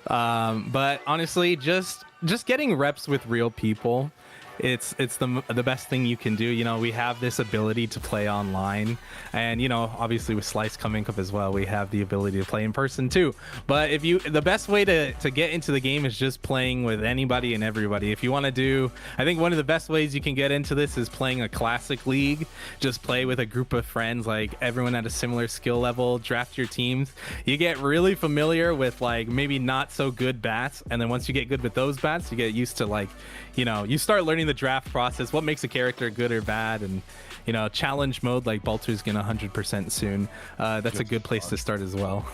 But honestly, just getting reps with real people. It's the best thing you can do. We have this ability to play online, and obviously with Slice coming up as well, we have the ability to play in person too. But the best way to get into the game is just playing with anybody and everybody. If you want to do, I think one of the best ways you can get into this is playing a classic league. Just play with a group of friends, like everyone at a similar skill level, draft your teams. You get really familiar with like maybe not so good bats, and then once you get good with those bats, you get used to like, you start learning the draft process, what makes a character good or bad, and challenge mode like Baltor's gonna 100% soon. That's a good place to start as well.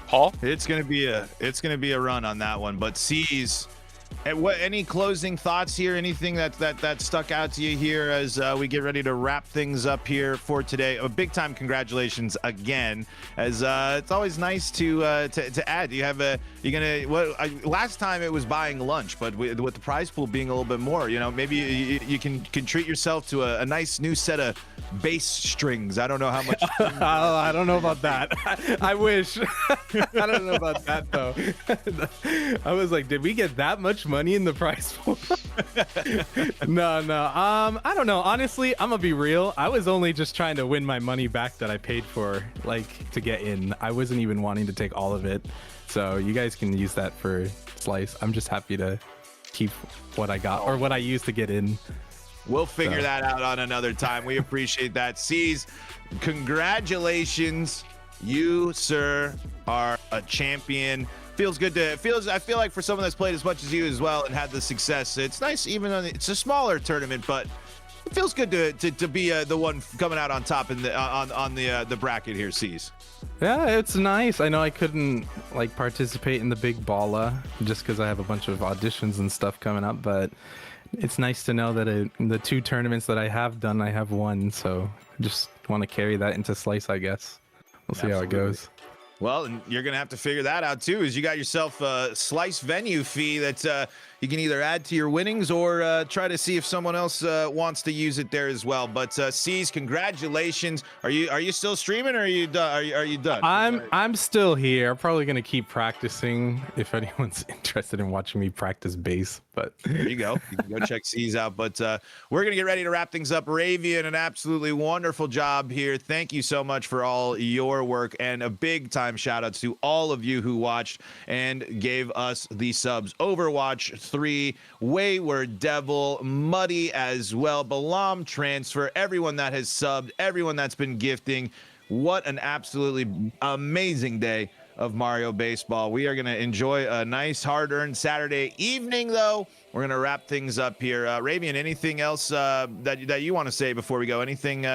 Paul, it's gonna be a run on that one. But C's, any closing thoughts here? Anything that stuck out to you here as we get ready to wrap things up here for today? A big time congratulations again, as it's always nice to add. Last time it was buying lunch, but with the prize pool being a little bit more, maybe you can treat yourself to a nice new set of bass strings. I don't know how much. I don't know about that. I wish. I don't know about that though. I was like, did we get that much money in the prize pool? No. I don't know. Honestly, I'm gonna be real. I was only just trying to win my money back that I paid for, like, to get in. I wasn't even wanting to take all of it. So you guys can use that for Slice. I'm just happy to keep what I got or what I used to get in. We'll figure that out on another time. We appreciate that. C's, congratulations. You, sir, are a champion. Feels good I feel like for someone that's played as much as you as well and had the success, it's nice, even though it's a smaller tournament, but It feels good to be the one coming out on top in the on the bracket here, C's. Yeah, it's nice. I know I couldn't like participate in the big balla just because I have a bunch of auditions and stuff coming up, but it's nice to know that in the 2 tournaments that I have done, I have won. So I just want to carry that into Slice, I guess. We'll see how it goes. Well, and you're going to have to figure that out, too, is you got yourself a Slice venue fee that you can either add to your winnings or try to see if someone else wants to use it there as well. But C's, congratulations. Are you still streaming or are you done? Are you done? I'm still here. I'm probably going to keep practicing if anyone's interested in watching me practice bass. But there you go. You can go check C's out. But we're going to get ready to wrap things up. Ravian, an absolutely wonderful job here. Thank you so much for all your work, and a big time shout outs to all of you who watched and gave us the subs. Overwatch 3, Wayward Devil, Muddy as well, Balam Transfer, everyone that has subbed, everyone that's been gifting. What an absolutely amazing day of Mario Baseball. We are going to enjoy a nice hard-earned Saturday evening, though. We're going to wrap things up here. Ravian, anything else that you want to say before we go? Anything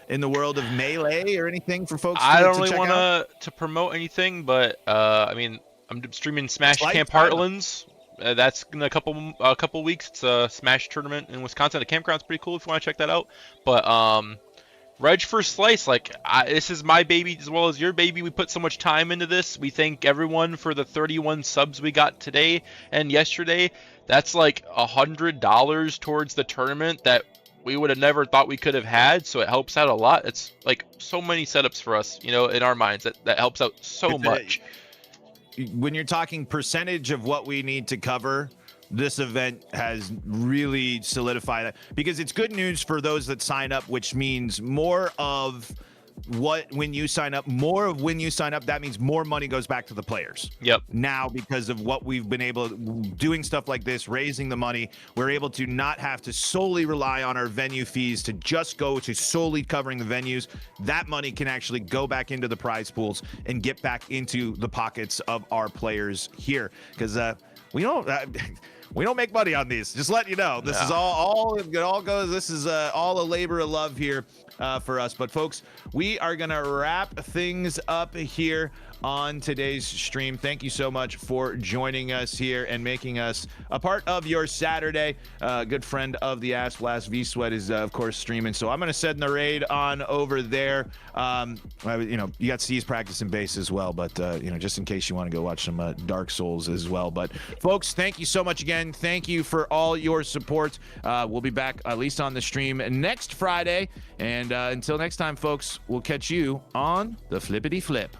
in the world of Melee or anything for folks I to don't really check want out? to promote anything, but I mean, I'm streaming Smash Slice Camp time. Heartlands. That's in a couple weeks. It's a Smash tournament in Wisconsin. The campground's pretty cool if you want to check that out. But Reg for Slice, like this is my baby as well as your baby. We put so much time into this. We thank everyone for the 31 subs we got today and yesterday. That's like $100 towards the tournament that we would have never thought we could have had. So it helps out a lot. It's like so many setups for us, in our minds that helps out so much. When you're talking percentage of what we need to cover, this event has really solidified that, because it's good news for those that sign up, which means more of when you sign up, that means more money goes back to the players. Yep. Now, because of what we've been able doing stuff like this, raising the money, we're able to not have to solely rely on our venue fees to just go to solely covering the venues. That money can actually go back into the prize pools and get back into the pockets of our players here, because we don't make money on these. Just letting you know, this is all it all goes. This is all a labor of love here for us. But folks, we are gonna wrap things up here on today's stream. Thank you so much for joining us here and making us a part of your Saturday. Good friend of the Ass Blast, V Sweat, is of course streaming, so I'm gonna send the raid on over there. You got C's practicing bass as well, but just in case you want to go watch some Dark Souls as well. But folks, thank you so much again. Thank you for all your support. We'll be back at least on the stream next Friday, and until next time, folks, we'll catch you on the flippity flip.